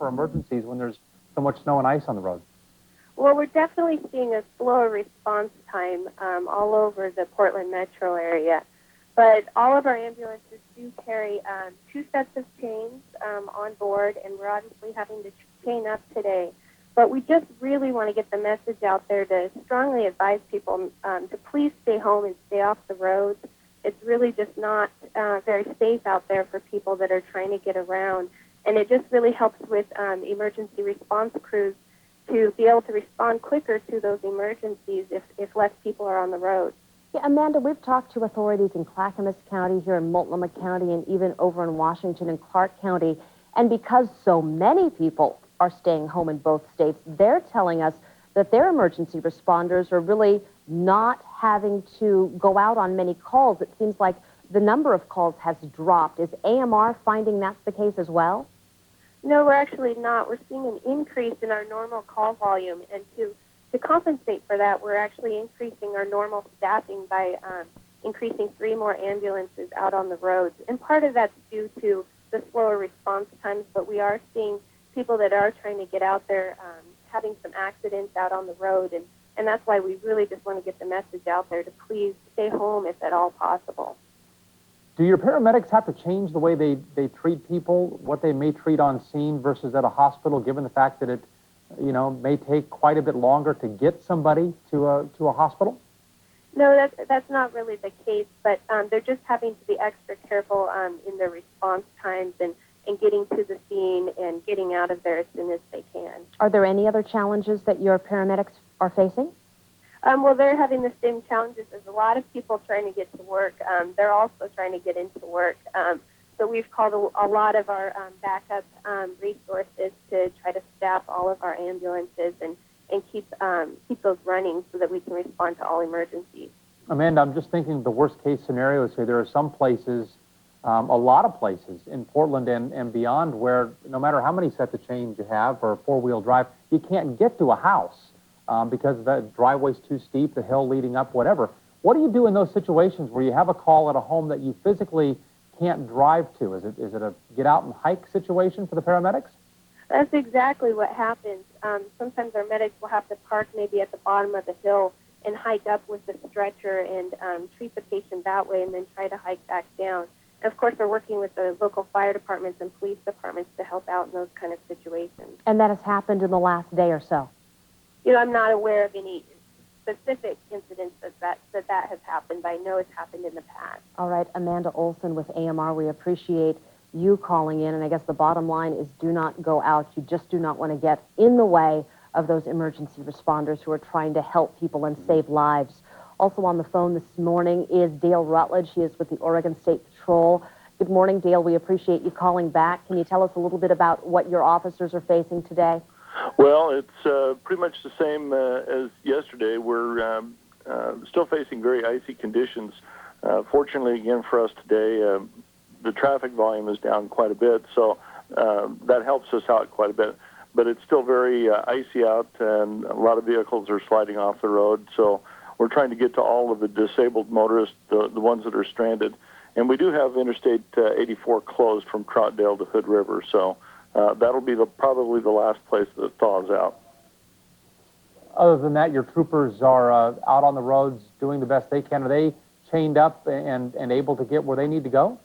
emergencies when there's so much snow and ice on the road? Well, we're definitely seeing a slower response time all over the Portland metro area. But all of our ambulances do carry 2 sets of chains on board, and we're obviously having to chain up today. But we just really want to get the message out there to strongly advise people to please stay home and stay off the roads. It's really just not very safe out there for people that are trying to get around. And it just really helps with emergency response crews to be able to respond quicker to those emergencies if less people are on the road. Yeah, Amanda, we've talked to authorities in Clackamas County, here in Multnomah County, and even over in Washington and Clark County. And because so many people are staying home in both states, they're telling us that their emergency responders are really not having to go out on many calls. It seems like the number of calls has dropped. Is AMR finding that's the case as well? No, we're actually not. We're seeing an increase in our normal call volume, and to compensate for that, we're actually increasing our normal staffing by increasing 3 more ambulances out on the roads. And part of that's due to the slower response times, but we are seeing people that are trying to get out there having some accidents out on the road, and that's why we really just want to get the message out there to please stay home if at all possible. Do your paramedics have to change the way they treat people, what they may treat on scene versus at a hospital, given the fact that it may take quite a bit longer to get somebody to a hospital? No, that's not really the case, but they're just having to be extra careful in their response times and getting to the scene and getting out of there as soon as they can. Are there any other challenges that your paramedics are facing? Well, they're having the same challenges as a lot of people trying to get to work. They're also trying to get into work. So we've called a lot of our backup resources to try to staff all of our ambulances and keep those running so that we can respond to all emergencies. Amanda, I'm just thinking the worst case scenario is, say, there are some places, a lot of places in Portland and beyond where no matter how many sets of chains you have or four-wheel drive, you can't get to a house because the driveway's too steep, the hill leading up, whatever. What do you do in those situations where you have a call at a home that you physically can't drive to? Is it a get out and hike situation for the paramedics? That's exactly what happens. Sometimes our medics will have to park maybe at the bottom of the hill and hike up with the stretcher and treat the patient that way and then try to hike back down. And of course, we're working with the local fire departments and police departments to help out in those kind of situations. And that has happened in the last day or so? I'm not aware of any specific incidents that has happened, but I know it's happened in the past. All right, Amanda Olson with AMR, we appreciate you calling in, and I guess the bottom line is do not go out. You just do not want to get in the way of those emergency responders who are trying to help people and save lives. Also on the phone this morning is Dale Rutledge. He is with the Oregon State Patrol. Good morning, Dale. We appreciate you calling back. Can you tell us a little bit about what your officers are facing today? Well, it's pretty much the same as yesterday. We're still facing very icy conditions. Fortunately, again, for us today, the traffic volume is down quite a bit, so that helps us out quite a bit. But it's still very icy out, and a lot of vehicles are sliding off the road, so we're trying to get to all of the disabled motorists, the ones that are stranded. And we do have Interstate 84 closed from Troutdale to Hood River, so that'll be probably the last place that thaws out. Other than that, your troopers are out on the roads doing the best they can. Are they chained up and able to get where they need to go?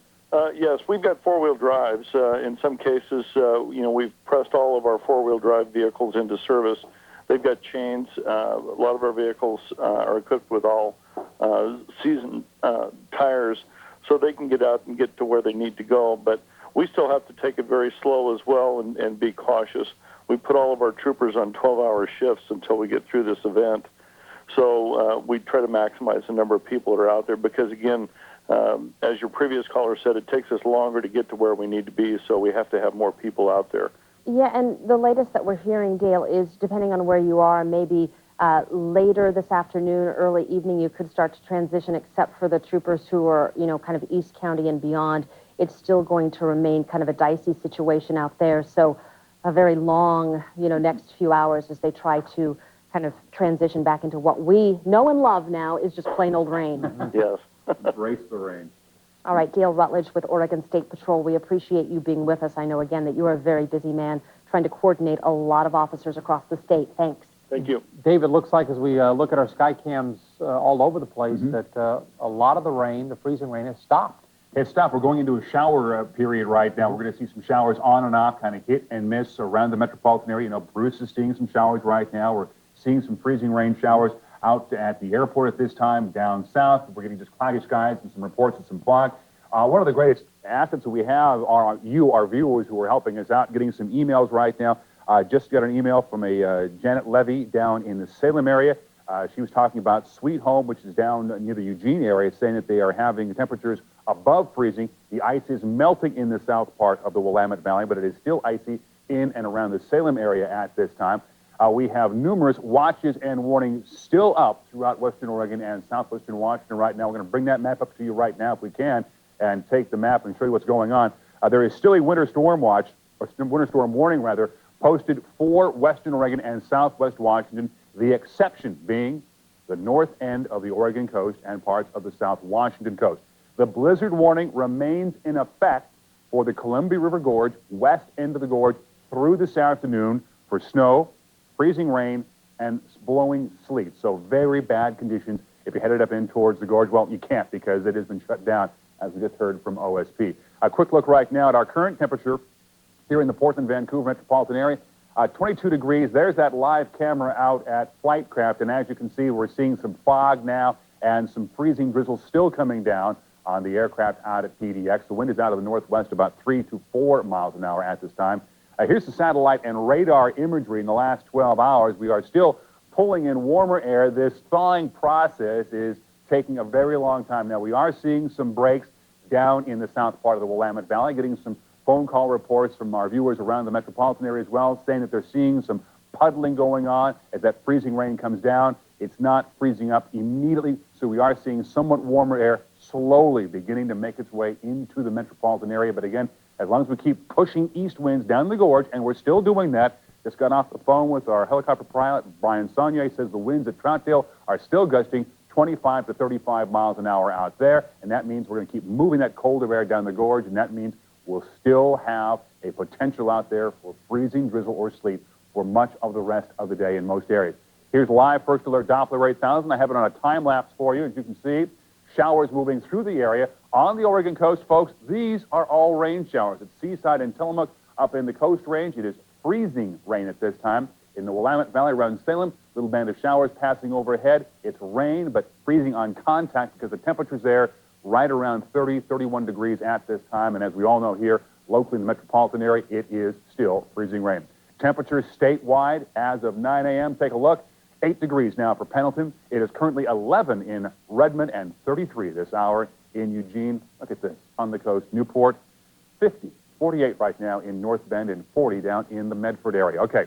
Yes, we've got four-wheel drives. In some cases, we've pressed all of our four-wheel drive vehicles into service. They've got chains. A lot of our vehicles are equipped with all season tires, so they can get out and get to where they need to go. But we still have to take it very slow as well and be cautious. We put all of our troopers on 12-hour shifts until we get through this event. So we try to maximize the number of people that are out there because, again, as your previous caller said, it takes us longer to get to where we need to be, so we have to have more people out there. Yeah, and the latest that we're hearing, Dale, is depending on where you are, maybe later this afternoon, early evening, you could start to transition, except for the troopers who are, kind of East County and beyond. It's still going to remain kind of a dicey situation out there. So a very long, next few hours as they try to kind of transition back into what we know and love now is just plain old rain. Yes. Embrace the rain. All right, Dale Rutledge with Oregon State Patrol, we appreciate you being with us. I know, again, that you are a very busy man trying to coordinate a lot of officers across the state. Thanks. Thank you. Dave, it looks like as we look at our sky cams all over the place that a lot of the rain, the freezing rain, has stopped. It's stopped. We're going into a shower period right now. We're going to see some showers on and off, kind of hit and miss around the metropolitan area. You know, Bruce is seeing some showers right now. We're seeing some freezing rain showers out at the airport at this time. Down south, we're getting just cloudy skies and some reports of some fog. One of the greatest assets that we have are you, our viewers, who are helping us out, getting some emails right now. Just got an email from a Janet Levy down in the Salem area. She was talking about Sweet Home, which is down near the Eugene area, saying that they are having temperatures above freezing. The ice is melting in the south part of the Willamette Valley, but it is still icy in and around the Salem area at this time. We have numerous watches and warnings still up throughout western Oregon and southwestern Washington right now. We're going to bring that map up to you right now if we can and take the map and show you what's going on. There is still a winter storm watch, or winter storm warning rather, posted for western Oregon and southwest Washington, the exception being the north end of the Oregon coast and parts of the South Washington coast. The blizzard warning remains in effect for the Columbia River Gorge, west end of the gorge, through this afternoon for snow, freezing rain, and blowing sleet. So very bad conditions if you're headed up in towards the gorge. Well, you can't because it has been shut down, as we just heard from OSP. A quick look right now at our current temperature here in the Portland-Vancouver metropolitan area. 22 degrees. There's that live camera out at Flightcraft, and as you can see, we're seeing some fog now and some freezing drizzle still coming down on the aircraft out at PDX. The wind is out of the northwest about 3 to 4 miles an hour at this time. Here's the satellite and radar imagery in the last 12 hours. We are still pulling in warmer air. This thawing process is taking a very long time. Now, we are seeing some breaks down in the south part of the Willamette Valley, getting some phone call reports from our viewers around the metropolitan area as well, saying that they're seeing some puddling going on as that freezing rain comes down. It's not freezing up immediately, so we are seeing somewhat warmer air slowly beginning to make its way into the metropolitan area. But again, as long as we keep pushing east winds down the gorge, and we're still doing that, just got off the phone with our helicopter pilot, Brian Saunier. He says the winds at Troutdale are still gusting 25 to 35 miles an hour out there, and that means we're going to keep moving that colder air down the gorge, and that means we'll still have a potential out there for freezing drizzle or sleet for much of the rest of the day in most areas. Here's live first alert Doppler 8000. I have it on a time lapse for you. As you can see, showers moving through the area. On the Oregon coast, folks, these are all rain showers. At Seaside and Tillamook up in the Coast Range, it is freezing rain at this time. In the Willamette Valley around Salem, little band of showers passing overhead. It's rain, but freezing on contact because the temperature's there right around 30, 31 degrees at this time. And as we all know here, locally in the metropolitan area, it is still freezing rain. Temperatures statewide as of 9 a.m. Take a look. 8 degrees now for Pendleton. It is currently 11 in Redmond and 33 this hour in Eugene. Look at this on the coast. Newport, 50, 48 right now in North Bend and 40 down in the Medford area. Okay,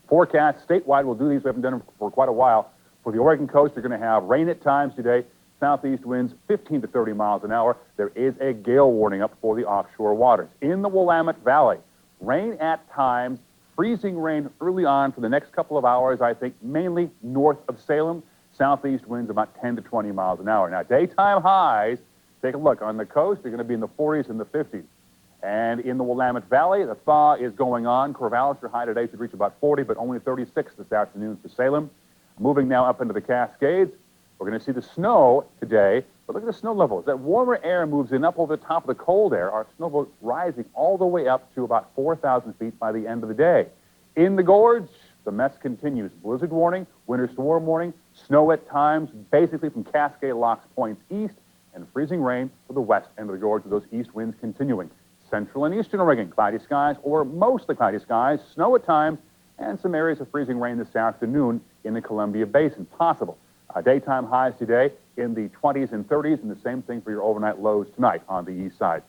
forecast statewide. We'll do these. We haven't done them for quite a while. For the Oregon coast, you're going to have rain at times today. Southeast winds 15 to 30 miles an hour. There is a gale warning up for the offshore waters. In the Willamette Valley, rain at times. Freezing rain early on for the next couple of hours, I think, mainly north of Salem. Southeast winds about 10 to 20 miles an hour. Now, daytime highs, take a look. On the coast, they're going to be in the 40s and the 50s. And in the Willamette Valley, the thaw is going on. Corvallis, your high today should reach about 40, but only 36 this afternoon for Salem. Moving now up into the Cascades, we're going to see the snow today. But look at the snow levels. That warmer air moves in up over the top of the cold air. Our snow levels rising all the way up to about 4,000 feet by the end of the day. In the gorge, the mess continues. Blizzard warning, winter storm warning, snow at times, basically from Cascade Locks points east, and freezing rain for the west end of the gorge with those east winds continuing. Central and eastern Oregon, cloudy skies or mostly cloudy skies, snow at times, and some areas of freezing rain this afternoon in the Columbia Basin, possible. Daytime highs today in the 20s and 30s, and the same thing for your overnight lows tonight on the east side.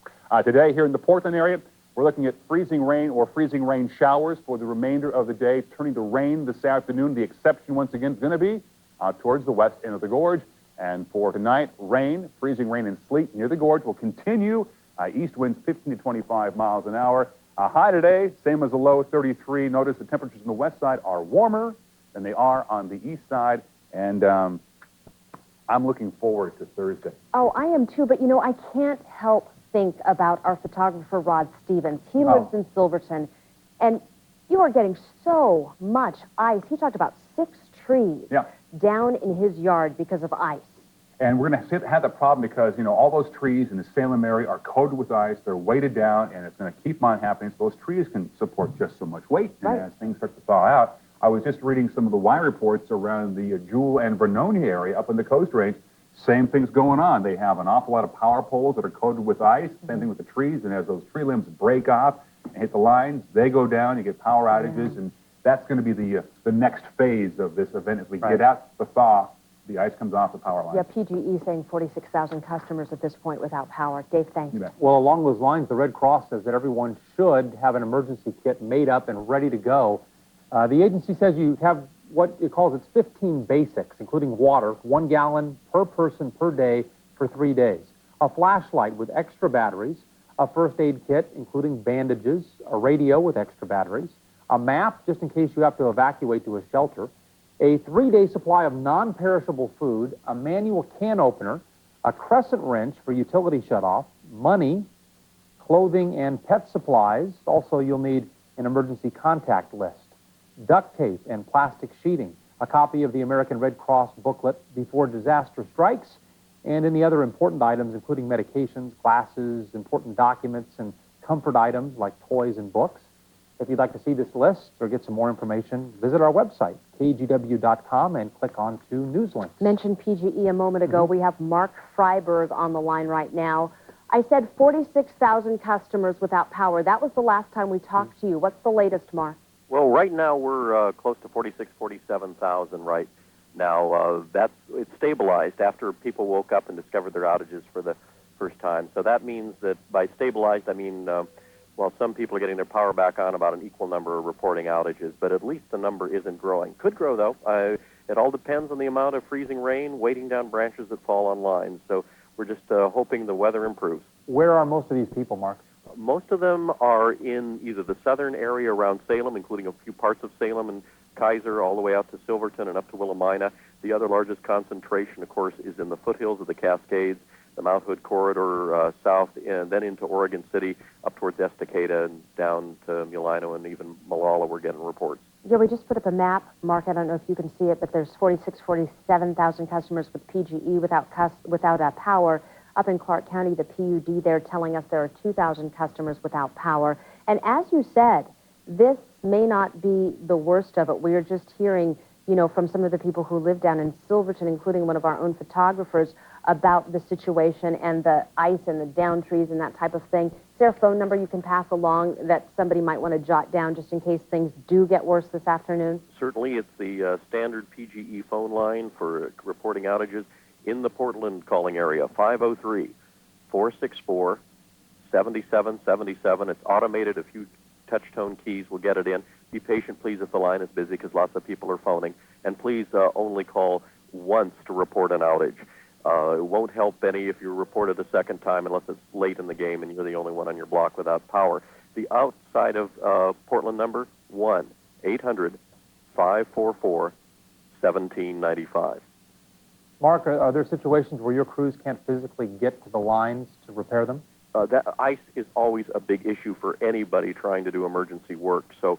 Today here in the Portland area, we're looking at freezing rain or freezing rain showers for the remainder of the day, turning to rain this afternoon. The exception, once again, is going to be towards the west end of the gorge. And for tonight, rain, freezing rain and sleet near the gorge will continue. East winds 15 to 25 miles an hour. High today, same as the low, 33. Notice the temperatures on the west side are warmer than they are on the east side. And I'm looking forward to Thursday. Oh, I am too, but you know, I can't help think about our photographer, Rod Stevens. He lives in Silverton, and You are getting so much ice. He talked about 6 trees down in his yard because of ice. And we're going to have that problem because, all those trees in the Salem area are coated with ice. They're weighted down, and it's going to keep on happening. So those trees can support just so much weight. And as things start to thaw out, I was just reading some of the wire reports around the Jewel and Vernonia area up in the Coast Range. Same thing's going on. They have an awful lot of power poles that are coated with ice. Same thing with the trees. And as those tree limbs break off and hit the lines, they go down. You get power outages, and that's going to be the next phase of this event as we get out the thaw. The ice comes off the power line. Yeah, PGE saying 46,000 customers at this point without power. Dave, thanks. You bet. Well, along those lines, the Red Cross says that everyone should have an emergency kit made up and ready to go. The agency says you have what it calls its 15 basics, including water, 1 gallon per person per day for 3 days, a flashlight with extra batteries, a first aid kit, including bandages, a radio with extra batteries, a map just in case you have to evacuate to a shelter, a 3-day supply of non-perishable food, a manual can opener, a crescent wrench for utility shutoff, money, clothing and pet supplies. Also, you'll need an emergency contact list, duct tape and plastic sheeting, a copy of the American Red Cross booklet Before Disaster Strikes, and any other important items, including medications, glasses, important documents, and comfort items like toys and books. If you'd like to see this list or get some more information, visit our website, kgw.com, and click on to news links. Mentioned PGE a moment ago. We have Mark Freiberg on the line right now. I said 46,000 customers without power. That was the last time we talked to you. What's the latest, Mark? Well, right now we're close to 47,000 right now. It's stabilized after people woke up and discovered their outages for the first time. So that means that by stabilized, I mean... well, some people are getting their power back on, about an equal number of reporting outages, but at least the number isn't growing. Could grow, though. It all depends on the amount of freezing rain weighting down branches that fall on lines. So we're just hoping the weather improves. Where are most of these people, Mark? Most of them are in either the southern area around Salem, including a few parts of Salem and Kaiser, all the way out to Silverton and up to Willamina. The other largest concentration, of course, is in the foothills of the Cascades, the Mount Hood corridor south, and then into Oregon City, up towards Estacada and down to Mulino and even Molalla. We're getting reports. Yeah, we just put up a map, Mark. I don't know if you can see it, but there's 47,000 customers with PGE without power. Up in Clark County, the PUD, they're telling us there are 2,000 customers without power. And as you said, this may not be the worst of it. We are just hearing, from some of the people who live down in Silverton, including one of our own photographers, about the situation and the ice and the down trees and that type of thing. Is there a phone number you can pass along that somebody might want to jot down just in case things do get worse this afternoon? Certainly, it's the standard PGE phone line for reporting outages in the Portland calling area, 503-464-7777. It's automated. A few touch-tone keys will get it in. Be patient, please, if the line is busy, because lots of people are phoning. And please only call once to report an outage. It won't help any if you report it a second time unless it's late in the game and you're the only one on your block without power. The outside of Portland number, 1-800-544-1795. Mark, are there situations where your crews can't physically get to the lines to repair them? That ice is always a big issue for anybody trying to do emergency work. So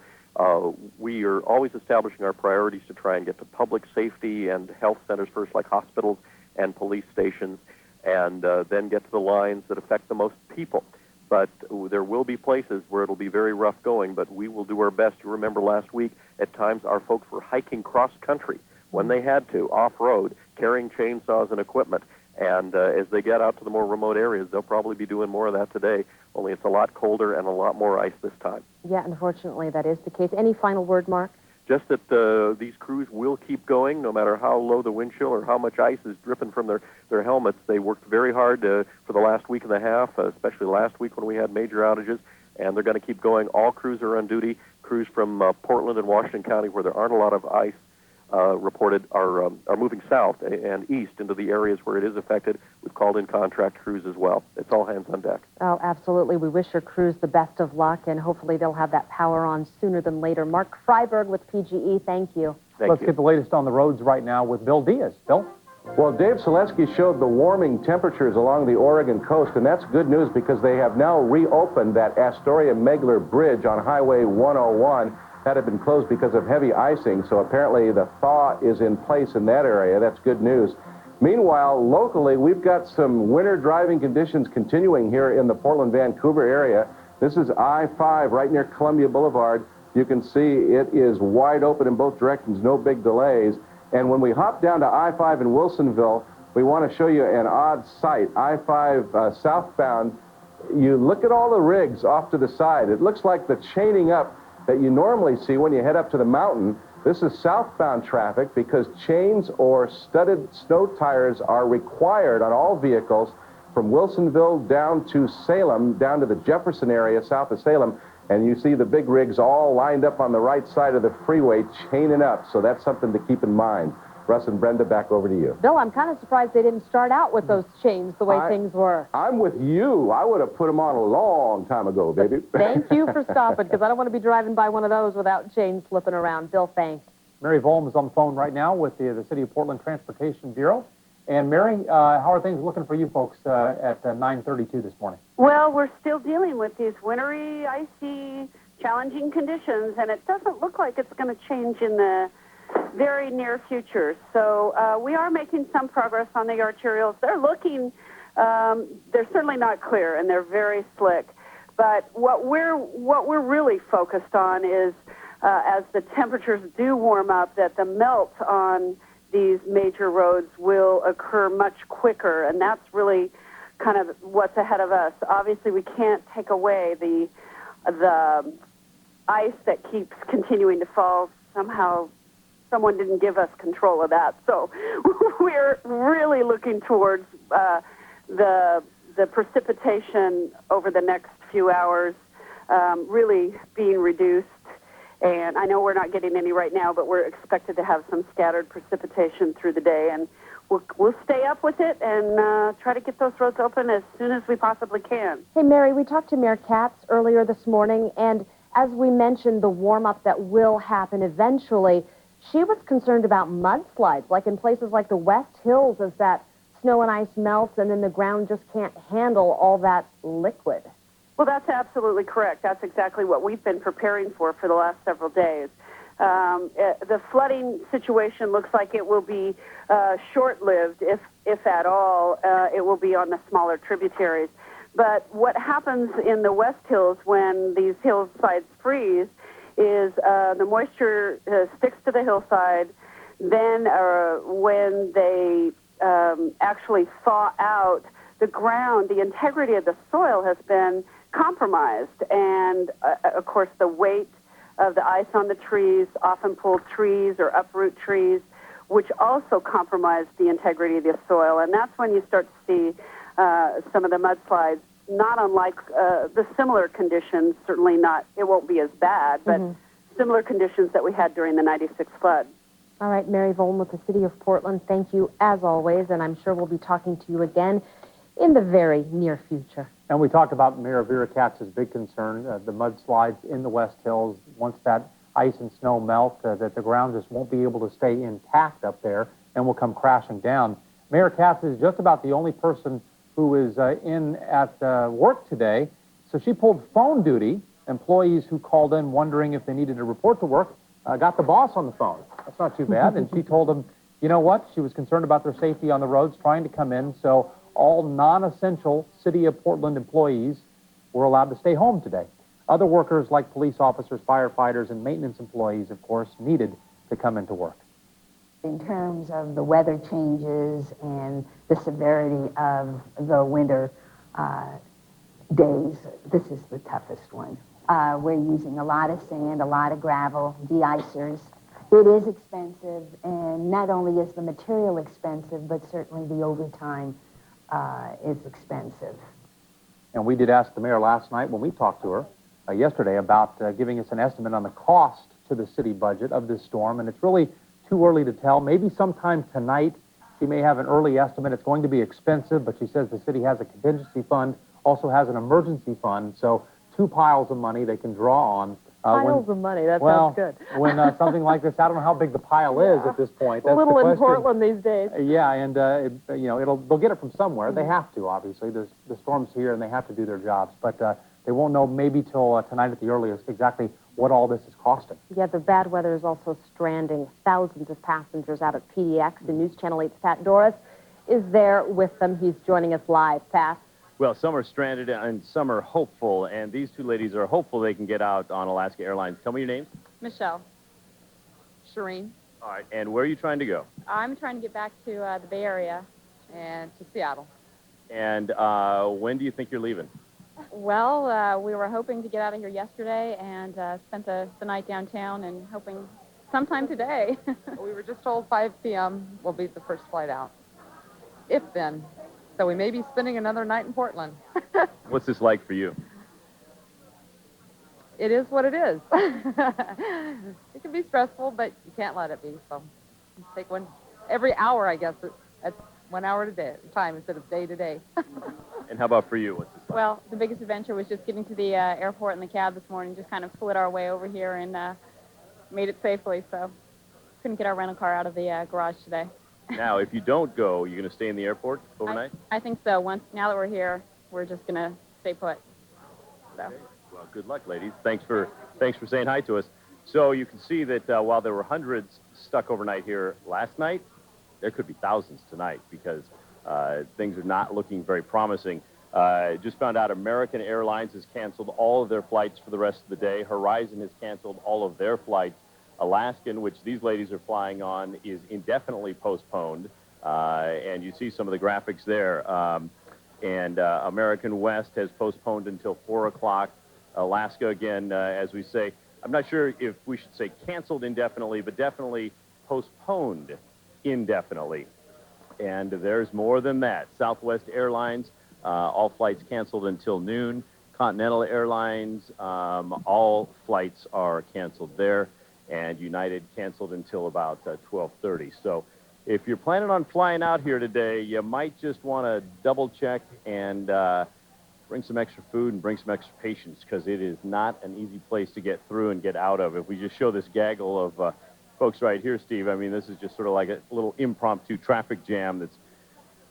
we are always establishing our priorities to try and get to public safety and health centers first, like hospitals and police stations, and then get to the lines that affect the most people. But there will be places where it'll be very rough going, but we will do our best. You remember last week, at times our folks were hiking cross-country when they had to, off-road, carrying chainsaws and equipment. And as they get out to the more remote areas, they'll probably be doing more of that today, only it's a lot colder and a lot more ice this time. Yeah, unfortunately, that is the case. Any final word, Mark? Just that these crews will keep going no matter how low the wind chill or how much ice is dripping from their helmets. They worked very hard for the last week and a half, especially last week when we had major outages, and they're going to keep going. All crews are on duty. Crews from Portland and Washington County, where there aren't a lot of ice reported, are moving south and east into the areas where it is affected. We've called in contract crews as well. It's all hands on deck. Oh, absolutely. We wish your crews the best of luck, and hopefully they'll have that power on sooner than later. Mark Freiberg with PGE, thank you. Let's get the latest on the roads right now with Bill Diaz. Bill? Well, Dave Selesky showed the warming temperatures along the Oregon coast, and that's good news because they have now reopened that Astoria-Megler Bridge on Highway 101. that had been closed because of heavy icing, so apparently the thaw is in place in that area. That's good news. Meanwhile, locally, we've got some winter driving conditions continuing here in the Portland-Vancouver area. This is I-5 right near Columbia Boulevard. You can see it is wide open in both directions, no big delays. And when we hop down to I-5 in Wilsonville, we want to show you an odd sight. I-5 southbound, you look at all the rigs off to the side. It looks like the chaining up that you normally see when you head up to the mountain. This is southbound traffic because chains or studded snow tires are required on all vehicles from Wilsonville down to Salem, down to the Jefferson area south of Salem. And you see the big rigs all lined up on the right side of the freeway, chaining up. So that's something to keep in mind. Russ and Brenda, back over to you. Bill, I'm kind of surprised they didn't start out with those chains the way things were. I'm with you. I would have put them on a long time ago, baby. Thank you for stopping, because I don't want to be driving by one of those without chains slipping around. Bill, thanks. Mary Volm is on the phone right now with the City of Portland Transportation Bureau. And Mary, how are things looking for you folks at 9:32 this morning? Well, we're still dealing with these wintry, icy, challenging conditions, and it doesn't look like it's going to change in the very near future. So we are making some progress on the arterials. They're looking, they're certainly not clear, and they're very slick. But what we're really focused on is, as the temperatures do warm up, that the melt on these major roads will occur much quicker, and that's really kind of what's ahead of us. Obviously, we can't take away the ice that keeps continuing to fall. Somehow, someone didn't give us control of that. So we're really looking towards the precipitation over the next few hours really being reduced. And I know we're not getting any right now, but we're expected to have some scattered precipitation through the day. And we'll stay up with it and try to get those roads open as soon as we possibly can. Hey, Mary, we talked to Mayor Katz earlier this morning, and as we mentioned, the warm-up that will happen eventually, she was concerned about mudslides, like in places like the West Hills, as that snow and ice melts and then the ground just can't handle all that liquid. Well, that's absolutely correct. That's exactly what we've been preparing for the last several days. The flooding situation looks like it will be short-lived, if at all. It will be on the smaller tributaries. But what happens in the West Hills when these hillsides freeze is the moisture sticks to the hillside. Then when they actually thaw out, the ground, the integrity of the soil has been compromised. And, of course, the weight of the ice on the trees often pull trees or uproot trees, which also compromise the integrity of the soil. And that's when you start to see some of the mudslides, not unlike the similar conditions, certainly not, it won't be as bad, but similar conditions that we had during the 96 flood. All right, Mary Volm with the City of Portland, thank you as always, and I'm sure we'll be talking to you again in the very near future. And we talked about Mayor Vera Katz's big concern, the mudslides in the West Hills. Once that ice and snow melt, that the ground just won't be able to stay intact up there and will come crashing down. Mayor Katz is just about the only person who is in at work today, so she pulled phone duty. Employees who called in wondering if they needed to report to work got the boss on the phone. That's not too bad. And she told him, you know what, she was concerned about their safety on the roads trying to come in, so all non-essential City of Portland employees were allowed to stay home today. Other workers like police officers, firefighters, and maintenance employees, of course, needed to come into work. In terms of the weather changes and the severity of the winter days, this is the toughest one. We're using a lot of sand, a lot of gravel, de-icers. It is expensive, and not only is the material expensive, but certainly the overtime is expensive. And we did ask the mayor last night when we talked to her yesterday about giving us an estimate on the cost to the city budget of this storm, and it's really too early to tell. Maybe sometime tonight she may have an early estimate. It's going to be expensive, but she says the city has a contingency fund, also has an emergency fund, so 2 piles of money they can draw on. Piles of money, that sounds good. When something like this, I don't know how big the pile is at this point. That's a little the in Portland these days. Yeah, and you know, they'll get it from somewhere. They have to, obviously. The storm's here, and they have to do their jobs. But they won't know maybe till tonight at the earliest exactly what all this is costing. Yeah, the bad weather is also stranding thousands of passengers out at PDX, and News Channel 8's Pat Doris is there with them. He's joining us live. Pat? Well, some are stranded and some are hopeful, and these two ladies are hopeful they can get out on Alaska Airlines. Tell me your names. Michelle. Shireen. All right, and where are you trying to go? I'm trying to get back to the Bay Area and to Seattle. And when do you think you're leaving? Well, we were hoping to get out of here yesterday and spent the night downtown and hoping sometime today. We were just told 5 p.m. will be the first flight out. If then. So we may be spending another night in Portland. What's this like for you? It is what it is. It can be stressful, but you can't let it be. So take one every hour, I guess. That's 1 hour at a time instead of day to day. And how about for you? What's this like? Well, the biggest adventure was just getting to the airport in the cab this morning, just kind of slid our way over here and made it safely. So couldn't get our rental car out of the garage today. Now, if you don't go, you're going to stay in the airport overnight? I think so. Now that we're here, we're just going to stay put. So. Okay. Well, good luck, ladies. Thanks for saying hi to us. So you can see that while there were hundreds stuck overnight here last night, there could be thousands tonight because things are not looking very promising. Just found out American Airlines has canceled all of their flights for the rest of the day. Horizon has canceled all of their flights. Alaskan, which these ladies are flying on, is indefinitely postponed. And you see some of the graphics there. And American West has postponed until 4 o'clock. Alaska, again, as we say, I'm not sure if we should say canceled indefinitely, but definitely postponed indefinitely. And there's more than that. Southwest Airlines, all flights canceled until noon. Continental Airlines, all flights are canceled there. And United canceled until about 12:30. So if you're planning on flying out here today, you might just want to double check and bring some extra food and bring some extra patience because it is not an easy place to get through and get out of. If we just show this gaggle of folks right here, Steve, I mean, this is just sort of like a little impromptu traffic jam that's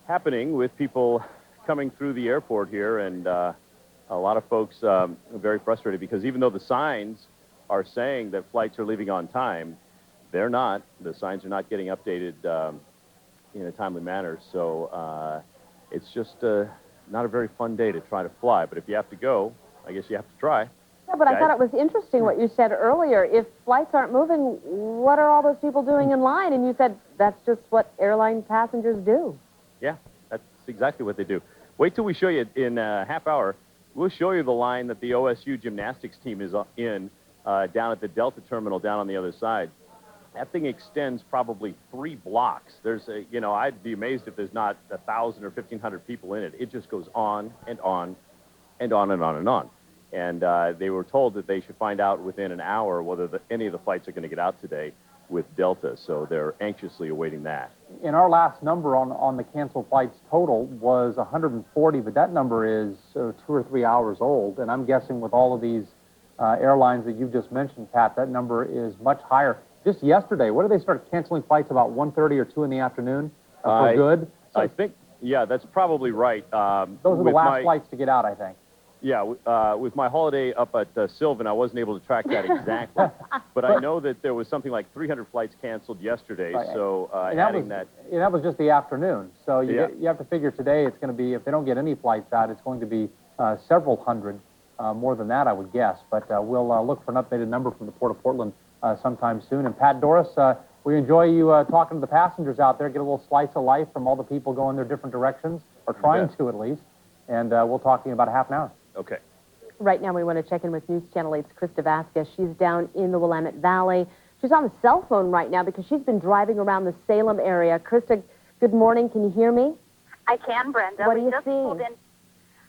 happening with people coming through the airport here. And a lot of folks are very frustrated because even though the signs are saying that flights are leaving on time, they're not. The signs are not getting updated in a timely manner. So it's just not a very fun day to try to fly. But if you have to go, I guess you have to try. Yeah, but I thought it was interesting what you said earlier. If flights aren't moving, what are all those people doing in line? And you said that's just what airline passengers do. Yeah, that's exactly what they do. Wait till we show you in a half hour. We'll show you the line that the OSU gymnastics team is in down at the Delta terminal down on the other side. That thing extends probably 3 blocks. There's I'd be amazed if there's not 1,000 or 1,500 people in it. It just goes on and on and on and on and on. And they were told that they should find out within an hour whether any of the flights are going to get out today with Delta. So they're anxiously awaiting that. And our last number on the canceled flights total was 140, but that number is 2 or 3 hours old. And I'm guessing with all of these airlines that you just mentioned, Pat, that number is much higher. Just yesterday, what did they start canceling flights about 1:30 or 2 in the afternoon for good? So I think, yeah, that's probably right. those are the last flights to get out, I think. Yeah, with my holiday up at Sylvan, I wasn't able to track that exactly. But I know that there was something like 300 flights canceled yesterday, Right. So And that was just the afternoon. So you have to figure today it's going to be, if they don't get any flights out, it's going to be several hundred, more than that, I would guess. But we'll look for an updated number from the Port of Portland sometime soon. And Pat Doris, we enjoy you talking to the passengers out there, get a little slice of life from all the people going their different directions, or trying to at least. And we'll talk to you in about half an hour. Okay. Right now, we want to check in with News Channel 8's Krista Vasquez. She's down in the Willamette Valley. She's on the cell phone right now because she's been driving around the Salem area. Krista, good morning. Can you hear me? I can, Brenda. What are you just seeing? Pulled in.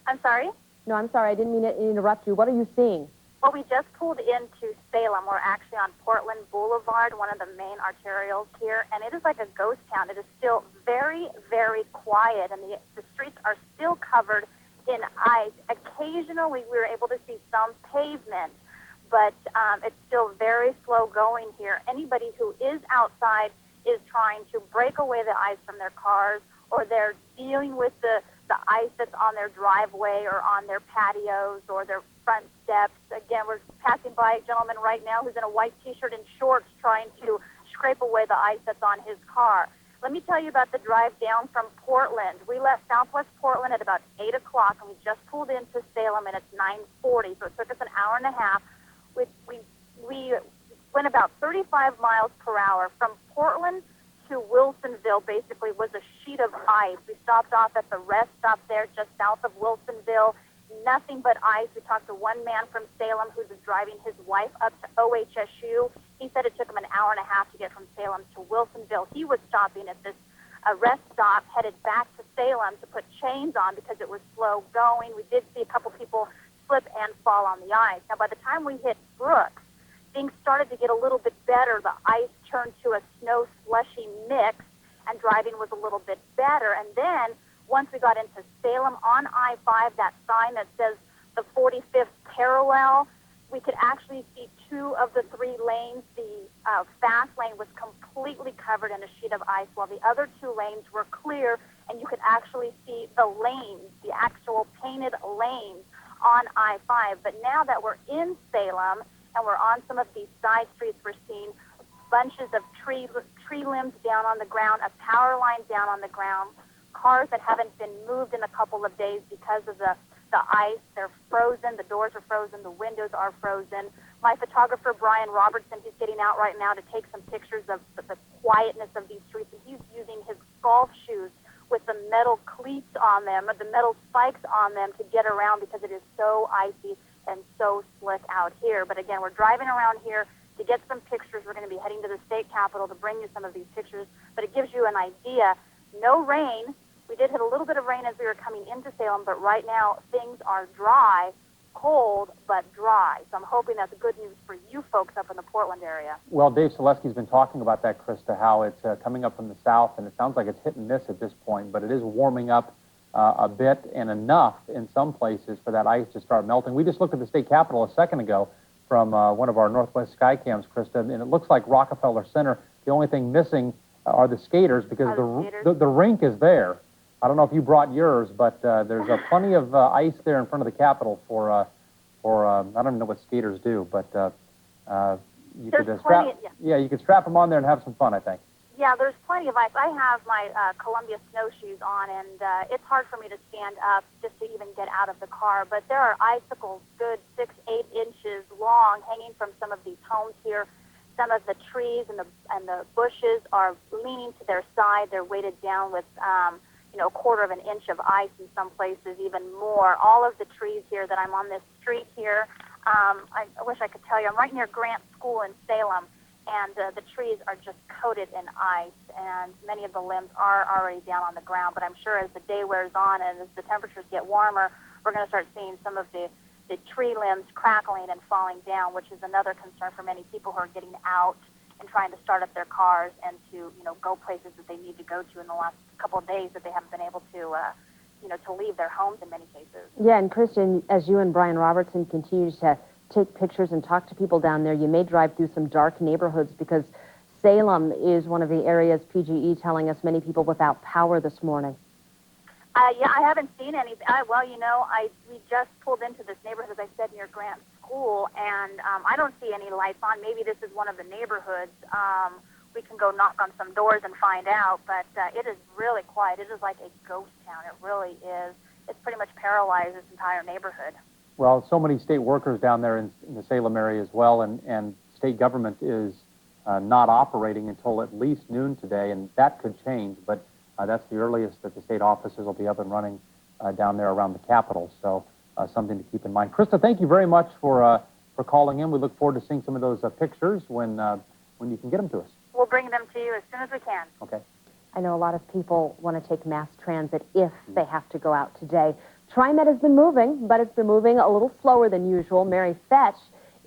I'm sorry? No, I'm sorry. I didn't mean to interrupt you. What are you seeing? Well, we just pulled into Salem. We're actually on Portland Boulevard, one of the main arterials here, and it is like a ghost town. It is still very, very quiet, and the streets are still covered in ice. Occasionally, we were able to see some pavement, but it's still very slow going here. Anybody who is outside is trying to break away the ice from their cars, or they're dealing with the ice that's on their driveway or on their patios, or they're front steps. Again, we're passing by a gentleman right now who's in a white T-shirt and shorts trying to scrape away the ice that's on his car. Let me tell you about the drive down from Portland. We left Southwest Portland at about 8 o'clock, and we just pulled into Salem, and it's 9:40, so it took us an hour and a half. We went about 35 miles per hour. From Portland to Wilsonville basically was a sheet of ice. We stopped off at the rest stop there just south of Wilsonville. Nothing but ice. We talked to one man from Salem who was driving his wife up to OHSU. He said it took him an hour and a half to get from Salem to Wilsonville. He was stopping at this rest stop, headed back to Salem to put chains on because it was slow going. We did see a couple people slip and fall on the ice. Now, by the time we hit Brooks, things started to get a little bit better. The ice turned to a snow slushy mix, and driving was a little bit better. And then once we got into Salem on I-5, that sign that says the 45th parallel, we could actually see 2 of the 3 lanes. The fast lane was completely covered in a sheet of ice, while the other 2 lanes were clear, and you could actually see the lanes, the actual painted lanes on I-5. But now that we're in Salem and we're on some of these side streets, we're seeing bunches of tree limbs down on the ground, a power line down on the ground, cars that haven't been moved in a couple of days because of the ice. They're frozen. The doors are frozen. The windows are frozen. My photographer, Brian Robertson, he's getting out right now to take some pictures of the quietness of these streets, and he's using his golf shoes with the metal cleats on them, or the metal spikes on them, to get around because it is so icy and so slick out here. But again, we're driving around here to get some pictures. We're going to be heading to the state capitol to bring you some of these pictures, but it gives you an idea. No rain. We did hit a little bit of rain as we were coming into Salem, but right now things are dry, cold, but dry. So I'm hoping that's good news for you folks up in the Portland area. Well, Dave Selesky's been talking about that, Krista, how it's coming up from the south, and it sounds like it's hit and miss at this point, but it is warming up a bit and enough in some places for that ice to start melting. We just looked at the state capitol a second ago from one of our Northwest Sky Cams, Krista, and it looks like Rockefeller Center. The only thing missing are the skaters, because the rink is there. I don't know if you brought yours, but there's plenty of ice there in front of the Capitol for I don't even know what skaters do, but you could strap. Yeah, you could strap them on there and have some fun, I think. Yeah, there's plenty of ice. I have my Columbia snowshoes on, and it's hard for me to stand up just to even get out of the car. But there are icicles good 6, 8 inches long hanging from some of these homes here. Some of the trees and the bushes are leaning to their side. They're weighted down with a quarter of an inch of ice in some places, even more. All of the trees here that I'm on this street here, I wish I could tell you, I'm right near Grant School in Salem, and the trees are just coated in ice, and many of the limbs are already down on the ground. But I'm sure as the day wears on and as the temperatures get warmer, we're going to start seeing some of the tree limbs crackling and falling down, which is another concern for many people who are getting out and trying to start up their cars and to, go places that they need to go to in the last couple of days that they haven't been able to, to leave their homes in many cases. Yeah, and Kristen, as you and Brian Robertson continue to take pictures and talk to people down there, you may drive through some dark neighborhoods, because Salem is one of the areas, PGE telling us, many people without power this morning. Yeah, I haven't seen any. We just pulled into this neighborhood, as I said, near Grant School, and I don't see any lights on. Maybe this is one of the neighborhoods. We can go knock on some doors and find out, but it is really quiet. It is like a ghost town. It really is. It's pretty much paralyzed this entire neighborhood. Well, so many state workers down there in the Salem area as well, and state government is not operating until at least noon today, and that could change, but that's the earliest that the state offices will be up and running down there around the Capitol, so something to keep in mind. Krista, thank you very much for calling in. We look forward to seeing some of those pictures when you can get them to us. We'll bring them to you as soon as we can. Okay. I know a lot of people want to take mass transit if they have to go out today. TriMet has been moving, but it's been moving a little slower than usual. Mary Fetch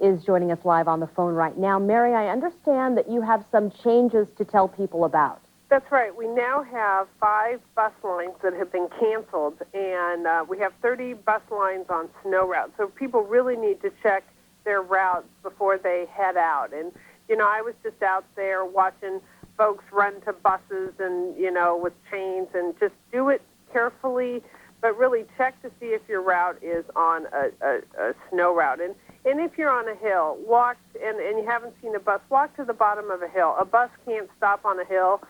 is joining us live on the phone right now. Mary, I understand that you have some changes to tell people about. That's right. We now have 5 bus lines that have been canceled, and we have 30 bus lines on snow routes. So people really need to check their routes before they head out. And, I was just out there watching folks run to buses and, with chains, and just do it carefully. but really check to see if your route is on a snow route. And if you're on a hill, walk, and you haven't seen a bus, walk to the bottom of a hill. A bus can't stop on a hill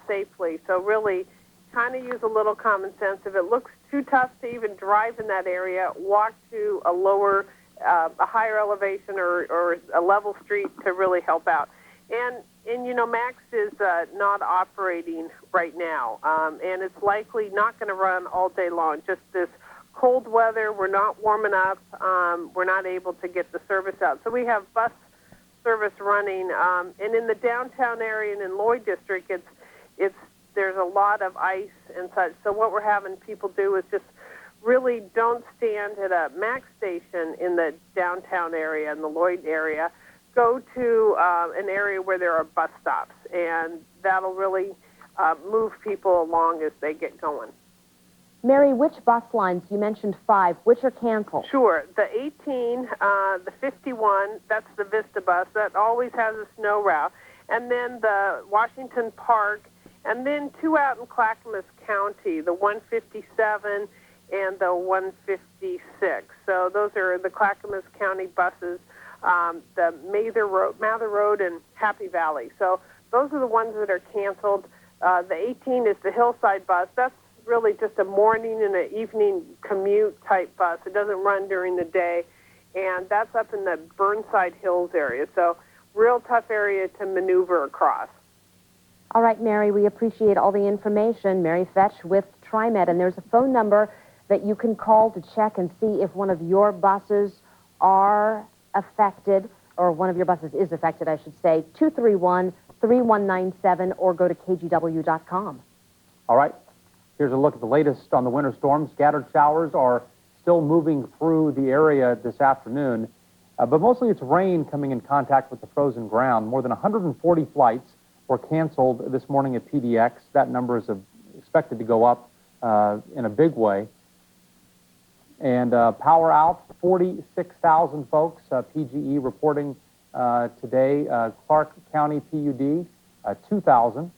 safely, so really kind of use a little common sense. If it looks too tough to even drive in that area, walk to a lower, a higher elevation or a level street to really help out. And you know, Max is not operating right now, and it's likely not going to run all day long. Just this cold weather, we're not warming up, we're not able to get the service out. So we have bus service running, and in the downtown area and in Lloyd District, there's a lot of ice and such. So what we're having people do is just really don't stand at a Max station in the downtown area, in the Lloyd area. Go to an area where there are bus stops, and that'll really move people along as they get going. Mary, which bus lines? You mentioned 5. Which are canceled? Sure. The 18, the 51, that's the Vista bus. That always has a snow route. And then the Washington Park, and then 2 out in Clackamas County, the 157 and the 156. So those are the Clackamas County buses, the Mather Road and Happy Valley. So those are the ones that are canceled. The 18 is the Hillside bus. That's really just a morning and an evening commute type bus. It doesn't run during the day, and that's up in the Burnside Hills area. So real tough area to maneuver across. All right, Mary, we appreciate all the information. Mary Fetch with TriMet, and there's a phone number that you can call to check and see if one of your buses are affected, or one of your buses is affected, I should say, 231-3197, or go to kgw.com. All right. Here's a look at the latest on the winter storms. Scattered showers are still moving through the area this afternoon, but mostly it's rain coming in contact with the frozen ground. More than 140 flights were canceled this morning at PDX. That number is expected to go up in a big way. And power out, 46,000 folks. PGE reporting today. Clark County PUD, 2,000.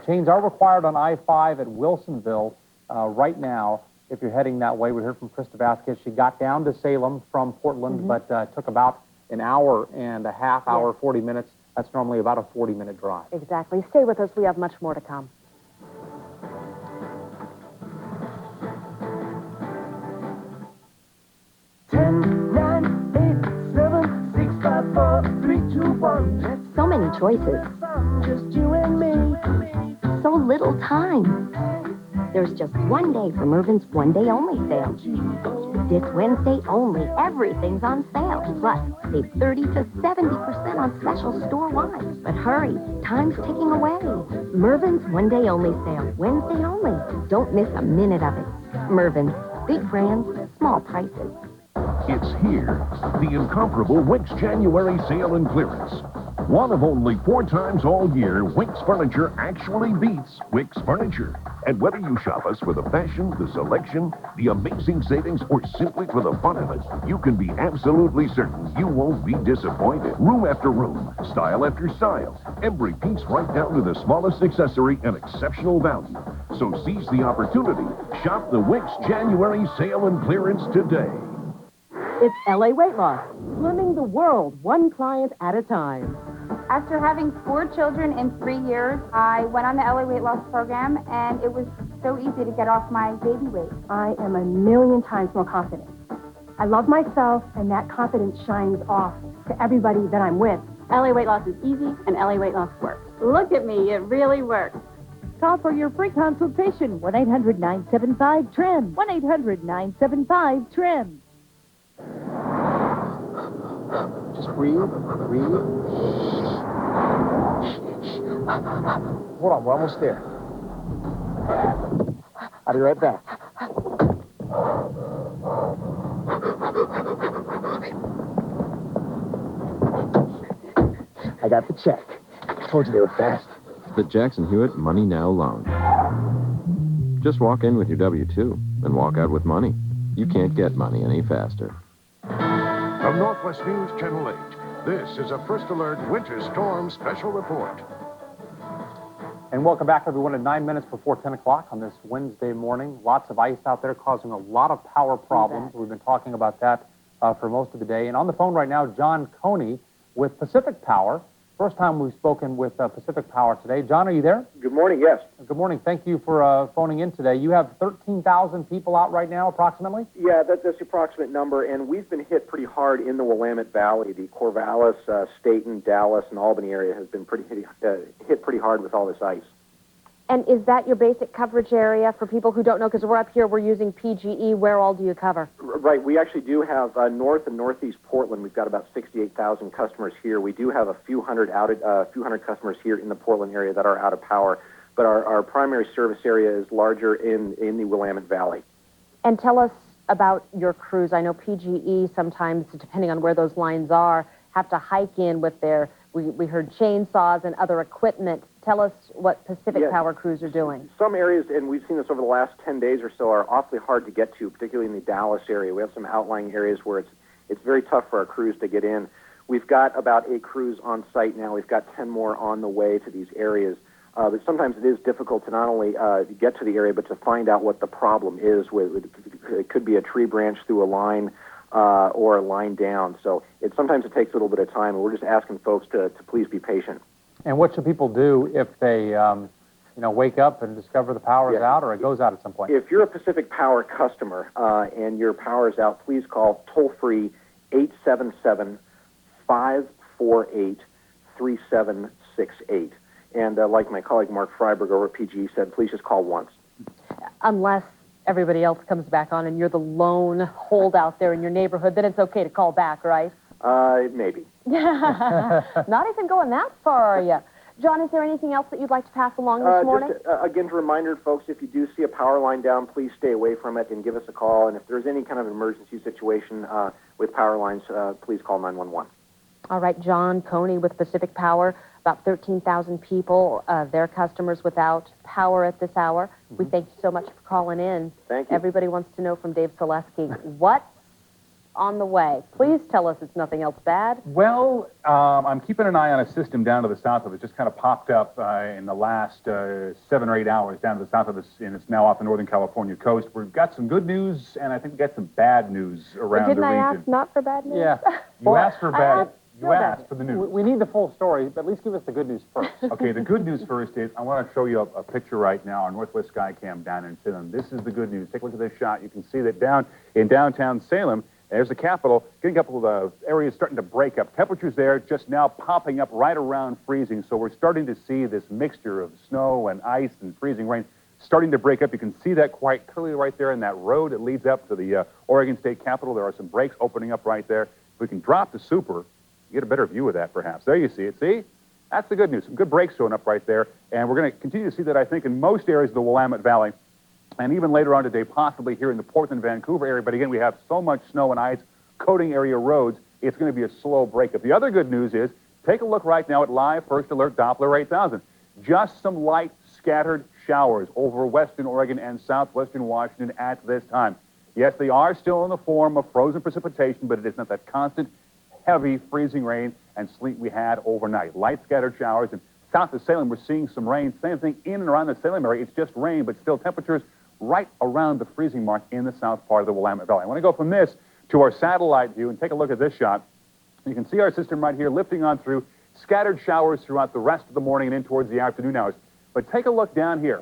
Chains are required on I-5 at Wilsonville right now if you're heading that way. We heard from Krista Vasquez. She got down to Salem from Portland, but took about an hour and a half, 40 minutes. That's normally about a 40-minute drive. Exactly. Stay with us. We have much more to come. So many choices. Just you and me. So little time. There's just one day for Mervyn's one-day only sale. This Wednesday only, everything's on sale. Plus, save 30 to 70% on special store-wide. But hurry, time's ticking away. Mervyn's one-day only sale, Wednesday only. Don't miss a minute of it. Mervyn's, big brands, small prices. It's here, the incomparable Wick's January sale and clearance. One of only 4 times all year, Wick's Furniture actually beats Wick's Furniture. And whether you shop us for the fashion, the selection, the amazing savings, or simply for the fun of it, you can be absolutely certain you won't be disappointed. Room after room, style after style, every piece right down to the smallest accessory and exceptional value. So seize the opportunity. Shop the Wick's January sale and clearance today. It's LA Weight Loss, slimming the world one client at a time. After having 4 children in 3 years, I went on the LA Weight Loss program, and it was so easy to get off my baby weight. I am a million times more confident. I love myself, and that confidence shines off to everybody that I'm with. LA Weight Loss is easy, and LA Weight Loss works. Look at me, it really works. Call for your free consultation, 1-800-975-TRIM, 1-800-975-TRIM. Just breathe. Hold on, we're almost there. I'll be right back. I got the check. Told you they were fast. The Jackson Hewitt Money Now loan. Just walk in with your W-2 and walk out with money. You can't get money any faster. From Northwest News Channel 8, this is a First Alert Winter Storm Special Report. And welcome back, everyone, at 9 minutes before 10 o'clock on this Wednesday morning. Lots of ice out there causing a lot of power problems. We've been talking about that for most of the day. And on the phone right now, John Coney with Pacific Power. First time we've spoken with Pacific Power today. John, are you there? Good morning, yes. Good morning. Thank you for phoning in today. You have 13,000 people out right now, approximately? Yeah, that's the approximate number, and we've been hit pretty hard in the Willamette Valley. The Corvallis, Staten, Dallas, and Albany area has been hit pretty hard with all this ice. And is that your basic coverage area for people who don't know? Because we're up here, we're using PGE. Where all do you cover? Right, we actually do have north and northeast Portland. We've got about 68,000 customers here. We do have a few hundred customers here in the Portland area that are out of power, but our primary service area is larger in the Willamette Valley. And tell us about your crews. I know PGE sometimes, depending on where those lines are, have to hike in with their, we heard chainsaws and other equipment. Tell us what Pacific Power crews are doing. Some areas, and we've seen this over the last 10 days or so, are awfully hard to get to, particularly in the Dallas area. We have some outlying areas where it's very tough for our crews to get in. We've got about 8 crews on site now. We've got 10 more on the way to these areas. But sometimes it is difficult to not only get to the area, but to find out what the problem is. It could be a tree branch through a line or a line down. So sometimes it takes a little bit of time, and we're just asking folks to please be patient. And what should people do if they, wake up and discover the power is out or it goes out at some point? If you're a Pacific Power customer and your power is out, please call toll-free 877-548-3768. And like my colleague Mark Freiberg over at PGE said, please just call once. Unless everybody else comes back on and you're the lone holdout there in your neighborhood, then it's okay to call back, right? Maybe. Not even going that far, are you? John, is there anything else that you'd like to pass along this morning? Just, again, a reminder, folks, if you do see a power line down, please stay away from it and give us a call. And if there's any kind of emergency situation with power lines, please call 911. All right, John Coney with Pacific Power, about 13,000 people, their customers without power at this hour. We thank you so much for calling in. Thank you. Everybody wants to know from Dave Selesky, what's on the way? Please tell us it's nothing else bad. Well, I'm keeping an eye on a system down to the south of us. Just kind of popped up in the last 7 or 8 hours down to the south of us, and it's now off the Northern California coast. We've got some good news, and I think we've got some bad news around the region. Didn't I ask not for bad news? Yeah. You asked for bad. You asked for the news. We need the full story, but at least give us the good news first. Okay, the good news first is I want to show you a picture right now on Northwest Skycam down in Salem. This is the good news. Take a look at this shot. You can see that down in downtown Salem, there's the capital, getting a couple of areas starting to break up. Temperatures there just now popping up right around freezing, so we're starting to see this mixture of snow and ice and freezing rain starting to break up. You can see that quite clearly right there in that road that leads up to the Oregon State Capitol. There are some breaks opening up right there. If we can drop the super, get a better view of that perhaps. There you see it. See? That's the good news. Some good breaks showing up right there. And we're going to continue to see that, I think, in most areas of the Willamette Valley. And even later on today, possibly here in the Portland-Vancouver area. But again, we have so much snow and ice coating area roads, it's going to be a slow breakup. The other good news is, take a look right now at live First Alert Doppler 8000. Just some light scattered showers over western Oregon and southwestern Washington at this time. Yes, they are still in the form of frozen precipitation, but it is not that constant, heavy freezing rain and sleet we had overnight. Light scattered showers. And south of Salem, we're seeing some rain. Same thing in and around the Salem area. It's just rain, but still temperatures right around the freezing mark in the south part of the Willamette Valley. I want to go from this to our satellite view and take a look at this shot. You can see our system right here lifting on through, scattered showers throughout the rest of the morning and in towards the afternoon hours. But take a look down here.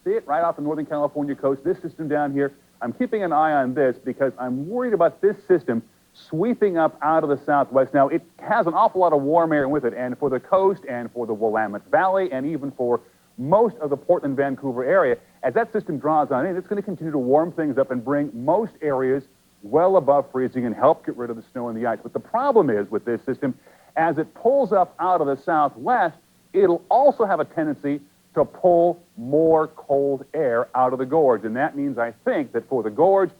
See it right off the Northern California coast, this system down here. I'm keeping an eye on this because I'm worried about this system sweeping up out of the southwest. Now, it has an awful lot of warm air with it, and for the coast and for the Willamette Valley and even for most of the Portland-Vancouver area, as that system draws on in, it's going to continue to warm things up and bring most areas well above freezing and help get rid of the snow and the ice. But the problem is with this system, as it pulls up out of the southwest, it'll also have a tendency to pull more cold air out of the gorge. And that means, I think, that for the gorge,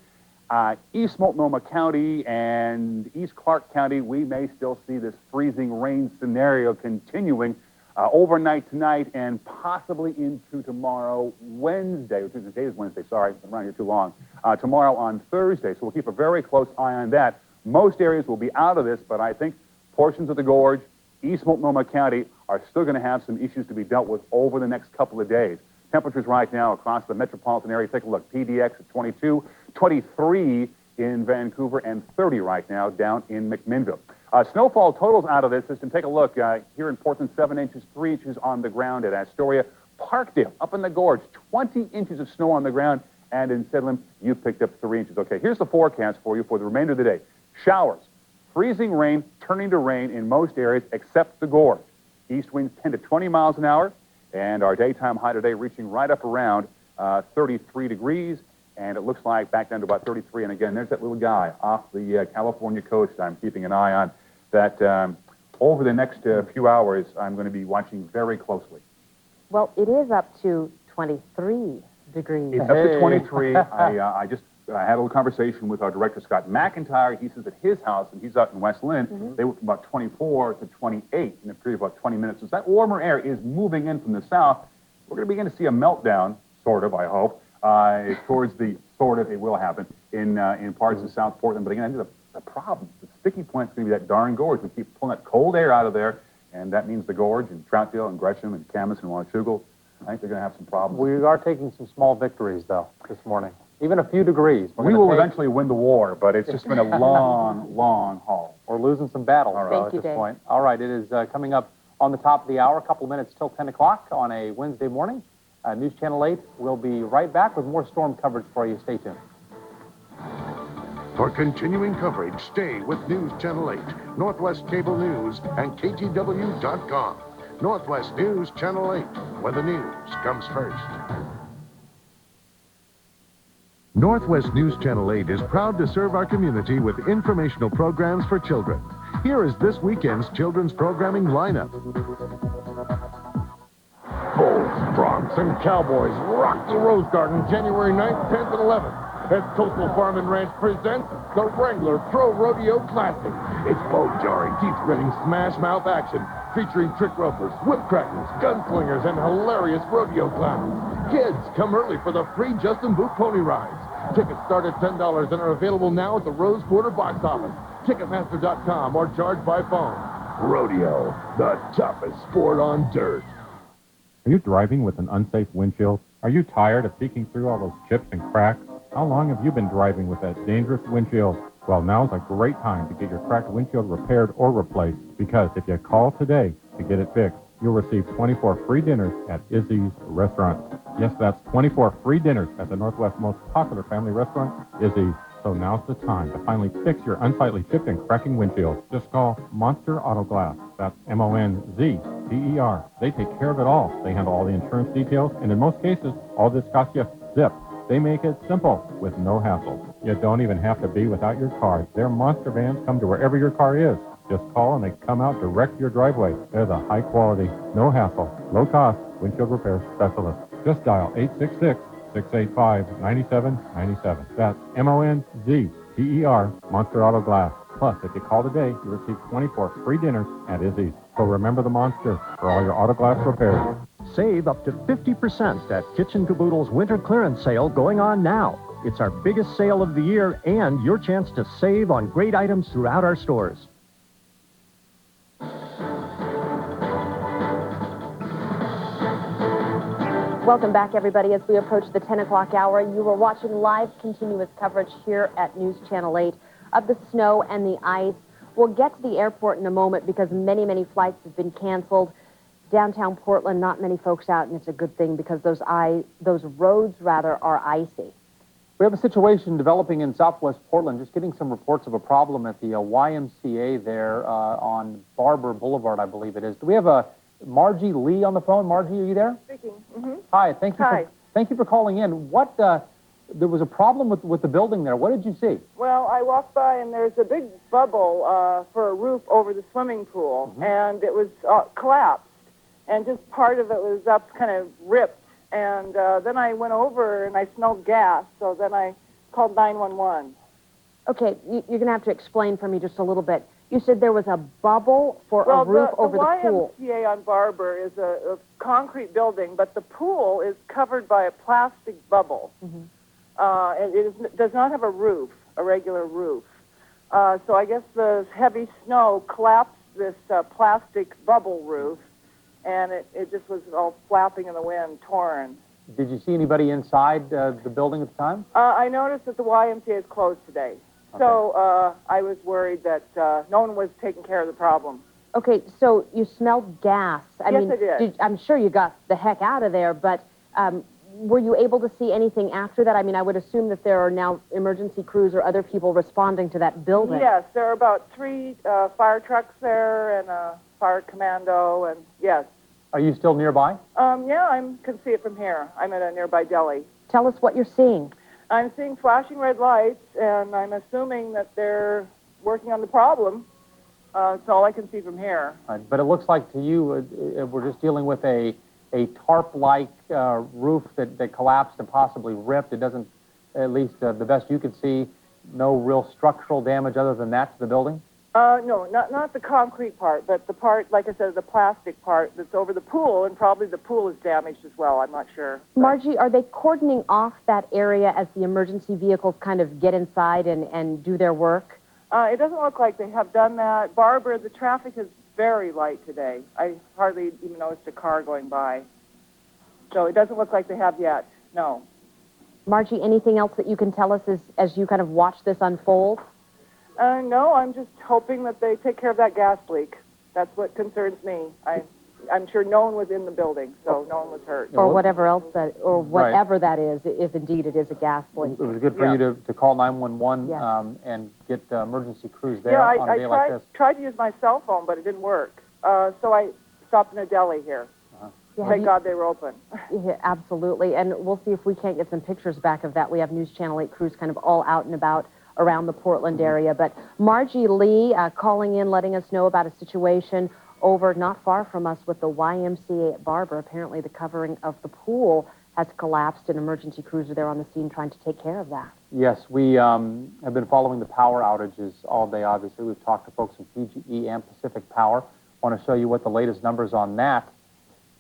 East Multnomah County and East Clark County, we may still see this freezing rain scenario continuing overnight tonight and possibly into tomorrow, Wednesday, or today is Wednesday, sorry, I've been around here too long, tomorrow on Thursday. So we'll keep a very close eye on that. Most areas will be out of this, but I think portions of the gorge, East Multnomah County, are are still going to have some issues to be dealt with over the next couple of days. Temperatures right now across the metropolitan area, take a look. PDX at 22, 23 in Vancouver, and 30 right now down in McMinnville. Snowfall totals out of this system. Take a look. Here in Portland, 7 inches, 3 inches on the ground at Astoria. Parkdale, up in the gorge, 20 inches of snow on the ground. And in Sedlin, you picked up 3 inches. Okay, here's the forecast for you for the remainder of the day. Showers, freezing rain, turning to rain in most areas except the gorge. East winds 10 to 20 miles an hour. And our daytime high today reaching right up around 33 degrees. And it looks like back down to about 33. And again, there's that little guy off the California coast I'm keeping an eye on that over the next few hours I'm going to be watching very closely. Well, it is up to 23 degrees. It's up to 23. I had a little conversation with our director, Scott McIntyre. He says at his house, and he's out in West Lynn, they went from about 24 to 28 in a period of about 20 minutes. So that warmer air is moving in from the south. We're going to begin to see a meltdown, sort of, I hope, towards the sort of, it will happen, in parts of South Portland. But again, I think the problem, the sticky point is going to be that darn gorge. We keep pulling that cold air out of there, and that means the gorge and Troutdale and Gresham and Camas and Wauchugel. I think they're going to have some problems. We are taking some small victories, though, this morning. Even a few degrees. We will eventually win the war, but it's just been a long, long haul. We're losing some battles Thank at you, this Dave. point. All right, it is coming up on the top of the hour, a couple of minutes till 10 o'clock on a Wednesday morning. News Channel 8 will be right back with more storm coverage for you. Stay tuned. For continuing coverage, stay with News Channel 8, Northwest Cable News, and KTW.com. Northwest News Channel 8, where the news comes first. Northwest News Channel 8 is proud to serve our community with informational programs for children. Here is this weekend's children's programming lineup. Bulls, Bronx, and Cowboys rock the Rose Garden January 9th, 10th, and 11th as Coastal Farm and Ranch presents the Wrangler Pro Rodeo Classic. It's bone-jarring, teeth-gritting smash mouth action featuring trick ropers, whip crackers, gunslingers, and hilarious rodeo clowns. Kids, come early for the free Justin Boot pony rides. Tickets start at $10 and are available now at the Rose Quarter box office, Ticketmaster.com, or charged by phone. Rodeo, the toughest sport on dirt. Are you driving with an unsafe windshield? Are you tired of peeking through all those chips and cracks? How long have you been driving with that dangerous windshield? Well, now's a great time to get your cracked windshield repaired or replaced, because if you call today to get it fixed, you'll receive 24 free dinners at Izzy's Restaurant. Yes, that's 24 free dinners at the Northwest's most popular family restaurant, Izzy's. So now's the time to finally fix your unsightly chipped and cracking windshield. Just call Monster Auto Glass. That's MONZTER. They take care of it all. They handle all the insurance details, and in most cases, all this costs you zip. They make it simple with no hassle. You don't even have to be without your car. Their monster vans come to wherever your car is. Just call and they come out direct to your driveway. They're the high quality, no hassle, low cost windshield repair specialist. Just dial 866-685-9797. That's MONZTER, Monster Auto Glass. Plus, if you call today, you receive 24 free dinners at Izzy's. So remember the Monster for all your auto glass repairs. Save up to 50% at Kitchen Caboodle's winter clearance sale going on now. It's our biggest sale of the year and your chance to save on great items throughout our stores. Welcome back, everybody. As we approach the 10 o'clock hour, you are watching live continuous coverage here at News Channel 8 of the snow and the ice. We'll get to the airport in a moment because many, many flights have been canceled. Downtown Portland, not many folks out, and it's a good thing because those roads are icy. We have a situation developing in Southwest Portland, just getting some reports of a problem at the YMCA there on Barber Boulevard, I believe it is. Do we have Margie Lee on the phone? Margie, are you there? Speaking. Mm-hmm. Hi, thank you for calling in. What, there was a problem with the building there. What did you see? Well, I walked by and there's a big bubble for a roof over the swimming pool, and it was collapsed, and just part of it was up, kind of ripped. And then I went over and I smelled gas, so then I called 911. Okay, you're going to have to explain for me just a little bit. You said there was a bubble for a roof over the pool. The YMCA on Barber is a concrete building, but the pool is covered by a plastic bubble. And it does not have a roof, a regular roof. So I guess the heavy snow collapsed this plastic bubble roof, and it just was all flapping in the wind, torn. Did you see anybody inside the building at the time? I noticed that the YMCA is closed today, so I was worried that no one was taking care of the problem. Okay, so you smelled gas. I Yes, mean, I did. I'm sure you got the heck out of there, but were you able to see anything after that? I mean, I would assume that there are now emergency crews or other people responding to that building. Yes, there are about 3 fire trucks there and a fire commando, and yes. Are you still nearby? Yeah, I can see it from here. I'm at a nearby deli. Tell us what you're seeing. I'm seeing flashing red lights, and I'm assuming that they're working on the problem. It's all I can see from here. Right, but it looks like to you we're just dealing with a tarp-like roof that collapsed and possibly ripped. It doesn't, at least the best you could see, no real structural damage other than that to the building? No, not the concrete part, but the part, like I said, the plastic part that's over the pool, and probably the pool is damaged as well. I'm not sure. Margie, are they cordoning off that area as the emergency vehicles kind of get inside and do their work? It doesn't look like they have done that. Barbara, the traffic is very light today. I hardly even noticed a car going by. So it doesn't look like they have yet, no. Margie, anything else that you can tell us as you kind of watch this unfold? No, I'm just hoping that they take care of that gas leak. That's what concerns me. I'm sure no one was in the building, so no one was hurt. Or whatever else whatever that is, if indeed it is a gas leak. It was good for you to call 911 Yes. and get emergency crews there on a day like this. I tried to use my cell phone, but it didn't work. So I stopped in a deli here. Yeah, Thank God they were open. Yeah, absolutely, and we'll see if we can't get some pictures back of that. We have News Channel 8 crews kind of all out and about around the Portland area. But Margie Lee calling in, letting us know about a situation over not far from us with the YMCA at Barber. Apparently the covering of the pool has collapsed, and emergency crews are there on the scene trying to take care of that. Yes, we have been following the power outages all day, obviously. We've talked to folks from PGE and Pacific Power. I want to show you what the latest numbers on that.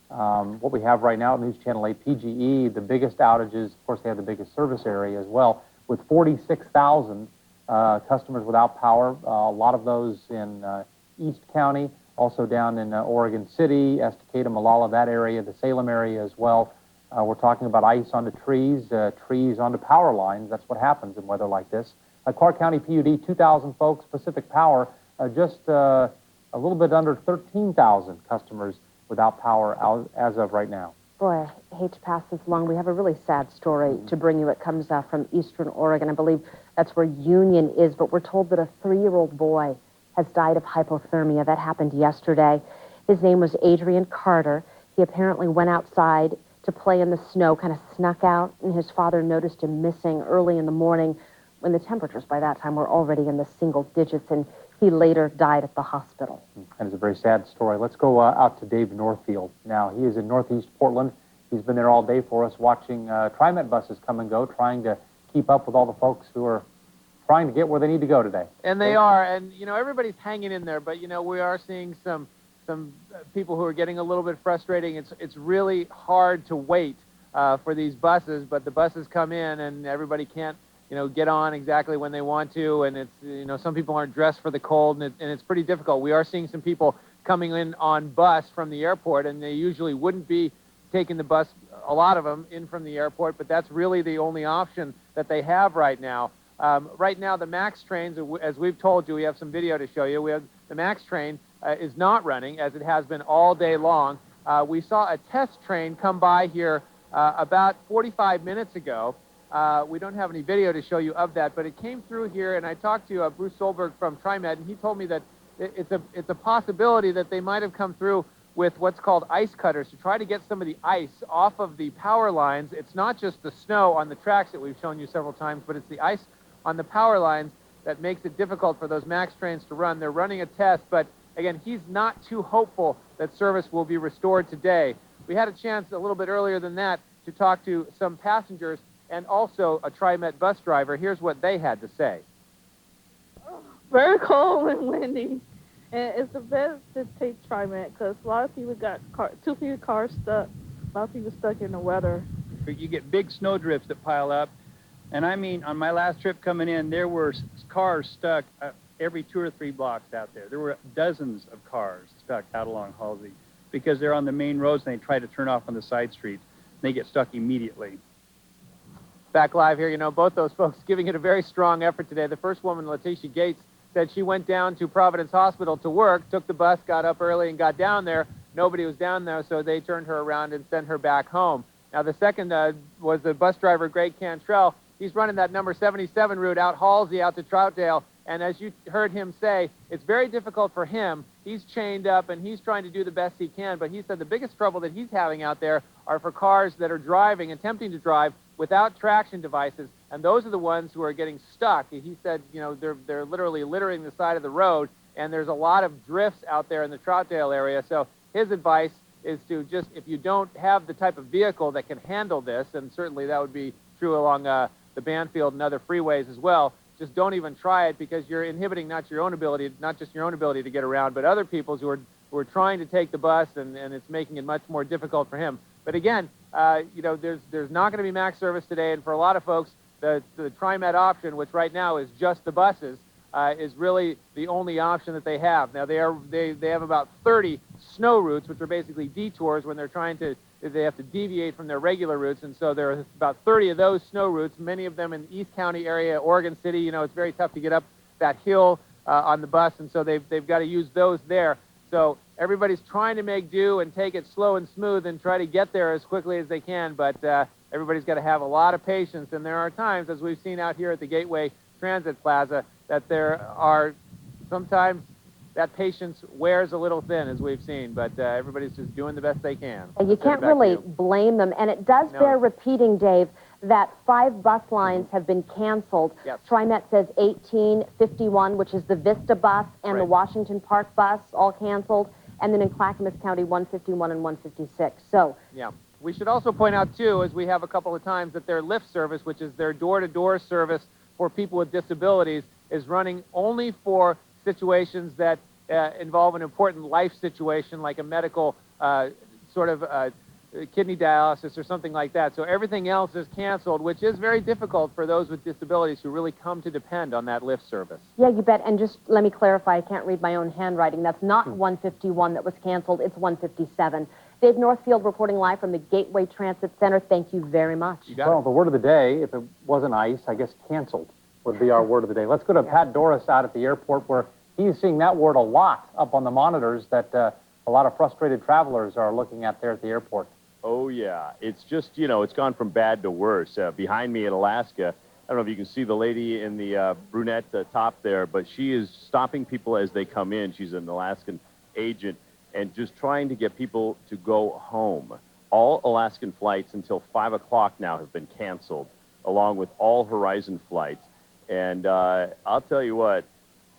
What we have right now at News Channel 8, PGE, the biggest outages, of course, they have the biggest service area as well, with 46,000 customers without power. A lot of those in East County, also down in Oregon City, Estacada, Malala, that area, the Salem area as well. We're talking about ice onto trees, trees onto power lines. That's what happens in weather like this. Clark County PUD, 2,000 folks. Pacific Power, just a little bit under 13,000 customers without power as of right now. Boy, I hate to pass this along. We have a really sad story to bring you. It comes from Eastern Oregon. I believe that's where Union is, but we're told that a 3-year-old boy has died of hypothermia. That happened yesterday. His name was Adrian Carter. He apparently went outside to play in the snow, kind of snuck out, and his father noticed him missing early in the morning when the temperatures by that time were already in the single digits, and he later died at the hospital. And it's a very sad story. Let's go out to Dave Northfield now. He is in Northeast Portland. He's been there all day for us, watching TriMet buses come and go, trying to keep up with all the folks who are trying to get where they need to go today. And they are, and everybody's hanging in there, but we are seeing some people who are getting a little bit frustrating. It's really hard to wait for these buses, but the buses come in and everybody can't get on exactly when they want to, and it's some people aren't dressed for the cold, and it's pretty difficult. We are seeing some people coming in on bus from the airport, and they usually wouldn't be taking the bus, a lot of them, in from the airport, but that's really the only option that they have right now. Right now, the MAX trains, as we've told you, we have some video to show you. The MAX train is not running, as it has been all day long. We saw a test train come by here about 45 minutes ago. We don't have any video to show you of that, but it came through here, and I talked to Bruce Solberg from TriMet, and he told me that it's a possibility that they might have come through with what's called ice cutters to try to get some of the ice off of the power lines. It's not just the snow on the tracks that we've shown you several times, but it's the ice on the power lines that makes it difficult for those MAX trains to run. They're running a test, but again, he's not too hopeful that service will be restored today. We had a chance a little bit earlier than that to talk to some passengers and also a TriMet bus driver. Here's what they had to say. Very cold and windy. And it's the best to take TriMet because a lot of people got too few cars stuck. A lot of people stuck in the weather. You get big snow drifts that pile up. And I mean, on my last trip coming in, there were cars stuck every 2 or 3 blocks out there. There were dozens of cars stuck out along Halsey. because they're on the main roads and they try to turn off on the side streets. They get stuck immediately. Back live here, you know, both those folks giving it a very strong effort today. The first woman, Letitia Gates, said she went down to Providence Hospital to work, took the bus, got up early and got down there. Nobody was down there, so they turned her around and sent her back home. Now, the second was the bus driver, Greg Cantrell. He's running that number 77 route out Halsey, out to Troutdale. And as you heard him say, it's very difficult for him. He's chained up and he's trying to do the best he can. But he said the biggest trouble that he's having out there are for cars that are driving, attempting to drive without traction devices. And those are the ones who are getting stuck. He said, you know, they're literally littering the side of the road. And there's a lot of drifts out there in the Troutdale area. So his advice is to just, if you don't have the type of vehicle that can handle this, and certainly that would be true along the Banfield and other freeways as well, just don't even try it, because you're inhibiting not just your own ability to get around, but other people's who are trying to take the bus, and it's making it much more difficult for him. But again, you know, there's not going to be max service today, and for a lot of folks, the TriMet option, which right now is just the buses, is really the only option that they have. Now they have about 30 snow routes, which are basically detours when they have to deviate from their regular routes, and so there are about 30 of those snow routes, many of them in the East County area, Oregon City. You know, it's very tough to get up that hill on the bus, and so they've got to use those there. So everybody's trying to make do and take it slow and smooth and try to get there as quickly as they can, but everybody's got to have a lot of patience, and there are times, as we've seen out here at the Gateway Transit Plaza, that there are sometimes that patience wears a little thin, as we've seen, but everybody's just doing the best they can. And you can't really blame them. And it does bear repeating, Dave, that 5 bus lines have been canceled. Yes. TriMet says 1851, which is the Vista bus, and the Washington Park bus, all canceled. And then in Clackamas County, 151 and 156. So, yeah. We should also point out, too, as we have a couple of times, that their lift service, which is their door-to-door service for people with disabilities, is running only for situations that involve an important life situation, like a medical kidney dialysis or something like that. So everything else is canceled, which is very difficult for those with disabilities who really come to depend on that lift service. yeah, you bet. And just let me clarify, I can't read my own handwriting. That's not 151 that was canceled. It's 157. Dave Northfield reporting live from the Gateway Transit Center. Thank you very much. Well, the word of the day, if it wasn't ice, I guess canceled would be our word of the day. Let's go to Pat Doris out at the airport, where he's seeing that word a lot up on the monitors that a lot of frustrated travelers are looking at there at the airport. Oh, yeah. It's just, you know, it's gone from bad to worse. Behind me in Alaska, I don't know if you can see the lady in the brunette top there, but she is stopping people as they come in. She's an Alaskan agent and just trying to get people to go home. All Alaskan flights until 5 o'clock now have been canceled, along with all Horizon flights. And I'll tell you what,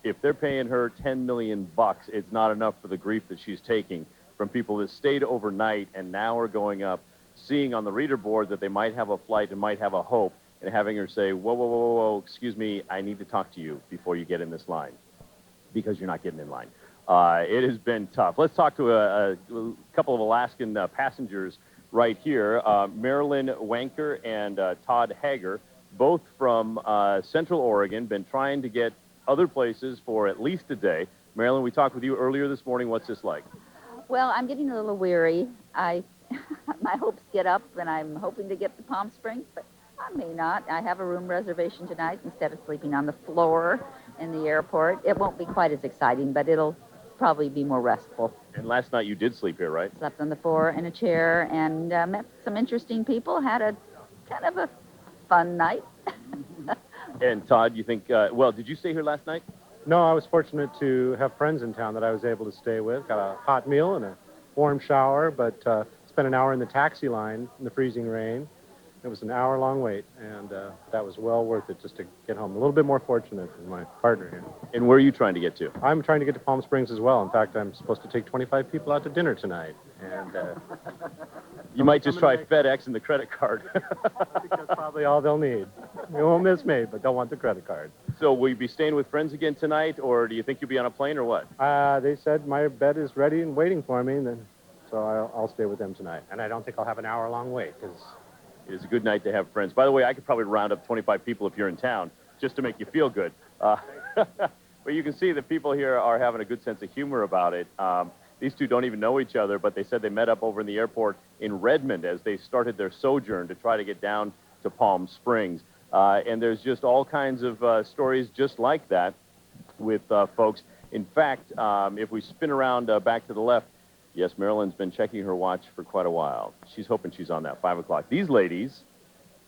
if they're paying her $10 million, it's not enough for the grief that she's taking from people that stayed overnight and now are going up, seeing on the reader board that they might have a flight and might have a hope, and having her say, whoa, whoa, whoa, whoa, excuse me, I need to talk to you before you get in this line, because you're not getting in line. It has been tough. Let's talk to a couple of Alaskan passengers right here, Marilyn Wanker and Todd Hager, both from Central Oregon, been trying to get other places for at least a day. Marilyn, we talked with you earlier this morning. What's this like? Well, I'm getting a little weary. My hopes get up, and I'm hoping to get to Palm Springs, but I may not. I have a room reservation tonight instead of sleeping on the floor in the airport. It won't be quite as exciting, but it'll probably be more restful. And last night you did sleep here, right? Slept on the floor in a chair and met some interesting people. Had a kind of a fun night. And Todd, you think, well, did you stay here last night? No, I was fortunate to have friends in town that I was able to stay with. Got a hot meal and a warm shower, but spent an hour in the taxi line in the freezing rain. It was an hour-long wait, and that was well worth it just to get home. A little bit more fortunate than my partner here. And where are you trying to get to? I'm trying to get to Palm Springs as well. In fact, I'm supposed to take 25 people out to dinner tonight. And you might just try FedEx and the credit card. That's probably all they'll need. They won't miss me, but they'll want the credit card. So will you be staying with friends again tonight, or do you think you'll be on a plane, or what? They said my bed is ready and waiting for me, so I'll stay with them tonight. And I don't think I'll have an hour-long wait, because it is a good night to have friends. By the way, I could probably round up 25 people if you're in town, just to make you feel good. But you can see that people here are having a good sense of humor about it. These two don't even know each other, but they said they met up over in the airport in Redmond as they started their sojourn to try to get down to Palm Springs. And there's just all kinds of stories just like that with folks. In fact, if we spin around back to the left, yes, Marilyn's been checking her watch for quite a while. She's hoping she's on that 5 o'clock. These ladies,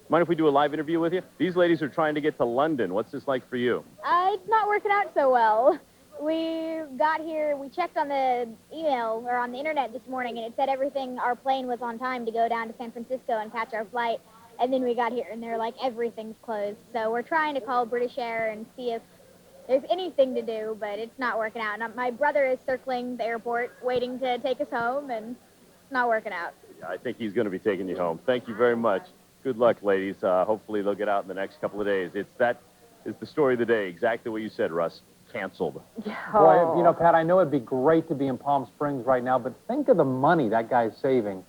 mind if we do a live interview with you? These ladies are trying to get to London. What's this like for you? It's not working out so well. We got here, we checked on the email or on the internet this morning, and it said our plane was on time to go down to San Francisco and catch our flight. And then we got here, and they're like, everything's closed. So we're trying to call British Air and see if there's anything to do, but it's not working out. And my brother is circling the airport, waiting to take us home, and it's not working out. I think he's going to be taking you home. Thank you very much. Good luck, ladies. Hopefully they'll get out in the next couple of days. That is the story of the day, exactly what you said, Russ. Canceled. Boy, you know, Pat, I know it'd be great to be in Palm Springs right now, but think of the money that guy's saving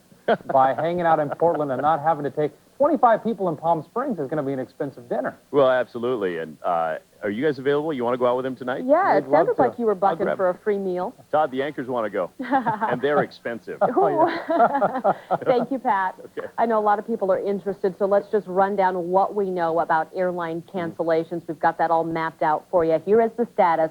by hanging out in Portland and not having to take 25 people in Palm Springs is going to be an expensive dinner. Well, absolutely. And are you guys available? You want to go out with him tonight? Yeah, it sounded like you were bucking for a free meal. Todd, the anchors want to go, and they're expensive. Thank you, Pat. Okay. I know a lot of people are interested, so let's just run down what we know about airline cancellations. We've got that all mapped out for you. Here is the status.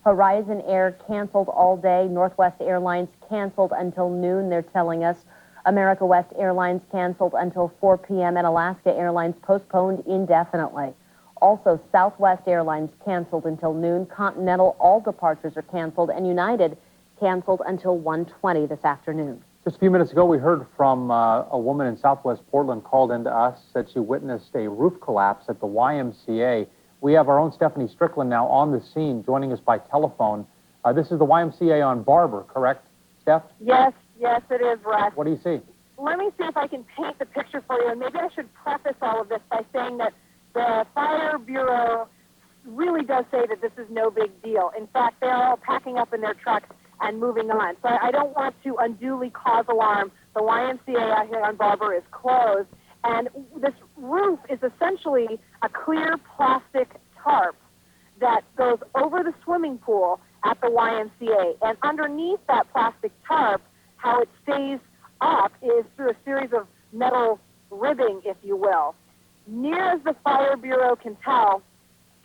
Horizon Air canceled all day. Northwest Airlines canceled until noon, they're telling us. America West Airlines canceled until 4 p.m. and Alaska Airlines postponed indefinitely. Also, Southwest Airlines canceled until noon. Continental, all departures are canceled, and United canceled until 1:20 this afternoon. Just a few minutes ago, we heard from a woman in Southwest Portland called into us, said she witnessed a roof collapse at the YMCA. We have our own Stephanie Strickland now on the scene, joining us by telephone. This is the YMCA on Barber, correct, Steph? Yes, it is, Russ. What do you see? Let me see if I can paint the picture for you, and maybe I should preface all of this by saying that the Fire Bureau really does say that this is no big deal. In fact, they're all packing up in their trucks and moving on. So I don't want to unduly cause alarm. The YMCA out here on Barber is closed, and this roof is essentially a clear plastic tarp that goes over the swimming pool at the YMCA. And underneath that plastic tarp, how it stays up is through a series of metal ribbing, if you will. Near as the Fire Bureau can tell,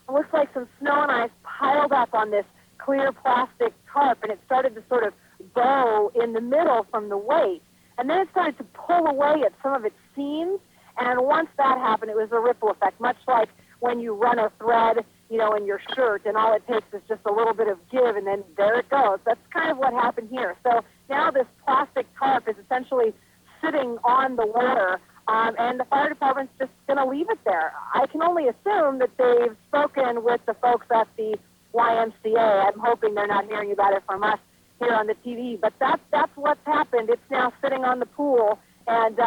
it looks like some snow and ice piled up on this clear plastic tarp, and it started to sort of bow in the middle from the weight. And then it started to pull away at some of its seams, and once that happened, it was a ripple effect, much like when you run a thread, you know, in your shirt, and all it takes is just a little bit of give, and then there it goes. That's kind of what happened here. So now this plastic tarp is essentially sitting on the water, and the fire department's just going to leave it there. I can only assume that they've spoken with the folks at the YMCA. I'm hoping they're not hearing about it from us here on the TV, but that's what's happened. It's now sitting on the pool, and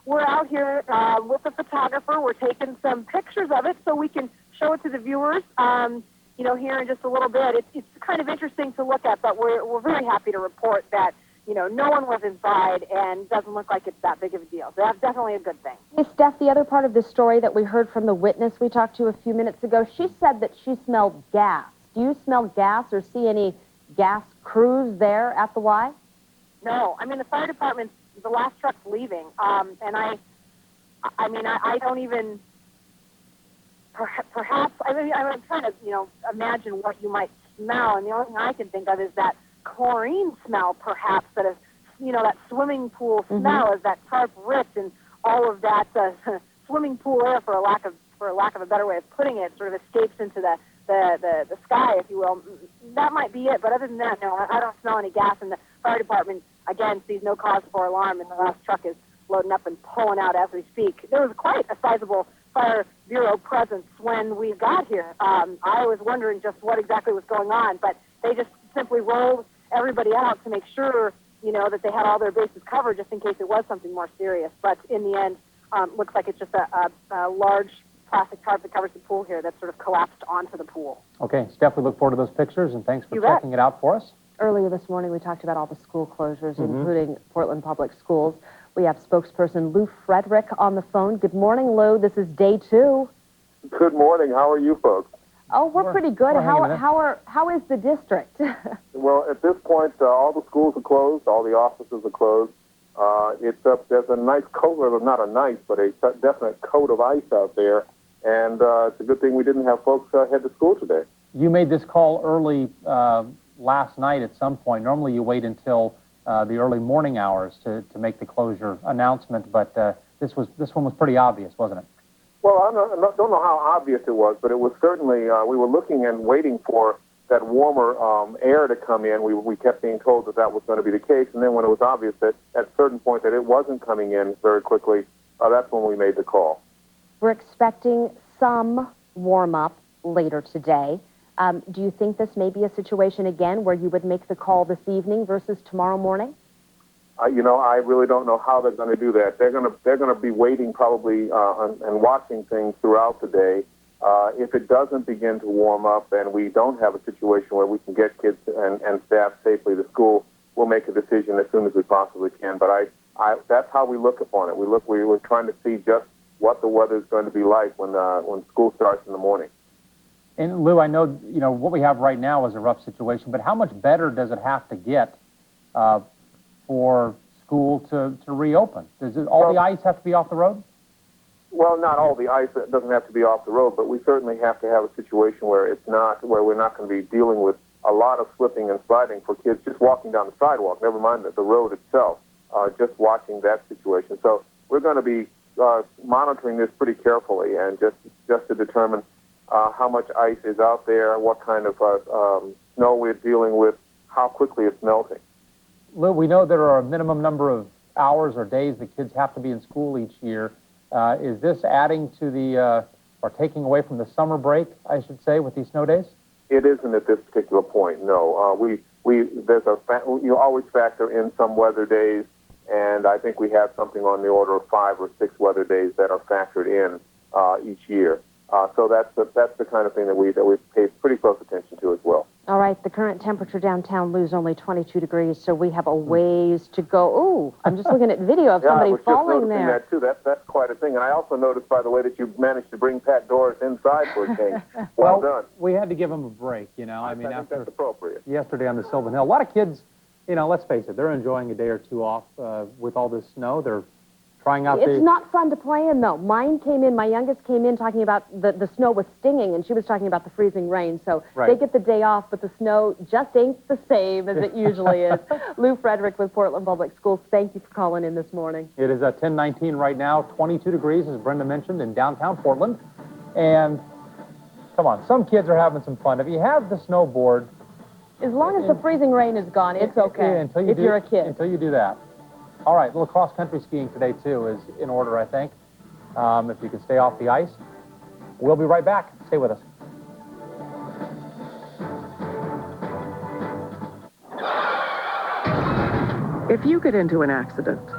we're out here with the photographer. We're taking some pictures of it so we can show it to the viewers, you know, here in just a little bit. It's kind of interesting to look at, but we're very happy to report that, you know, no one was inside and doesn't look like it's that big of a deal. So that's definitely a good thing. Hey, Steph, the other part of this story that we heard from the witness we talked to a few minutes ago, she said that she smelled gas. Do you smell gas or see any gas crews there at the Y? No. I mean, the fire department, the last truck's leaving, and I don't even, perhaps, I'm trying to, you know, imagine what you might smell, and the only thing I can think of is that chlorine smell, perhaps, that is, you know, that swimming pool smell as that tarp ripped and all of that swimming pool air, for lack of a better way of putting it, sort of escapes into the sky, if you will. That might be it, but other than that, no, I don't smell any gas, and the fire department, again, sees no cause for alarm, and the last truck is loading up and pulling out as we speak. There was quite a sizable Fire Bureau presence when we got here. I was wondering just what exactly was going on, but they just simply rolled everybody out to make sure, you know, that they had all their bases covered just in case it was something more serious. But in the end, looks like it's just a large plastic tarp that covers the pool here that sort of collapsed onto the pool. Okay, Steph, we look forward to those pictures, and thanks for checking it out for us. Earlier this morning, we talked about all the school closures, including Portland Public Schools. We have spokesperson Lou Frederick on the phone. Good morning, Lou. This is day 2. Good morning. How are you folks? Oh, we're pretty good. we're hanging in there. How is the district? Well, at this point, all the schools are closed, all the offices are closed. There's a nice coat, or not a nice, but a definite coat of ice out there, and it's a good thing we didn't have folks head to school today. You made this call early last night at some point. Normally you wait until the early morning hours to make the closure announcement, but this one was pretty obvious, wasn't it? Well, I don't know how obvious it was, but it was certainly, we were looking and waiting for that warmer air to come in. We kept being told that was going to be the case, and then when it was obvious that at a certain point that it wasn't coming in very quickly, that's when we made the call. We're expecting some warm-up later today. Do you think this may be a situation again where you would make the call this evening versus tomorrow morning? I really don't know how they're going to do that. They're going to be waiting probably and watching things throughout the day. If it doesn't begin to warm up and we don't have a situation where we can get kids and staff safely to school, we'll make a decision as soon as we possibly can. But that's how we look upon it. We're trying to see just what the weather is going to be like when school starts in the morning. And Lou, I know what we have right now is a rough situation, but how much better does it have to get for school to reopen? Does all the ice have to be off the road? Well, not all the ice doesn't have to be off the road, but we certainly have to have a situation where we're not going to be dealing with a lot of slipping and sliding for kids just walking down the sidewalk, never mind the road itself, just watching that situation. So we're going to be monitoring this pretty carefully and just to determine how much ice is out there, what kind of snow we're dealing with, how quickly it's melting. Lou, we know there are a minimum number of hours or days the kids have to be in school each year. Is this adding to or taking away from the summer break, I should say, with these snow days? It isn't at this particular point, no. You always factor in some weather days, and I think we have something on the order of 5 or 6 weather days that are factored in each year. So that's the kind of thing that we pay pretty close attention to as well. All right, the current temperature downtown, Lou's only 22 degrees, so we have a ways to go. Ooh, I'm just looking at video of somebody falling there. Yeah, I was just noticing that, too. That's quite a thing. And I also noticed, by the way, that you managed to bring Pat Doris inside for a change. Well done. We had to give him a break, I mean, think that's appropriate. Yesterday on the Sylvan Hill, a lot of kids, let's face it, they're enjoying a day or two off with all this snow. They're trying out It's not fun to play in, though. My youngest came in talking about the snow was stinging, and she was talking about the freezing rain. So right. They get the day off, but the snow just ain't the same as it usually is. Lou Frederick with Portland Public Schools, thank you for calling in this morning. It is at 10:19 right now, 22 degrees, as Brenda mentioned, in downtown Portland. And, come on, some kids are having some fun. If you have the snowboard... As long as the freezing rain is gone, it's okay, if you're a kid. Until you do that. All right, a little cross-country skiing today, too, is in order, I think. If you can stay off the ice. We'll be right back. Stay with us. If you get into an accident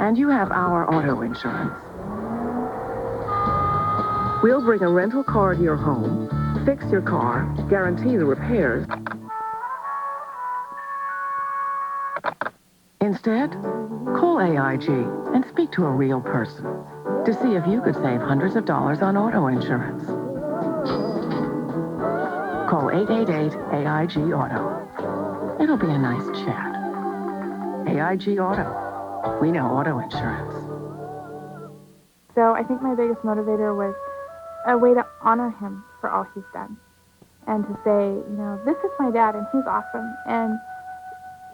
and you have our auto insurance, we'll bring a rental car to your home, fix your car, guarantee the repairs. Instead, call AIG and speak to a real person to see if you could save hundreds of dollars on auto insurance. Call 888-AIG-AUTO. It'll be a nice chat. AIG Auto. We know auto insurance. So I think my biggest motivator was a way to honor him for all he's done. And to say, this is my dad and he's awesome. And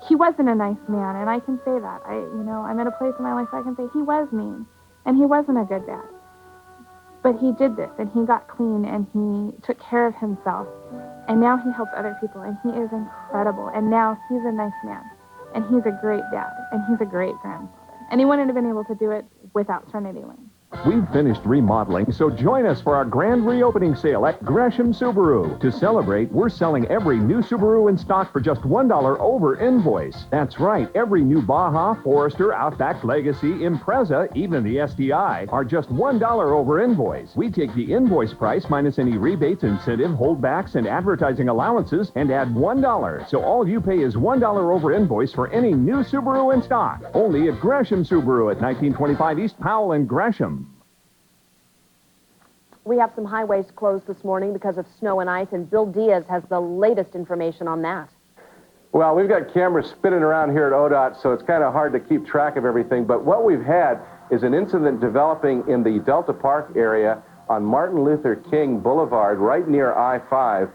he wasn't a nice man, and I can say that. I'm at a place in my life where I can say he was mean, and he wasn't a good dad. But he did this, and he got clean, and he took care of himself, and now he helps other people, and he is incredible. And now he's a nice man, and he's a great dad, and he's a great grandfather. And he wouldn't have been able to do it without Trinity Lane. We've finished remodeling, so join us for our grand reopening sale at Gresham Subaru. To celebrate, we're selling every new Subaru in stock for just $1 over invoice. That's right, every new Baja, Forester, Outback, Legacy, Impreza, even the STI, are just $1 over invoice. We take the invoice price minus any rebates, incentive, holdbacks, and advertising allowances and add $1. So all you pay is $1 over invoice for any new Subaru in stock. Only at Gresham Subaru at 1925 East Powell and Gresham. We have some highways closed this morning because of snow and ice, and Bill Diaz has the latest information on that. Well, we've got cameras spinning around here at ODOT, so it's kind of hard to keep track of everything. But what we've had is an incident developing in the Delta Park area on Martin Luther King Boulevard, right near I-5.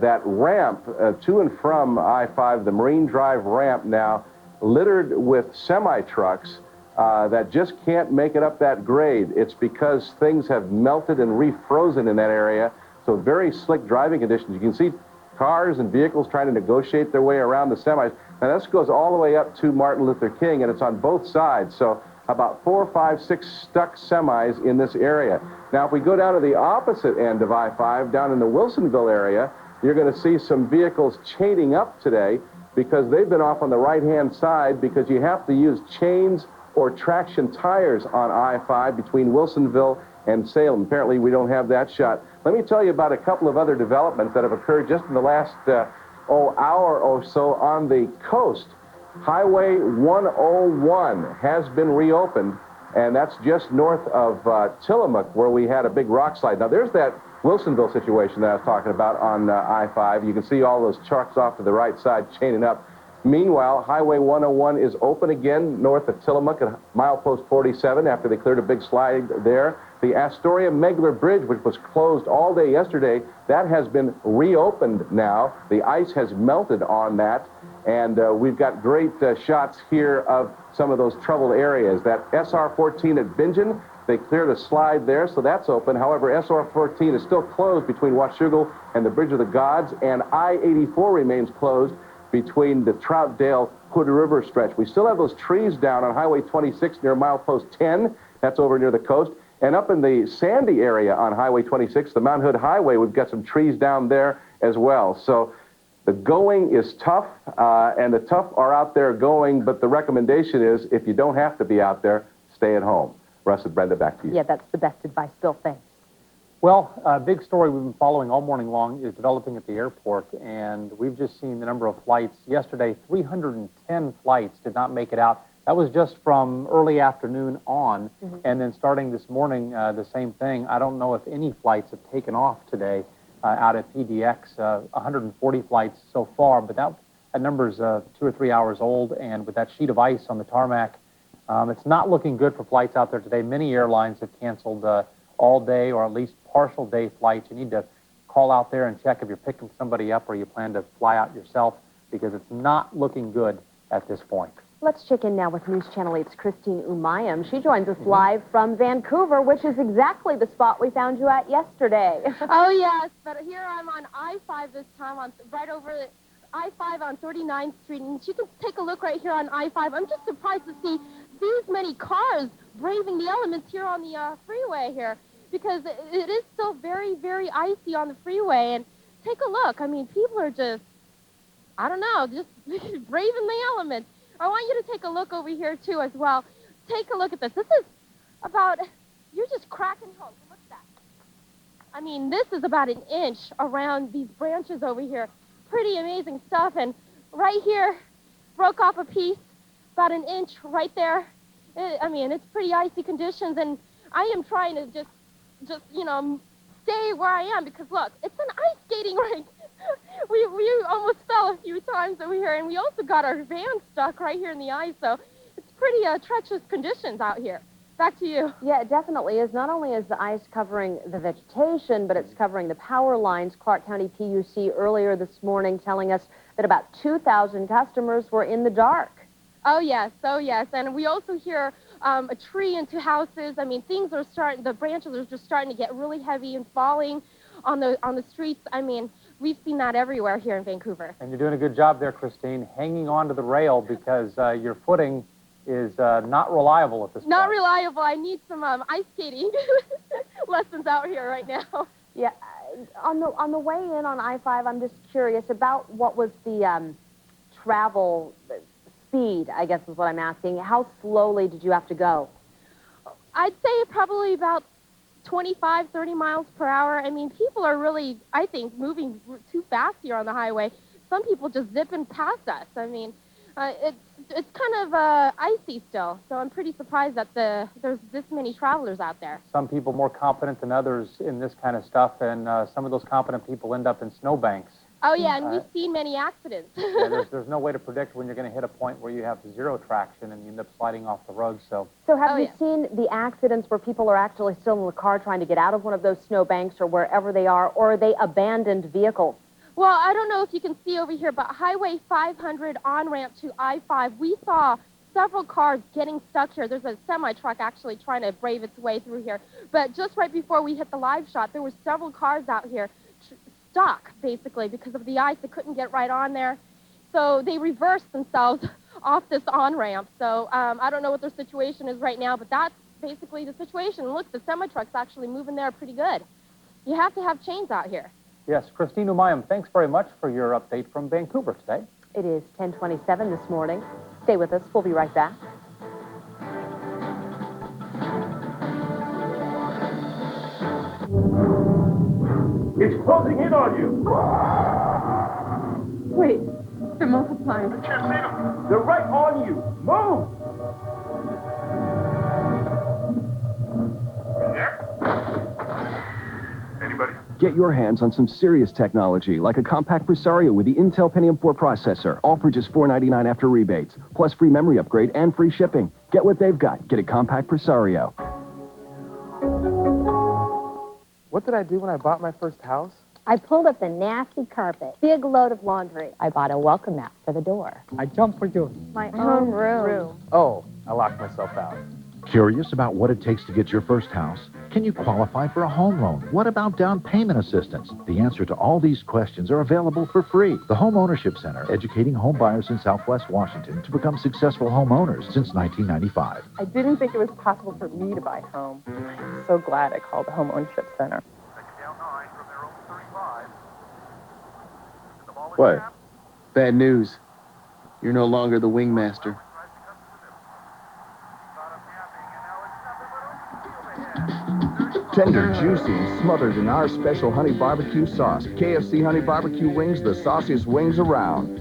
That ramp to and from I-5, the Marine Drive ramp now, littered with semi-trucks that just can't make it up that grade. It's because things have melted and refrozen in that area, so very slick driving conditions. You can see cars and vehicles trying to negotiate their way around the semis. Now, this goes all the way up to Martin Luther King, and it's on both sides, so about 4, 5, 6 stuck semis in this area. Now, if we go down to the opposite end of I-5, down in the Wilsonville area, you're going to see some vehicles chaining up today because they've been off on the right-hand side because you have to use chains or traction tires on I-5 between Wilsonville and Salem. Apparently, we don't have that shot. Let me tell you about a couple of other developments that have occurred just in the last hour or so on the coast. Highway 101 has been reopened, and that's just north of Tillamook, where we had a big rock slide. Now, there's that Wilsonville situation that I was talking about on I-5. You can see all those trucks off to the right side chaining up. Meanwhile, Highway 101 is open again north of Tillamook at milepost 47 after they cleared a big slide there. The Astoria-Megler Bridge, which was closed all day yesterday, that has been reopened now. The ice has melted on that, and we've got great shots here of some of those troubled areas. That SR-14 at Bingen, they cleared a slide there, so that's open. However, SR-14 is still closed between Washougal and the Bridge of the Gods, and I-84 remains closed between the Troutdale Hood River stretch. We still have those trees down on Highway 26 near milepost 10. That's over near the coast. And up in the Sandy area on Highway 26, the Mount Hood Highway, we've got some trees down there as well. So the going is tough, and the tough are out there going, but the recommendation is if you don't have to be out there, stay at home. Russ and Brenda, back to you. Yeah, that's the best advice. Bill, thanks. Well, a big story we've been following all morning long is developing at the airport, and we've just seen the number of flights. Yesterday, 310 flights did not make it out. That was just from early afternoon on, and then starting this morning, the same thing. I don't know if any flights have taken off today out at PDX. 140 flights so far, but that number's 2 or 3 hours old, and with that sheet of ice on the tarmac, it's not looking good for flights out there today. Many airlines have canceled all day or at least partial day flights. You need to call out there and check if you're picking somebody up or you plan to fly out yourself, because it's not looking good at this point. Let's check in now with News Channel 8's Christine Umayam. She joins us live from Vancouver, which is exactly the spot we found you at yesterday. Oh, yes, but here I'm on I-5 this time, right over the I-5 on 39th Street, and you can take a look right here on I-5. I'm just surprised to see these many cars braving the elements here on the freeway here, because it is still very, very icy on the freeway. And take a look. I mean, people are just, I don't know, just braving the elements. I want you to take a look over here, too, as well. Take a look at this. This is about, you're just cracking home. Look at that. I mean, this is about an inch around these branches over here. Pretty amazing stuff. And right here, broke off a piece, about an inch right there. I mean, it's pretty icy conditions, and I am trying to just you know, stay where I am, because look, it's an ice skating rink. we almost fell a few times over here, and we also got our van stuck right here in the ice, so it's pretty treacherous conditions out here. Back to you. Yeah, it definitely is. Not only is the ice covering the vegetation, but it's covering the power lines. Clark County PUC earlier this morning telling us that about 2,000 customers were in the dark. Oh, yes, and we also hear a tree into houses. I mean, things are starting, the branches are just starting to get really heavy and falling on the streets. I mean, we've seen that everywhere here in Vancouver. And you're doing a good job there, Christine, hanging on to the rail, because your footing is not reliable at this point. Not reliable. I need some ice skating lessons out here right now. Yeah, on the way in on I-5, I'm just curious about what was the travel speed, I guess is what I'm asking. How slowly did you have to go? I'd say probably about 25, 30 miles per hour. I mean, people are really, I think, moving too fast here on the highway. Some people just zipping past us. I mean, it's it's kind of icy still, so I'm pretty surprised that there's this many travelers out there. Some people more competent than others in this kind of stuff, and some of those competent people end up in snowbanks. Oh, yeah, and we've seen many accidents. Yeah, there's no way to predict when you're going to hit a point where you have zero traction and you end up sliding off the road. So have you seen the accidents where people are actually still in the car trying to get out of one of those snowbanks or wherever they are, or are they abandoned vehicles? Well, I don't know if you can see over here, but Highway 500 on-ramp to I-5, we saw several cars getting stuck here. There's a semi-truck actually trying to brave its way through here. But just right before we hit the live shot, there were several cars out here stuck, basically, because of the ice. They couldn't get right on there. So they reversed themselves off this on-ramp. So I don't know what their situation is right now, but that's basically the situation. Look, the semi-truck's actually moving there pretty good. You have to have chains out here. Yes, Christine Umayam, thanks very much for your update from Vancouver today. It is 10:27 this morning. Stay with us. We'll be right back. It's closing in on you. Wait, they're multiplying. I can't see them. They're right on you. Move. Anybody? Get your hands on some serious technology, like a compact Presario with the Intel Pentium 4 processor, all for just $4.99 after rebates, plus free memory upgrade and free shipping. Get what they've got. Get a compact Presario. What did I do when I bought my first house? I pulled up the nasty carpet, big load of laundry. I bought a welcome mat for the door. I jumped for you. My own room. Oh, I locked myself out. Curious about what it takes to get your first house? Can you qualify for a home loan? What about down payment assistance? The answer to all these questions are available for free. The Home Ownership Center, educating home buyers in Southwest Washington to become successful homeowners since 1995. I didn't think it was possible for me to buy a home. I'm so glad I called the Home Ownership Center. What? Bad news. You're no longer the wingmaster. Tender, juicy, and smothered in our special honey barbecue sauce. KFC honey barbecue wings, the sauciest wings around.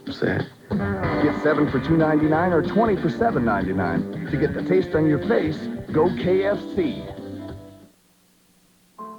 What's that? Get 7 for $2.99 or 20 for $7.99. To get the taste on your face, go KFC.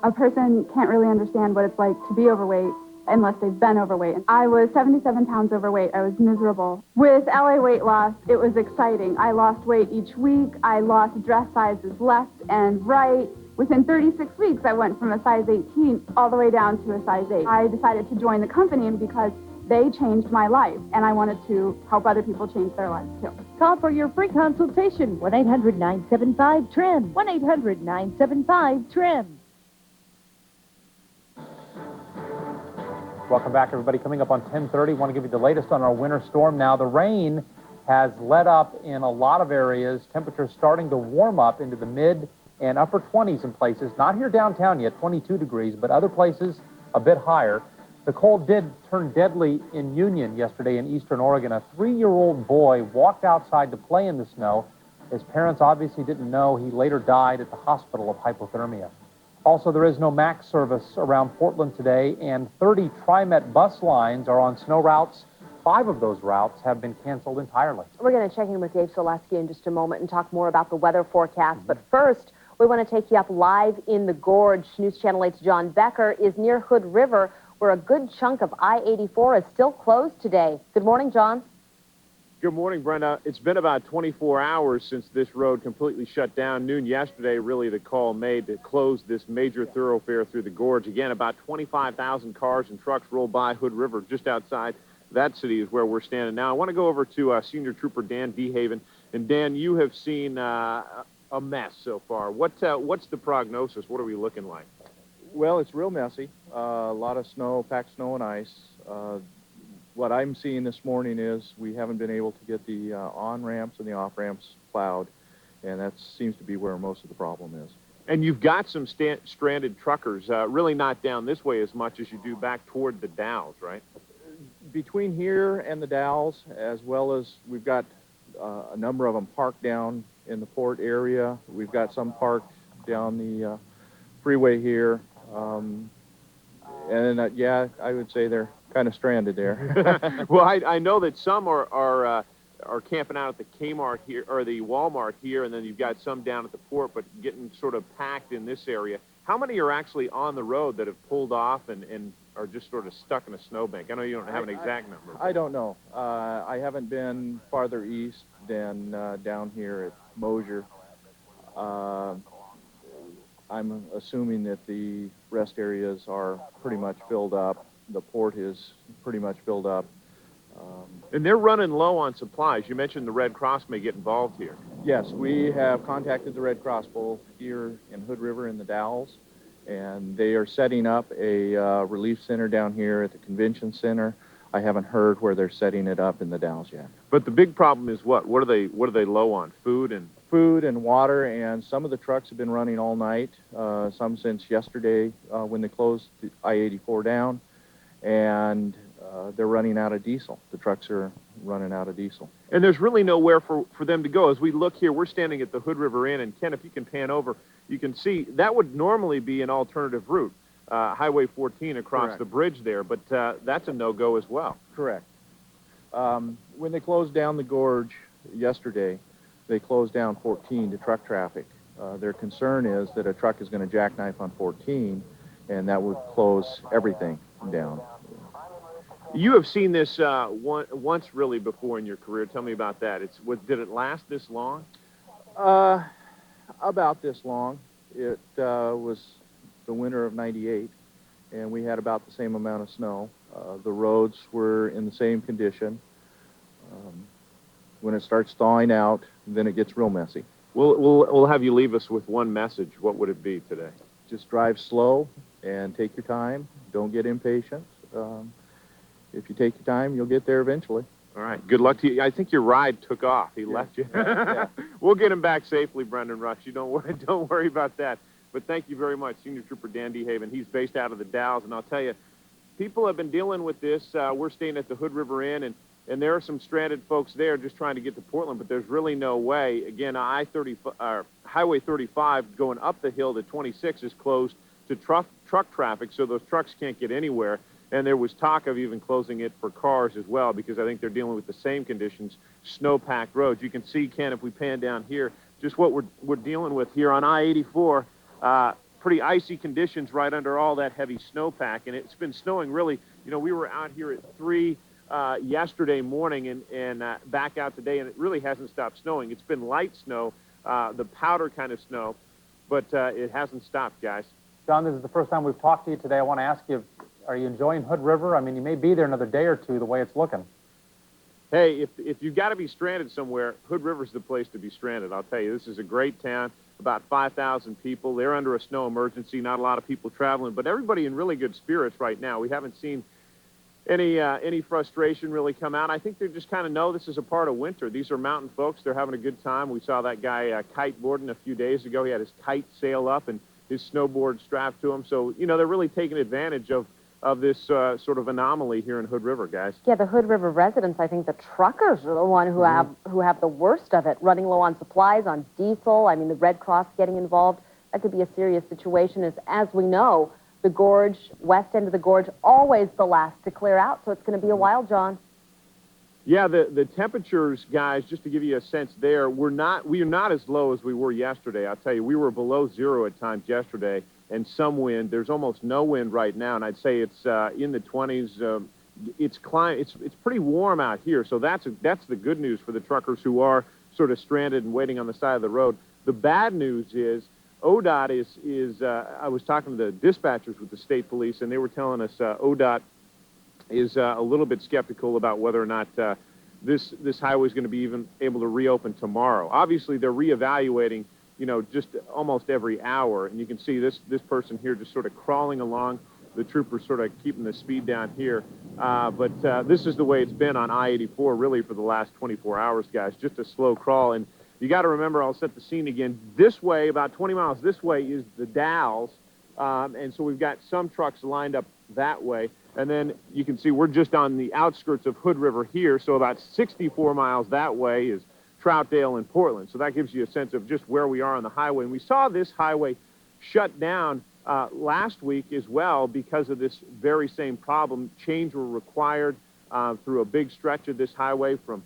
A person can't really understand what it's like to be overweight unless they've been overweight. I was 77 pounds overweight. I was miserable. With LA Weight Loss, it was exciting. I lost weight each week. I lost dress sizes left and right. Within 36 weeks, I went from a size 18 all the way down to a size 8. I decided to join the company because they changed my life, and I wanted to help other people change their lives, too. Call for your free consultation, 1-800-975-TRIM, 1-800-975-TRIM. Welcome back, everybody. Coming up on 10:30, want to give you the latest on our winter storm. Now, the rain has let up in a lot of areas. Temperatures starting to warm up into the mid and upper 20s in places. Not here downtown yet, 22 degrees, but other places a bit higher. The cold did turn deadly in Union yesterday in eastern Oregon. A 3-year-old boy walked outside to play in the snow. His parents obviously didn't know. He later died at the hospital of hypothermia. Also, there is no MAX service around Portland today, and 30 TriMet bus lines are on snow routes. 5 of those routes have been canceled entirely. We're going to check in with Dave Selesky in just a moment and talk more about the weather forecast. But first, we want to take you up live in the gorge. News Channel 8's John Becker is near Hood River, where a good chunk of I-84 is still closed today. Good morning, John. Good morning, Brenda. It's been about 24 hours since this road completely shut down. Noon yesterday, really the call made to close this major thoroughfare through the gorge. Again, about 25,000 cars and trucks roll by Hood River just outside that city is where we're standing now. I want to go over to Senior Trooper Dan DeHaven. And Dan, you have seen a mess so far. What's the prognosis? What are we looking like? Well, it's real messy. A lot of snow, packed snow and ice. What I'm seeing this morning is we haven't been able to get the on-ramps and the off-ramps plowed, and that seems to be where most of the problem is. And you've got some stranded truckers, really not down this way as much as you do back toward the Dalles, right? Between here and the Dalles, as well as we've got a number of them parked down in the port area. We've got some parked down the freeway here. Yeah, I would say they're kind of stranded there. Well, I know that some are camping out at the Kmart here, or the Walmart here, and then you've got some down at the port, but getting sort of packed in this area. How many are actually on the road that have pulled off and are just sort of stuck in a snowbank? I know you don't have an exact number. I don't know. I haven't been farther east than down here at Mosier. I'm assuming that the rest areas are pretty much filled up. The port is pretty much filled up. And they're running low on supplies. You mentioned the Red Cross may get involved here. Yes, we have contacted the Red Cross both here in Hood River in the Dalles, and they are setting up a relief center down here at the convention center. I haven't heard where they're setting it up in the Dalles yet. But the big problem is what? What are they low on? Food and water, and some of the trucks have been running all night. Some since yesterday when they closed the I-84 down, and they're running out of diesel. The trucks are running out of diesel. And there's really nowhere for them to go. As we look here, we're standing at the Hood River Inn, and Ken, if you can pan over, you can see that would normally be an alternative route, Highway 14 across Correct. the bridge there, but that's a no-go as well. Correct. When they closed down the gorge yesterday, they closed down 14 to truck traffic. Their concern is that a truck is going to jackknife on 14, and that would close everything down. You have seen this once really before in your career. Tell me about that. Did it last this long? About this long. It was the winter of '98, and we had about the same amount of snow. The roads were in the same condition. When it starts thawing out, then it gets real messy. We'll have you leave us with one message. What would it be today? Just drive slow and take your time. Don't get impatient. If you take your time, you'll get there eventually. All right. Good luck to you. I think your ride took off. He left you. Yeah. We'll get him back safely, Brendan Rush. You don't worry about that. But thank you very much, Senior Trooper Dan DeHaven. He's based out of the Dalles, and I'll tell you, people have been dealing with this. We're staying at the Hood River Inn, and there are some stranded folks there just trying to get to Portland, but there's really no way. Again, Highway 35 going up the hill to 26 is closed to truck traffic, so those trucks can't get anywhere. And there was talk of even closing it for cars as well, because I think they're dealing with the same conditions, snow-packed roads. You can see, Ken, if we pan down here, just what we're dealing with here on I-84. Pretty icy conditions right under all that heavy snowpack, and it's been snowing really. You know, we were out here at 3 yesterday morning and back out today, and it really hasn't stopped snowing. It's been light snow, the powder kind of snow, but it hasn't stopped, guys. John, this is the first time we've talked to you today. I want to ask you, are you enjoying Hood River? I mean, you may be there another day or two the way it's looking. Hey, if you've got to be stranded somewhere, Hood River's the place to be stranded. I'll tell you, this is a great town, about 5,000 people. They're under a snow emergency, not a lot of people traveling, but everybody in really good spirits right now. We haven't seen any frustration really come out. I think they just kind of know this is a part of winter. These are mountain folks. They're having a good time. We saw that guy kiteboarding a few days ago. He had his kite sail up and his snowboard strapped to him. So, you know, they're really taking advantage of this sort of anomaly here in Hood River, guys. Yeah, the Hood River residents, I think the truckers are the one who have the worst of it, running low on supplies, on diesel. I mean, the Red Cross getting involved. That could be a serious situation. As we know, the gorge, west end of the gorge, always the last to clear out, so it's going to be a while, John. Yeah, the temperatures, guys, just to give you a sense there, we are not as low as we were yesterday. I'll tell you, we were below zero at times yesterday, and some wind. There's almost no wind right now, and I'd say it's in the 20s. It's pretty warm out here, so that's the good news for the truckers who are sort of stranded and waiting on the side of the road. The bad news is ODOT is I was talking to the dispatchers with the state police, and they were telling us ODOT is a little bit skeptical about whether or not this highway is going to be even able to reopen tomorrow. Obviously, they're reevaluating, you know, just almost every hour, and you can see this person here just sort of crawling along. The troopers sort of keeping the speed down here, but this is the way it's been on I-84 really for the last 24 hours, guys. Just a slow crawl, and you got to remember, I'll set the scene again. This way, about 20 miles this way, is the Dalles, and so we've got some trucks lined up that way. And then you can see we're just on the outskirts of Hood River here, so about 64 miles that way is Troutdale and Portland. So that gives you a sense of just where we are on the highway. And we saw this highway shut down last week as well, because of this very same problem, chains were required through a big stretch of this highway from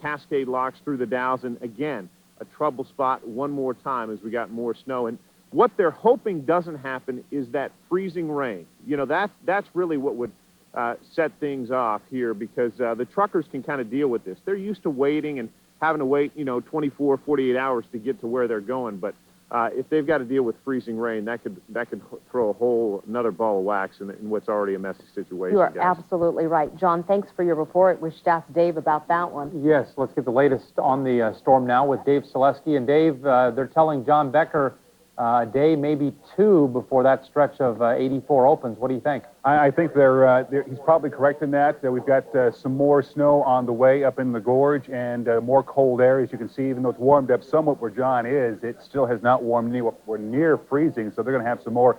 Cascade Locks through the Dalles, and again, a trouble spot one more time as we got more snow. And what they're hoping doesn't happen is that freezing rain. You know, that's really what would set things off here, because the truckers can kind of deal with this. They're used to waiting and having to wait, 24, 48 hours to get to where they're going. But if they've got to deal with freezing rain, that could throw another ball of wax in what's already a messy situation. You are guys. absolutely right. John, thanks for your report. We should ask Dave about that one. Yes, let's get the latest on the storm now with Dave Selesky. And Dave, they're telling John Becker a day, maybe two, before that stretch of 84 opens. What do you think? I think he's probably correct in that. We've got some more snow on the way up in the gorge and more cold air. As you can see, even though it's warmed up somewhat where John is, it still has not warmed anywhere near freezing, so they're going to have some more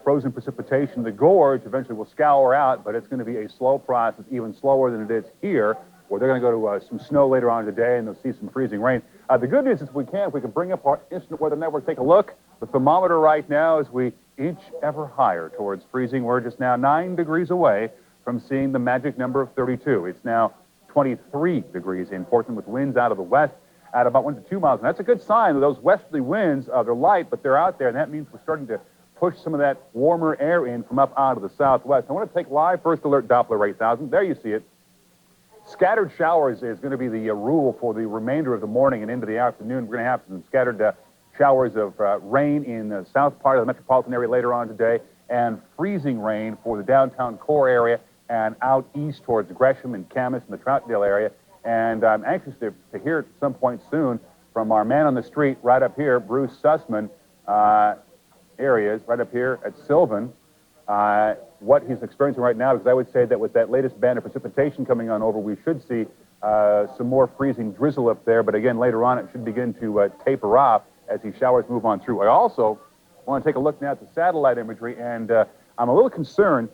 frozen precipitation. The gorge eventually will scour out, but it's going to be a slow process, even slower than it is here, where they're going to go to some snow later on today, and they'll see some freezing rain. The good news is if we can bring up our instant weather network, take a look. The thermometer right now, as we inch ever higher towards freezing, we're just now 9 degrees away from seeing the magic number of 32. It's now 23 degrees in Portland with winds out of the west at about 1 to 2 miles. And that's a good sign that those westerly winds, they're light, but they're out there, and that means we're starting to push some of that warmer air in from up out of the southwest. I want to take live first alert Doppler 8000. There you see it. Scattered showers is going to be the rule for the remainder of the morning and into the afternoon. We're going to have some scattered showers of rain in the south part of the metropolitan area later on today, and freezing rain for the downtown core area and out east towards Gresham and Camas and the Troutdale area. And I'm anxious to hear at some point soon from our man on the street right up here, Bruce Sussman, areas right up here at Sylvan, what he's experiencing right now, because I would say that with that latest band of precipitation coming on over, we should see some more freezing drizzle up there. But again, later on, it should begin to taper off as these showers move on through. I also want to take a look now at the satellite imagery, and I'm a little concerned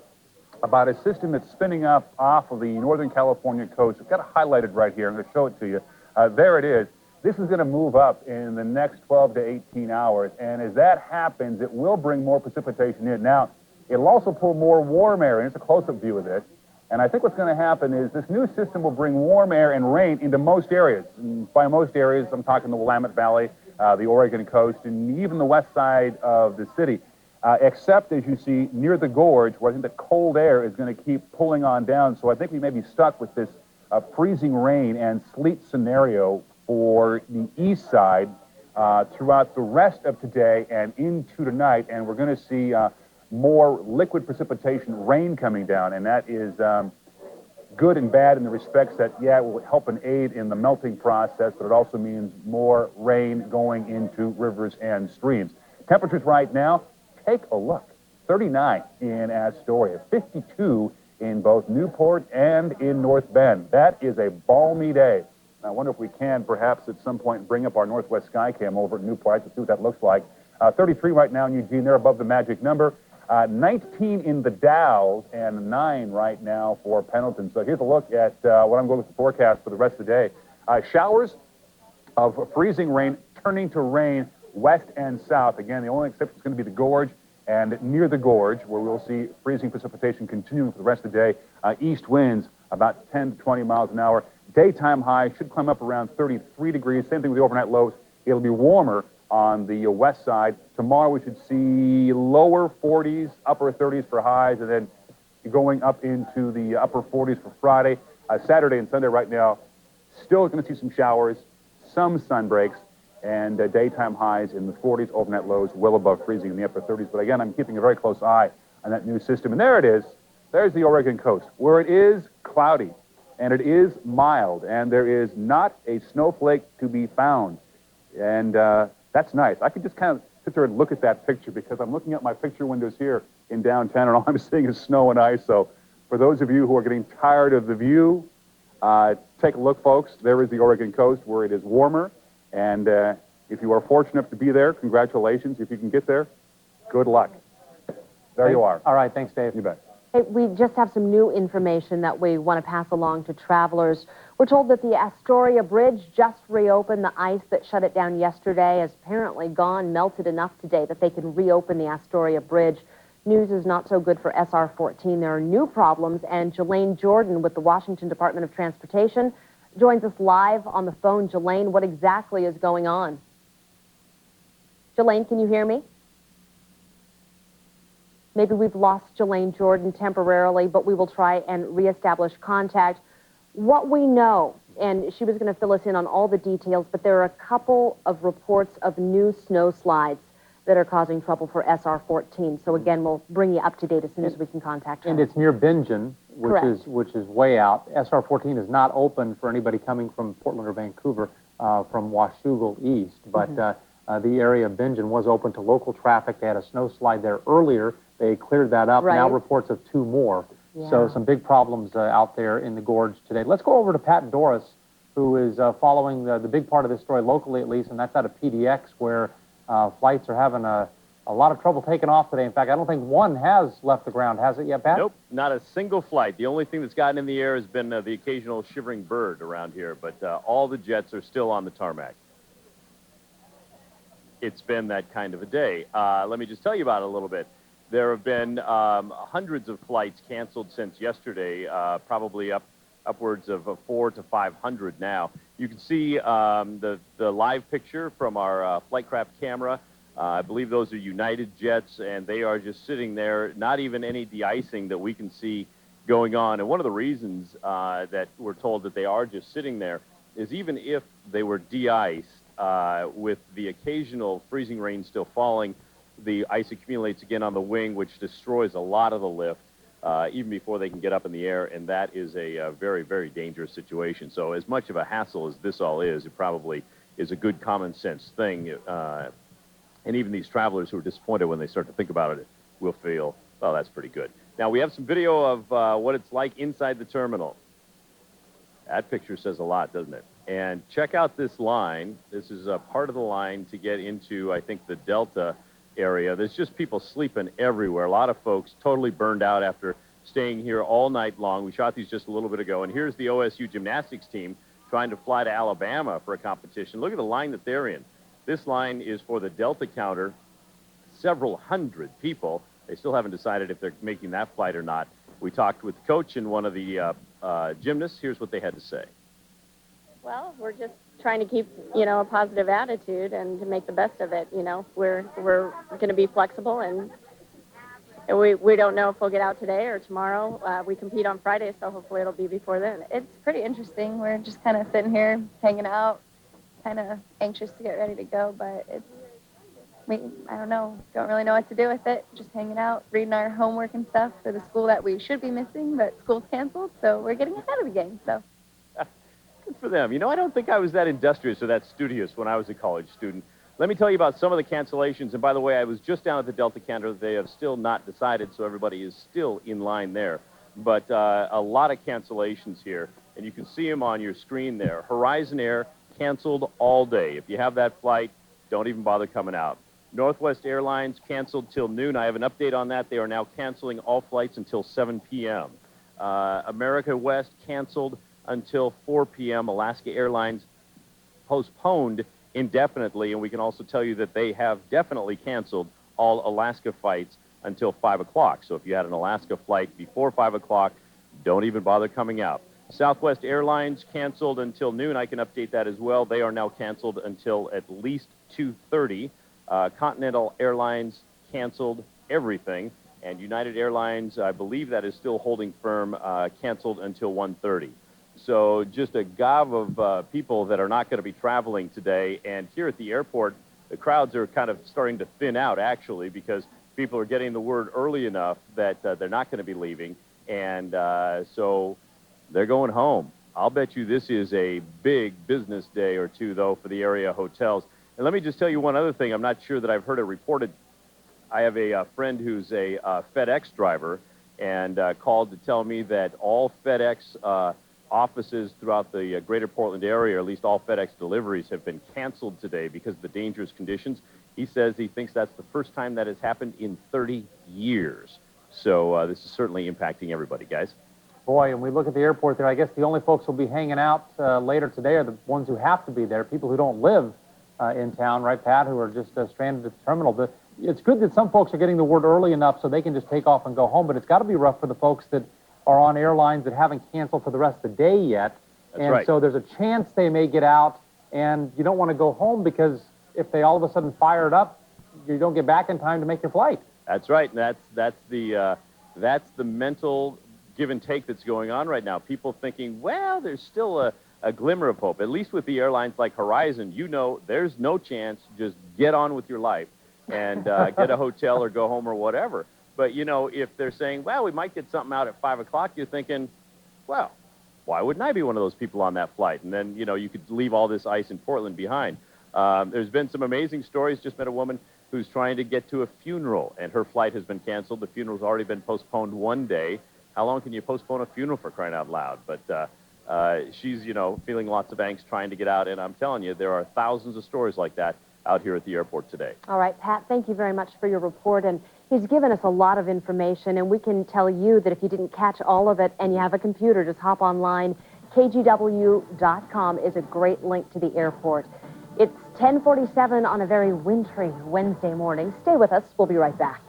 about a system that's spinning up off of the Northern California coast. I've got it highlighted right here. I'm going to show it to you. There it is. This is going to move up in the next 12 to 18 hours, and as that happens, it will bring more precipitation in. Now, it'll also pull more warm air in. It's a close-up view of this. And I think what's going to happen is this new system will bring warm air and rain into most areas. And by most areas, I'm talking the Willamette Valley, the Oregon coast, and even the west side of the city, except, as you see, near the gorge, where I think the cold air is going to keep pulling on down. So I think we may be stuck with this freezing rain and sleet scenario for the east side throughout the rest of today and into tonight. And we're going to see more liquid precipitation, rain coming down, and that is good and bad in the respects that, yeah, it will help and aid in the melting process, but it also means more rain going into rivers and streams. Temperatures right now, take a look. 39 in Astoria, 52 in both Newport and in North Bend. That is a balmy day. I wonder if we can perhaps at some point bring up our Northwest Skycam over at Newport to see what that looks like. 33 right now in Eugene. They're above the magic number. 19 in the Dalles and 9 right now for Pendleton. So here's a look at what I'm going with the forecast for the rest of the day. Showers of freezing rain turning to rain west and south. Again, the only exception is going to be the gorge and near the gorge, where we'll see freezing precipitation continuing for the rest of the day. East winds about 10 to 20 miles an hour. Daytime high should climb up around 33 degrees. Same thing with the overnight lows. It'll be warmer on the west side. Tomorrow we should see lower 40s, upper 30s for highs, and then going up into the upper 40s for Friday. Saturday and Sunday right now, still going to see some showers, some sun breaks, and daytime highs in the 40s, overnight lows well above freezing in the upper 30s. But again, I'm keeping a very close eye on that new system. And there it is. There's the Oregon coast, where it is cloudy, and it is mild, and there is not a snowflake to be found. And that's nice. I could just kind of sit there and look at that picture, because I'm looking at my picture windows here in downtown, and all I'm seeing is snow and ice. So for those of you who are getting tired of the view, take a look, folks. There is the Oregon coast, where it is warmer. And if you are fortunate enough to be there, congratulations. If you can get there, good luck. There you are. All right. Thanks, Dave. You bet. Hey, we just have some new information that we want to pass along to travelers. We're told that the Astoria Bridge just reopened. The ice that shut it down yesterday has apparently gone, melted enough today that they can reopen the Astoria Bridge. News is not so good for SR 14. There are new problems, and Jelaine Jordan with the Washington Department of Transportation joins us live on the phone. Jelaine, what exactly is going on? Jelaine, can you hear me? Maybe we've lost Jelaine Jordan temporarily, but we will try and reestablish contact. What we know, and she was going to fill us in on all the details, but there are a couple of reports of new snow slides that are causing trouble for SR 14. So again, we'll bring you up to date as soon as we can contact her. And it's near Bingen, Correct. which is way out. SR 14 is not open for anybody coming from Portland or Vancouver from Washougal east, but the area of Bingen was open to local traffic. They had a snow slide there earlier. They cleared that up. Right. Now reports of 2 more. Yeah. So some big problems out there in the gorge today. Let's go over to Pat Doris, who is following the big part of this story locally at least, and that's out of PDX, where flights are having a lot of trouble taking off today. In fact, I don't think one has left the ground, has it yet, Pat? Nope, not a single flight. The only thing that's gotten in the air has been the occasional shivering bird around here, but all the jets are still on the tarmac. It's been that kind of a day. Let me just tell you about it a little bit. There have been hundreds of flights canceled since yesterday, probably upwards of 400 to 500 now. You can see the live picture from our Flightcraft camera. I believe those are United jets, and they are just sitting there, not even any de-icing that we can see going on. And one of the reasons that we're told that they are just sitting there is even if they were de-iced, with the occasional freezing rain still falling, the ice accumulates again on the wing, which destroys a lot of the lift, even before they can get up in the air, and that is a very, very dangerous situation. So as much of a hassle as this all is, it probably is a good common sense thing, and even these travelers who are disappointed when they start to think about it will feel, well, that's pretty good. Now, we have some video of what it's like inside the terminal. That picture says a lot, doesn't it? And check out this line. This is a part of the line to get into, I think, the Delta area. There's just people sleeping everywhere. A lot of folks totally burned out after staying here all night long. We shot these just a little bit ago. And here's the OSU gymnastics team trying to fly to Alabama for a competition. Look at the line that they're in. This line is for the Delta counter. Several hundred people. They still haven't decided if they're making that flight or not. We talked with the coach and one of the gymnasts. Here's what they had to say. Well, we're just trying to keep, a positive attitude and to make the best of it. We're going to be flexible, and we don't know if we'll get out today or tomorrow. We compete on Friday, so hopefully it'll be before then. It's pretty interesting. We're just kind of sitting here, hanging out, kind of anxious to get ready to go, but I don't know, don't really know what to do with it. Just hanging out, reading our homework and stuff for the school that we should be missing, but school's canceled, so we're getting ahead of the game, so. Good for them. I don't think I was that industrious or that studious when I was a college student. Let me tell you about some of the cancellations. And by the way, I was just down at the Delta counter. They have still not decided, so everybody is still in line there. But a lot of cancellations here, and you can see them on your screen there. Horizon Air canceled all day. If you have that flight, don't even bother coming out. Northwest Airlines canceled till noon. I have an update on that. They are now canceling all flights until 7 p.m. America West canceled until 4 p.m. Alaska Airlines postponed indefinitely, and we can also tell you that they have definitely canceled all Alaska flights until 5 o'clock. So if you had an Alaska flight before 5 o'clock, don't even bother coming out. Southwest Airlines canceled until noon. I can update that as well. They are now canceled until at least 2:30. Continental Airlines canceled everything, and United Airlines, I believe that is still holding firm, canceled until 1:30. So just a gob of people that are not going to be traveling today. And here at the airport, the crowds are kind of starting to thin out, actually, because people are getting the word early enough that they're not going to be leaving. And so they're going home. I'll bet you this is a big business day or two, though, for the area hotels. And let me just tell you one other thing. I'm not sure that I've heard it reported. I have a friend who's a FedEx driver and called to tell me that all FedEx offices throughout the greater Portland area, or at least all FedEx deliveries, have been canceled today because of the dangerous conditions. He says he thinks that's the first time that has happened in 30 years. So this is certainly impacting everybody, guys. Boy, and we look at the airport there, I guess the only folks who will be hanging out later today are the ones who have to be there, people who don't live in town, right, Pat, who are just stranded at the terminal. But it's good that some folks are getting the word early enough so they can just take off and go home, but it's got to be rough for the folks that are on airlines that haven't canceled for the rest of the day yet. That's right. So there's a chance they may get out, and you don't want to go home because if they all of a sudden fire it up, you don't get back in time to make your flight. That's right. And that's the mental give and take that's going on right now. People thinking, well, there's still a glimmer of hope. At least with the airlines like Horizon, you know there's no chance. Just get on with your life and get a hotel or go home or whatever. But, you know, if they're saying, well, we might get something out at 5 o'clock, you're thinking, well, why wouldn't I be one of those people on that flight? And then, you know, you could leave all this ice in Portland behind. There's been some amazing stories. Just met a woman who's trying to get to a funeral, and her flight has been canceled. The funeral's already been postponed one day. How long can you postpone a funeral, for crying out loud? But she's, you know, feeling lots of angst trying to get out, and I'm telling you, there are thousands of stories like that out here at the airport today. All right, Pat, thank you very much for your report, and he's given us a lot of information, and we can tell you that if you didn't catch all of it and you have a computer, just hop online. KGW.com is a great link to the airport. It's 10:47 on a very wintry Wednesday morning. Stay with us. We'll be right back.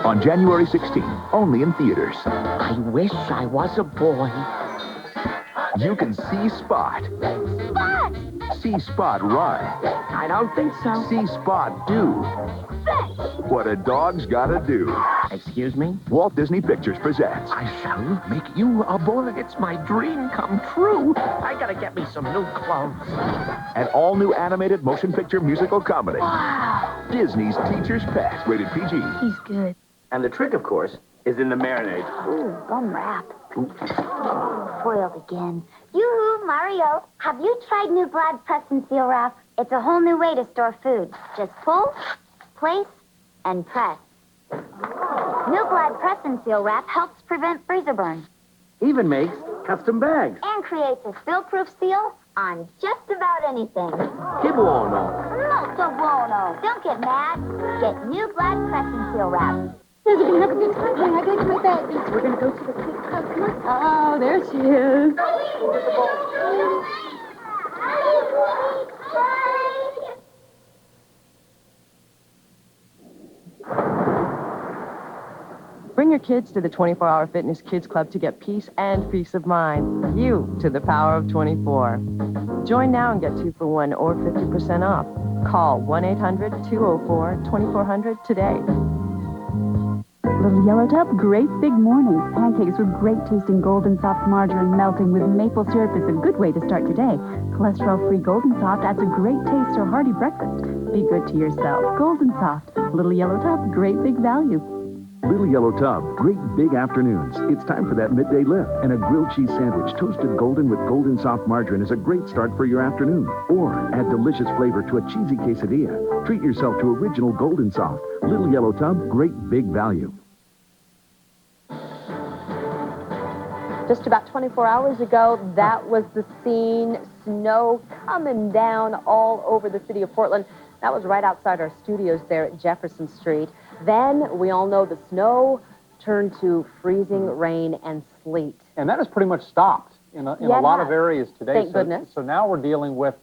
On January 16th, only in theaters. I wish I was a boy. You can see Spot. Spot! See Spot run. I don't think so. See Spot do Fetch! what a dog's gotta do. Excuse me? Walt Disney Pictures presents. I shall make you a boy. It's my dream come true. I gotta get me some new clothes. An all-new animated motion picture musical comedy. Wow! Disney's Teacher's Pet, rated PG. He's good. And the trick, of course, is in the marinade. Ooh, gum wrap. Foiled again. Yoo-hoo, Mario. Have you tried New Glad Press and Seal Wrap? It's a whole new way to store food. Just pull, place, and press. New Glad Press and Seal Wrap helps prevent freezer burn. Even makes custom bags. And creates a spill-proof seal on just about anything. Che buono. Molto buono. Don't get mad. Get New Glad Press and Seal Wrap. We're going to have a good time. I got to my bed. We're going to go to the kids' club. Come on. Oh, there she is. Bring your kids to the 24-Hour Fitness Kids Club to get peace and peace of mind. You to the power of 24. Join now and get 2 for 1 or 50% off. Call 1-800-204-2400 today. Little Yellow Tub, great big morning. Pancakes with great tasting golden soft margarine melting with maple syrup is a good way to start today. Cholesterol-free Golden Soft adds a great taste to a hearty breakfast. Be good to yourself. Golden Soft. Little Yellow Tub, great big value. Little Yellow Tub, great big afternoons. It's time for that midday lift, and a grilled cheese sandwich toasted golden with golden soft margarine is a great start for your afternoon. Or add delicious flavor to a cheesy quesadilla. Treat yourself to original Golden Soft. Little Yellow Tub, great big value. Just about 24 hours ago, that was the scene. Snow coming down all over the city of Portland. That was right outside our studios there at Jefferson Street. Then, we all know the snow turned to freezing rain and sleet. And that has pretty much stopped in a lot of areas today. Thank goodness. So now we're dealing with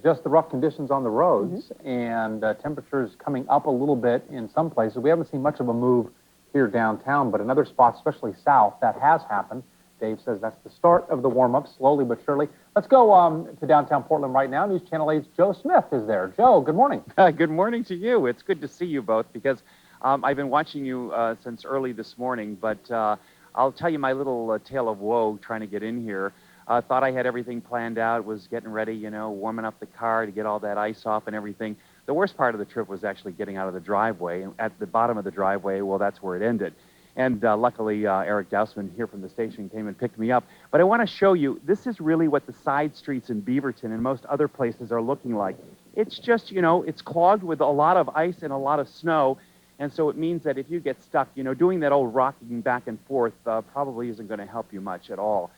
just the rough conditions on the roads and temperatures coming up a little bit in some places. We haven't seen much of a move here downtown, but in other spots, especially south, that has happened. Dave says that's the start of the warm-up, slowly but surely. Let's go to downtown Portland right now. News Channel 8's Joe Smith is there. Joe, good morning. Good morning to you. It's good to see you both because I've been watching you since early this morning, but I'll tell you my little tale of woe trying to get in here. Thought I had everything planned out, was getting ready, you know, warming up the car to get all that ice off and everything. The worst part of the trip was actually getting out of the driveway. And at the bottom of the driveway, well, that's where it ended. And luckily, Eric Dousman here from the station came and picked me up. But I want to show you, this is really what the side streets in Beaverton and most other places are looking like. It's just, you know, it's clogged with a lot of ice and a lot of snow. And so it means that if you get stuck, you know, doing that old rocking back and forth probably isn't going to help you much at all.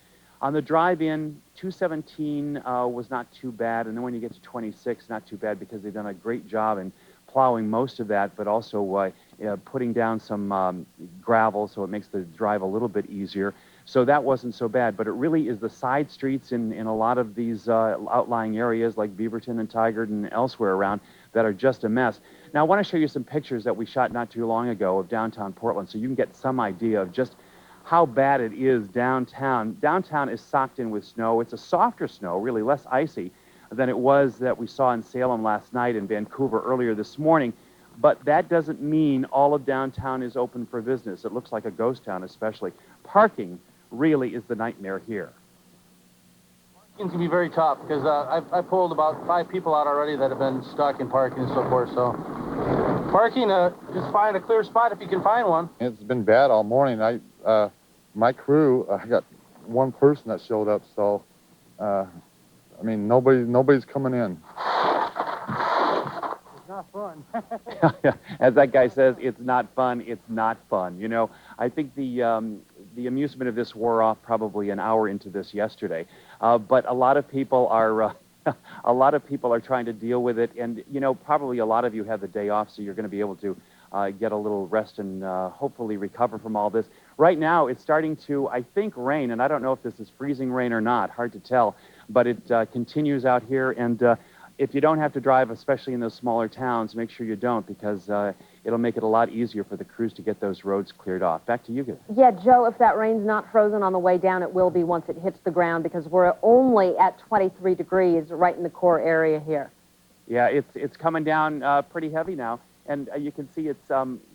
On the drive-in, 217 was not too bad, and then when you get to 26, not too bad because they've done a great job in plowing most of that, but also putting down some gravel so it makes the drive a little bit easier. So that wasn't so bad, but it really is the side streets in a lot of these outlying areas like Beaverton and Tigard and elsewhere around that are just a mess. Now I want to show you some pictures that we shot not too long ago of downtown Portland so you can get some idea of just how bad it is downtown. Downtown is socked in with snow. It's a softer snow, really less icy than it was that we saw in Salem last night and Vancouver earlier this morning. But that doesn't mean all of downtown is open for business. It looks like a ghost town, especially. Parking really is the nightmare here. Parking can be very tough because I pulled about 5 people out already that have been stuck in parking and so forth. So parking, just find a clear spot if you can find one. It's been bad all morning. My crew, I got one person that showed up, so I mean nobody's coming in. It's not fun. As that guy says, it's not fun. It's not fun. You know, I think the amusement of this wore off probably an hour into this yesterday, but a lot of people are trying to deal with it, and you know, probably a lot of you have the day off, so you're going to be able to get a little rest and hopefully recover from all this. Right now, it's starting to, I think, rain, and I don't know if this is freezing rain or not. Hard to tell, but it continues out here, and if you don't have to drive, especially in those smaller towns, make sure you don't, because it'll make it a lot easier for the crews to get those roads cleared off. Back to you guys. Yeah, Joe, if that rain's not frozen on the way down, it will be once it hits the ground, because we're only at 23 degrees right in the core area here. Yeah, it's coming down pretty heavy now. And you can see it's,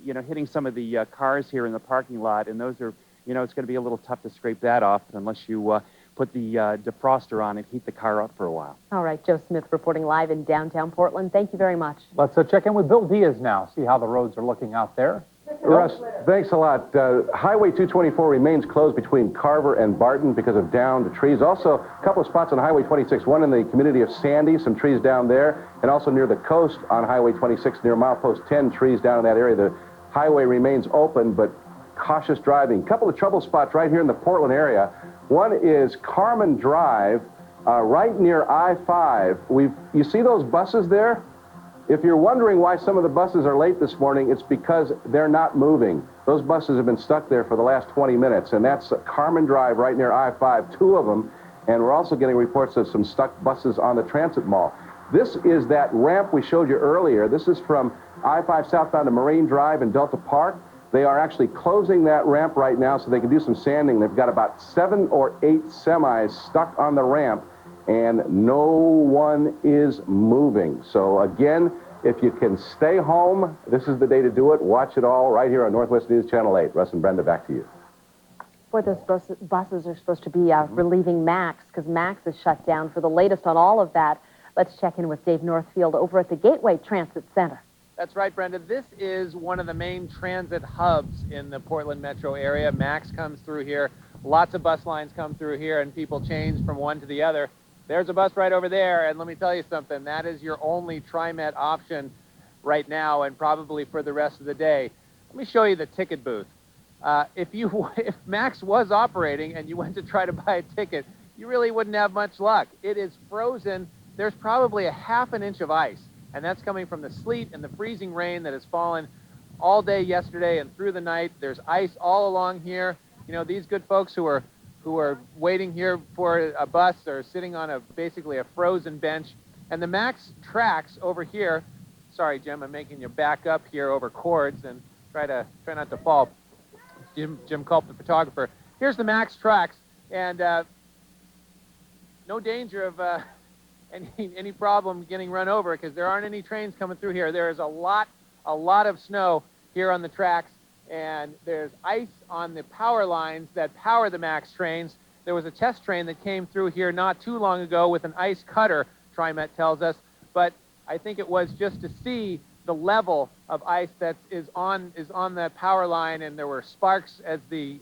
you know, hitting some of the cars here in the parking lot, and those are, you know, it's going to be a little tough to scrape that off unless you put the defroster on and heat the car up for a while. All right, Joe Smith reporting live in downtown Portland. Thank you very much. Let's check in with Bill Diaz now, see how the roads are looking out there. Russ, thanks a lot. Highway 224 remains closed between Carver and Barton because of downed trees. Also, a couple of spots on Highway 26, one in the community of Sandy, some trees down there, and also near the coast on Highway 26 near milepost 10, trees down in that area. The highway remains open, but cautious driving. A couple of trouble spots right here in the Portland area. One is Carmen Drive, right near I-5. You see those buses there? If you're wondering why some of the buses are late this morning, it's because they're not moving. Those buses have been stuck there for the last 20 minutes, and that's Carmen Drive right near I-5, 2 of them, and we're also getting reports of some stuck buses on the Transit Mall. This is that ramp we showed you earlier. This is from I-5 southbound to Marine Drive and Delta Park. They are actually closing that ramp right now so they can do some sanding. They've got about 7 or 8 semis stuck on the ramp, and no one is moving. So again, if you can stay home, this is the day to do it. Watch it all right here on Northwest News Channel 8. Russ and Brenda, back to you. Boy, those buses are supposed to be relieving Max, because Max is shut down. For the latest on all of that, let's check in with Dave Northfield over at the Gateway Transit Center. That's right, Brenda. This is one of the main transit hubs in the Portland metro area. Max comes through here. Lots of bus lines come through here, and people change from one to the other. There's a bus right over there, and let me tell you something. That is your only TriMet option right now, and probably for the rest of the day. Let me show you the ticket booth. If Max was operating and you went to try to buy a ticket, you really wouldn't have much luck. It is frozen. There's probably a ½ inch of ice, and that's coming from the sleet and the freezing rain that has fallen all day yesterday and through the night. There's ice all along here. You know, these good folks who are waiting here for a bus are sitting on basically a frozen bench. And the Max tracks over here, sorry Jim, I'm making you back up here over cords and try not to fall. Jim Culp, the photographer. Here's the Max tracks, and no danger of any problem getting run over, because there aren't any trains coming through here. There is a lot of snow here on the tracks, and there's ice on the power lines that power the Max trains. There was a test train that came through here not too long ago with an ice cutter, TriMet tells us, but I think it was just to see the level of ice that is on the power line, and there were sparks as the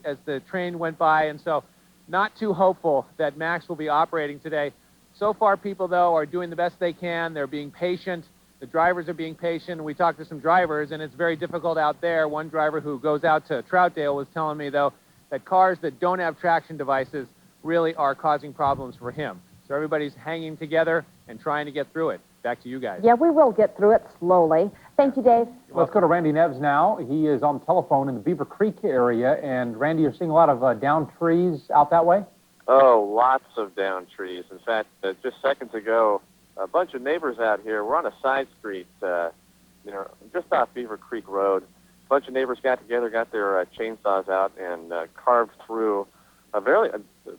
train went by, and so not too hopeful that Max will be operating today. So far, people, though, are doing the best they can. They're being patient. The drivers are being patient. We talked to some drivers, and it's very difficult out there. One driver who goes out to Troutdale was telling me, though, that cars that don't have traction devices really are causing problems for him. So everybody's hanging together and trying to get through it. Back to you guys. Yeah, we will get through it slowly. Thank you, Dave. Let's go to Randy Neves now. He is on the telephone in the Beaver Creek area. And Randy, you're seeing a lot of downed trees out that way? Oh, lots of downed trees. In fact, just seconds ago, a bunch of neighbors out here. We're on a side street, just off Beaver Creek Road. A bunch of neighbors got together, got their chainsaws out, and carved through a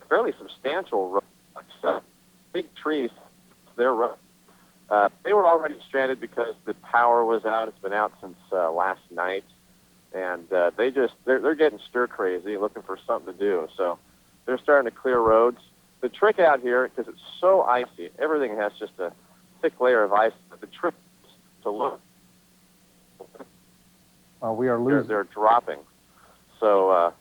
fairly substantial road. Big trees. Their road. They were already stranded because the power was out. It's been out since last night, and they're getting stir crazy, looking for something to do. So they're starting to clear roads. The trick out here, because it's so icy, everything has just a thick layer of ice. But the trick is to look. We are losing. They're dropping. So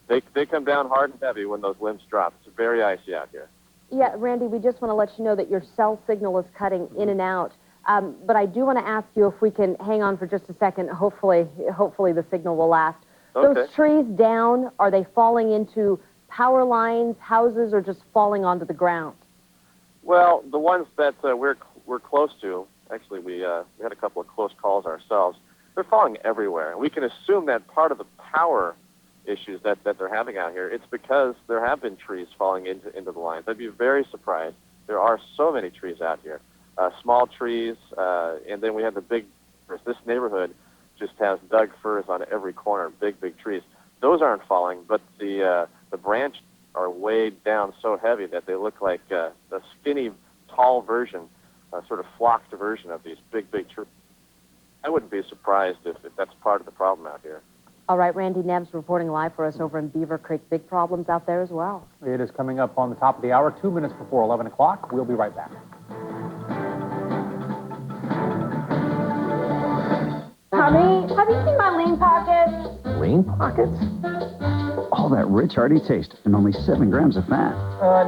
they come down hard and heavy when those limbs drop. It's very icy out here. Yeah, Randy, we just want to let you know that your cell signal is cutting in and out. But I do want to ask you if we can hang on for just a second. Hopefully the signal will last. Okay. Those trees down, are they falling into power lines, houses, or just falling onto the ground? Well, the ones that we're close to, actually we had a couple of close calls ourselves. They're falling everywhere. And we can assume that part of the power issues that they're having out here, it's because there have been trees falling into the lines. I'd be very surprised. There are so many trees out here. Small trees, and then we have the big firs. This neighborhood just has Doug firs on every corner, big trees. Those aren't falling, but the branches are weighed down so heavy that they look like a skinny, tall version, sort of flocked version of these big trees. I wouldn't be surprised if that's part of the problem out here. All right, Randy Neves reporting live for us over in Beaver Creek. Big problems out there as well. It is coming up on the top of the hour, 2 minutes before 11 o'clock. We'll be right back. Honey, have you seen my lean pockets? Lean pockets? All that rich, hearty taste and only 7 grams of fat.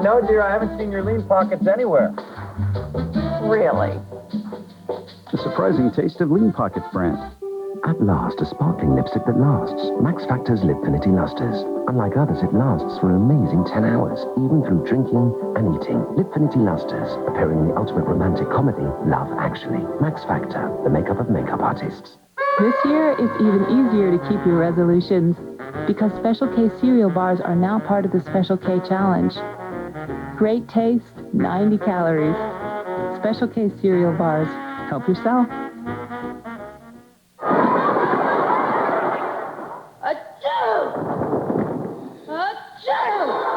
No, dear, I haven't seen your lean pockets anywhere. Really? The surprising taste of Lean Pockets brand. At last, a sparkling lipstick that lasts. Max Factor's Lipfinity Lusters. Unlike others, it lasts for an amazing 10 hours, even through drinking and eating. Lipfinity Lusters, appearing in the ultimate romantic comedy, Love Actually. Max Factor, the makeup of makeup artists. This year, it's even easier to keep your resolutions because Special K cereal bars are now part of the Special K Challenge. Great taste, 90 calories. Special K cereal bars. Help yourself.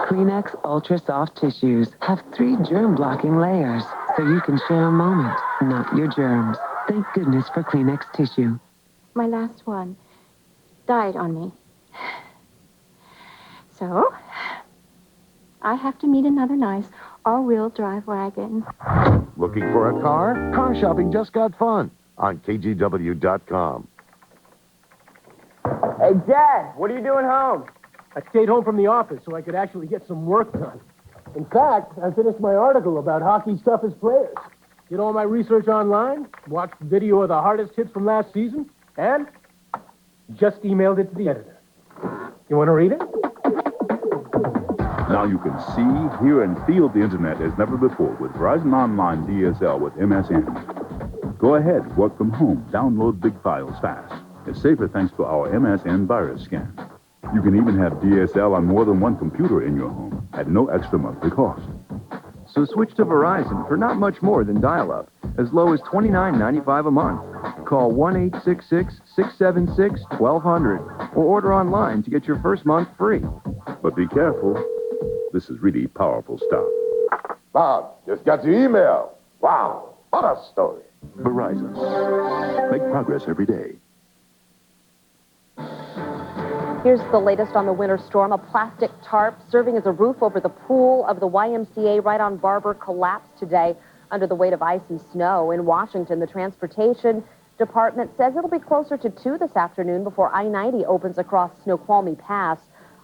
Kleenex Ultra Soft Tissues have 3 germ-blocking layers, so you can share a moment, not your germs. Thank goodness for Kleenex tissue. My last one died on me. So, I have to meet another nice all-wheel drive wagon. Looking for a car? Car shopping just got fun on KGW.com. Hey, Dad, what are you doing home? I stayed home from the office so I could actually get some work done. In fact, I finished my article about hockey's toughest players. Did all my research online, watched the video of the hardest hits from last season, and just emailed it to the editor. You want to read it? Now you can see, hear, and feel the internet as never before with Verizon Online DSL with MSN. Go ahead, work from home, download big files fast. It's safer thanks to our MSN virus scan. You can even have DSL on more than one computer in your home at no extra monthly cost. So switch to Verizon for not much more than dial-up, as low as $29.95 a month. Call 1-866-676-1200 or order online to get your first month free. But be careful. This is really powerful stuff. Bob, just got your email. Wow, what a story. Verizon. Make progress every day. Here's the latest on the winter storm. A plastic tarp serving as a roof over the pool of the YMCA right on Barber collapsed today under the weight of ice and snow. In Washington, the Transportation Department says it'll be closer to 2 this afternoon before I-90 opens across Snoqualmie Pass.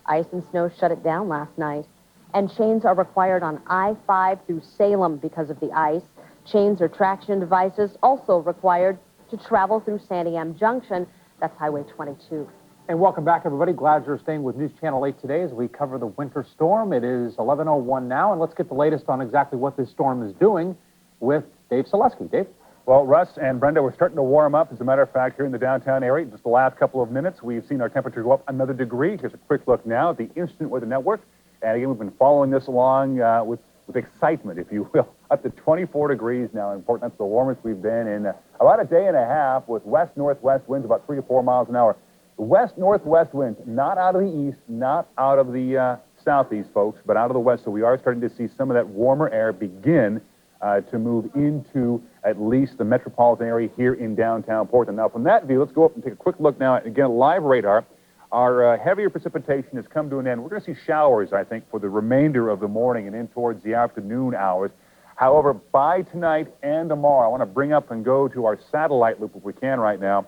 Ice and snow shut it down last night. And chains are required on I-5 through Salem because of the ice. Chains or traction devices also required to travel through Santiam Junction. That's Highway 22. And welcome back, everybody. Glad you're staying with News Channel 8 today as we cover the winter storm. It is 11:01 now, and let's get the latest on exactly what this storm is doing with Dave Selesky. Dave? Well, Russ and Brenda, we're starting to warm up. As a matter of fact, here in the downtown area, just the last couple of minutes, we've seen our temperature go up another degree. Here's a quick look now at the instant weather network. And again, we've been following this along with excitement, if you will. Up to 24 degrees now in Portland. That's the warmest we've been in about a day and a half, with west-northwest winds about 3 to 4 miles an hour. West-northwest winds, not out of the east, not out of the southeast, folks, but out of the west. So we are starting to see some of that warmer air begin to move into at least the metropolitan area here in downtown Portland. Now, from that view, let's go up and take a quick look now at, again, live radar. Our heavier precipitation has come to an end. We're going to see showers, I think, for the remainder of the morning and in towards the afternoon hours. However, by tonight and tomorrow, I want to bring up and go to our satellite loop if we can right now.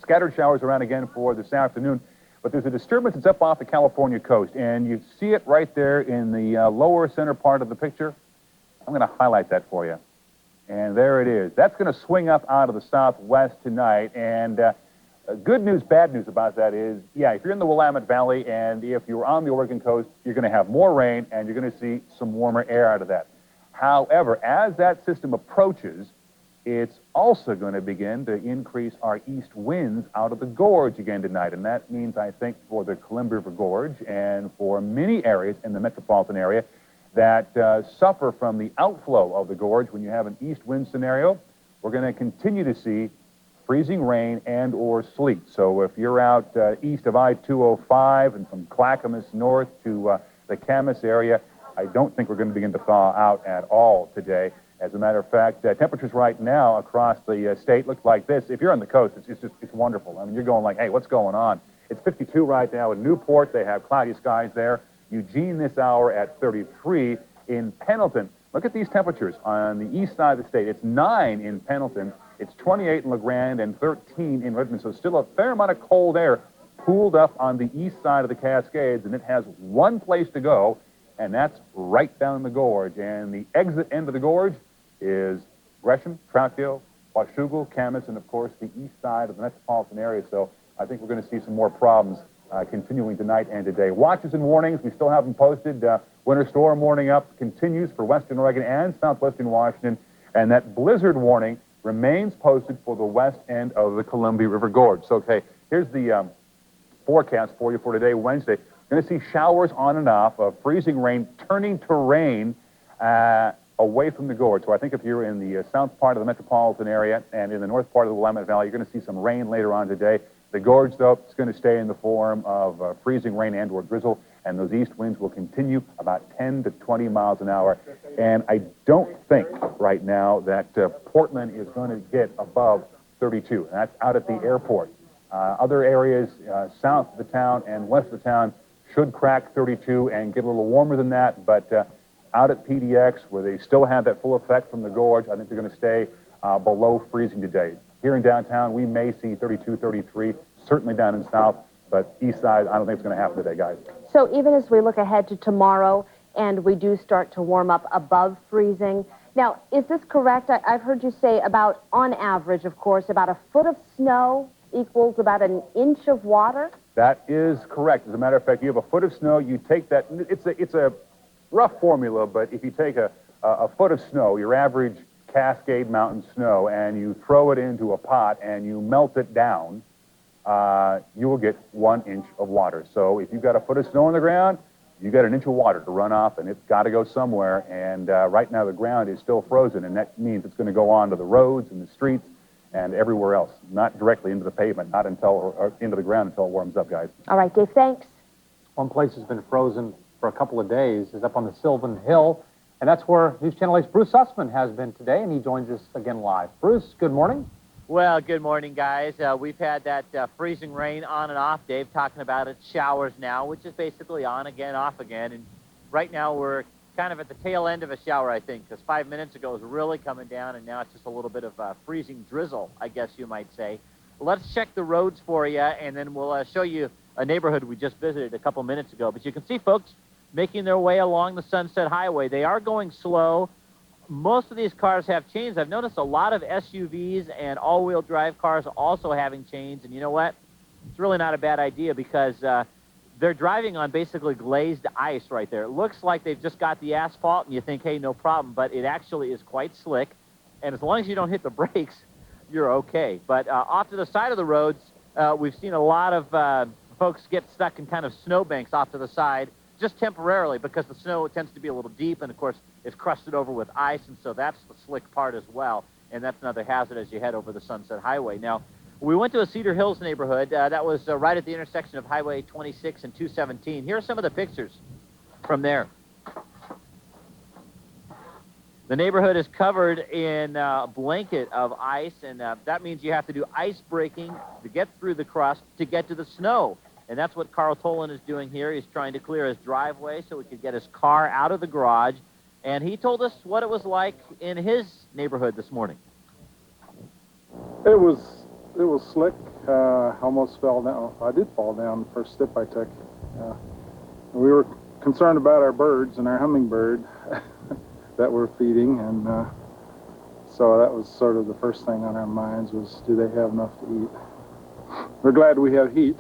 Scattered showers around again for this afternoon, but there's a disturbance that's up off the California coast, and you see it right there in the lower center part of the picture. I'm going to highlight that for you. And there it is. That's going to swing up out of the southwest tonight, and good news, bad news about that is, yeah, if you're in the Willamette Valley and if you're on the Oregon coast, you're going to have more rain, and you're going to see some warmer air out of that. However, as that system approaches, it's also going to begin to increase our east winds out of the gorge again tonight. And that means, I think, for the Columbia River Gorge and for many areas in the metropolitan area that suffer from the outflow of the gorge, when you have an east wind scenario, we're going to continue to see freezing rain and or sleet. So if you're out east of I-205 and from Clackamas north to the Camas area, I don't think we're going to begin to thaw out at all today. As a matter of fact, temperatures right now across the state look like this. If you're on the coast, it's wonderful. I mean, you're going like, hey, what's going on? It's 52 right now in Newport. They have cloudy skies there. Eugene this hour at 33. In Pendleton, look at these temperatures on the east side of the state. It's 9 in Pendleton. It's 28 in LeGrand and 13 in Redmond. So still a fair amount of cold air pooled up on the east side of the Cascades, and it has one place to go, and that's right down the gorge. And the exit end of the gorge is Gresham, Troutdale, Washougal, Camas, and of course the east side of the metropolitan area. So I think we're going to see some more problems continuing tonight and today. Watches and warnings, we still have them posted. Winter storm warning up continues for western Oregon and southwestern Washington, and that blizzard warning remains posted for the west end of the Columbia River Gorge. So, okay, here's the forecast for you for today, Wednesday. We're going to see showers on and off of freezing rain turning to rain away from the gorge. So I think if you're in the south part of the metropolitan area and in the north part of the Willamette Valley, you're going to see some rain later on today. The gorge, though, is going to stay in the form of freezing rain and or drizzle, and those east winds will continue about 10 to 20 miles an hour. And I don't think right now that Portland is going to get above 32. And that's out at the airport. Other areas south of the town and west of the town should crack 32 and get a little warmer than that, but out at PDX, where they still have that full effect from the gorge, I think they're going to stay below freezing today. Here in downtown, we may see 32, 33, certainly down in south, but east side, I don't think it's going to happen today, guys. So even as we look ahead to tomorrow and we do start to warm up above freezing, now, is this correct? I've heard you say about, on average, of course, about a foot of snow equals about an inch of water? That is correct. As a matter of fact, you have a foot of snow, you take that, it's a rough formula, but if you take a foot of snow, your average Cascade Mountain snow, and you throw it into a pot and you melt it down, you will get 1 inch of water. So if you've got a foot of snow on the ground, you got an inch of water to run off, and it's got to go somewhere. And right now the ground is still frozen, and that means it's going to go on to the roads and the streets and everywhere else, not directly into the pavement, not until or into the ground until it warms up, guys. All right, Dave, thanks. One place has been frozen for a couple of days is up on the Sylvan Hill, and that's where News Channel 8's Bruce Sussman has been today, and he joins us again live. Bruce, good morning. Well, good morning, guys. We've had that freezing rain on and off. Dave talking about it, showers now, which is basically on again, off again. And right now we're kind of at the tail end of a shower, I think, because 5 minutes ago it was really coming down, and now it's just a little bit of freezing drizzle, I guess you might say. Let's check the roads for you, and then we'll show you a neighborhood we just visited a couple minutes ago. But you can see folks making their way along the Sunset Highway. They are going slow. Most of these cars have chains. I've noticed a lot of SUVs and all-wheel drive cars also having chains. And you know what? it's really not a bad idea because they're driving on basically glazed ice right there. It looks like they've just got the asphalt, and you think, hey, no problem, but it actually is quite slick. And as long as you don't hit the brakes, you're okay. But off to the side of the roads, we've seen a lot of folks get stuck in kind of snowbanks off to the side, just temporarily, because the snow tends to be a little deep, and of course it's crusted over with ice, and so that's the slick part as well, and that's another hazard as you head over the Sunset Highway. Now, we went to a Cedar Hills neighborhood that was right at the intersection of Highway 26 and 217. Here are some of the pictures from there. The neighborhood is covered in a blanket of ice, and that means you have to do ice breaking to get through the crust to get to the snow. And that's what Carl Tolan is doing here. He's trying to clear his driveway so he could get his car out of the garage. And he told us what it was like in his neighborhood this morning. It was slick. Almost fell down. I did fall down the first step I took. We were concerned about our birds and our hummingbird that we're feeding, and so that was sort of the first thing on our minds was, do they have enough to eat? We're glad we have heat.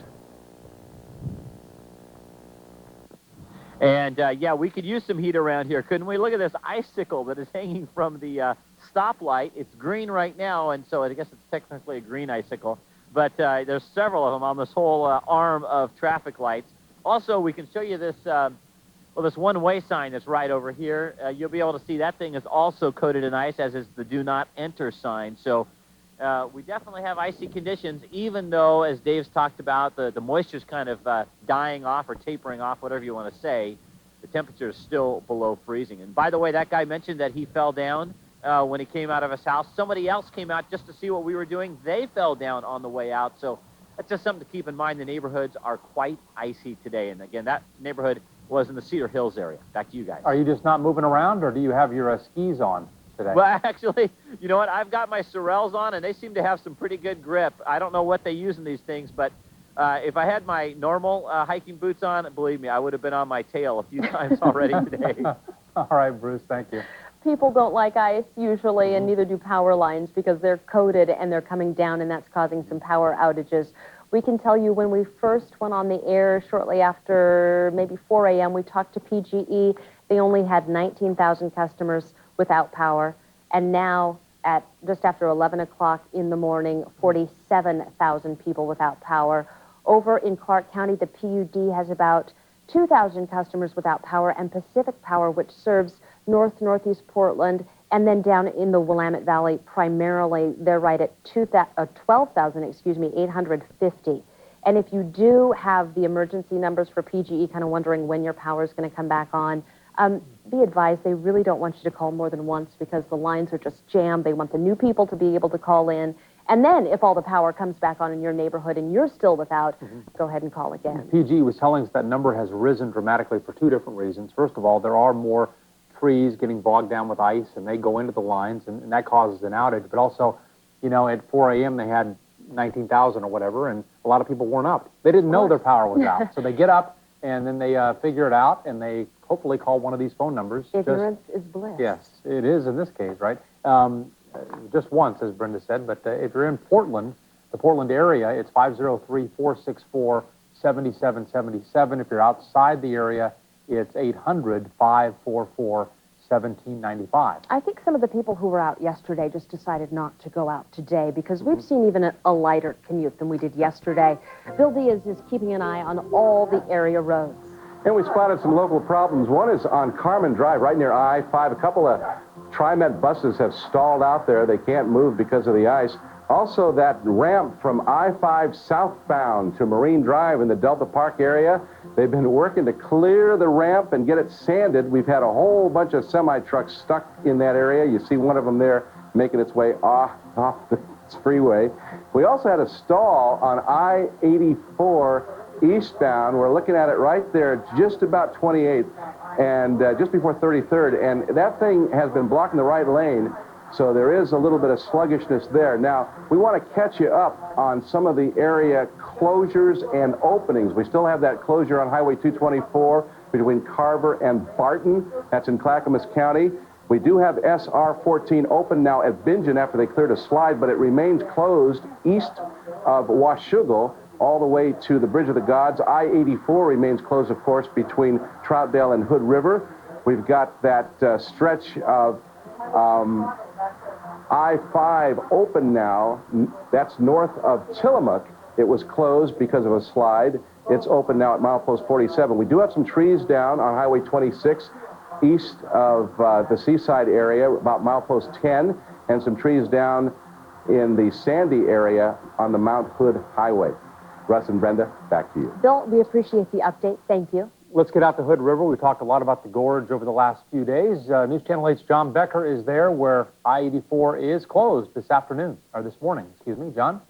And, yeah, we could use some heat around here, couldn't we? Look at this icicle that is hanging from the stoplight. It's green right now, and so I guess it's technically a green icicle. But there's several of them on this whole arm of traffic lights. Also, we can show you this, well, this one-way sign that's right over here. You'll be able to see that thing is also coated in ice, as is the Do Not Enter sign. So we definitely have icy conditions, even though, as Dave's talked about, the moisture's kind of dying off or tapering off, whatever you want to say. The temperature is still below freezing. And by the way, that guy mentioned that he fell down when he came out of his house. Somebody else came out just to see what we were doing. They fell down on the way out. So that's just something to keep in mind. The neighborhoods are quite icy today. And again, that neighborhood was in the Cedar Hills area. Back to you guys. Are you just not moving around, or do you have your skis on today? Well, actually, you know what? I've got my Sorels on, and they seem to have some pretty good grip. I don't know what they use in these things, but if I had my normal hiking boots on, believe me, I would have been on my tail a few times already today. All right, Bruce, thank you. People don't like ice usually, and neither do power lines because they're coated and they're coming down, and that's causing some power outages. We can tell you when we first went on the air shortly after maybe 4 a.m., we talked to PGE. They only had 19,000 customers without power. And now at just after 11 o'clock in the morning, 47,000 people without power. Over in Clark County, the PUD has about 2,000 customers without power, and Pacific Power, which serves northeast Portland, and then down in the Willamette Valley, primarily, they're right at 12,850. And if you do have the emergency numbers for PGE, kind of wondering when your power is going to come back on, be advised, they really don't want you to call more than once because the lines are just jammed. They want the new people to be able to call in. And then if all the power comes back on in your neighborhood and you're still without, go ahead and call again. PG was telling us that number has risen dramatically for two different reasons. First of all, there are more trees getting bogged down with ice, and they go into the lines, and that causes an outage. But also, you know, at 4 a.m. they had 19,000 or whatever, and a lot of people weren't up. They didn't know their power was out. So they get up, and then they figure it out, and they hopefully call one of these phone numbers. Ignorance is bliss. Yes, it is in this case, right? Just once, as Brenda said, but if you're in Portland, the Portland area, it's 503-464-7777. If you're outside the area, it's 800-544-1795. I think some of the people who were out yesterday just decided not to go out today because we've seen even a lighter commute than we did yesterday. Bill Diaz is keeping an eye on all the area roads. And we spotted some local problems. One is on Carmen Drive, right near I-5. A couple of TriMet buses have stalled out there. They can't move because of the ice. Also, that ramp from I-5 southbound to Marine Drive in the Delta Park area, they've been working to clear the ramp and get it sanded. We've had a whole bunch of semi-trucks stuck in that area. You see one of them there making its way off the freeway. We also had a stall on I-84 eastbound. We're looking at it right there, just about 28th and just before 33rd. And that thing has been blocking the right lane. So there is a little bit of sluggishness there. Now, we want to catch you up on some of the area closures and openings. We still have that closure on Highway 224 between Carver and Barton. That's in Clackamas County. We do have SR 14 open now at Bingen after they cleared a slide, but it remains closed east of Washougal. all the way to the Bridge of the Gods. I-84 remains closed, of course, between Troutdale and Hood River. We've got that stretch of I-5 open now. That's north of Tillamook. It was closed because of a slide. It's open now at milepost 47. We do have some trees down on Highway 26 east of the Seaside area, about milepost 10, and some trees down in the Sandy area on the Mount Hood Highway. Russ and Brenda, back to you. Bill, we appreciate the update. Thank you. Let's get out to Hood River. We talked a lot about the gorge over the last few days. News Channel 8's John Becker is there where I-84 is closed this morning. Excuse me, John?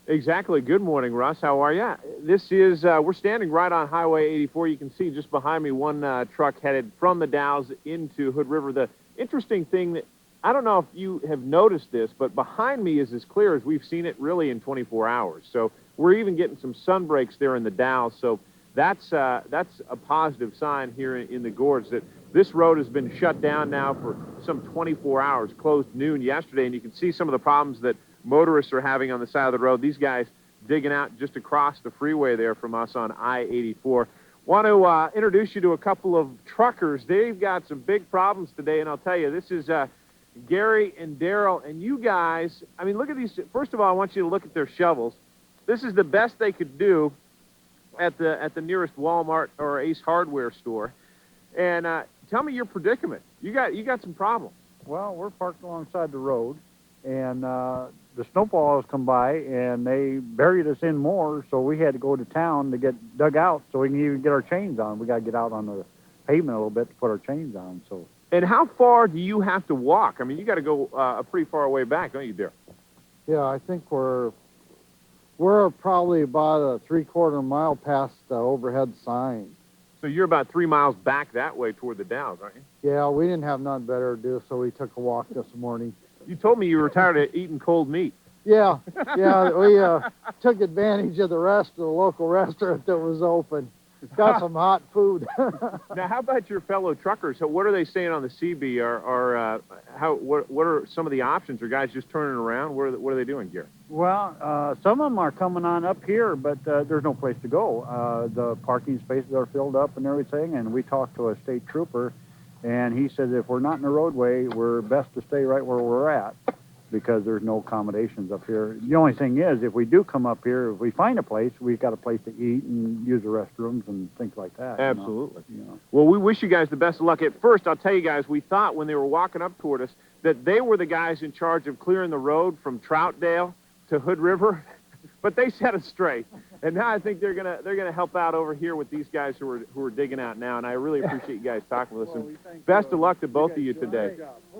Exactly. Good morning, Russ. How are you? This is, we're standing right on Highway 84. You can see just behind me one truck headed from the Dalles into Hood River. The interesting thing that, I don't know if you have noticed this, but behind me is as clear as we've seen it really in 24 hours. So we're even getting some sun breaks there in the Dalles. So that's a positive sign here in the gorge that this road has been shut down now for some 24 hours, closed noon yesterday, and you can see some of the problems that motorists are having on the side of the road. These guys digging out just across the freeway there from us on I-84. Want to introduce you to a couple of truckers. They've got some big problems today, and I'll tell you, this is Gary and Daryl, and you guys, I mean, look at these. First of all, I want you to look at their shovels. This is the best they could do at the nearest Walmart or Ace Hardware store. And tell me your predicament. You got some problems. Well, we're parked alongside the road, and the snowplows come by, and they buried us in more, so we had to go to town to get dug out so we can even get our chains on. We got to get out on the pavement a little bit to put our chains on. So. And how far do you have to walk? I mean, you got to go a pretty far way back, don't you, Daryl? Yeah, I think we're probably about a 3/4 mile past the overhead sign. So you're about 3 miles back that way toward the Dalles, aren't you? Yeah, we didn't have nothing better to do, so we took a walk this morning. You told me you were tired of eating cold meat. Yeah, we took advantage of the rest of the local restaurant that was open. Got some hot food. Now, how about your fellow truckers? What are they saying on the CB? What are some of the options? Are guys just turning around? What are they doing, Gary? Well, some of them are coming on up here, but there's no place to go. The parking spaces are filled up and everything, and we talked to a state trooper, and he said if we're not in the roadway, we're best to stay right where we're at because there's no accommodations up here. The only thing is, if we do come up here, if we find a place, we've got a place to eat and use the restrooms and things like that. Absolutely. You know. Well, we wish you guys the best of luck. At first, I'll tell you guys, we thought when they were walking up toward us that they were the guys in charge of clearing the road from Troutdale to Hood River, but they set us straight. And now I think they're gonna help out over here with these guys who are digging out now. And I really appreciate you guys talking with us. And best of luck to both of you today.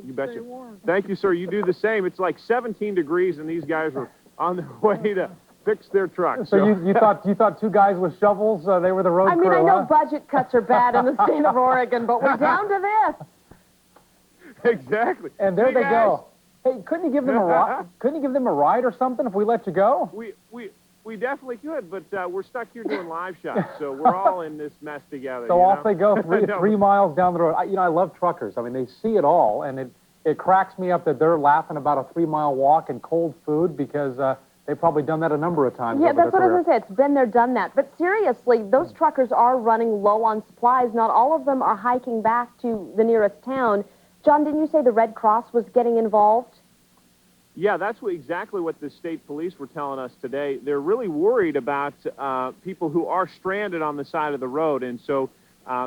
You betcha. Thank you, sir. You do the same. It's like 17 degrees, and these guys are on their way to fix their truck. So you thought two guys with shovels, they were the road crew, I know budget cuts are bad in the state of Oregon, but we're down to this. Exactly. And there they go. Hey, couldn't you give them a ride? Couldn't you give them a ride or something if we let you go? We definitely could, but we're stuck here doing live shots, so we're all in this mess together. So off they go, three miles down the road. I love truckers. I mean, they see it all, and it cracks me up that they're laughing about a 3-mile walk and cold food because they've probably done that a number of times. Yeah, that's what I was going to say. It's been there, done that. But seriously, those truckers are running low on supplies. Not all of them are hiking back to the nearest town. John, didn't you say the Red Cross was getting involved? Yeah, that's exactly what the state police were telling us today. They're really worried about people who are stranded on the side of the road, and so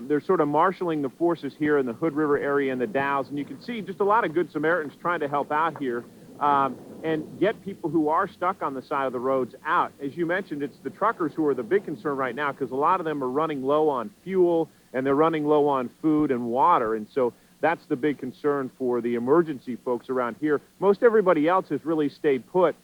they're sort of marshaling the forces here in the Hood River area and the Dalles, and you can see just a lot of good Samaritans trying to help out here and get people who are stuck on the side of the roads out. As you mentioned, it's the truckers who are the big concern right now because a lot of them are running low on fuel and they're running low on food and water, and so that's the big concern for the emergency folks around here. Most everybody else has really stayed put.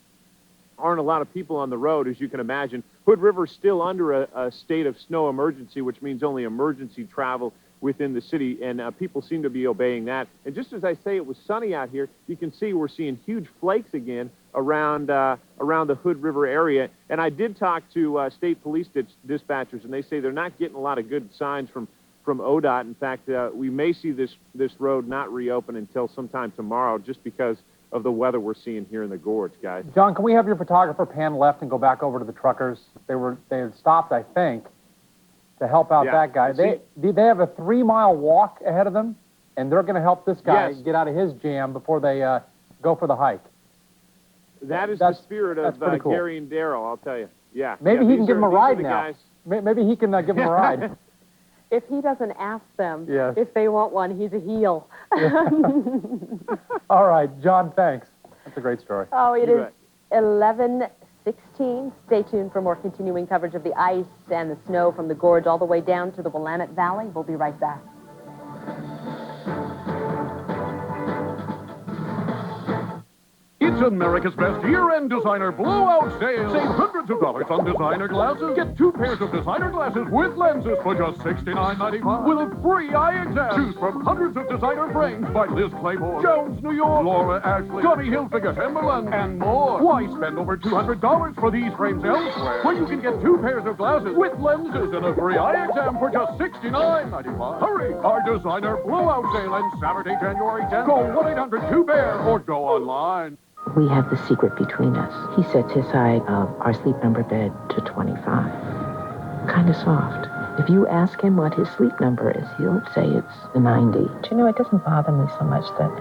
Aren't a lot of people on the road, as you can imagine. Hood River's still under a state of snow emergency, which means only emergency travel within the city, and people seem to be obeying that. And just as I say it was sunny out here, you can see we're seeing huge flakes again around the Hood River area. And I did talk to state police dispatchers, and they say they're not getting a lot of good signs from ODOT. In fact, we may see this road not reopen until sometime tomorrow just because of the weather we're seeing here in the gorge, guys. John, can we have your photographer pan left and go back over to the truckers? They had stopped, I think, to help out that guy. They have a 3-mile walk ahead of them, and they're going to help this guy get out of his jam before they go for the hike. That is the spirit of cool. Gary and Darryl, I'll tell you. Yeah. Maybe he can give him a ride now. Guys. Maybe he can give him a ride. If he doesn't ask them Yes. if they want one, he's a heel. All right, John, thanks. That's a great story. Oh, it is 11:16. Stay tuned for more continuing coverage of the ice and the snow from the gorge all the way down to the Willamette Valley. We'll be right back. It's America's best year-end designer blowout sale. Save hundreds of dollars on designer glasses. Get 2 pairs of designer glasses with lenses for just $69.95 with a free eye exam. Choose from hundreds of designer frames by Liz Claiborne, Jones, New York, Laura Ashley, Tommy Hilfiger, Timberland, and more. Why spend over $200 for these frames elsewhere when you can get 2 pairs of glasses with lenses and a free eye exam for just $69.95? Hurry! Our designer blowout sale ends Saturday, January 10th. Call 1-800-2BEAR or go online. We have the secret between us. He sets his side of our sleep number bed to 25. Kind of soft. If you ask him what his sleep number is, he'll say it's 90. Do you know, it doesn't bother me so much that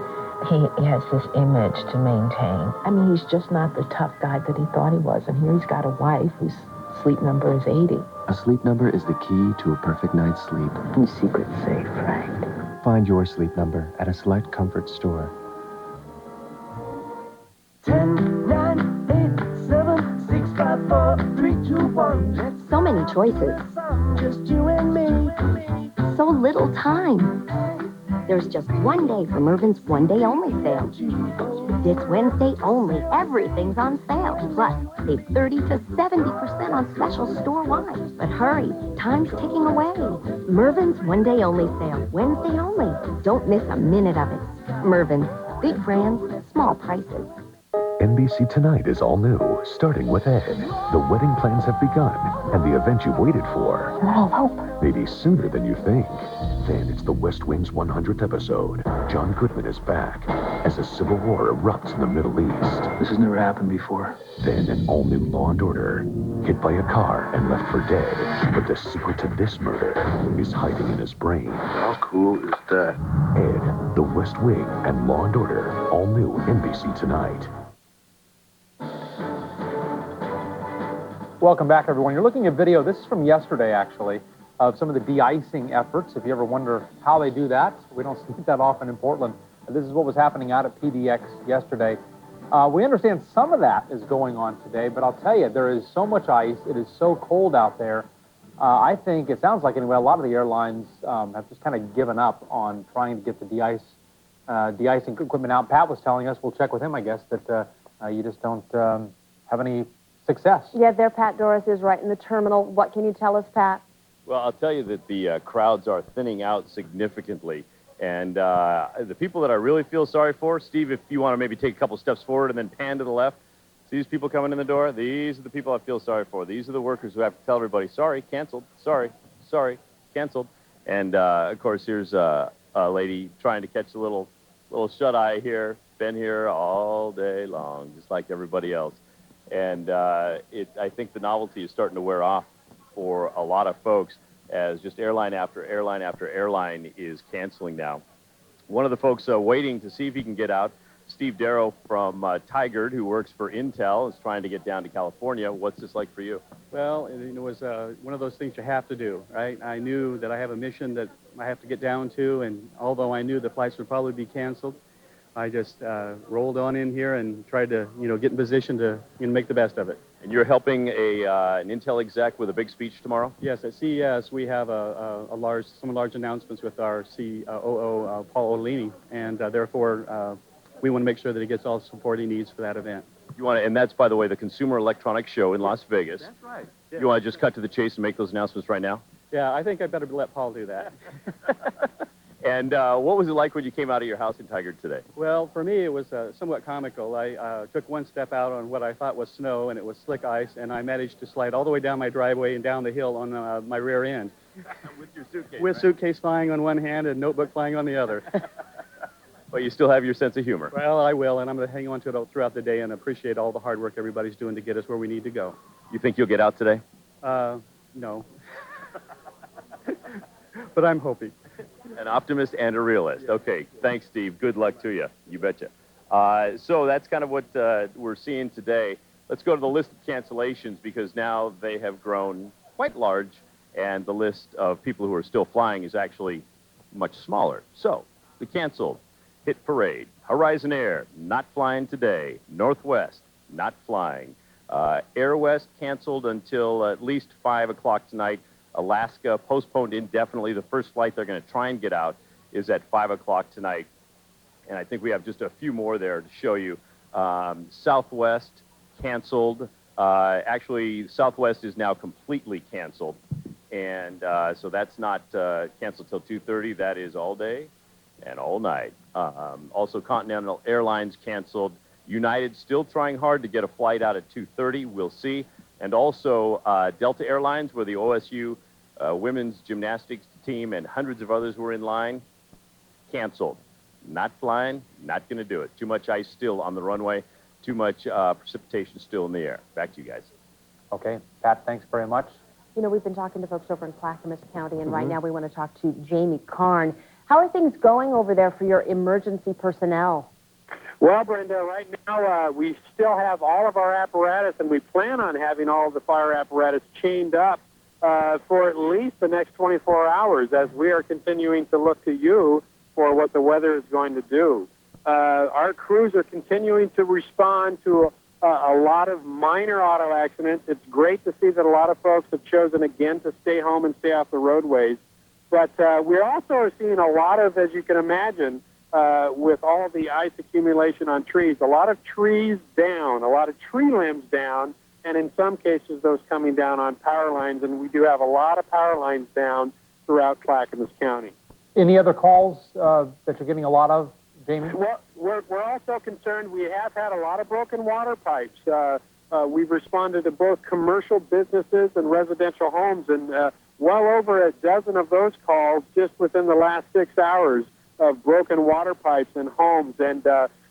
he has this image to maintain. I mean, he's just not the tough guy that he thought he was. And here he's got a wife whose sleep number is 80. A sleep number is the key to a perfect night's sleep. And the secret's safe, Frank. Find your sleep number at a select comfort store. 10, 9, 8, 7, 6, 5, 4, 3, 2, 1. So many choices. Just you and me. So little time. There's just one day for Mervyn's one-day only sale. This Wednesday only, everything's on sale. Plus, save 30 to 70% on special store-wide. But hurry, time's ticking away. Mervyn's one-day only sale, Wednesday only. Don't miss a minute of it. Mervyn's, big brands, small prices. NBC Tonight is all new, starting with Ed. The wedding plans have begun, and the event you've waited for. Maybe sooner than you think. Then it's the West Wing's 100th episode. John Goodman is back as a civil war erupts in the Middle East. This has never happened before. Then an all-new Law & Order. Hit by a car and left for dead. But the secret to this murder is hiding in his brain. How cool is that? Ed, The West Wing, and Law & Order. All new NBC Tonight. Welcome back, everyone. You're looking at video. This is from yesterday, actually, of some of the de-icing efforts. If you ever wonder how they do that, we don't see that often in Portland. This is what was happening out at PDX yesterday. We understand some of that is going on today, but I'll tell you, there is so much ice. It is so cold out there. I think, it sounds like anyway, a lot of the airlines have just kind of given up on trying to get the de-icing equipment out. Pat was telling us, we'll check with him, I guess, that you just don't have any success. Yeah, there Pat Doris is right in the terminal. What can you tell us, Pat? Well, I'll tell you that the crowds are thinning out significantly. And the people that I really feel sorry for, Steve, if you want to maybe take a couple steps forward and then pan to the left, see these people coming in the door? These are the people I feel sorry for. These are the workers who have to tell everybody, sorry, canceled, sorry, canceled. And, of course, here's a lady trying to catch a little shut-eye here, been here all day long, just like everybody else. And I think the novelty is starting to wear off for a lot of folks as just airline after airline after airline is canceling now. One of the folks waiting to see if he can get out, Steve Darrow from Tigard, who works for Intel, is trying to get down to California. What's this like for you? Well, it was one of those things you have to do, right? I knew that I have a mission that I have to get down to, and although I knew the flights would probably be canceled, I just rolled on in here and tried to, get in position to make the best of it. And you're helping an Intel exec with a big speech tomorrow? Yes, at CES we have some large announcements with our COO, Paul Olini, and therefore we want to make sure that he gets all the support he needs for that event. And that's, by the way, the Consumer Electronics Show in Las Vegas. That's right. Yeah. You want to just cut to the chase and make those announcements right now? Yeah, I think I better let Paul do that. And what was it like when you came out of your house in Tigard today? Well, for me, it was somewhat comical. I took one step out on what I thought was snow, and it was slick ice, and I managed to slide all the way down my driveway and down the hill on my rear end. With your suitcase, With right? suitcase flying on one hand and notebook flying on the other. But you still have your sense of humor. Well, I will, and I'm going to hang on to it throughout the day and appreciate all the hard work everybody's doing to get us where we need to go. You think you'll get out today? No. But I'm hoping. An optimist and a realist. Okay, thanks, Steve. Good luck to you. You betcha. So that's kind of what we're seeing today. Let's go to the list of cancellations because now they have grown quite large, and the list of people who are still flying is actually much smaller. So, the canceled: Hit Parade, Horizon Air, not flying today, Northwest, not flying, Air West canceled until at least 5 o'clock tonight, Alaska postponed indefinitely. The first flight they're going to try and get out is at 5 o'clock tonight. And I think we have just a few more there to show you. Southwest canceled. Actually, Southwest is now completely canceled. And so that's not canceled till 2:30. That is all day and all night. Also, Continental Airlines canceled. United still trying hard to get a flight out at 2:30. We'll see. And also Delta Airlines, where the OSU women's gymnastics team and hundreds of others were in line, canceled. Not flying, not going to do it. Too much ice still on the runway, too much precipitation still in the air. Back to you guys. Okay, Pat, thanks very much. You know, we've been talking to folks over in Clackamas County, and right now we want to talk to Jamie Karn. How are things going over there for your emergency personnel? Well, Brenda, right now we still have all of our apparatus, and we plan on having all of the fire apparatus chained up for at least the next 24 hours as we are continuing to look to you for what the weather is going to do. Our crews are continuing to respond to a lot of minor auto accidents. It's great to see that a lot of folks have chosen again to stay home and stay off the roadways. But we also are seeing a lot of, as you can imagine, with all the ice accumulation on trees, a lot of trees down, a lot of tree limbs down, and in some cases those coming down on power lines, and we do have a lot of power lines down throughout Clackamas County. Any other calls that you're getting a lot of, Jamie? Well, we're also concerned. We have had a lot of broken water pipes. We've responded to both commercial businesses and residential homes, and well over a dozen of those calls just within the last 6 hours of broken water pipes in homes. And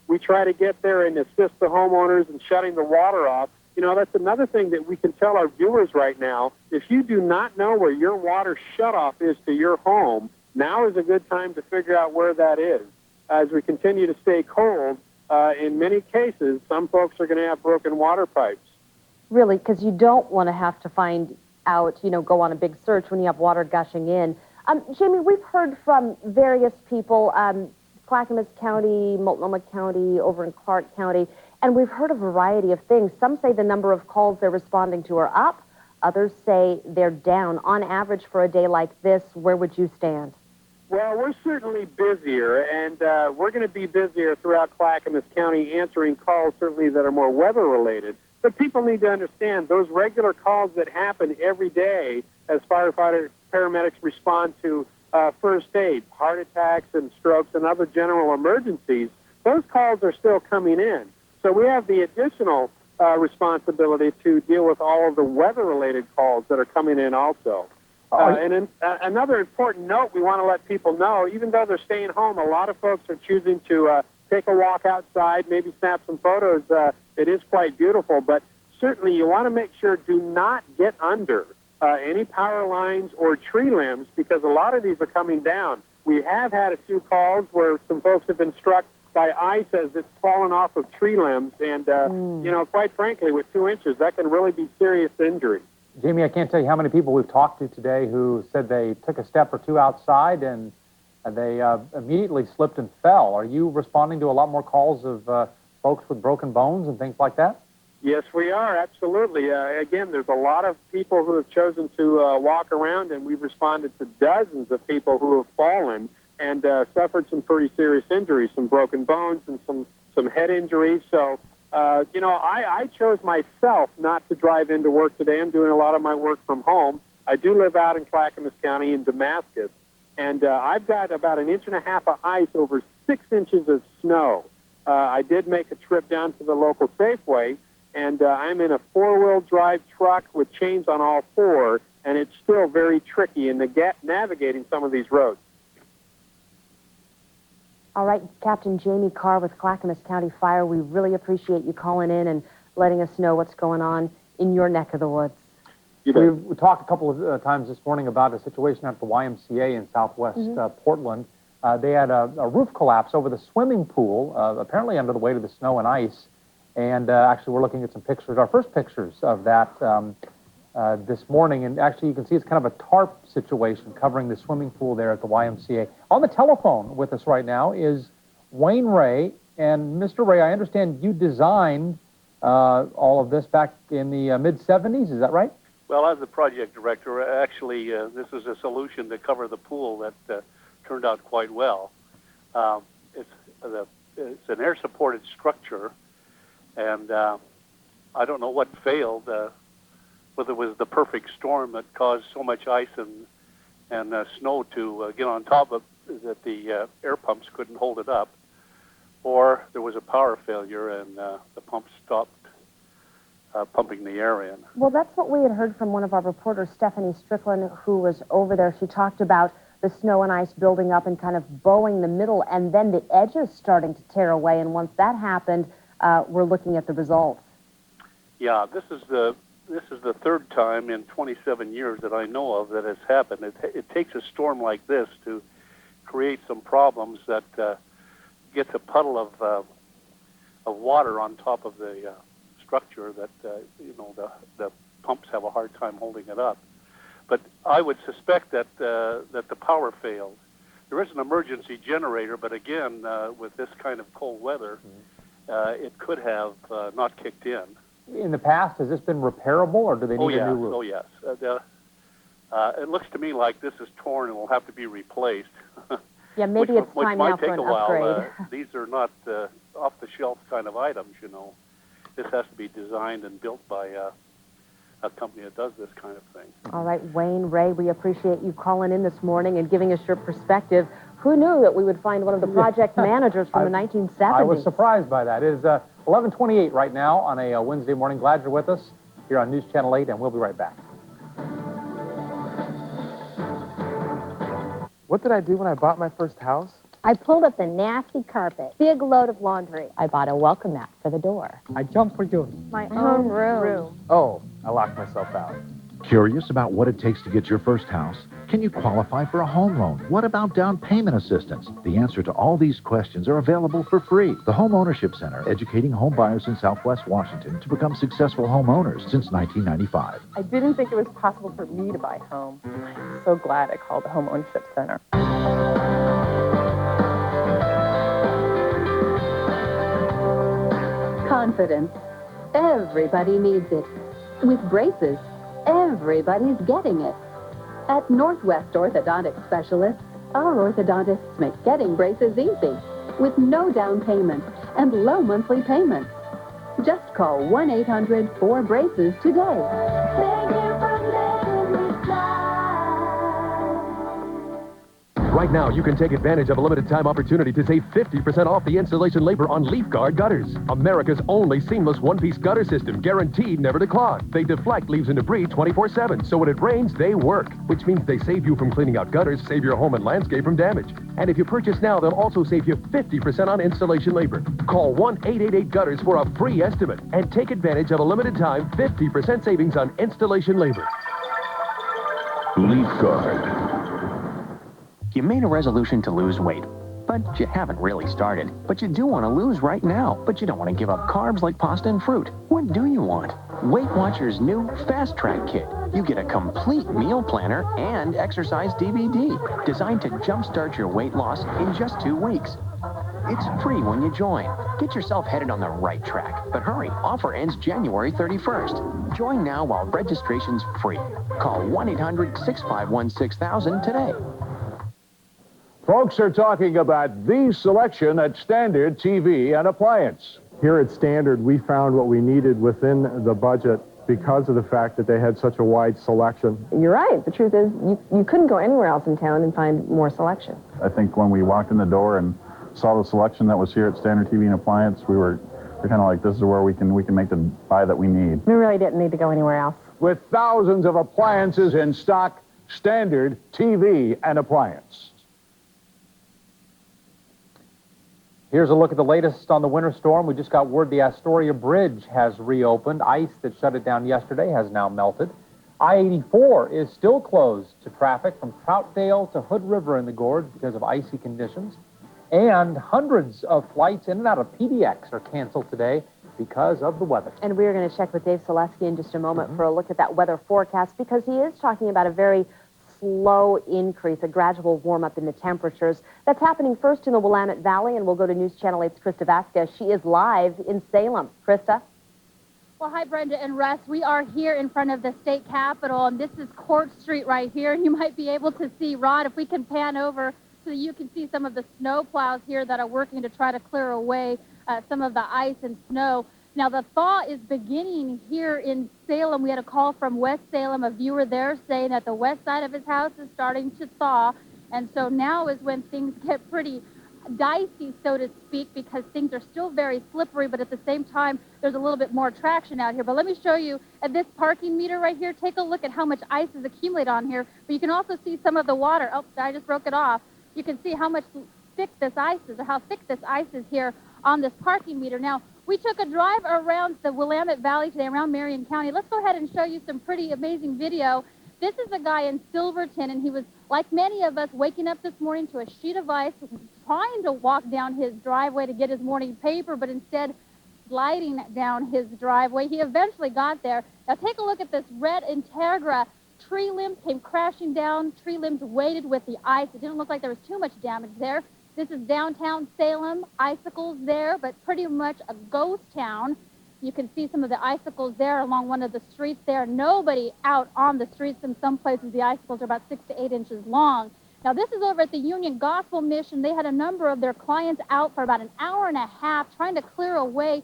we try to get there and assist the homeowners in shutting the water off. You know, that's another thing that we can tell our viewers right now. If you do not know where your water shutoff is to your home, now is a good time to figure out where that is. As we continue to stay cold, in many cases, some folks are going to have broken water pipes. Really, because you don't want to have to find out, you know, go on a big search when you have water gushing in. Jamie, we've heard from various people, Clackamas County, Multnomah County, over in Clark County, and we've heard a variety of things. Some say the number of calls they're responding to are up. Others say they're down. On average, for a day like this, where would you stand? Well, we're certainly busier, and we're going to be busier throughout Clackamas County answering calls certainly that are more weather-related. But people need to understand those regular calls that happen every day as firefighters, paramedics respond to first aid, heart attacks and strokes and other general emergencies, those calls are still coming in. So we have the additional responsibility to deal with all of the weather-related calls that are coming in also. Another important note we want to let people know, even though they're staying home, a lot of folks are choosing to take a walk outside, maybe snap some photos. It is quite beautiful, but certainly you want to make sure do not get under any power lines or tree limbs because a lot of these are coming down. We have had a few calls where some folks have been struck by ice as it's fallen off of tree limbs, and, you know, quite frankly, with 2 inches, that can really be serious injury. Jamie, I can't tell you how many people we've talked to today who said they took a step or two outside and they immediately slipped and fell. Are you responding to a lot more calls of folks with broken bones and things like that? Yes, we are, absolutely. Again, there's a lot of people who have chosen to walk around, and we've responded to dozens of people who have fallen and suffered some pretty serious injuries, some broken bones and some head injuries. So, you know, I chose myself not to drive into work today. I'm doing a lot of my work from home. I do live out in Clackamas County in Damascus, and I've got about 1.5 inches of ice over 6 inches of snow. I did make a trip down to the local Safeway, and I'm in a 4-wheel drive truck with chains on all 4, and it's still very tricky in navigating some of these roads. All right, Captain Jamie Carr with Clackamas County Fire, we really appreciate you calling in and letting us know what's going on in your neck of the woods. We talked a couple of times this morning about a situation at the YMCA in southwest Portland. They had a roof collapse over the swimming pool, apparently under the weight of the snow and ice. And actually, we're looking at some pictures, our first pictures of that this morning. And actually, you can see it's kind of a tarp situation covering the swimming pool there at the YMCA. On the telephone with us right now is Wayne Ray. And Mr. Ray, I understand you designed all of this back in the mid-'70s, is that right? Well, as the project director, actually, this is a solution to cover the pool that turned out quite well. It's an air-supported structure, and I don't know what failed, whether it was the perfect storm that caused so much ice and snow to get on top of that the air pumps couldn't hold it up, or there was a power failure and the pump stopped pumping the air in. Well, that's what we had heard from one of our reporters, Stephanie Strickland, who was over there. She talked about the snow and ice building up and kind of bowing the middle, and then the edges starting to tear away. And once that happened, we're looking at the results. Yeah, this is the third time in 27 years that I know of that has happened. It takes a storm like this to create some problems that gets a puddle of water on top of the structure that the pumps have a hard time holding it up. But I would suspect that that the power failed. There is an emergency generator, but again, with this kind of cold weather, it could have not kicked in. In the past, has this been repairable, or do they need a new roof? Oh, yes. It looks to me like this is torn and will have to be replaced. Yeah, maybe it's time now for an upgrade. Which might take a while. These are not off-the-shelf kind of items, you know. This has to be designed and built by a company that does this kind of thing. All right, Wayne Ray, we appreciate you calling in this morning and giving us your perspective. Who knew that we would find one of the project managers from the 1970s? I was surprised by that. It is 11:28 right now on a Wednesday morning. Glad you're with us here on News Channel 8, and we'll be right back. What did I do when I bought my first house? I pulled up the nasty carpet, big load of laundry. I bought a welcome mat for the door. I jumped for you. My own room. Oh, I locked myself out. Curious about what it takes to get your first house? Can you qualify for a home loan? What about down payment assistance? The answer to all these questions are available for free. The Home Ownership Center, educating home buyers in Southwest Washington to become successful homeowners since 1995. I didn't think it was possible for me to buy a home. I'm so glad I called the Home Ownership Center. Confidence. Everybody needs it. With braces, everybody's getting it. At Northwest Orthodontic Specialists, our orthodontists make getting braces easy, with no down payment and low monthly payments. Just call 1-800-4-BRACES today. Right now, you can take advantage of a limited-time opportunity to save 50% off the installation labor on Leaf Guard gutters. America's only seamless one-piece gutter system, guaranteed never to clog. They deflect leaves and debris 24/7, so when it rains, they work. Which means they save you from cleaning out gutters, save your home and landscape from damage. And if you purchase now, they'll also save you 50% on installation labor. Call 1-888-GUTTERS for a free estimate and take advantage of a limited-time 50% savings on installation labor. Leaf Guard. You made a resolution to lose weight, but you haven't really started. But you do want to lose right now, but you don't want to give up carbs like pasta and fruit. What do you want? Weight Watchers' new Fast Track Kit. You get a complete meal planner and exercise DVD designed to jumpstart your weight loss in just 2 weeks. It's free when you join. Get yourself headed on the right track. But hurry, offer ends January 31st. Join now while registration's free. Call 1-800-651-6000 today. Folks are talking about the selection at Standard TV and Appliance. Here at Standard, we found what we needed within the budget because of the fact that they had such a wide selection. You're right. The truth is, you couldn't go anywhere else in town and find more selection. I think when we walked in the door and saw the selection that was here at Standard TV and Appliance, we're kind of like, this is where we can make the buy that we need. We really didn't need to go anywhere else. With thousands of appliances in stock, Standard TV and Appliance. Here's a look at the latest on the winter storm. We just got word the Astoria Bridge has reopened. Ice that shut it down yesterday has now melted. I-84 is still closed to traffic from Troutdale to Hood River in the gorge because of icy conditions. And hundreds of flights in and out of PDX are canceled today because of the weather. And we are going to check with Dave Selesky in just a moment for a look at that weather forecast, because he is talking about a very slow increase, a gradual warm-up in the temperatures. That's happening first in the Willamette Valley, and we'll go to News Channel 8's Krista Vasquez. She is live in Salem. Krista? Well, hi, Brenda and Russ. We are here in front of the state capitol, and this is Court Street right here. You might be able to see, Rod, if we can pan over so that you can see some of the snow plows here that are working to try to clear away some of the ice and snow. Now, the thaw is beginning here in Salem. We had a call from West Salem, a viewer there, saying that the west side of his house is starting to thaw. And so now is when things get pretty dicey, so to speak, because things are still very slippery, but at the same time, there's a little bit more traction out here. But let me show you at this parking meter right here. Take a look at how much ice is accumulated on here. But you can also see some of the water. Oh, I just broke it off. You can see how much thick this ice is, or how thick this ice is here on this parking meter. Now, we took a drive around the Willamette Valley today, around Marion County. Let's go ahead and show you some pretty amazing video. This is a guy in Silverton, and he was, like many of us, waking up this morning to a sheet of ice, trying to walk down his driveway to get his morning paper, but instead sliding down his driveway. He eventually got there. Now take a look at this red Integra. Tree limbs came crashing down. Tree limbs weighted with the ice. It didn't look like there was too much damage there. This is downtown Salem. Icicles there, but pretty much a ghost town. You can see some of the icicles there along one of the streets there. Nobody out on the streets. In some places, the icicles are about 6 to 8 inches long. Now, this is over at the Union Gospel Mission. They had a number of their clients out for about an hour and a half trying to clear away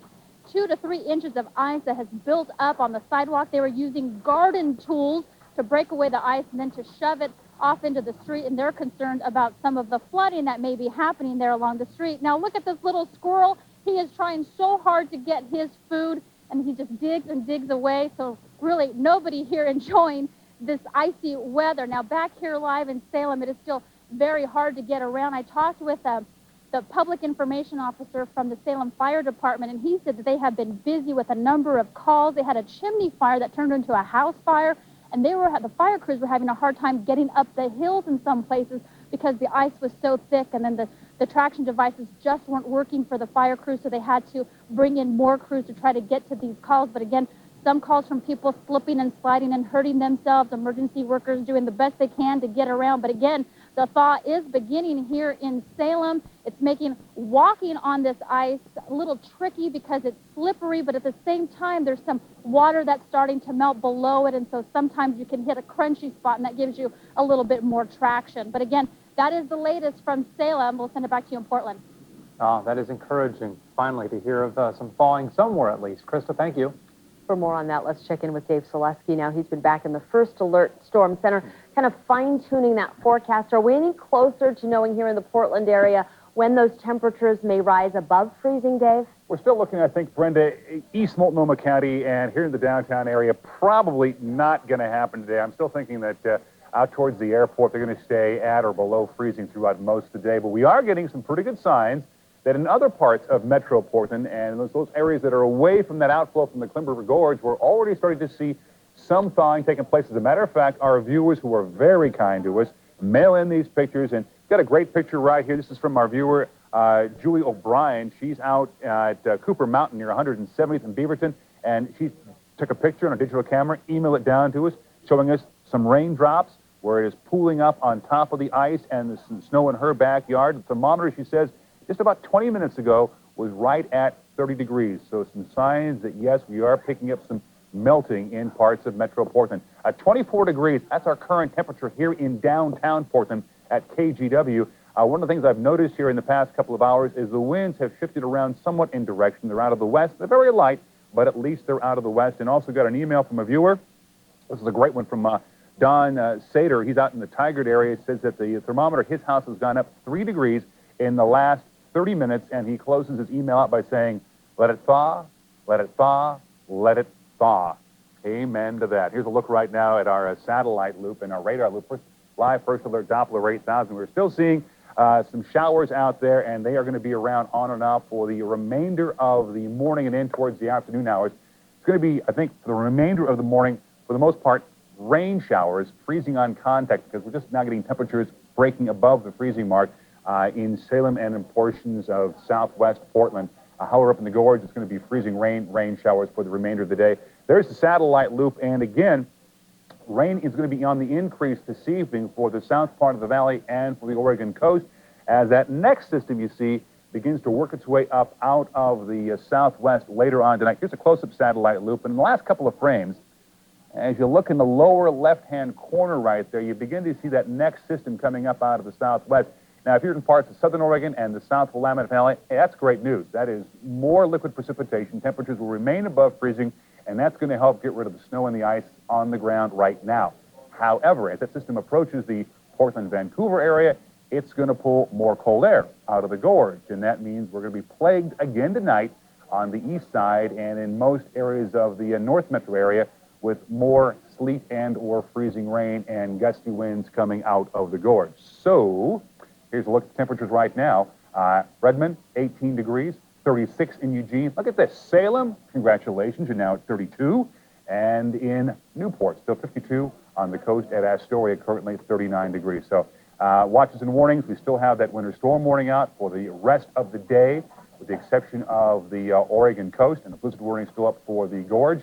2 to 3 inches of ice that has built up on the sidewalk. They were using garden tools to break away the ice and then to shove it off into the street, and they're concerned about some of the flooding that may be happening there along the street. Now, look at this little squirrel. He is trying so hard to get his food, and he just digs and digs away. So really nobody here enjoying this icy weather. Now, back here live in Salem, it is still very hard to get around. I talked with the public information officer from the Salem Fire Department, and he said that they have been busy with a number of calls. They had a chimney fire that turned into a house fire, and the fire crews were having a hard time getting up the hills in some places because the ice was so thick, and then the traction devices just weren't working for the fire crews, so they had to bring in more crews to try to get to these calls. But again, some calls from people slipping and sliding and hurting themselves, emergency workers doing the best they can to get around. But again, the thaw is beginning here in Salem. It's making walking on this ice a little tricky because it's slippery, but at the same time, there's some water that's starting to melt below it, and so sometimes you can hit a crunchy spot, and that gives you a little bit more traction. But again, that is the latest from Salem. We'll send it back to you in Portland. Oh, that is encouraging, finally, to hear of some thawing somewhere at least. Krista, thank you. For more on that, let's check in with Dave Selesky now. He's been back in the First Alert Storm Center, kind of fine-tuning that forecast. Are we any closer to knowing here in the Portland area when those temperatures may rise above freezing, Dave? We're still looking, I think, Brenda, East Multnomah County and here in the downtown area, probably not going to happen today. I'm still thinking that out towards the airport, they're going to stay at or below freezing throughout most of the day. But we are getting some pretty good signs that in other parts of Metro Portland and those areas that are away from that outflow from the Clim River Gorge, we're already starting to see some thawing taking place. As a matter of fact, our viewers who are very kind to us mail in these pictures, and got a great picture right here. This is from our viewer, Julie O'Brien. She's out at Cooper Mountain near 170th and Beaverton, and she took a picture on a digital camera, emailed it down to us, showing us some raindrops where it is pooling up on top of the ice and the snow in her backyard. The thermometer, she says, just about 20 minutes ago was right at 30 degrees. So some signs that, yes, we are picking up some melting in parts of Metro Portland. At 24 degrees, that's our current temperature here in downtown Portland at KGW. One of the things I've noticed here in the past couple of hours is the winds have shifted around somewhat in direction. They're out of the west. They're very light, but at least they're out of the west. And also got an email from a viewer. This is a great one from Don Sater. He's out in the Tigard area. It says that the thermometer at his house has gone up 3 degrees in the last 30 minutes, and he closes his email out by saying, let it thaw, let it thaw, let it thaw. Amen to that. Here's a look right now at our satellite loop and our radar loop. Live First Alert Doppler 8000. We're still seeing some showers out there, and they are going to be around on and off for the remainder of the morning and in towards the afternoon hours. It's going to be, I think, for the remainder of the morning, for the most part, rain showers, freezing on contact, because we're just now getting temperatures breaking above the freezing mark in Salem and in portions of southwest Portland. However, up in the gorge, it's going to be freezing rain showers for the remainder of the day. There's the satellite loop, and again, rain is going to be on the increase this evening for the south part of the valley and for the Oregon coast, as that next system you see begins to work its way up out of the southwest later on tonight. Here's a close-up satellite loop, and in the last couple of frames, as you look in the lower left-hand corner right there, you begin to see that next system coming up out of the southwest. Now, if you're in parts of southern Oregon and the south Willamette Valley, hey, that's great news. That is more liquid precipitation. Temperatures will remain above freezing, and that's going to help get rid of the snow and the ice on the ground right now. However, as that system approaches the Portland-Vancouver area, it's going to pull more cold air out of the gorge, and that means we're going to be plagued again tonight on the east side and in most areas of the north metro area with more sleet and or freezing rain and gusty winds coming out of the gorge. So here's a look at the temperatures right now. Redmond, 18 degrees, 36 in Eugene. Look at this. Salem, congratulations, you're now at 32. And in Newport, still 52 on the coast at Astoria, currently 39 degrees. So watches and warnings. We still have that winter storm warning out for the rest of the day, with the exception of the Oregon coast, and the blizzard warning still up for the gorge.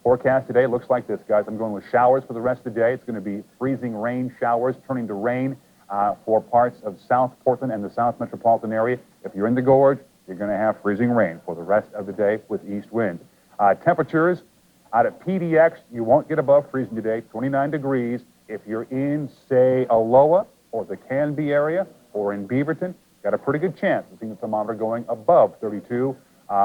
Forecast today looks like this, guys. I'm going with showers for the rest of the day. It's going to be freezing rain showers turning to rain for parts of South Portland and the South metropolitan area. If you're in the gorge, you're going to have freezing rain for the rest of the day with east wind. Temperatures out at PDX, you won't get above freezing today, 29 degrees. If you're in, say, Aloha or the Canby area or in Beaverton, got a pretty good chance of seeing the thermometer going above 32.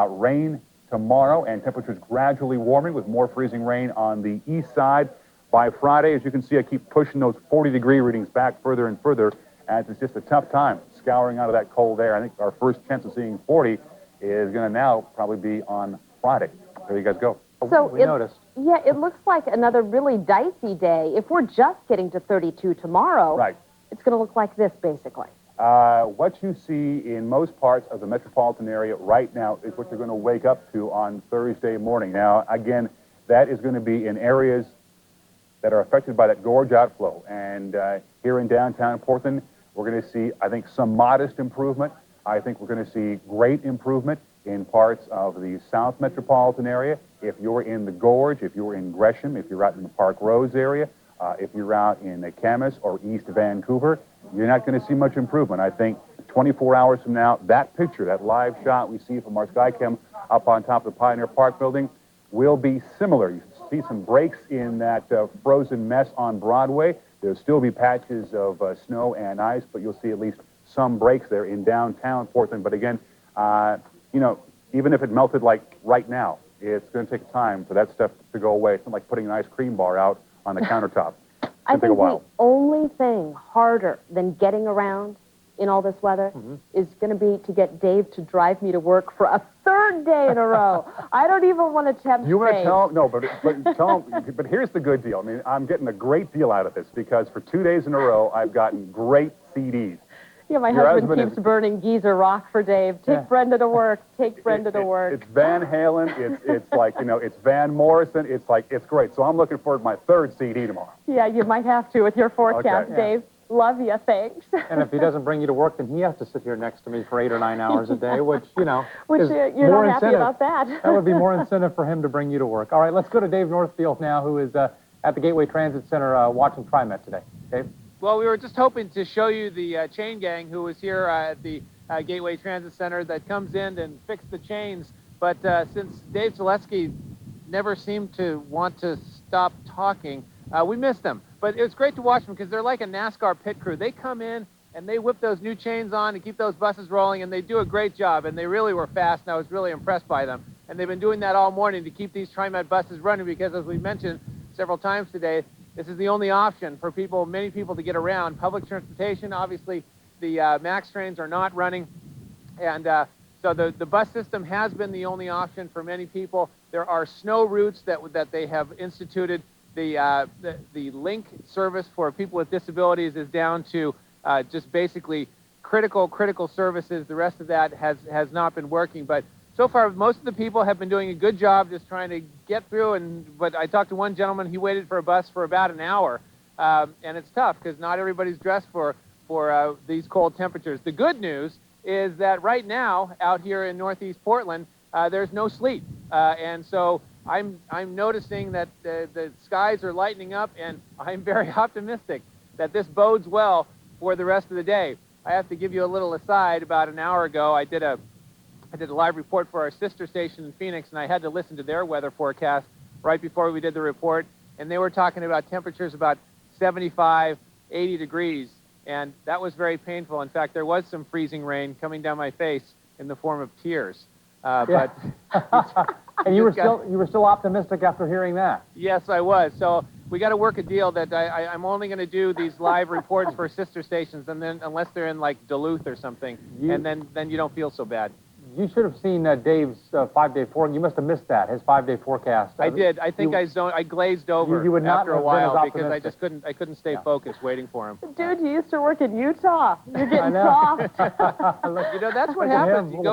Rain tomorrow, and temperatures gradually warming with more freezing rain on the east side. By Friday, as you can see, I keep pushing those 40-degree readings back further and further, as it's just a tough time scouring out of that cold air. I think our first chance of seeing 40 is going to now probably be on Friday. There you guys go. So we noticed. Yeah, it looks like another really dicey day. If we're just getting to 32 tomorrow, right, it's going to look like this, basically. What you see in most parts of the metropolitan area right now is what you're going to wake up to on Thursday morning. Now, again, that is going to be in areas that are affected by that gorge outflow. And here in downtown Portland, we're going to see, I think, some modest improvement. I think we're going to see great improvement in parts of the South metropolitan area. If you're in the gorge, if you're in Gresham, if you're out in the Park Rose area, if you're out in Camas or East Vancouver, you're not going to see much improvement. I think 24 hours from now, that picture, that live shot we see from our Skycam up on top of the Pioneer Park building will be similar. You see some breaks in that frozen mess on Broadway. There'll still be patches of snow and ice, but you'll see at least some breaks there in downtown Portland. But again, you know, even if it melted like right now, it's going to take time for that stuff to go away. It's not like putting an ice cream bar out on the countertop. I think the only thing harder than getting around in all this weather is going to be to get Dave to drive me to work for a third day in a row. I don't even want to tempt You want to fate. tell him? No, but tell him. But here's the good deal. I mean, I'm getting a great deal out of this because for 2 days in a row, I've gotten great CDs. Yeah, my husband keeps burning Geezer Rock for Dave. Take Brenda to work. Take Brenda to work. It's Van Halen. It's like, you know, it's Van Morrison. It's like, it's great. So I'm looking forward to my third CD tomorrow. Yeah, you might have to with your forecast, Okay. Dave. Love you. Thanks. And if he doesn't bring you to work, then he has to sit here next to me for 8 or 9 hours a day, which, you know, Which is you're more not happy incentive. about that. That would be more incentive for him to bring you to work. All right, let's go to Dave Northfield now, who is at the Gateway Transit Center watching TriMet today. Dave? Well, we were just hoping to show you the chain gang who was here at the Gateway Transit Center that comes in and fixes the chains. But since Dave Zaleski never seemed to want to stop talking, we missed them. But it's great to watch them because they're like a NASCAR pit crew. They come in and they whip those new chains on and keep those buses rolling, and they do a great job. And they really were fast, and I was really impressed by them. And they've been doing that all morning to keep these TriMet buses running because, as we mentioned several times today, this is the only option for people, many people, to get around. Public transportation, obviously, the MAX trains are not running. And so the bus system has been the only option for many people. There are snow routes that they have instituted. The link service for people with disabilities is down to just basically critical services. The rest of that has not been working. But so far, most of the people have been doing a good job just trying to get through. But I talked to one gentleman, he waited for a bus for about an hour. And it's tough because not everybody's dressed for these cold temperatures. The good news is that right now, out here in Northeast Portland, there's no sleet. And so I'm noticing that the skies are lightening up, and I'm very optimistic that this bodes well for the rest of the day. I have to give you a little aside. About an hour ago, I did a live report for our sister station in Phoenix, and I had to listen to their weather forecast right before we did the report, and they were talking about temperatures about 75, 80 degrees, and that was very painful. In fact, there was some freezing rain coming down my face in the form of tears. But and you were still optimistic after hearing that. Yes, I was. So we got to work a deal that I'm only going to do these live reports for sister stations, and then unless they're in like Duluth or something, and then you don't feel so bad. You should have seen Dave's 5-day forecast. You must have missed that, his 5-day forecast. I did. I think I glazed over you would not after a have while been as because I couldn't stay focused waiting for him. Dude, you used to work in Utah. You're getting know. soft. You know, that's what happens. You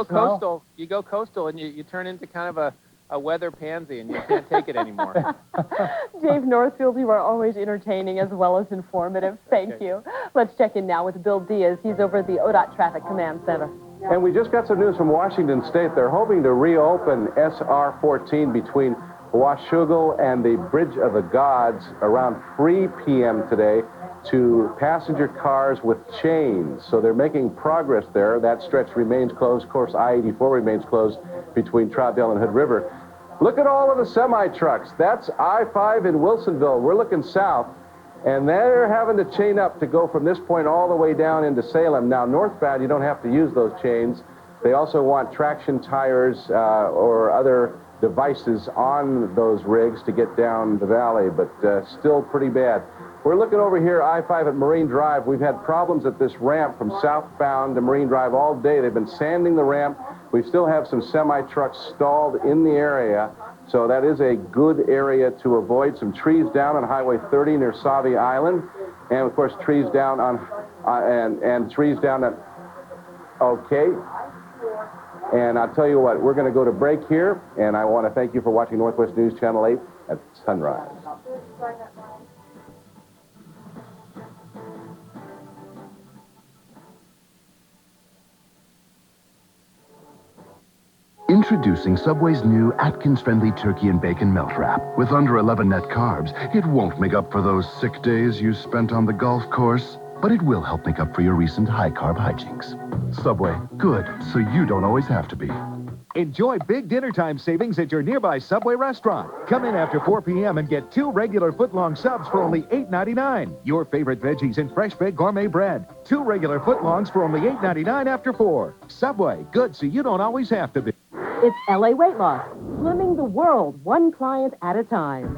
go coastal, and you turn into kind of a weather pansy, and you can't take it anymore. Dave Northfield, you are always entertaining as well as informative. Thank you. Let's check in now with Bill Diaz. He's over at the ODOT Traffic Command Center. And we just got some news from Washington State. They're hoping to reopen SR 14 between Washougal and the Bridge of the Gods around 3 p.m. today to passenger cars with chains. So they're making progress there. That stretch remains closed. Of course, I-84 remains closed between Troutdale and Hood River. Look at all of the semi-trucks. That's I-5 in Wilsonville. We're looking south. And they're having to chain up to go from this point all the way down into Salem. Now, northbound, you don't have to use those chains. They also want traction tires or other devices on those rigs to get down the valley, but still pretty bad. We're looking over here, I-5 at Marine Drive. We've had problems at this ramp from southbound to Marine Drive all day. They've been sanding the ramp. We still have some semi-trucks stalled in the area. So that is a good area to avoid. Some trees down on Highway 30 near Sauvie Island. And, of course, trees down on, and trees down at, okay. And I'll tell you what, we're going to go to break here. And I want to thank you for watching Northwest News Channel 8 at sunrise. Introducing Subway's new Atkins-friendly turkey and bacon melt wrap. With under 11 net carbs, it won't make up for those sick days you spent on the golf course, but it will help make up for your recent high-carb hijinks. Subway, good, so you don't always have to be. Enjoy big dinner time savings at your nearby Subway restaurant. Come in after 4 p.m. and get 2 regular footlong subs for only $8.99. Your favorite veggies and fresh baked gourmet bread. 2 regular footlongs for only $8.99 after 4. Subway, good, so you don't always have to be. It's LA Weight Loss, slimming the world one client at a time.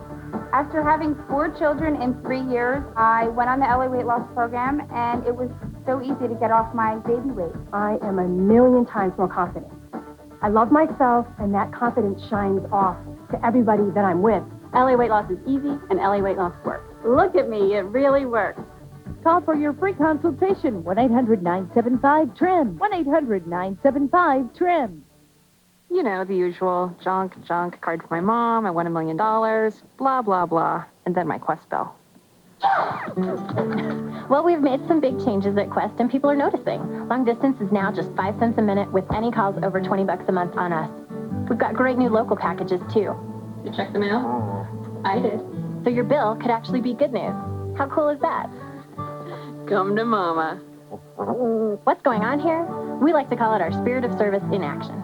After having 4 children in 3 years, I went on the LA Weight Loss program, and it was so easy to get off my baby weight. I am a million times more confident. I love myself, and that confidence shines off to everybody that I'm with. LA Weight Loss is easy, and LA Weight Loss works. Look at me, it really works. Call for your free consultation, 1-800-975-TRIM, 1-800-975-TRIM. You know, the usual junk, card for my mom, I won $1 million, blah, blah, blah, and then my Quest bell. Well, we've made some big changes at Quest, and people are noticing. Long distance is now just 5 cents a minute with any calls over $20 a month on us. We've got great new local packages, too. You check them out? I did. So your bill could actually be good news. How cool is that? Come to mama. What's going on here? We like to call it our spirit of service in action.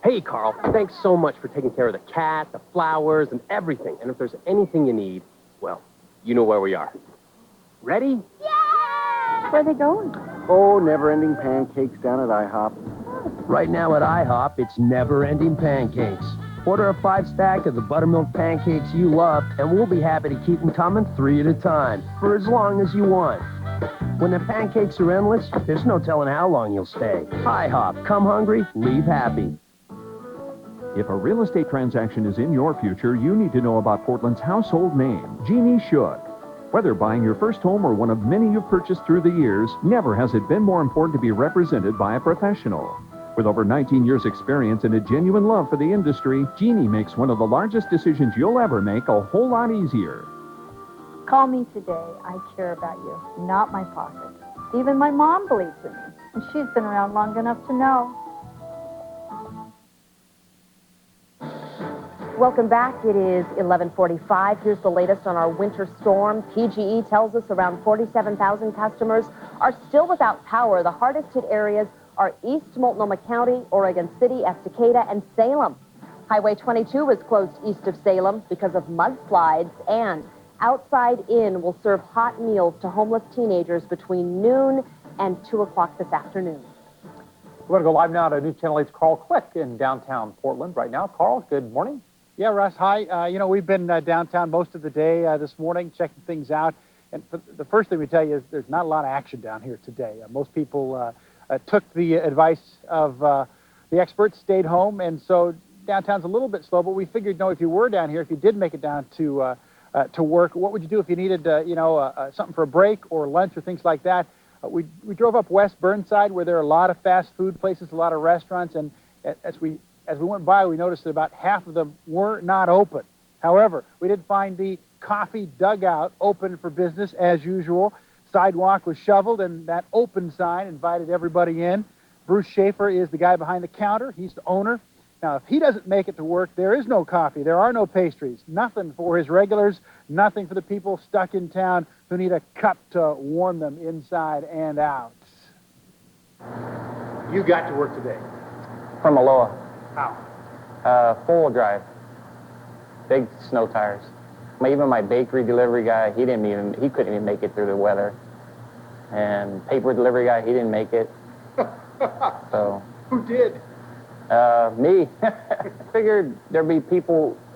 Hey, Carl, thanks so much for taking care of the cat, the flowers, and everything. And if there's anything you need, well, you know where we are. Ready? Yeah! Where are they going? Oh, never-ending pancakes down at IHOP. Right now at IHOP, it's never-ending pancakes. Order a 5-stack of the buttermilk pancakes you love, and we'll be happy to keep them coming 3 at a time, for as long as you want. When the pancakes are endless, there's no telling how long you'll stay. IHOP, come hungry, leave happy. If a real estate transaction is in your future, you need to know about Portland's household name, Jeannie Shook. Whether buying your first home or one of many you've purchased through the years, never has it been more important to be represented by a professional. With over 19 years' experience and a genuine love for the industry, Jeannie makes one of the largest decisions you'll ever make a whole lot easier. Call me today. I care about you, not my pocket. Even my mom believes in me, and she's been around long enough to know. Welcome back. It is 11:45. Here's the latest on our winter storm. PGE tells us around 47,000 customers are still without power. The hardest hit areas are East Multnomah County, Oregon City, Estacada, and Salem. Highway 22 is closed east of Salem because of mudslides, and Outside Inn will serve hot meals to homeless teenagers between noon and 2 o'clock this afternoon. We're going to go live now to News Channel 8's Carl Click in downtown Portland right now. Carl, good morning. Yeah, Russ, hi. We've been downtown most of the day this morning, checking things out. And the first thing we tell you is there's not a lot of action down here today. Most people took the advice of the experts, stayed home, and so downtown's a little bit slow. But we figured, if you were down here, if you did make it down to work, what would you do if you needed, something for a break or lunch or things like that? We drove up West Burnside, where there are a lot of fast food places, a lot of restaurants, and as we went by, we noticed that about half of them were not open. However, we did find the coffee dugout open for business as usual. Sidewalk was shoveled, and that open sign invited everybody in. Bruce Schaefer is the guy behind the counter. He's the owner. Now, if he doesn't make it to work, there is no coffee. There are no pastries. Nothing for his regulars. Nothing for the people stuck in town who need a cup to warm them inside and out. You got to work today. From Aloha. How? Four-wheel drive. Big snow tires. Even my bakery delivery guy, he couldn't even make it through the weather. And paper delivery guy, he didn't make it. So. Who did? Me. Figured there'd be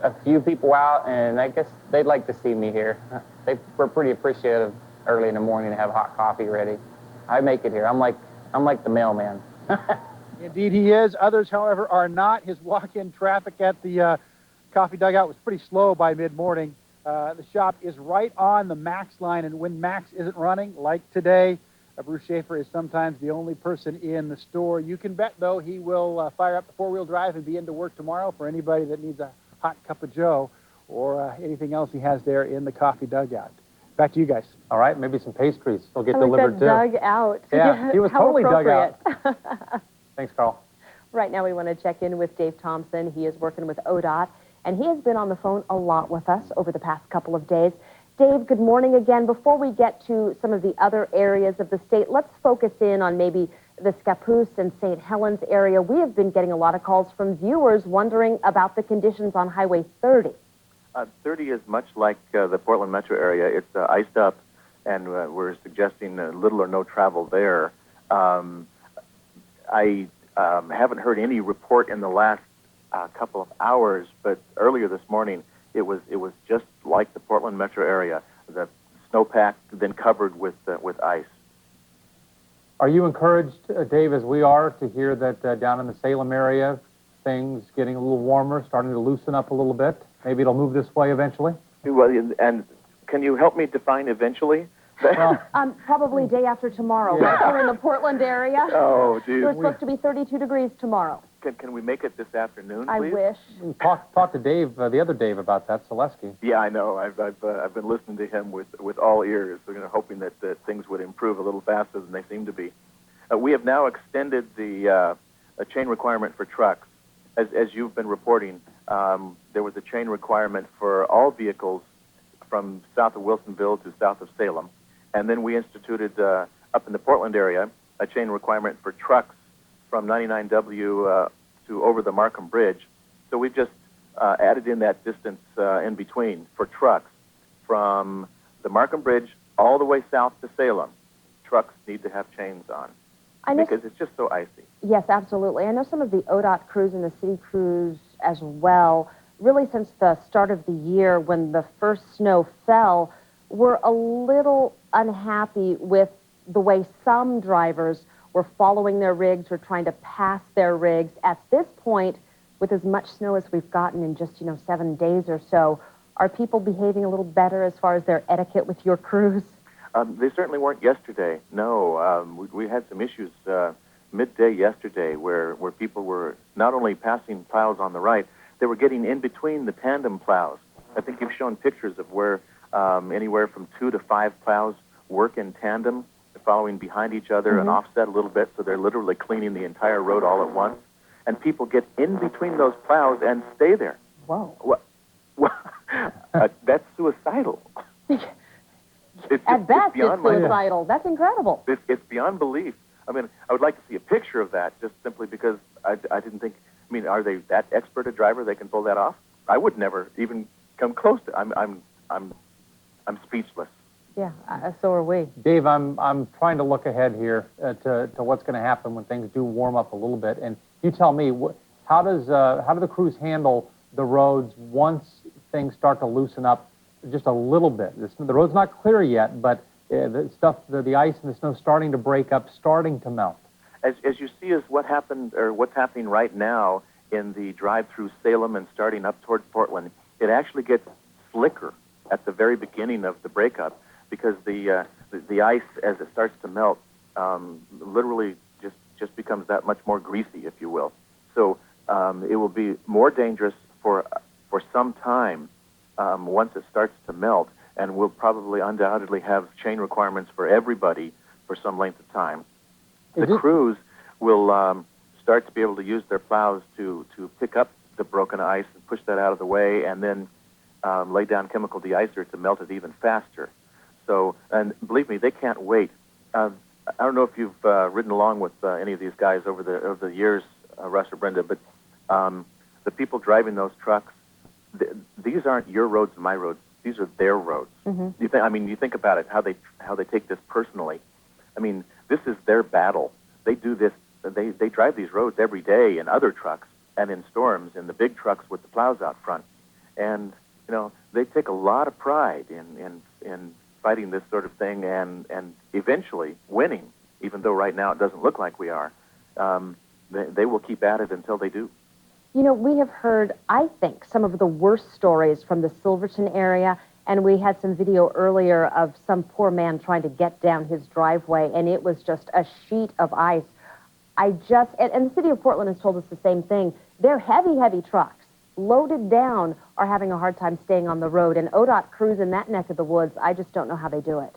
a few people out, and I guess they'd like to see me here. They were pretty appreciative early in the morning to have hot coffee ready. I make it here. I'm like the mailman. Indeed he is. Others, however, are not. His walk-in traffic at the coffee dugout was pretty slow by mid-morning. The shop is right on the Max line, and when Max isn't running, like today, Bruce Schaefer is sometimes the only person in the store. You can bet, though, he will fire up the four-wheel drive and be into work tomorrow for anybody that needs a hot cup of joe or anything else he has there in the coffee dugout. Back to you guys. All right, maybe some pastries. They'll get I like delivered, that too. dug out. Yeah, he was How totally dug out. appropriate. Thanks, Carl. Right now we want to check in with Dave Thompson. He is working with ODOT, and he has been on the phone a lot with us over the past couple of days. Dave, good morning again. Before we get to some of the other areas of the state, let's focus in on maybe the Scappoose and St. Helens area. We have been getting a lot of calls from viewers wondering about the conditions on Highway 30. 30 is much like the Portland metro area. It's iced up, and we're suggesting little or no travel there. I haven't heard any report in the last couple of hours, but earlier this morning, it was just like the Portland metro area. The snowpack then covered with ice. Are you encouraged, Dave, as we are, to hear that down in the Salem area, things getting a little warmer, starting to loosen up a little bit? Maybe it'll move this way eventually? Well, and can you help me define eventually? Well, probably day after tomorrow. Yeah. Right here in the Portland area. Oh, geez. It's supposed to be 32 degrees tomorrow. Can we make it this afternoon, please? I wish. Talk to Dave, the other Dave, about that, Selesky. Yeah, I know. I've been listening to him with all ears, hoping that things would improve a little faster than they seem to be. We have now extended the chain requirement for trucks. As you've been reporting, there was a chain requirement for all vehicles from south of Wilsonville to south of Salem. And then we instituted up in the Portland area a chain requirement for trucks from 99W to over the Markham Bridge. So we've just added in that distance in between for trucks from the Markham Bridge all the way south to Salem. Trucks need to have chains on because it's just so icy. Yes, absolutely. I know some of the ODOT crews and the city crews as well, really since the start of the year when the first snow fell, were a little unhappy with the way some drivers were following their rigs or trying to pass their rigs. At this point, with as much snow as we've gotten in just, 7 days or so, Are people behaving a little better as far as their etiquette with your crews? They certainly weren't yesterday. No, we had some issues midday yesterday where people were not only passing plows on the right, they were getting in between the tandem plows. I think you've shown pictures of where anywhere from 2 to 5 plows work in tandem, following behind each other and offset a little bit, so they're literally cleaning the entire road all at once. And people get in between those plows and stay there. Whoa. That's suicidal. At best, it's suicidal. That's incredible. It's beyond belief. I mean, I would like to see a picture of that, just simply because I didn't think. I mean, are they that expert a driver they can pull that off? I would never even come close to. I'm speechless. Yeah, so are we. Dave, I'm trying to look ahead here to what's going to happen when things do warm up a little bit. And you tell me, how do the crews handle the roads once things start to loosen up just a little bit? The road's not clear yet, but the ice and the snow starting to break up, starting to melt. As you see, is what happened or what's happening right now in the drive through Salem and starting up toward Portland. It actually gets slicker at the very beginning of the breakup, because the ice, as it starts to melt, literally just becomes that much more greasy, if you will. So it will be more dangerous for some time once it starts to melt, and we'll probably undoubtedly have chain requirements for everybody for some length of time. The crews will start to be able to use their plows to pick up the broken ice and push that out of the way, and then lay down chemical de-icer to melt it even faster. So, and believe me, they can't wait. I don't know if you've ridden along with any of these guys over the years, Russ or Brenda, but the people driving those trucks, these aren't your roads and my roads. These are their roads. You think about it, how they take this personally. I mean, this is their battle. They do this. They drive these roads every day in other trucks and in storms, in the big trucks with the plows out front. And they take a lot of pride in fighting this sort of thing and eventually winning, even though right now it doesn't look like we are. They will keep at it until they do. We have heard, I think, some of the worst stories from the Silverton area, and we had some video earlier of some poor man trying to get down his driveway, and it was just a sheet of ice. And the city of Portland has told us the same thing. They're heavy, heavy trucks, loaded down, are having a hard time staying on the road. And ODOT crews in that neck of the woods, I just don't know how they do it.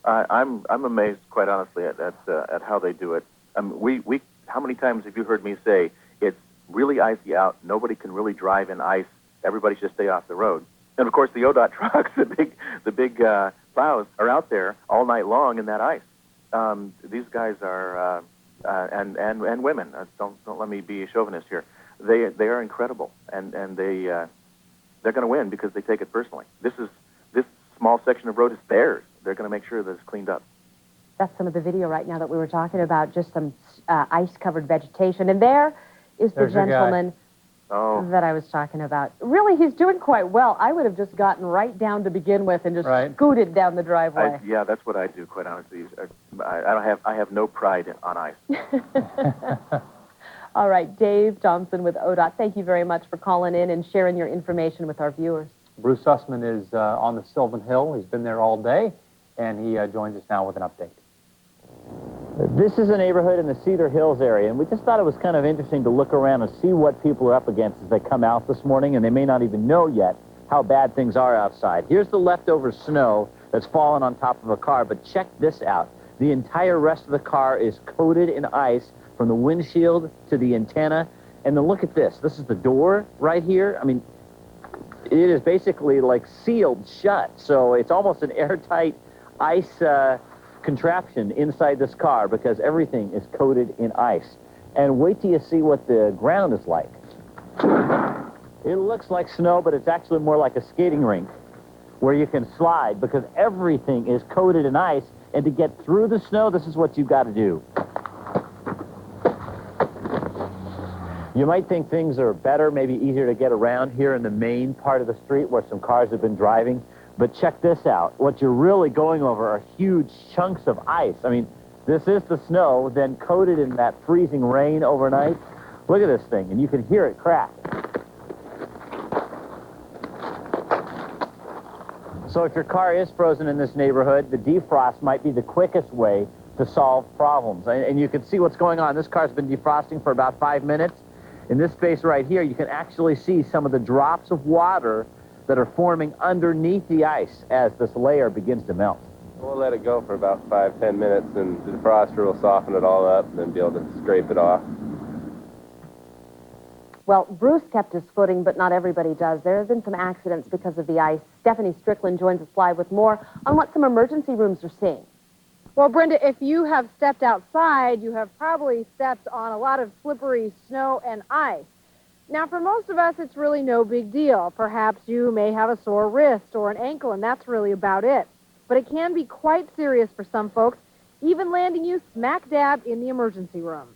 I'm amazed, quite honestly, at how they do it. How many times have you heard me say it's really icy out, nobody can really drive in ice, everybody should stay off the road? And of course, the ODOT trucks, the big plows, are out there all night long in that ice. These guys are, and women. Don't let me be a chauvinist here. They are incredible, and they're going to win because they take it personally. This small section of road is theirs. They're going to make sure that it's cleaned up. That's some of the video right now that we were talking about, just some ice-covered vegetation. And there's the gentleman that I was talking about. Really, he's doing quite well. I would have just gotten right down to begin with and just scooted down the driveway. Yeah, that's what I do, quite honestly. I have no pride on ice. All right, Dave Thompson with ODOT, thank you very much for calling in and sharing your information with our viewers. Bruce Sussman is on the Sylvan Hill. He's been there all day, and he joins us now with an update. This is a neighborhood in the Cedar Hills area, and we just thought it was kind of interesting to look around and see what people are up against as they come out this morning, and they may not even know yet how bad things are outside. Here's the leftover snow that's fallen on top of a car, but check this out. The entire rest of the car is coated in ice from the windshield to the antenna, and then look at this. This is the door right here. I mean, it is basically like sealed shut, so it's almost an airtight ice contraption inside this car because everything is coated in ice. And wait till you see what the ground is like. It looks like snow, but it's actually more like a skating rink where you can slide because everything is coated in ice, and to get through the snow, this is what you've got to do. You might think things are better, maybe easier to get around here in the main part of the street where some cars have been driving. But check this out. What you're really going over are huge chunks of ice. I mean, this is the snow, then coated in that freezing rain overnight. Look at this thing, and you can hear it crack. So if your car is frozen in this neighborhood, the defrost might be the quickest way to solve problems. And you can see what's going on. This car's been defrosting for about 5 minutes. In this space right here, you can actually see some of the drops of water that are forming underneath the ice as this layer begins to melt. We'll let it go for about 5-10 minutes, and the defroster will soften it all up and then be able to scrape it off. Well, Bruce kept his footing, but not everybody does. There have been some accidents because of the ice. Stephanie Strickland joins us live with more on what some emergency rooms are seeing. Well, Brenda, if you have stepped outside, you have probably stepped on a lot of slippery snow and ice. Now, for most of us, it's really no big deal. Perhaps you may have a sore wrist or an ankle, and that's really about it. But it can be quite serious for some folks, even landing you smack dab in the emergency room.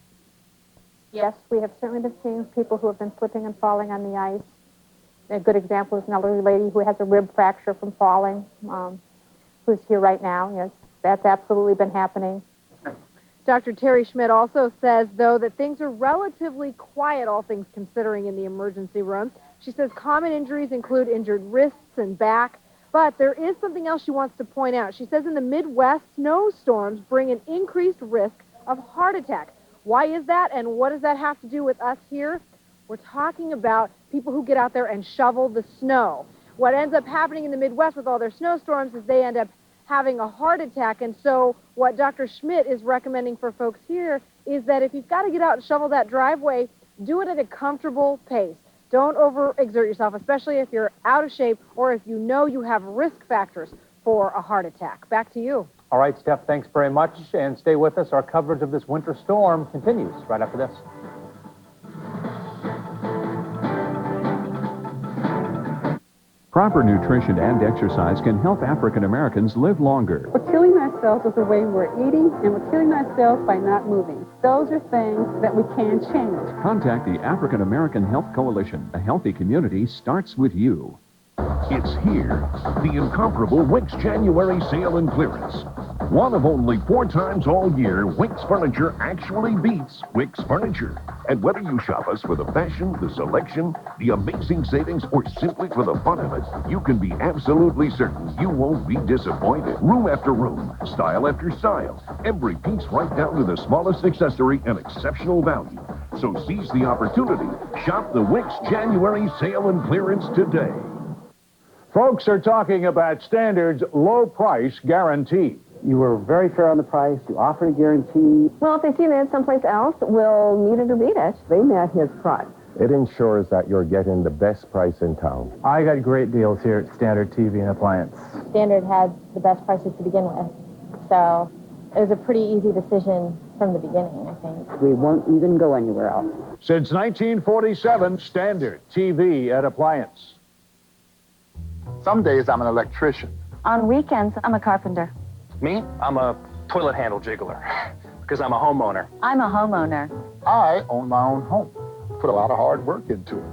Yes, we have certainly been seeing people who have been slipping and falling on the ice. A good example is an elderly lady who has a rib fracture from falling, who's here right now. Yes, that's absolutely been happening. Dr. Terry Schmidt also says, though, that things are relatively quiet, all things considering, in the emergency room. She says common injuries include injured wrists and back, but there is something else she wants to point out. She says in the Midwest, snowstorms bring an increased risk of heart attack. Why is that, and what does that have to do with us here? We're talking about people who get out there and shovel the snow. What ends up happening in the Midwest with all their snowstorms is they end up having a heart attack, and so what Dr. Schmidt is recommending for folks here is that if you've got to get out and shovel that driveway, do it at a comfortable pace. Don't overexert yourself, especially if you're out of shape or if you know you have risk factors for a heart attack. Back to you. All right, Steph, thanks very much, and stay with us. Our coverage of this winter storm continues right after this. Proper nutrition and exercise can help African Americans live longer. We're killing ourselves with the way we're eating, and we're killing ourselves by not moving. Those are things that we can change. Contact the African American Health Coalition. A healthy community starts with you. It's here, the incomparable Wick's January sale and clearance. One of only 4 times all year, Wick's Furniture actually beats Wick's Furniture. And whether you shop us for the fashion, the selection, the amazing savings, or simply for the fun of it, you can be absolutely certain you won't be disappointed. Room after room, style after style, every piece right down to the smallest accessory and exceptional value. So seize the opportunity. Shop the Wick's January sale and clearance today. Folks are talking about Standard's low price guarantee. You were very fair on the price. You offered a guarantee. Well, if they see it someplace else, we'll meet it or beat it. They met his price. It ensures that you're getting the best price in town. I got great deals here at Standard TV and Appliance. Standard had the best prices to begin with, so it was a pretty easy decision from the beginning, I think. We won't even go anywhere else. Since 1947, Standard TV at Appliance. Some days I'm an electrician. On weekends, I'm a carpenter. Me? I'm a toilet handle jiggler because I'm a homeowner. I'm a homeowner. I own my own home. Put a lot of hard work into it.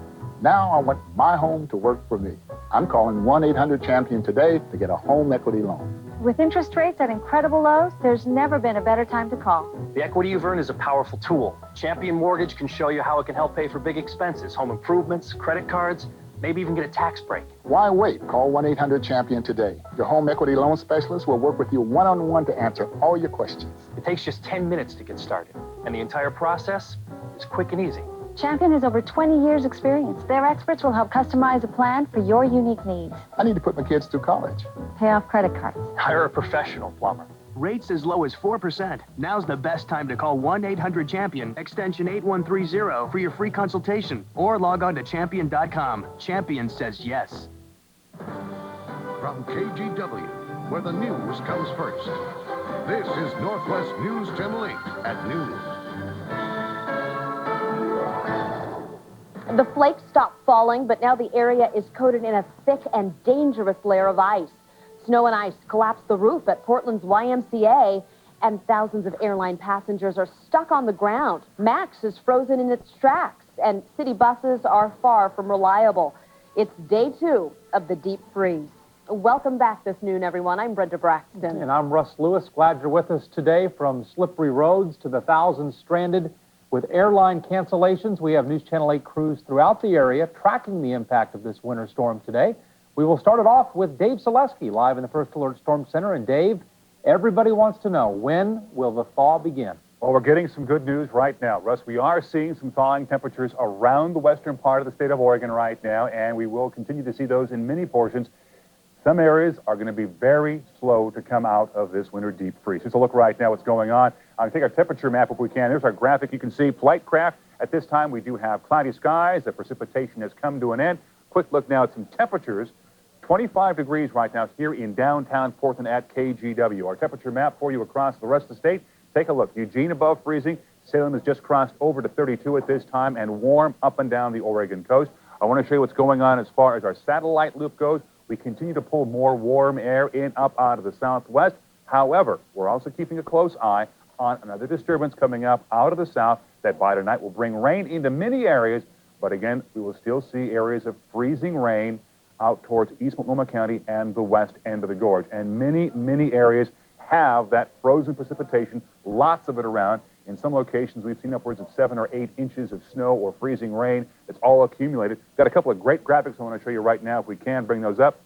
Now I want my home to work for me. I'm calling 1-800-CHAMPION today to get a home equity loan. With interest rates at incredible lows, there's never been a better time to call. The equity you've earned is a powerful tool. Champion Mortgage can show you how it can help pay for big expenses, home improvements, credit cards, maybe even get a tax break. Why wait? Call 1-800-CHAMPION today. Your home equity loan specialist will work with you one-on-one to answer all your questions. It takes just 10 minutes to get started, and the entire process is quick and easy. Champion has over 20 years experience. Their experts will help customize a plan for your unique needs. I need to put my kids through college. Pay off credit cards. Hire a professional plumber. Rates as low as 4%. Now's the best time to call 1-800-CHAMPION, extension 8130 for your free consultation, or log on to champion.com. Champion says yes. From KGW, where the news comes first. This is Northwest News Channel 8 at noon. The flakes stopped falling, but now the area is coated in a thick and dangerous layer of ice. Snow and ice collapsed the roof at Portland's YMCA, and thousands of airline passengers are stuck on the ground. Max is frozen in its tracks, and city buses are far from reliable. It's day 2 of the deep freeze. Welcome back this noon, everyone. I'm Brenda Braxton. And I'm Russ Lewis. Glad you're with us today. From slippery roads to the thousands stranded with airline cancellations, we have News Channel 8 crews throughout the area tracking the impact of this winter storm today. We will start it off with Dave Selesky live in the First Alert Storm Center. And Dave, everybody wants to know, when will the thaw begin? Well, we're getting some good news right now, Russ. We are seeing some thawing temperatures around the western part of the state of Oregon right now, and we will continue to see those in many portions. Some areas are going to be very slow to come out of this winter deep freeze. Here's a look right now what's going on. I'm going to take our temperature map if we can. There's our graphic. You can see flight craft. At this time, we do have cloudy skies. The precipitation has come to an end. Quick look now at some temperatures. 25 degrees right now here in downtown Portland at KGW. Our temperature map for you across the rest of the state. Take a look. Eugene above freezing. Salem has just crossed over to 32 at this time, and warm up and down the Oregon coast. I want to show you what's going on as far as our satellite loop goes. We continue to pull more warm air in up out of the southwest. However, we're also keeping a close eye on another disturbance coming up out of the south that by tonight will bring rain into many areas. But again, we will still see areas of freezing rain out towards East Multnomah County and the west end of the gorge. And many, many areas have that frozen precipitation, lots of it around. In some locations, we've seen upwards of 7 or 8 inches of snow or freezing rain. It's all accumulated. Got a couple of great graphics I want to show you right now, if we can bring those up,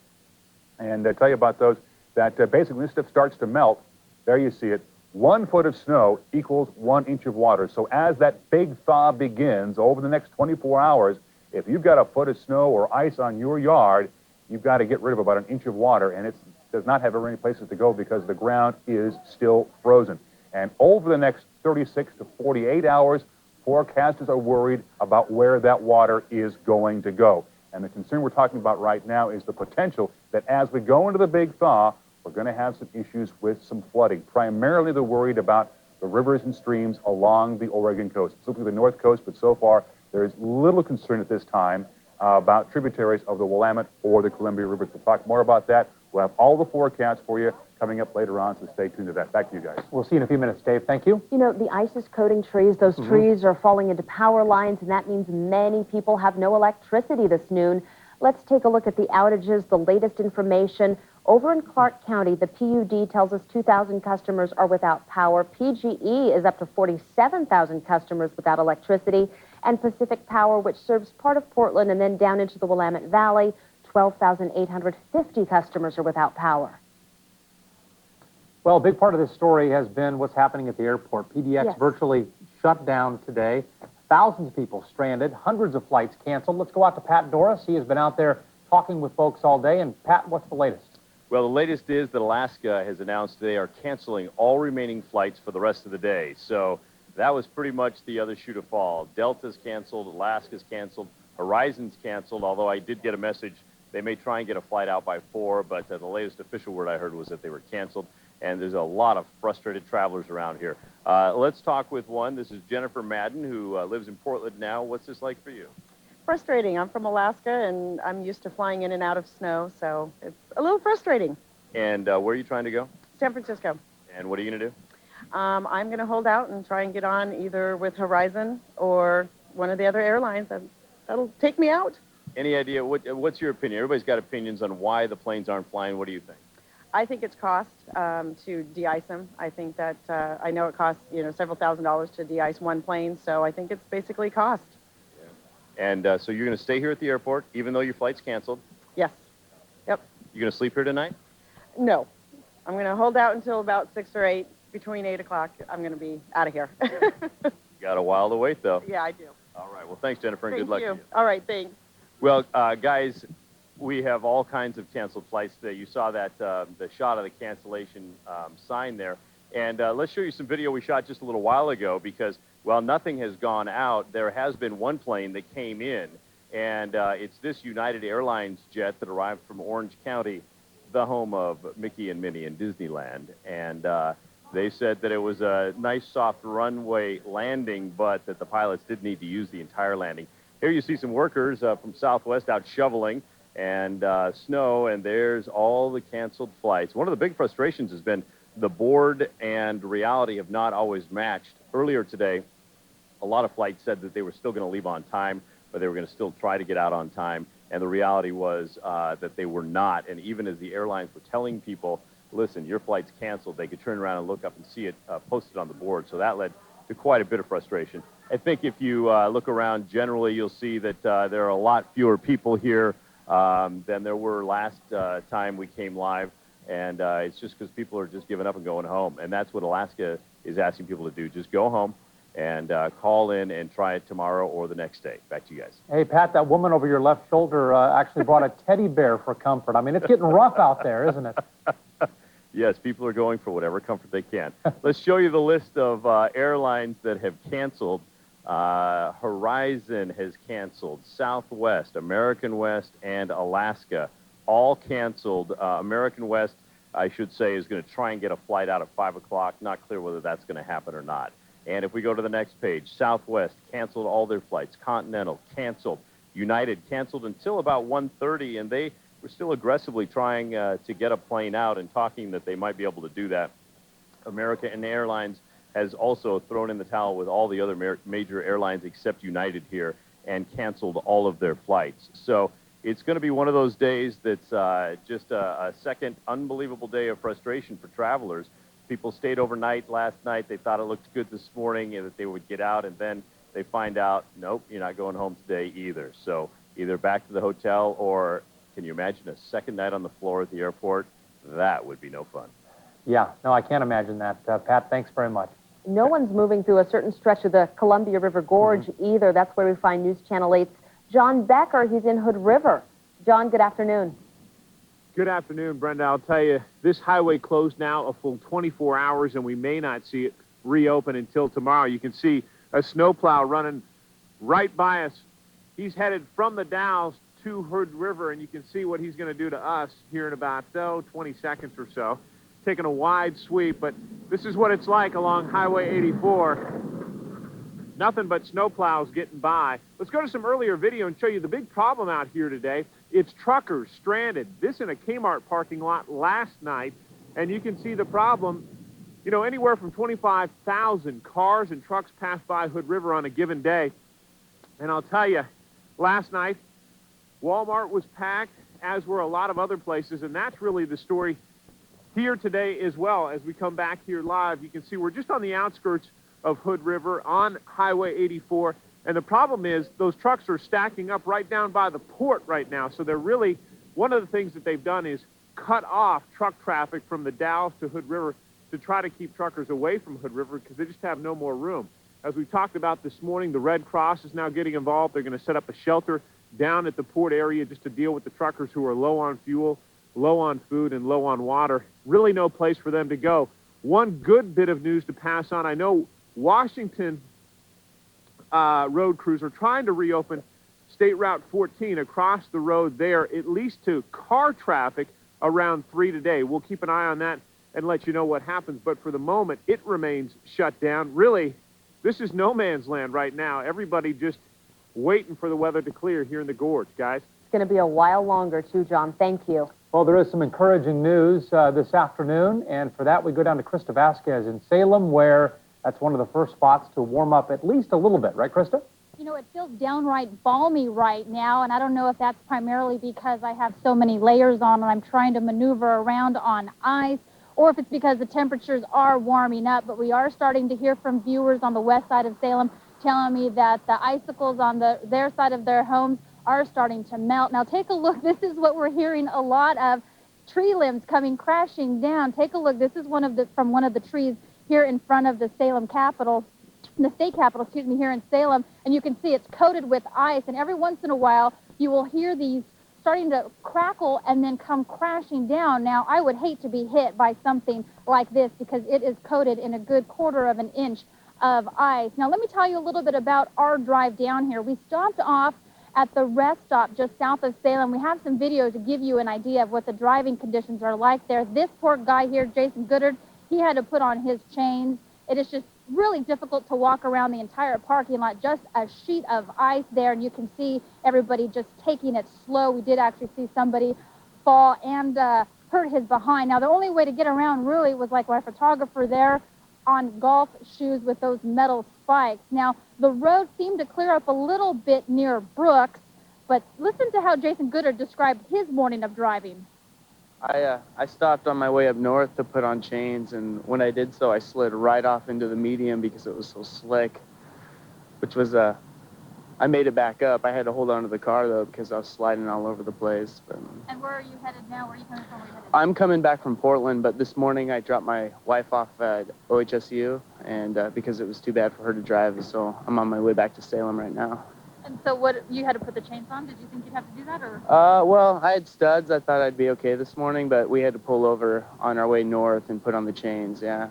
and tell you about those. That basically, when this stuff starts to melt, there you see it, 1 foot of snow equals 1 inch of water. So as that big thaw begins over the next 24 hours, if you've got a foot of snow or ice on your yard, you've got to get rid of about 1 inch of water, and it does not have very many places to go because the ground is still frozen. And over the next 36 to 48 hours, forecasters are worried about where that water is going to go. And the concern we're talking about right now is the potential that as we go into the big thaw, we're going to have some issues with some flooding. Primarily, they're worried about the rivers and streams along the Oregon coast, specifically the north coast, but so far there is little concern at this time about tributaries of the Willamette or the Columbia rivers. We'll talk more about that. We'll have all the forecasts for you coming up later on, so stay tuned to that. Back to you guys. We'll see you in a few minutes, Dave. Thank you. You know, the ice is coating trees. Those trees are falling into power lines, and that means many people have no electricity this noon. Let's take a look at the outages, the latest information. Over in Clark County, the PUD tells us 2,000 customers are without power. PGE is up to 47,000 customers without electricity. And Pacific Power, which serves part of Portland and then down into the Willamette Valley, 12,850 customers are without power. Well, a big part of this story has been what's happening at the airport. PDX Yes. virtually shut down today. Thousands of people stranded, hundreds of flights canceled. Let's go out to Pat Doris. He has been out there talking with folks all day. And Pat, what's the latest? Well, the latest is that Alaska has announced they are canceling all remaining flights for the rest of the day. So that was pretty much the other shoe to fall. Delta's canceled, Alaska's canceled, Horizon's canceled, although I did get a message they may try and get a flight out by 4, but the latest official word I heard was that they were canceled. And there's a lot of frustrated travelers around here. Let's talk with one. This is Jennifer Madden, who lives in Portland now. What's this like for you? Frustrating. I'm from Alaska, and I'm used to flying in and out of snow, so it's a little frustrating. And where are you trying to go? San Francisco. And what are you going to do? I'm going to hold out and try and get on either with Horizon or one of the other airlines. That'll take me out. Any idea? What's your opinion? Everybody's got opinions on why the planes aren't flying. What do you think? I think it's cost to de-ice them. I think that I know it costs several $1,000s to de-ice one plane, so I think it's basically cost. And so you're going to stay here at the airport, even though your flight's canceled? Yes. Yep. You're going to sleep here tonight? No. I'm going to hold out until about 6 or 8. Between 8 o'clock, I'm going to be out of here. You got a while to wait, though. Yeah, I do. All right. Well, thanks, Jennifer, and Thank good luck you. to you. All right, thanks. Well, guys, we have all kinds of canceled flights today. You saw that the shot of the cancellation sign there. And let's show you some video we shot just a little while ago because, while nothing has gone out, there has been one plane that came in. And it's this United Airlines jet that arrived from Orange County, the home of Mickey and Minnie in Disneyland. And they said that it was a nice, soft runway landing, but that the pilots did need to use the entire landing. Here you see some workers from Southwest out shoveling and snow, and there's all the canceled flights. One of the big frustrations has been the board and reality have not always matched. Earlier today, a lot of flights said that they were still going to leave on time, but they were going to still try to get out on time. And the reality was that they were not. And even as the airlines were telling people, listen, your flight's canceled, they could turn around and look up and see it posted on the board. So that led to quite a bit of frustration. I think if you look around generally, you'll see that there are a lot fewer people here than there were last time we came live. And it's just because people are just giving up and going home. And that's what Alaska is asking people to do. Just go home and call in and try it tomorrow or the next day. Back to you guys. Hey, Pat, that woman over your left shoulder actually brought a teddy bear for comfort. I mean, it's getting rough out there, isn't it? Yes, people are going for whatever comfort they can. Let's show you the list of airlines that have canceled. Horizon has canceled. Southwest, American West, and Alaska all canceled. American West, I should say, is going to try and get a flight out at 5 o'clock. Not clear whether that's going to happen or not. And if we go to the next page, Southwest canceled all their flights. Continental canceled. United canceled until about 1:30, and they were still aggressively trying to get a plane out and talking that they might be able to do that. American Airlines has also thrown in the towel with all the other major airlines except United here and canceled all of their flights. So it's going to be one of those days that's just a second unbelievable day of frustration for travelers. People stayed overnight last night. They thought it looked good this morning and that they would get out, and then they find out, nope, you're not going home today either. So either back to the hotel, or can you imagine a second night on the floor at the airport? That would be no fun. Yeah, no, I can't imagine that. Pat, thanks very much. No one's moving through a certain stretch of the Columbia River Gorge either. That's where we find News Channel 8's John Becker. He's in Hood River. John, good afternoon. Good afternoon, Brenda. I'll tell you, this highway closed now a full 24 hours, and we may not see it reopen until tomorrow. You can see a snowplow running right by us. He's headed from the Dalles to Hood River, and you can see what he's going to do to us here in about 20 seconds or so. Taking a wide sweep, but this is what it's like along Highway 84. Nothing but snowplows getting by. Let's go to some earlier video and show you the big problem out here today. It's truckers stranded. This in a Kmart parking lot last night, and you can see the problem. You know, anywhere from 25,000 cars and trucks pass by Hood River on a given day. And I'll tell you, last night, Walmart was packed, as were a lot of other places, and that's really the story here today as well. As we come back here live, you can see we're just on the outskirts of Hood River on Highway 84, and the problem is those trucks are stacking up right down by the port right now. So they're really, one of the things that they've done is cut off truck traffic from the Dalles to Hood River to try to keep truckers away from Hood River because they just have no more room. As we talked about this morning, the Red Cross is now getting involved. They're going to set up a shelter down at the port area just to deal with the truckers who are low on fuel, low on food, and low on water. Really no place for them to go. One good bit of news to pass on. I know Washington road crews are trying to reopen State Route 14 across the road there, at least to car traffic around 3 today. We'll keep an eye on that and let you know what happens. But for the moment, it remains shut down. Really, this is no man's land right now. Everybody just waiting for the weather to clear here in the gorge, guys. It's going to be a while longer, too, John. Thank you. Well, there is some encouraging news this afternoon, and for that we go down to Krista Vasquez in Salem, where that's one of the first spots to warm up at least a little bit. Right, Krista? You know, it feels downright balmy right now, and I don't know if that's primarily because I have so many layers on and I'm trying to maneuver around on ice, or if it's because the temperatures are warming up. But we are starting to hear from viewers on the west side of Salem telling me that the icicles on their side of their homes are starting to melt. Now, take a look. This is what we're hearing a lot of, tree limbs coming crashing down. Take a look. This is from one of the trees here in front of the Salem Capitol, the state capitol, excuse me, here in Salem, and you can see it's coated with ice, and every once in a while you will hear these starting to crackle and then come crashing down. Now, I would hate to be hit by something like this because it is coated in a good 1/4 of an inch of ice. Now, let me tell you a little bit about our drive down here. We stopped off at the rest stop just south of Salem. We have some video to give you an idea of what the driving conditions are like there. This poor guy here, Jason Goodard, he had to put on his chains. It is just really difficult to walk around the entire parking lot, just a sheet of ice there, and you can see everybody just taking it slow. We did actually see somebody fall and hurt his behind. Now, the only way to get around really was like our photographer there on golf shoes with those metal spikes. Now, the road seemed to clear up a little bit near Brooks, but listen to how Jason Goodard described his morning of driving. I stopped on my way up north to put on chains, and when I did so, I slid right off into the median because it was so slick, which was I made it back up. I had to hold on to the car, though, because I was sliding all over the place. But, And where are you headed now? Where are you coming from? Where are you headed? I'm coming back from Portland, but this morning I dropped my wife off at OHSU, and because it was too bad for her to drive, so I'm on my way back to Salem right now. And so what, you had to put the chains on? Did you think you'd have to do that, or? Well, I had studs. I thought I'd be okay this morning, but we had to pull over on our way north and put on the chains, yeah.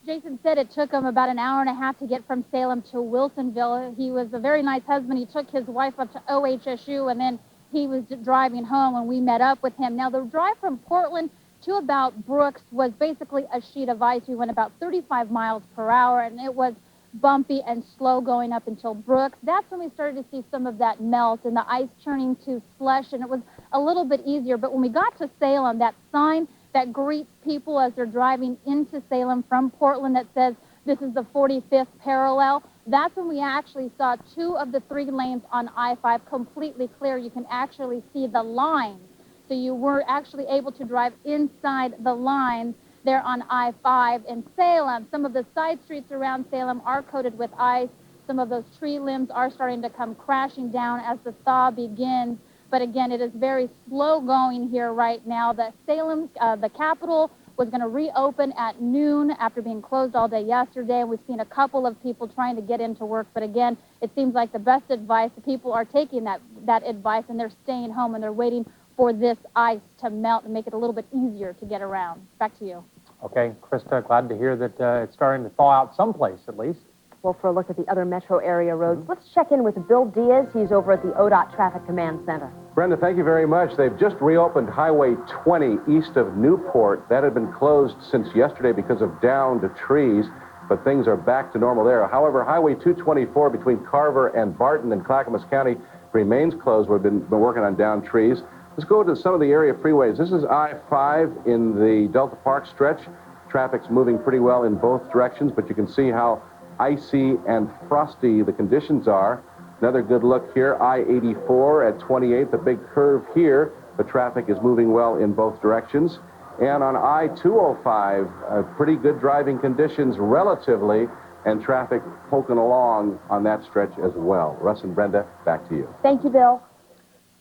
Jason said it took him about an hour and a half to get from Salem to Wilsonville. He was a very nice husband. He took his wife up to OHSU, and then he was driving home when we met up with him. Now, the drive from Portland to about Brooks was basically a sheet of ice. We went about 35 miles per hour, and it was bumpy and slow going up until Brooks. That's when we started to see some of that melt and the ice turning to slush, and it was a little bit easier. But when we got to Salem, that sign that greets people as they're driving into Salem from Portland that says this is the 45th parallel, that's when we actually saw 2 of the 3 lanes on I-5 completely clear. You can actually see the lines. So you were actually able to drive inside the lines there on I-5 in Salem. Some of the side streets around Salem are coated with ice. Some of those tree limbs are starting to come crashing down as the thaw begins. But again, it is very slow going here right now. The Salem, the Capitol, was going to reopen at noon after being closed all day yesterday. And we've seen a couple of people trying to get into work. But again, it seems like the best advice, the people are taking that advice, and they're staying home, and they're waiting for this ice to melt and make it a little bit easier to get around. Back to you. Okay, Krista, glad to hear that it's starting to thaw out someplace at least. Well, for a look at the other metro area roads, let's check in with Bill Diaz. He's over at the ODOT Traffic Command Center. Brenda, thank you very much. They've just reopened Highway 20 east of Newport. That had been closed since yesterday because of downed trees, but things are back to normal there. However, Highway 224 between Carver and Barton in Clackamas County remains closed. We've been working on downed trees. Let's go to some of the area freeways. This is I-5 in the Delta Park stretch. Traffic's moving pretty well in both directions, but you can see how icy and frosty the conditions are. Another good look here, I-84 at 28, the big curve here. The traffic is moving well in both directions. And on I-205, pretty good driving conditions relatively, and traffic poking along on that stretch as well. Russ and Brenda, back to you. Thank you, Bill.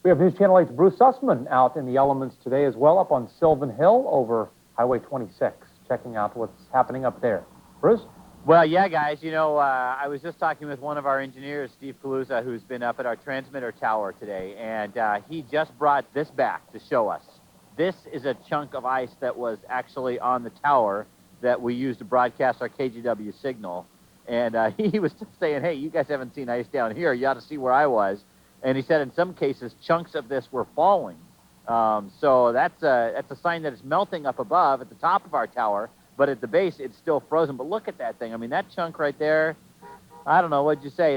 We have News Channel 8's Bruce Sussman out in the elements today as well, up on Sylvan Hill over Highway 26, checking out what's happening up there. Bruce? Well, yeah, guys, you know, I was just talking with one of our engineers, Steve Kaluza, who's been up at our transmitter tower today, and he just brought this back to show us. This is a chunk of ice that was actually on the tower that we used to broadcast our KGW signal, and he was just saying, hey, you guys haven't seen ice down here. You ought to see where I was. And he said in some cases, chunks of this were falling. So that's a sign that it's melting up above at the top of our tower, but at the base, it's still frozen. But look at that thing. I mean, that chunk right there, I don't know, what'd you say?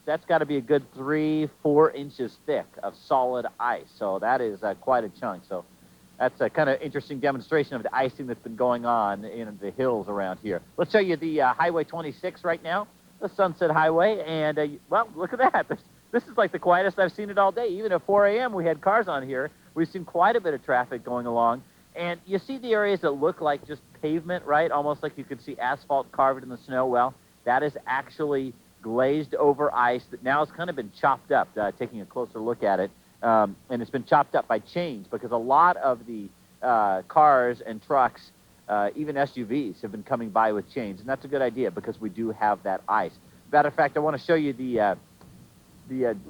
That's got to be a good 3-4 inches thick of solid ice. So that is quite a chunk. So that's a kind of interesting demonstration of the icing that's been going on in the hills around here. Let's show you the Highway 26 right now, the Sunset Highway. And, well, look at that. This is like the quietest I've seen it all day. Even at 4 a.m., we had cars on here. We've seen quite a bit of traffic going along. And you see the areas that look like just pavement, right? Almost like you could see asphalt carved in the snow. Well, that is actually glazed over ice that now has kind of been chopped up, taking a closer look at it. And it's been chopped up by chains because a lot of the cars and trucks, even SUVs, have been coming by with chains. And that's a good idea because we do have that ice. Matter of fact, I want to show you the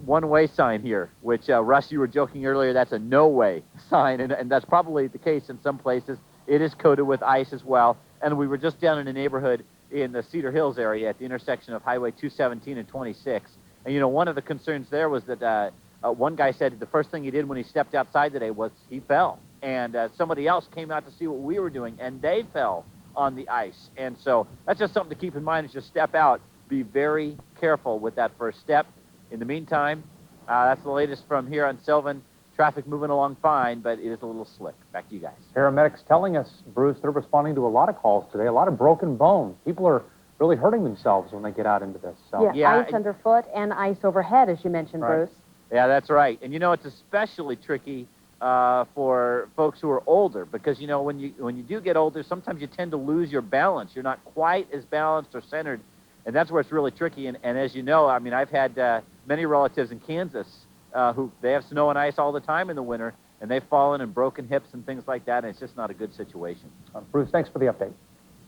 one-way sign here, which, Russ, you were joking earlier, that's a no-way sign, and that's probably the case in some places. It is coated with ice as well, and we were just down in a neighborhood in the Cedar Hills area at the intersection of Highway 217 and 26, and, you know, one of the concerns there was that one guy said the first thing he did when he stepped outside today was he fell, and somebody else came out to see what we were doing, and they fell on the ice, and so that's just something to keep in mind as you step out. Be very careful with that first step. In the meantime, that's the latest from here on Sylvan. Traffic moving along fine, but it is a little slick. Back to you guys. Paramedics telling us, Bruce, they're responding to a lot of calls today, a lot of broken bones. People are really hurting themselves when they get out into this. So. Yeah, ice underfoot and ice overhead, as you mentioned, right. Bruce. Yeah, that's right. And, you know, it's especially tricky for folks who are older because, you know, when you do get older, sometimes you tend to lose your balance. You're not quite as balanced or centered And that's where it's really tricky. And as you know, I mean, I've had many relatives in Kansas who they have snow and ice all the time in the winter, and they've fallen and broken hips and things like that, and it's just not a good situation. Bruce, thanks for the update.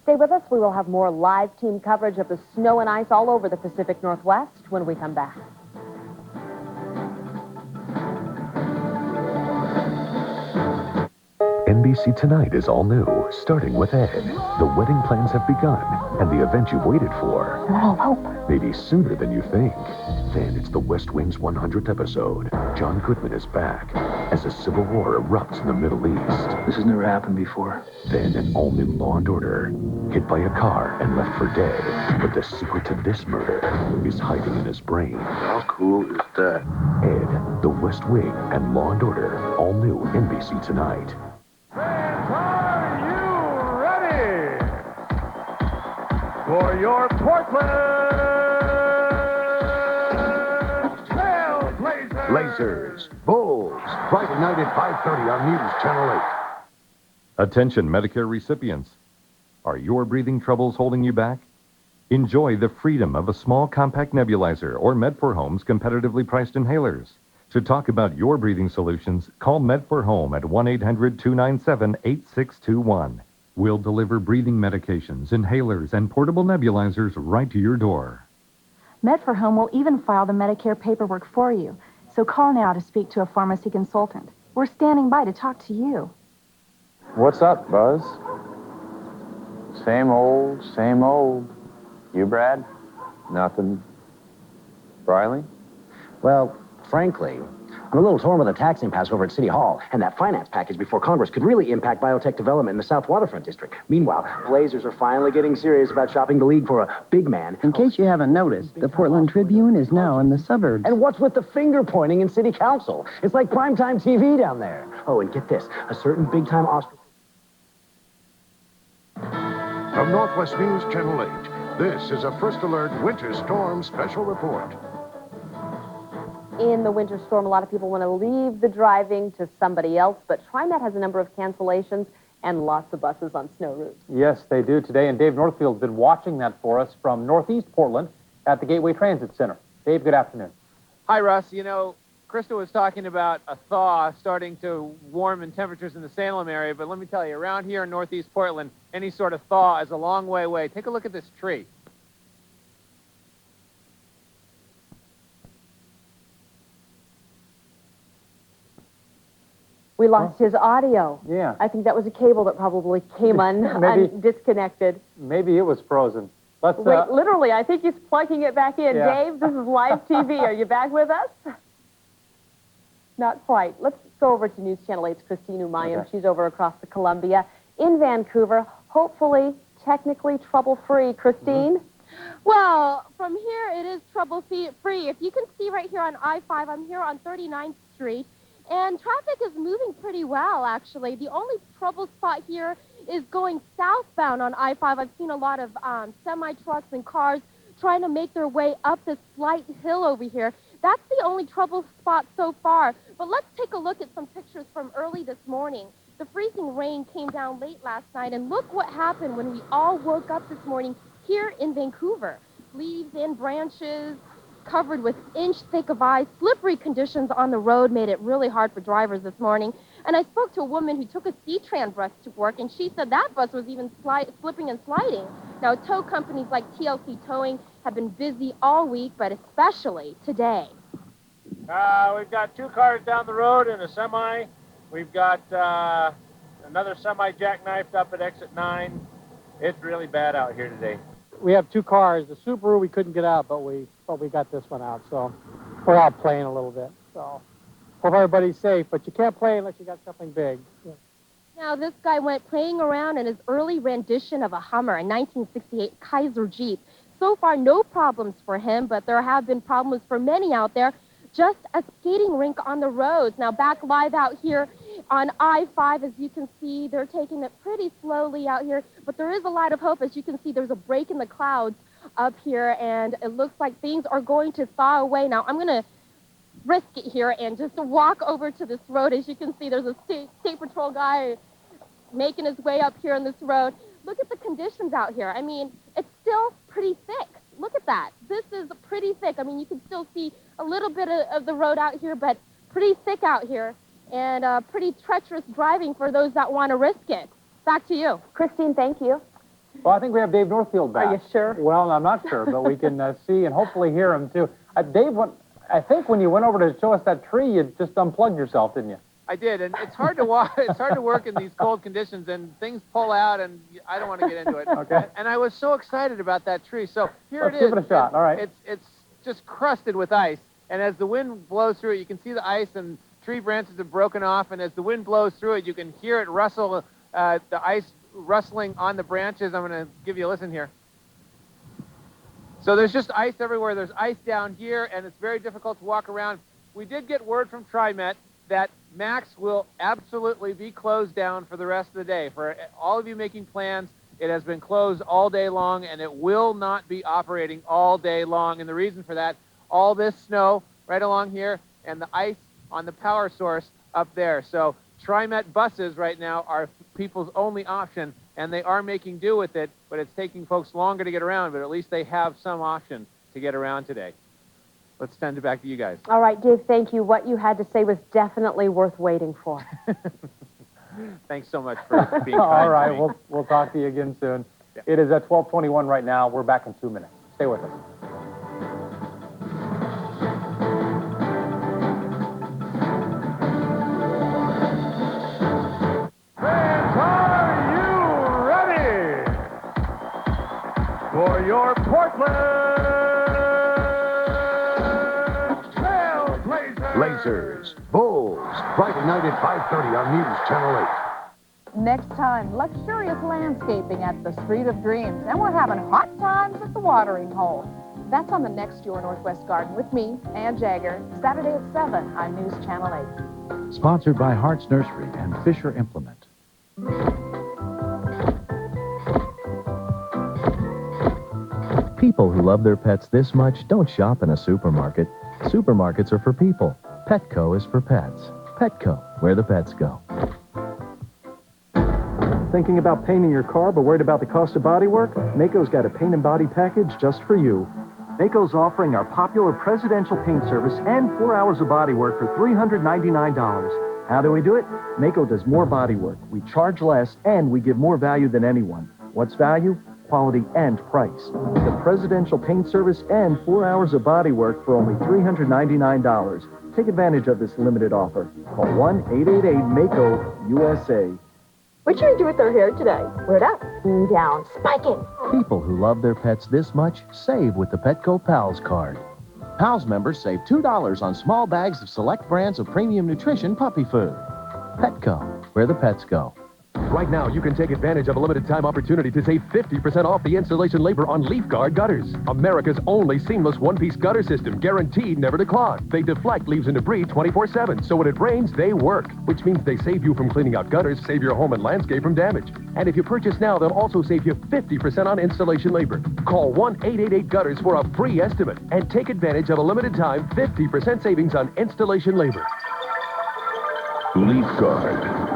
Stay with us. We will have more live team coverage of the snow and ice all over the Pacific Northwest when we come back. NBC Tonight is all new, starting with Ed. The wedding plans have begun, and the event you've waited for. Maybe sooner than you think. Then it's the West Wing's 100th episode. John Goodman is back as a civil war erupts in the Middle East. This has never happened before. Then an all-new Law and Order. Hit by a car and left for dead. But the secret to this murder is hiding in his brain. How cool is that? Ed, The West Wing, and Law and Order. All new NBC Tonight. Are you ready for your Portland Trailblazers? Blazers, Bulls, Friday night at 5:30 on News Channel 8. Attention Medicare recipients. Are your breathing troubles holding you back? Enjoy the freedom of a small compact nebulizer or Med4Home's competitively priced inhalers. To talk about your breathing solutions, call Med4Home at 1-800-297-8621. We'll deliver breathing medications, inhalers, and portable nebulizers right to your door. Med4Home will even file the Medicare paperwork for you. So call now to speak to a pharmacy consultant. We're standing by to talk to you. What's up, Buzz? Same old, same old. You, Brad? Nothing. Briley? Well, frankly, I'm a little torn with a tax impasse over at City Hall, and that finance package before Congress could really impact biotech development in the South Waterfront District. Meanwhile, Blazers are finally getting serious about shopping the league for a big man. In case you haven't noticed, the Portland Tribune is now in the suburbs. And what's with the finger pointing in City Council? It's like primetime TV down there. Oh, and get this, a certain big-time Austrian... From Northwest News Channel 8, this is a First Alert Winter Storm Special Report. In the winter storm, a lot of people want to leave the driving to somebody else, but TriMet has a number of cancellations and lots of buses on snow routes. Yes, they do today, and Dave Northfield's been watching that for us from Northeast Portland at the Gateway Transit Center. Dave, good afternoon. Hi, Russ. You know, Krista was talking about a thaw starting to warm in temperatures in the Salem area, but let me tell you, around here in Northeast Portland, any sort of thaw is a long way away. Take a look at this tree. We lost his audio. Yeah. I think that was a cable that probably came disconnected. Maybe it was frozen. Let's, Wait, literally, I think he's plugging it back in. Yeah. Dave, this is live TV. Are you back with us? Not quite. Let's go over to News Channel 8's Christine Umayyan. Okay. She's over across the Columbia in Vancouver. Hopefully, technically trouble-free. Christine? Well, from here, it is trouble-free. If you can see right here on I-5, I'm here on 39th Street. And traffic is moving pretty well, actually. The only trouble spot here is going southbound on I-5. I've seen a lot of semi-trucks and cars trying to make their way up this slight hill over here. That's the only trouble spot so far. But let's take a look at some pictures from early this morning. The freezing rain came down late last night, and look what happened when we all woke up this morning here in Vancouver. Leaves and branches covered with inch-thick of ice. Slippery conditions on the road made it really hard for drivers this morning. And I spoke to a woman who took a C-Tran bus to work, and she said that bus was even slipping and sliding. Now, tow companies like TLC Towing have been busy all week, but especially today. We've got two cars down the road and a semi. We've got another semi jackknifed up at exit 9. It's really bad out here today. We have two cars. The Subaru we couldn't get out, but we got this one out. So we're out playing a little bit. So hope everybody's safe, but you can't play unless you got something big. Yeah. Now, this guy went playing around in his early rendition of a Hummer, a 1968 Kaiser Jeep. So far, no problems for him, but there have been problems for many out there. Just a skating rink on the roads. Now, back live out here on I-5, as you can see, they're taking it pretty slowly out here, but there is a light of hope. As you can see, there's a break in the clouds up here, and it looks like things are going to thaw away. Now, I'm going to risk it here and just walk over to this road. As you can see, there's a state patrol guy making his way up here on this road. Look at the conditions out here. I mean, it's still pretty thick. look at that. This is pretty thick. I mean, you can still see a little bit of the road out here, but pretty thick out here, and pretty treacherous driving for those that want to risk it. Back to you. Christine, thank you. Well, I think we have Dave Northfield back. Are you sure? Well, I'm not sure, but we can see and hopefully hear him, too. Dave, I think when you went over to show us that tree, you just unplugged yourself, didn't you? I did, and it's hard to walk. It's hard to work in these cold conditions, and things pull out, and I don't want to get into it. Okay. And I was so excited about that tree. So here Let's it is. give it a shot. All right. It's just crusted with ice, and as the wind blows through it, you can see the ice and tree branches have broken off, and as the wind blows through it, you can hear it rustle, the ice rustling on the branches. I'm going to give you a listen here. So there's just ice everywhere. There's ice down here, and it's very difficult to walk around. We did get word from TriMet that Max will absolutely be closed down for the rest of the day. For all of you making plans, it has been closed all day long, and it will not be operating all day long. And the reason for that, all this snow right along here and the ice on the power source up there. So TriMet buses right now are people's only option, and they are making do with it, but it's taking folks longer to get around, but at least they have some option to get around today. Let's send it back to you guys. All right, Dave, thank you. What you had to say was definitely worth waiting for. Thanks so much for being kind All right, to me. we'll talk to you again soon. Yeah. It is at 12:21 right now. We're back in 2 minutes. Stay with us. Fans, are you ready for your Portland Trailblazers? Blazers, Bulls, Friday night at 5:30 on News Channel 8. Next time, luxurious landscaping at the Street of Dreams. And we're having hot times at the watering hole. That's on the next Your Northwest Garden with me, Ann Jagger, Saturday at 7 on News Channel 8. Sponsored by Hart's Nursery and Fisher Implement. People who love their pets this much don't shop in a supermarket. Supermarkets are for people. Petco is for pets. Petco, where the pets go. Thinking about painting your car but worried about the cost of body work? Maaco's got a paint and body package just for you. Maaco's offering our popular presidential paint service and 4 hours of body work for $399. How do we do it? Maaco does more body work. We charge less and we give more value than anyone. What's value? Quality and price. The presidential paint service and 4 hours of body work for only $399. Take advantage of this limited offer. Call 1-888-MAACO-USA. What should we do with our hair today? Wear it up, down, spike it. People who love their pets this much save with the Petco Pals card. Pals members save $2 on small bags of select brands of premium nutrition puppy food. Petco, where the pets go. Right now, you can take advantage of a limited-time opportunity to save 50% off the installation labor on Leaf Guard gutters. America's only seamless one-piece gutter system, guaranteed never to clog. They deflect leaves and debris 24/7, so when it rains, they work, which means they save you from cleaning out gutters, save your home and landscape from damage. And if you purchase now, they'll also save you 50% on installation labor. Call 1-888-GUTTERS for a free estimate and take advantage of a limited-time 50% savings on installation labor. Leaf Guard.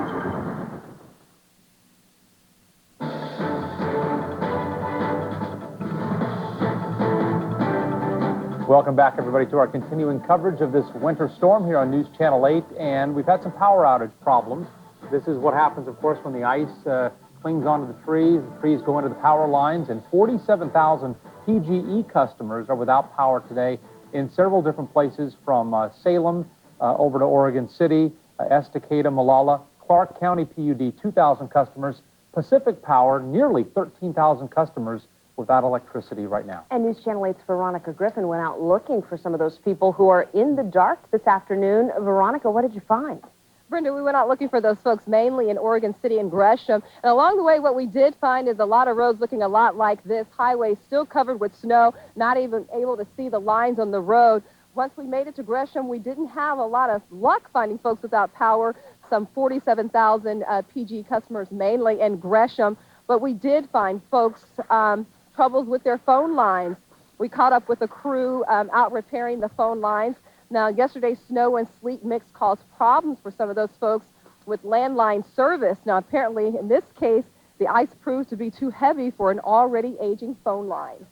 Welcome back, everybody, to our continuing coverage of this winter storm here on News Channel 8. And we've had some power outage problems. This is what happens, of course, when the ice clings onto the trees go into the power lines, and 47,000 PGE customers are without power today in several different places, from Salem over to Oregon City, Estacada, Molalla, Clark County PUD, 2,000 customers, Pacific Power, nearly 13,000 customers without electricity right now. And News Channel 8's Veronica Griffin went out looking for some of those people who are in the dark this afternoon. Veronica, what did you find? Brenda, we went out looking for those folks mainly in Oregon City and Gresham. And along the way, what we did find is a lot of roads looking a lot like this. Highway still covered with snow, not even able to see the lines on the road. Once we made it to Gresham, we didn't have a lot of luck finding folks without power, some 47,000 PG customers mainly in Gresham. But we did find folks troubles with their phone lines. We caught up with a crew out repairing the phone lines. Now, yesterday's snow and sleet mix caused problems for some of those folks with landline service. Now, apparently, in this case, the ice proved to be too heavy for an already aging phone line.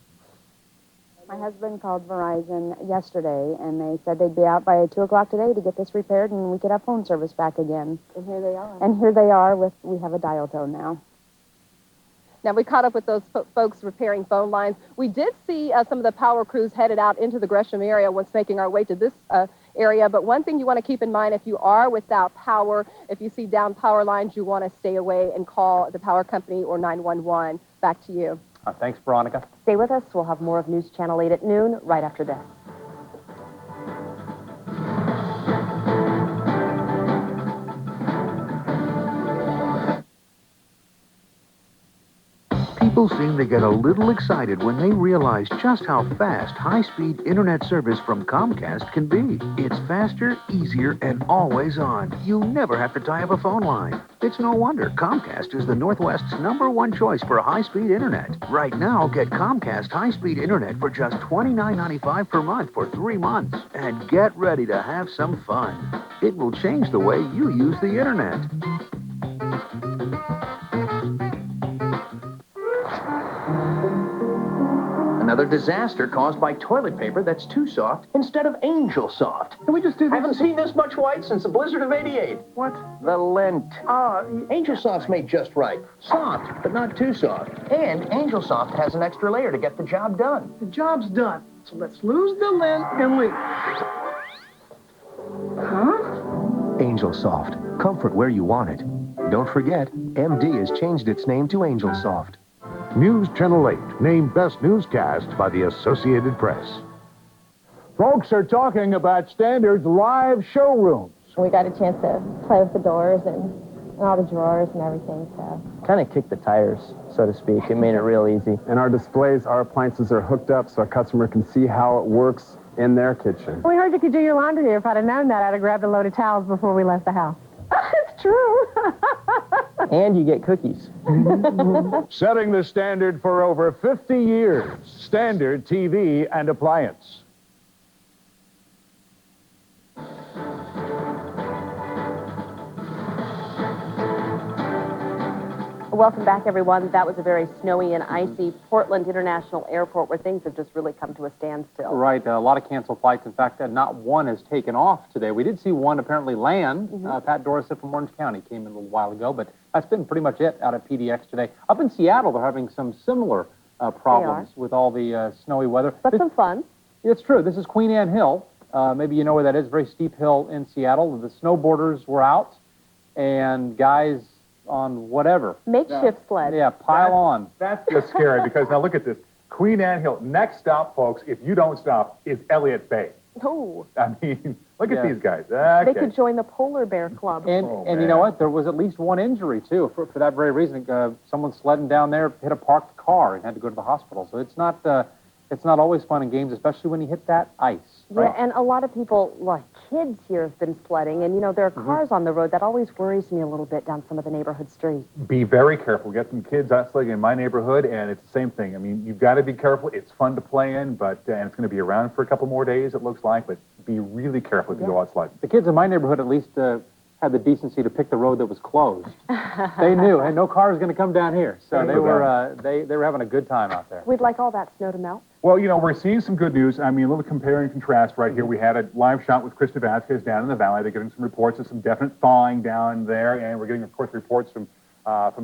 My husband called Verizon yesterday, and they said they'd be out by 2 o'clock today to get this repaired, and we could have phone service back again. And here they are. And here they are we have a dial tone now. Now, we caught up with those folks repairing phone lines. We did see some of the power crews headed out into the Gresham area once making our way to this area. But one thing you want to keep in mind, if you are without power, if you see down power lines, you want to stay away and call the power company or 911. Back to you. Thanks, Veronica. Stay with us. We'll have more of News Channel 8 at noon right after this. People seem to get a little excited when they realize just how fast high-speed internet service from Comcast can be. It's faster, easier, and always on. You never have to tie up a phone line. It's no wonder Comcast is the Northwest's #1 choice for high-speed internet. Right now, get Comcast high-speed internet for just $29.95 per month for 3 months. And get ready to have some fun. It will change the way you use the internet. Another disaster caused by toilet paper that's too soft instead of Angel Soft. Can we just do this? I haven't seen this much white since the blizzard of '88. What? The lint. Angel Soft's made just right. Soft, but not too soft. And Angel Soft has an extra layer to get the job done. The job's done. So let's lose the lint and leave. Huh? Angel Soft. Comfort where you want it. Don't forget, MD has changed its name to Angel Soft. News Channel 8, named Best Newscast by the Associated Press. Folks are talking about Standard's live showrooms. We got a chance to play with the doors and all the drawers and everything, so. Kind of kicked the tires, so to speak. It made it real easy. In our displays, our appliances are hooked up so a customer can see how it works in their kitchen. We heard you could do your laundry here. If I'd have known that, I'd have grabbed a load of towels before we left the house. It's true. And you get cookies. Setting the standard for over 50 years. Standard TV and appliance. Welcome back, everyone. That was a very snowy and icy Portland International Airport where things have just really come to a standstill. Right, a lot of canceled flights. In fact, not one has taken off today. We did see one apparently land. Pat Dorset from Orange County came in a little while ago, but that's been pretty much it out of PDX today. Up in Seattle, they're having some similar problems with all the snowy weather. But some fun. It's true. This is Queen Anne Hill. Maybe you know where that is. Very steep hill in Seattle. The snowboarders were out, and guys on whatever. Makeshift sled. Yeah, pile on. That's just scary because now look at this. Queen Anne Hill. Next stop, folks, if you don't stop, is Elliott Bay. Oh. I mean, look at these guys. They could join the Polar Bear Club. And you know what? There was at least one injury, too, for that very reason. Someone sledding down there hit a parked car and had to go to the hospital. So it's not always fun and games, especially when you hit that ice. Right? Yeah, and a lot of people, like kids here, have been sledding, and, you know, there are cars on the road. That always worries me a little bit down some of the neighborhood streets. Be very careful. We got some kids out sledding in my neighborhood, and it's the same thing. I mean, you've got to be careful. It's fun to play in, but and it's going to be around for a couple more days, it looks like, but be really careful if you go out sledding. The kids in my neighborhood at least had the decency to pick the road that was closed. They knew, hey, no car is going to come down here. So they were having a good time out there. We'd like all that snow to melt. Well, you know, we're seeing some good news. I mean, a little compare and contrast right here. We had a live shot with Krista Vasquez down in the valley. They're getting some reports of some definite thawing down there, and we're getting, of course, reports from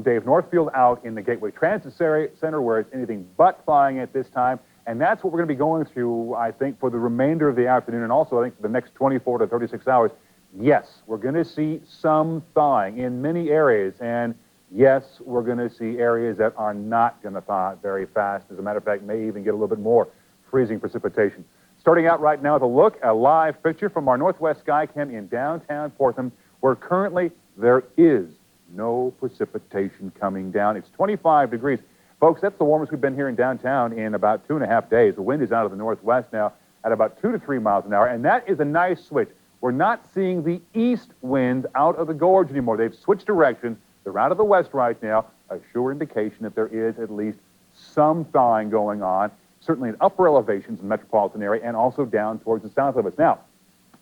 Dave Northfield out in the Gateway Transit Center, where it's anything but thawing at this time. And that's what we're going to be going through, I think, for the remainder of the afternoon, and also, I think, for the next 24 to 36 hours. Yes, we're going to see some thawing in many areas, and yes, we're going to see areas that are not going to thaw very fast. As a matter of fact, may even get a little bit more freezing precipitation. Starting out right now with a live picture from our Northwest Skycam in downtown Portland, where currently there is no precipitation coming down. It's 25 degrees. Folks, that's the warmest we've been here in downtown in about 2.5 days. The wind is out of the northwest now at about 2 to 3 miles an hour, and that is a nice switch. We're not seeing the east winds out of the gorge anymore. They've switched directions. They're out of the west right now, a sure indication that there is at least some thawing going on, certainly in upper elevations in the metropolitan area and also down towards the south of us. Now,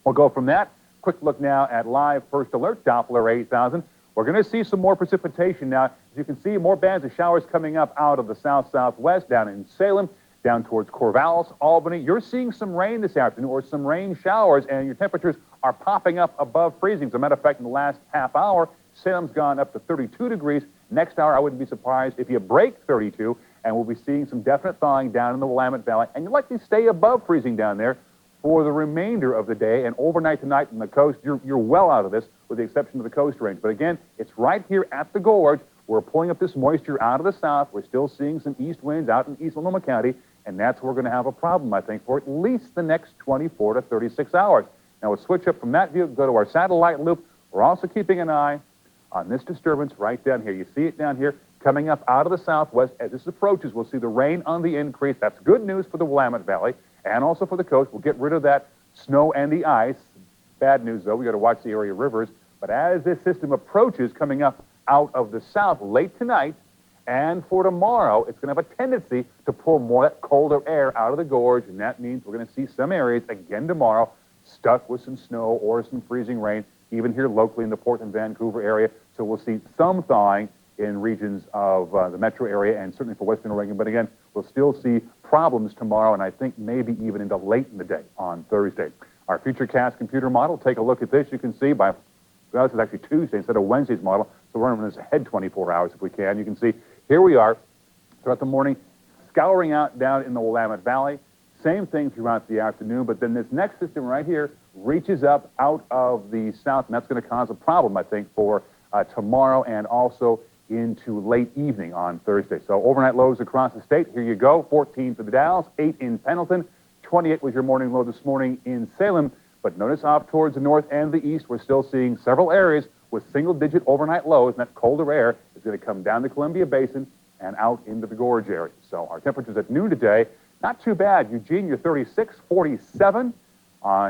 we'll go from that. Quick look now at live first alert, Doppler 8000. We're going to see some more precipitation now. As you can see, more bands of showers coming up out of the south-southwest down in Salem down towards Corvallis, Albany. You're seeing some rain this afternoon or some rain showers, and your temperatures are popping up above freezing. As a matter of fact, in the last half hour, Salem's gone up to 32 degrees. Next hour, I wouldn't be surprised if you break 32, and we'll be seeing some definite thawing down in the Willamette Valley, and you'll likely stay above freezing down there for the remainder of the day. And overnight tonight on the coast, you're well out of this, with the exception of the coast range. But again, it's right here at the gorge. We're pulling up this moisture out of the south. We're still seeing some east winds out in East Sonoma County, and that's where we're going to have a problem, I think, for at least the next 24 to 36 hours. Now, we'll switch up from that view, go to our satellite loop. We're also keeping an eye on this disturbance right down here. You see it down here coming up out of the southwest. As this approaches, we'll see the rain on the increase. That's good news for the Willamette Valley and also for the coast. We'll get rid of that snow and the ice. Bad news, though, we got to watch the area rivers. But as this system approaches, coming up out of the south late tonight and for tomorrow, it's going to have a tendency to pull more of that colder air out of the gorge, and that means we're going to see some areas again tomorrow stuck with some snow or some freezing rain, even here locally in the Portland-Vancouver area. So we'll see some thawing in regions of the metro area and certainly for western Oregon. But again, we'll still see problems tomorrow, and I think maybe even into late in the day on Thursday. Our Futurecast computer model, take a look at this. You can see well, this is actually Tuesday instead of Wednesday's model, so we're running this ahead 24 hours if we can. You can see here we are throughout the morning, scouring out down in the Willamette Valley. Same thing throughout the afternoon, but then this next system right here reaches up out of the south, and that's going to cause a problem, I think, for tomorrow and also into late evening on Thursday. So overnight lows across the state. Here you go. 14 for the Dalles, 8 in Pendleton, 28 was your morning low this morning in Salem. But notice off towards the north and the east, we're still seeing several areas with single-digit overnight lows, and that colder air is going to come down the Columbia Basin and out into the gorge area. So our temperatures at noon today, not too bad. Eugene, you're 36, 47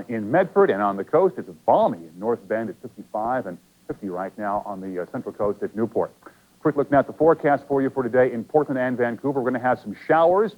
in Medford, and on the coast, it's balmy. In North Bend, it's 55 and 50 right now on the central coast at Newport. Quick look now at the forecast for you for today in Portland and Vancouver. We're going to have some showers,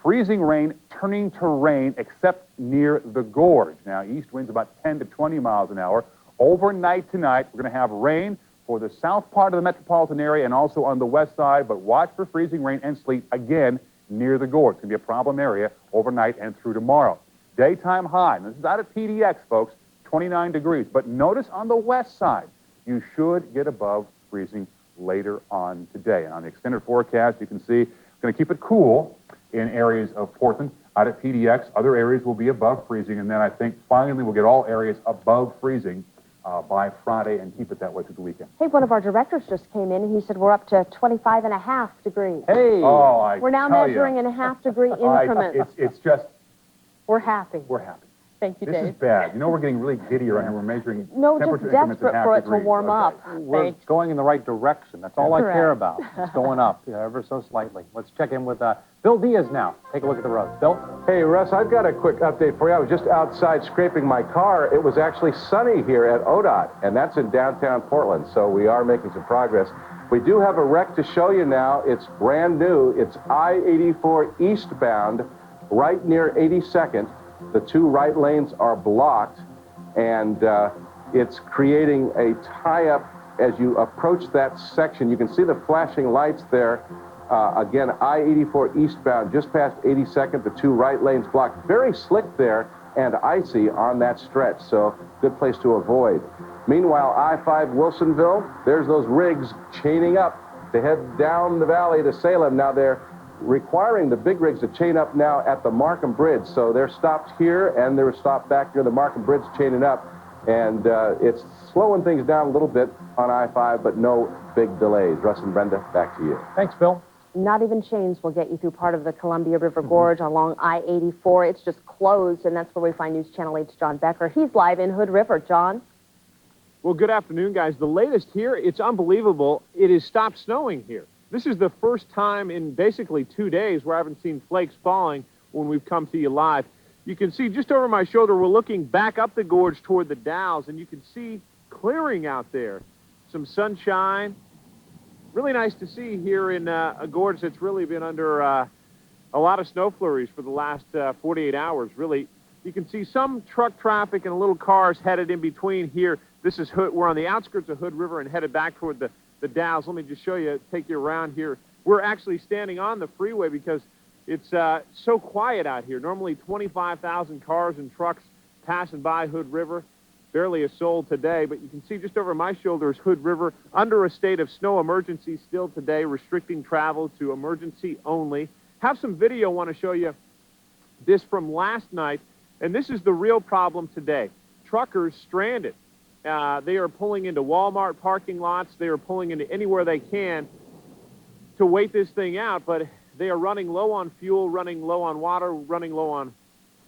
freezing rain turning to rain except near the gorge. Now, east winds about 10 to 20 miles an hour. Overnight tonight, we're going to have rain for the south part of the metropolitan area and also on the west side, but watch for freezing rain and sleet again near the gorge. It's going to be a problem area overnight and through tomorrow. Daytime high, and this is out at PDX, folks, 29 degrees. But notice on the west side, you should get above freezing later on today. And on the extended forecast, you can see it's going to keep it cool in areas of Portland. Out at PDX, other areas will be above freezing, and then I think finally we'll get all areas above freezing by Friday and keep it that way through the weekend. Hey, one of our directors just came in and he said we're up to 25.5 degrees. Hey! Oh, we're now measuring in a half-degree increments. It's just... We're happy. We're happy. Thank you, This Dave. is bad. You know, we're getting really giddy around here. We're measuring No, temperature just increments desperate at for half it to degrees. warm up. We're going in the right direction. That's all I care Correct. about. It's going up, ever so slightly. Let's check in with Bill Diaz now. Take a look at the roads. Bill? Hey, Russ, I've got a quick update for you. I was just outside scraping my car. It was actually sunny here at ODOT, and that's in downtown Portland, so we are making some progress. We do have a wreck to show you now. It's brand new. It's I-84 eastbound, right near 82nd. The two right lanes are blocked, and it's creating a tie-up as you approach that section. You can see the flashing lights there. Again, I-84 eastbound, just past 82nd, the two right lanes blocked. Very slick there and icy on that stretch, so good place to avoid. Meanwhile, I-5 Wilsonville, there's those rigs chaining up to head down the valley to Salem. Now they're requiring the big rigs to chain up now at the Markham Bridge. So they're stopped here and they're stopped back near the Markham Bridge chaining up. And it's slowing things down a little bit on I-5, but no big delays. Russ and Brenda, back to you. Thanks, Bill. Not even chains will get you through part of the Columbia River Gorge along I-84. It's just closed, and that's where we find News Channel 8's John Becker. He's live in Hood River. John? Well, good afternoon, guys. The latest here, it's unbelievable. It has stopped snowing here. This is the first time in basically 2 days where I haven't seen flakes falling when we've come to you live. You can see just over my shoulder, we're looking back up the gorge toward the Dalles, and you can see clearing out there. Some sunshine. Really nice to see here in a gorge that's really been under a lot of snow flurries for the last 48 hours, really. You can see some truck traffic and little cars headed in between here. This is Hood. We're on the outskirts of Hood River and headed back toward the Dalles. Let me just show you, take you around here. We're actually standing on the freeway because It's so quiet out here. Normally 25,000 cars and trucks passing by Hood River. Barely a soul today, but you can see just over my shoulder is Hood River under a state of snow emergency still today, restricting travel to emergency only. Have some video I want to show you this from last night, and this is the real problem today. Truckers stranded. They are pulling into Walmart parking lots. They are pulling into anywhere they can to wait this thing out, but they are running low on fuel, running low on water, running low on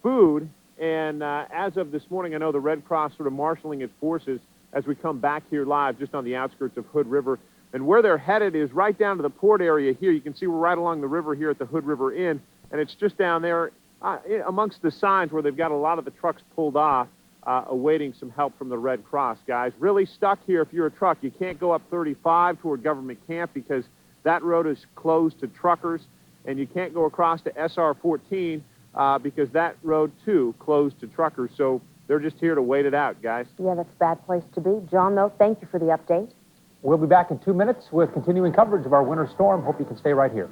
food. And as of this morning, I know the Red Cross sort of marshaling its forces as we come back here live just on the outskirts of Hood River. And where they're headed is right down to the port area here. You can see we're right along the river here at the Hood River Inn, and it's just down there amongst the signs where they've got a lot of the trucks pulled off, awaiting some help from the Red Cross, guys. Really stuck here if you're a truck. You can't go up 35 toward Government Camp because that road is closed to truckers, and you can't go across to SR 14 because that road, too, closed to truckers. So they're just here to wait it out, guys. Yeah, that's a bad place to be. John, though, thank you for the update. We'll be back in 2 minutes with continuing coverage of our winter storm. Hope you can stay right here.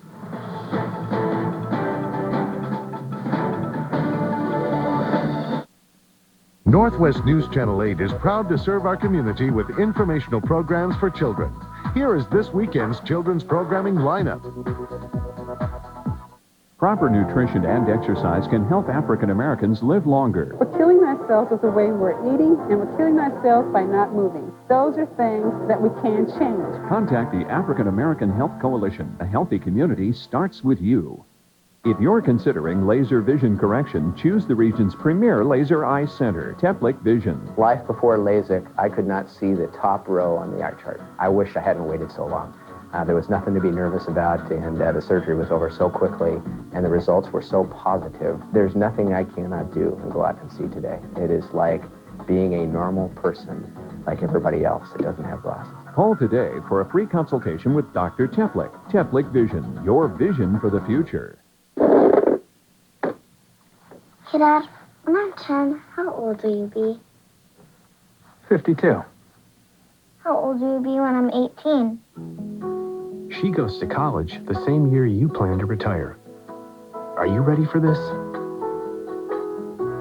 Northwest News Channel 8 is proud to serve our community with informational programs for children. Here is this weekend's children's programming lineup. Proper nutrition and exercise can help African Americans live longer. We're killing ourselves with the way we're eating, and we're killing ourselves by not moving. Those are things that we can change. Contact the African American Health Coalition. A healthy community starts with you. If you're considering laser vision correction, choose the region's premier laser eye center, Teplic Vision. Life before LASIK, I could not see the top row on the eye chart. I wish I hadn't waited so long. There was nothing to be nervous about, and the surgery was over so quickly, and the results were so positive. There's nothing I cannot do and go out and see today. It is like being a normal person, like everybody else that doesn't have glasses. Call today for a free consultation with Dr. Teplic. Teplic Vision, your vision for the future. Hey, Dad, when I'm 10, how old will you be? 52. How old will you be when I'm 18? She goes to college the same year you plan to retire. Are you ready for this?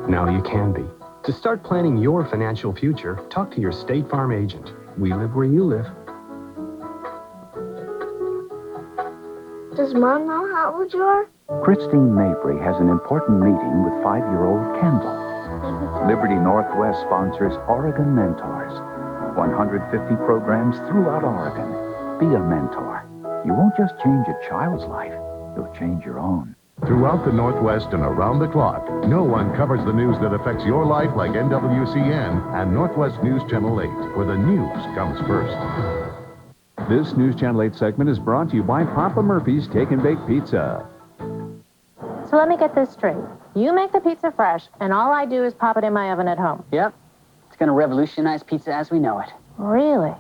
Now you can be. To start planning your financial future, talk to your State Farm agent. We live where you live. Does Mom know how old you are? Christine Mabry has an important meeting with 5-year-old Kendall. Liberty Northwest sponsors Oregon Mentors. 150 programs throughout Oregon. Be a mentor. You won't just change a child's life, you'll change your own. Throughout the Northwest and around the clock, no one covers the news that affects your life like NWCN and Northwest News Channel 8, where the news comes first. This News Channel 8 segment is brought to you by Papa Murphy's Take and Bake Pizza. So let me get this straight. You make the pizza fresh, and all I do is pop it in my oven at home. Yep. It's going to revolutionize pizza as we know it. Really?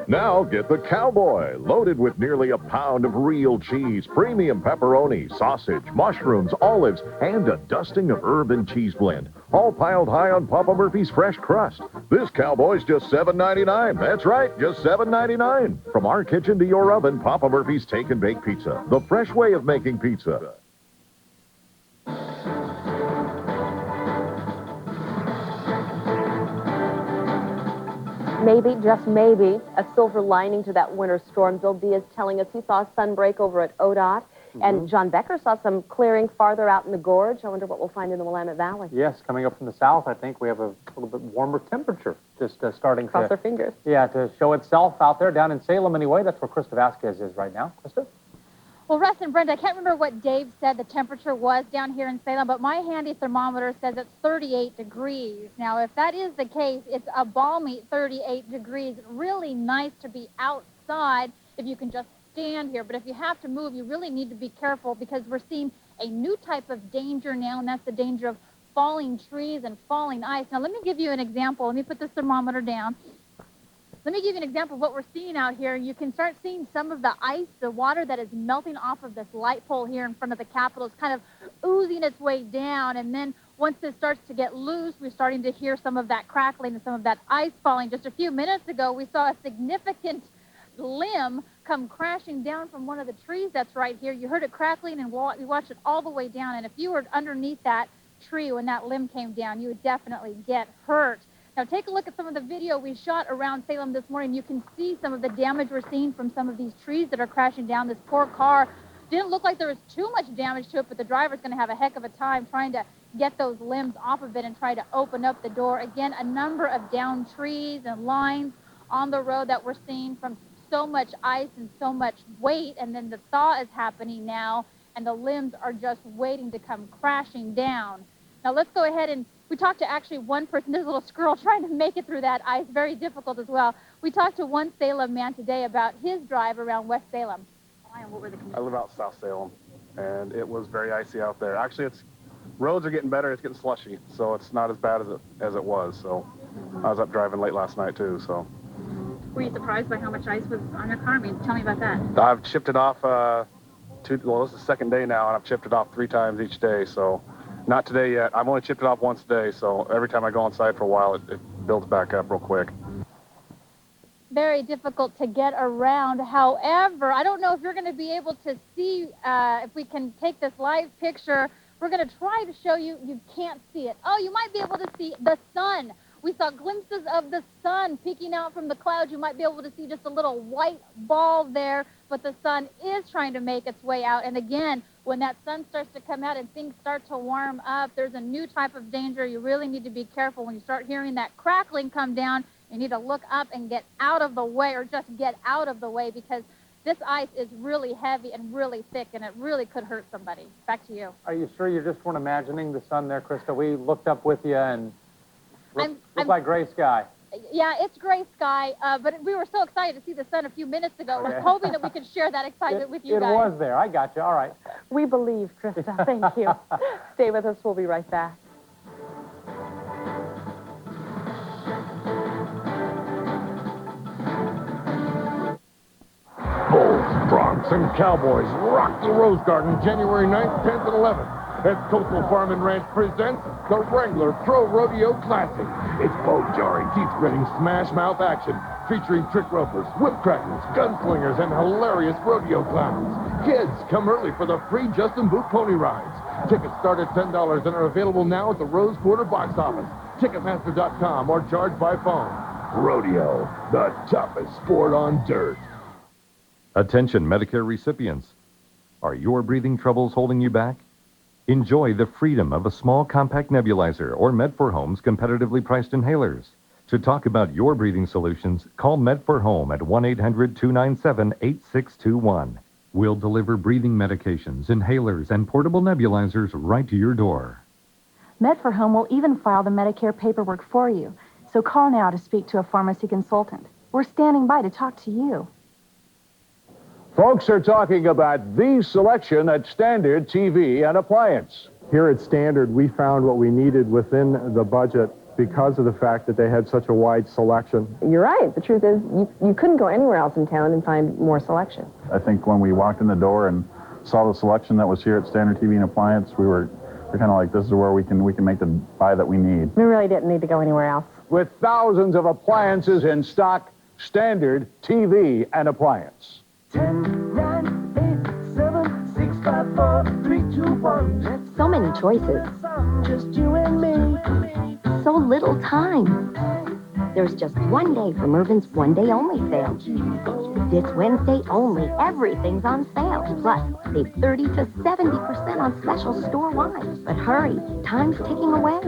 Now get the Cowboy, loaded with nearly a pound of real cheese, premium pepperoni, sausage, mushrooms, olives, and a dusting of herb and cheese blend. All piled high on Papa Murphy's fresh crust. This Cowboy's just $7.99. That's right, just $7.99. From our kitchen to your oven, Papa Murphy's Take and Bake Pizza. The fresh way of making pizza. Maybe, just maybe, a silver lining to that winter storm. Bill B is telling us he saw sun break over at ODOT, and John Becker saw some clearing farther out in the gorge. I wonder what we'll find in the Willamette Valley. Yes, coming up from the south, I think we have a little bit warmer temperature just starting Cross our fingers. Yeah, to show itself out there down in Salem anyway. That's where Krista Vasquez is right now. Krista? Well, Russ and Brenda, I can't remember what Dave said the temperature was down here in Salem, but my handy thermometer says it's 38 degrees. Now, if that is the case, it's a balmy 38 degrees. Really nice to be outside if you can just stand here. But if you have to move, you really need to be careful because we're seeing a new type of danger now, and that's the danger of falling trees and falling ice. Now, let me give you an example. Let me put this thermometer down. Let me give you an example of what we're seeing out here. You can start seeing some of the ice, the water that is melting off of this light pole here in front of the Capitol is kind of oozing its way down. And then once this starts to get loose, we're starting to hear some of that crackling and some of that ice falling. Just a few minutes ago, we saw a significant limb come crashing down from one of the trees that's right here. You heard it crackling, and we watched it all the way down. And if you were underneath that tree when that limb came down, you would definitely get hurt. Now, take a look at some of the video we shot around Salem this morning. You can see some of the damage we're seeing from some of these trees that are crashing down. This poor car didn't look like there was too much damage to it, but the driver's going to have a heck of a time trying to get those limbs off of it and try to open up the door. Again, a number of downed trees and lines on the road that we're seeing from so much ice and so much weight, and then the thaw is happening now, and the limbs are just waiting to come crashing down. Now let's go ahead and we talked to actually one person. There's a little squirrel trying to make it through that ice, very difficult as well. We talked to one Salem man today about his drive around West Salem. What were the conditions? I live out South Salem, and it was very icy out there. Actually, roads are getting better. It's getting slushy, so it's not as bad as it was. So I was up driving late last night too. So. Were you surprised by how much ice was on your car? I mean, tell me about that. I've chipped it off. Well, this is the second day now, and I've chipped it off 3 times each day. So. Not today yet. I've only chipped it off once a day, so every time I go inside for a while, it builds back up real quick. Very difficult to get around. However, I don't know if you're going to be able to see, if we can take this live picture. We're going to try to show you. You can't see it. Oh, you might be able to see the sun. We saw glimpses of the sun peeking out from the clouds. You might be able to see just a little white ball there, but the sun is trying to make its way out. And again, when that sun starts to come out and things start to warm up, there's a new type of danger. You really need to be careful. When you start hearing that crackling come down, you need to look up and get out of the way, or just get out of the way, because this ice is really heavy and really thick, and it really could hurt somebody. Back to you. Are you sure you just weren't imagining the sun there, Krista? We looked up with you and looked like gray sky. Yeah, it's gray sky, but we were so excited to see the sun a few minutes ago. Okay. We're hoping that we could share that excitement with you guys. It was there. I got you. All right. We believe, Krista. Thank you. Stay with us. We'll be right back. Bulls, Broncs, and Cowboys rock the Rose Garden January 9th, 10th, and 11th. As Coastal Farm and Ranch presents the Wrangler Pro Rodeo Classic. It's bone-jarring, teeth-gritting, smash-mouth action featuring trick ropers, whip crackers, gunslingers, and hilarious rodeo clowns. Kids, come early for the free Justin Boot pony rides. Tickets start at $10 and are available now at the Rose Quarter box office, Ticketmaster.com, or charged by phone. Rodeo, the toughest sport on dirt. Attention Medicare recipients. Are your breathing troubles holding you back? Enjoy the freedom of a small compact nebulizer or Med4Home's competitively priced inhalers. To talk about your breathing solutions, call Med4Home at 1-800-297-8621. We'll deliver breathing medications, inhalers, and portable nebulizers right to your door. Med4Home will even file the Medicare paperwork for you, so call now to speak to a pharmacy consultant. We're standing by to talk to you. Folks are talking about the selection at Standard TV and Appliance. Here at Standard, we found what we needed within the budget because of the fact that they had such a wide selection. You're right. The truth is, you couldn't go anywhere else in town and find more selection. I think when we walked in the door and saw the selection that was here at Standard TV and Appliance, we're kind of like, this is where we can make the buy that we need. We really didn't need to go anywhere else. With thousands of appliances in stock, Standard TV and Appliance. 10, 9, 8, 7, 6, 5, 4, 3, 2, 1. So many choices. Just you and me. So little time. There's just one day for Mervyn's one-day only sale. This Wednesday only, everything's on sale. Plus, save 30 to 70% on special store-wide. But hurry, time's ticking away.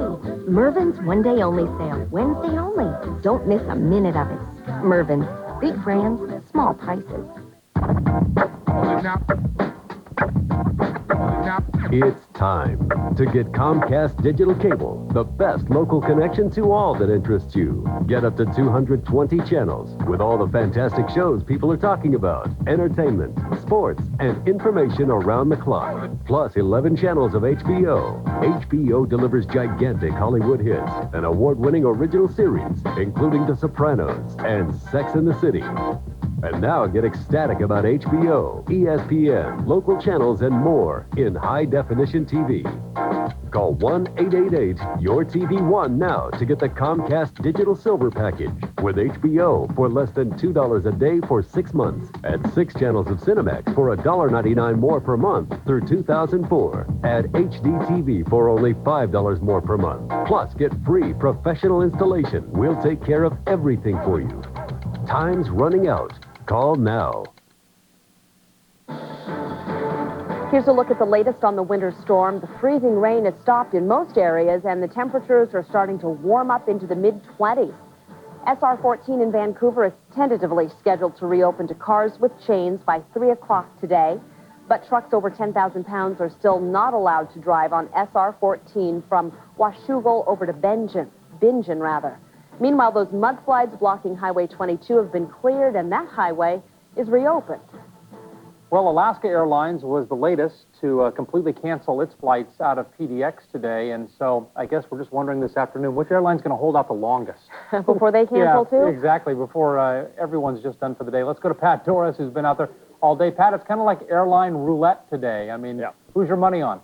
Mervyn's one-day only sale, Wednesday only. Don't miss a minute of it. Mervyn's, big brands, small prices. It's time to get Comcast Digital Cable, the best local connection to all that interests you. Get up to 220 channels with all the fantastic shows people are talking about, entertainment, sports, and information around the clock. Plus 11 channels of HBO. HBO delivers gigantic Hollywood hits, an award-winning original series, including The Sopranos and Sex and the City. And now get ecstatic about HBO, ESPN, local channels, and more in high-definition TV. Call 1-888-YOUR-TV1 now to get the Comcast Digital Silver Package. with HBO for less than $2 a day for 6 months, and 6 channels of Cinemax for $1.99 more per month through 2004. Add HD TV for only $5 more per month. Plus, get free professional installation. We'll take care of everything for you. Time's running out. Call now. Here's a look at the latest on the winter storm. The freezing rain has stopped in most areas, and the temperatures are starting to warm up into the mid-20s. SR 14 in Vancouver is tentatively scheduled to reopen to cars with chains by 3 o'clock today, but trucks over 10,000 pounds are still not allowed to drive on SR 14 from Washougal over to Bingen. Meanwhile, those mudslides blocking Highway 22 have been cleared, and that highway is reopened. Well, Alaska Airlines was the latest to completely cancel its flights out of PDX today, and so I guess we're just wondering this afternoon, which airline's going to hold out the longest? Before they cancel, too? Exactly, before everyone's just done for the day. Let's go to Pat Doris, who's been out there all day. Pat, it's kind of like airline roulette today. I mean, who's your money on?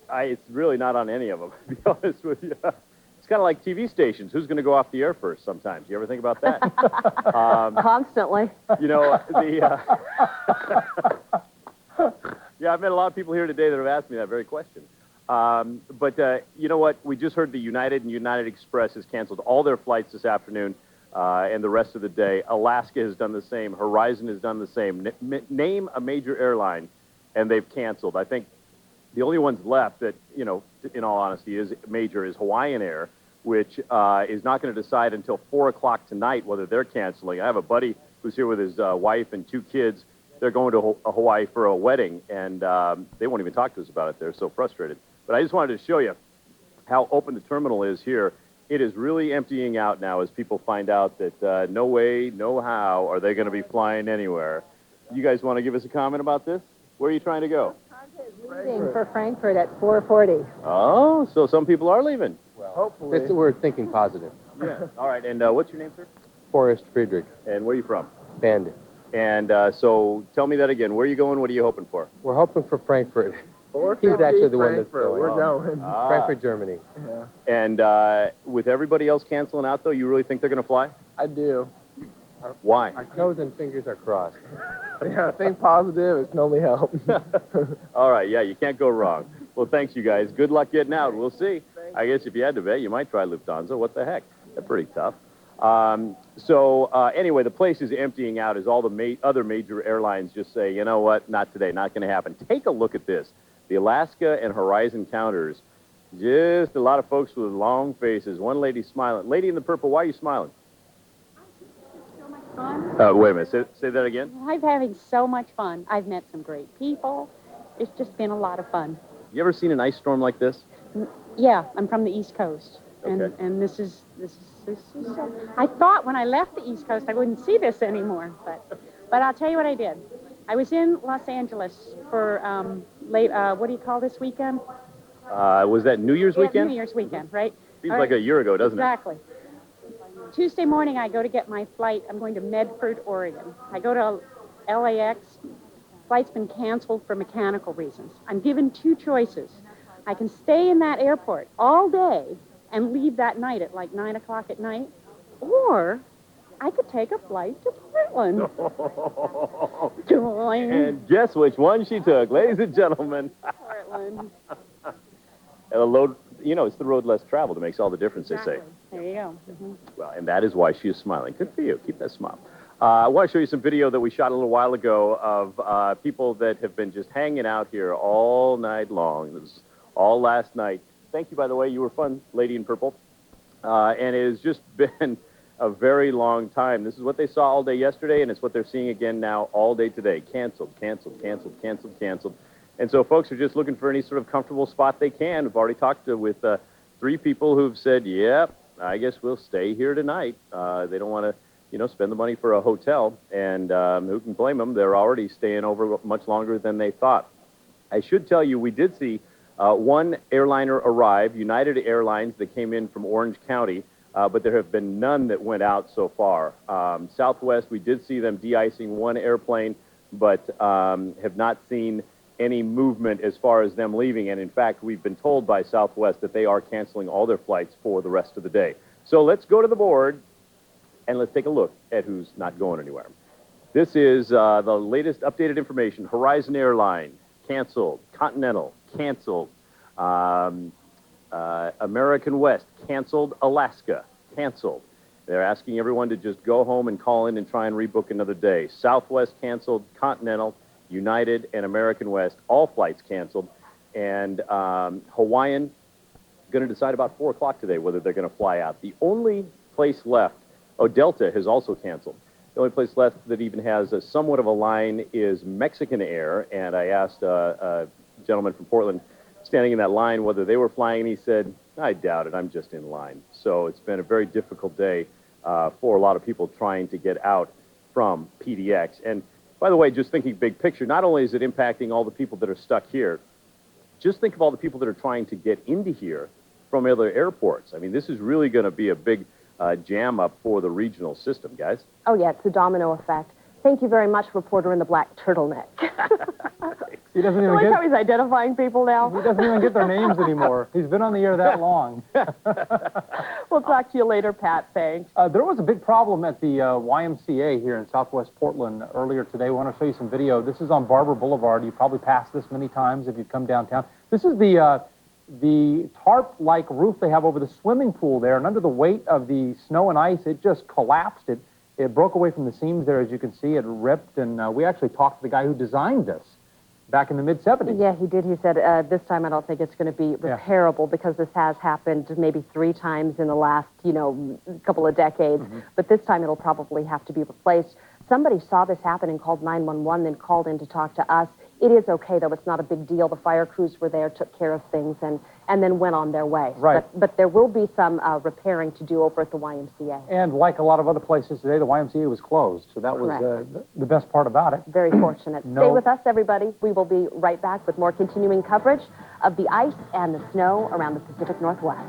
It's really not on any of them, to be honest with you. It's kind of like TV stations. Who's going to go off the air first sometimes? You ever think about that? Constantly. You know, yeah, I've met a lot of people here today that have asked me that very question. But you know what? We just heard the United and United Express has canceled all their flights this afternoon and the rest of the day. Alaska has done the same. Horizon has done the same. Name a major airline, and they've canceled. I think the only ones left that, you know, in all honesty, is major is Hawaiian Air, which is not going to decide until 4 o'clock tonight whether they're canceling. I have a buddy who's here with his wife and 2 kids. They're going to Hawaii for a wedding, and they won't even talk to us about it. They're so frustrated. But I just wanted to show you how open the terminal is here. It is really emptying out now as people find out that no way, no how are they going to be flying anywhere. You guys want to give us a comment about this? Where are you trying to go? Leaving for Frankfurt at 4:40. Oh, so some people are leaving. Well, hopefully. We're thinking positive. Yeah. All right, and what's your name, sir? Forrest Friedrich. And where are you from? Bandit. And so tell me that again. Where are you going? What are you hoping for? We're hoping for Frankfurt. He's actually the one that's going. We're going. Frankfurt, Germany. Yeah. And with everybody else canceling out, though, you really think they're going to fly? I do. Why? Our toes and fingers are crossed. Yeah, think positive. It can only help. All right, yeah, you can't go wrong. Well, thanks, you guys. Good luck getting out. We'll see. I guess if you had to bet, you might try Lufthansa. What the heck? They're pretty tough. Anyway, the place is emptying out as all the other major airlines just say, you know what, not today, not going to happen. Take a look at this. The Alaska and Horizon counters, just a lot of folks with long faces. One lady smiling. Lady in the purple, why are you smiling? Wait a minute. Say that again. I'm having so much fun. I've met some great people. It's just been a lot of fun. You ever seen an ice storm like this? Yeah, I'm from the East Coast. Okay. And this is I thought when I left the East Coast I wouldn't see this anymore, but I'll tell you what I did. I was in Los Angeles for what do you call this weekend? Was that New Year's weekend? New Year's weekend, right? Seems like a year ago, doesn't it? Exactly. Tuesday morning, I go to get my flight. I'm going to Medford, Oregon. I go to LAX. Flight's been canceled for mechanical reasons. I'm given 2 choices. I can stay in that airport all day and leave that night at like 9 o'clock at night, or I could take a flight to Portland. And guess which one she took, ladies and gentlemen. Portland. It's the road less traveled that makes all the difference, they say. There you go. Mm-hmm. Well, and that is why she is smiling. Good for you. Keep that smile. I want to show you some video that we shot a little while ago of people that have been just hanging out here all night long. It was all last night. Thank you, by the way. You were fun, lady in purple. And it has just been a very long time. This is what they saw all day yesterday, and it's what they're seeing again now all day today. Canceled, canceled, canceled, canceled, canceled. And so folks are just looking for any sort of comfortable spot they can. We've already talked with 3 people who've said, yep, I guess we'll stay here tonight. They don't want to, spend the money for a hotel. And who can blame them? They're already staying over much longer than they thought. I should tell you, we did see one airliner arrive, United Airlines, that came in from Orange County, but there have been none that went out so far. Southwest, we did see them de-icing one airplane, but have not seen any movement as far as them leaving. And in fact, we've been told by Southwest that they are canceling all their flights for the rest of the day. So let's go to the board, and let's take a look at who's not going anywhere. This is the latest updated information. Horizon Airline, canceled. Continental, canceled. American West, canceled. Alaska, canceled. They're asking everyone to just go home and call in and try and rebook another day. Southwest canceled, Continental, United, and American West, all flights canceled. And Hawaiian, going to decide about 4 o'clock today whether they're going to fly out. The only place left, Delta has also canceled. The only place left that even has somewhat of a line is Mexican Air. And I asked a gentleman from Portland standing in that line whether they were flying, and he said, I doubt it, I'm just in line. So it's been a very difficult day for a lot of people trying to get out from PDX. And by the way, just thinking big picture, not only is it impacting all the people that are stuck here, just think of all the people that are trying to get into here from other airports. I mean, this is really going to be a big jam up for the regional system, guys. Oh, yeah, it's a domino effect. Thank you very much, reporter in the black turtleneck. He doesn't even how he's identifying people now. He doesn't even get their names anymore. He's been on the air that long. We'll talk to you later, Pat. Thanks. There was a big problem at the YMCA here in Southwest Portland earlier today. I want to show you some video. This is on Barber Boulevard. You probably passed this many times if you've come downtown. This is the tarp-like roof they have over the swimming pool there, and under the weight of the snow and ice, it just collapsed. It broke away from the seams there, as you can see. It ripped, and we actually talked to the guy who designed this back in the mid-'70s. Yeah, he did. He said, this time I don't think it's going to be repairable because this has happened maybe 3 times in the last, couple of decades. But this time it'll probably have to be replaced. Somebody saw this happen and called 911, then called in to talk to us. It is okay, though. It's not a big deal. The fire crews were there, took care of things, and then went on their way. Right. But there will be some repairing to do over at the YMCA. And like a lot of other places today, the YMCA was closed. So that was the best part about it. Very fortunate. Stay with us, everybody. We will be right back with more continuing coverage of the ice and the snow around the Pacific Northwest.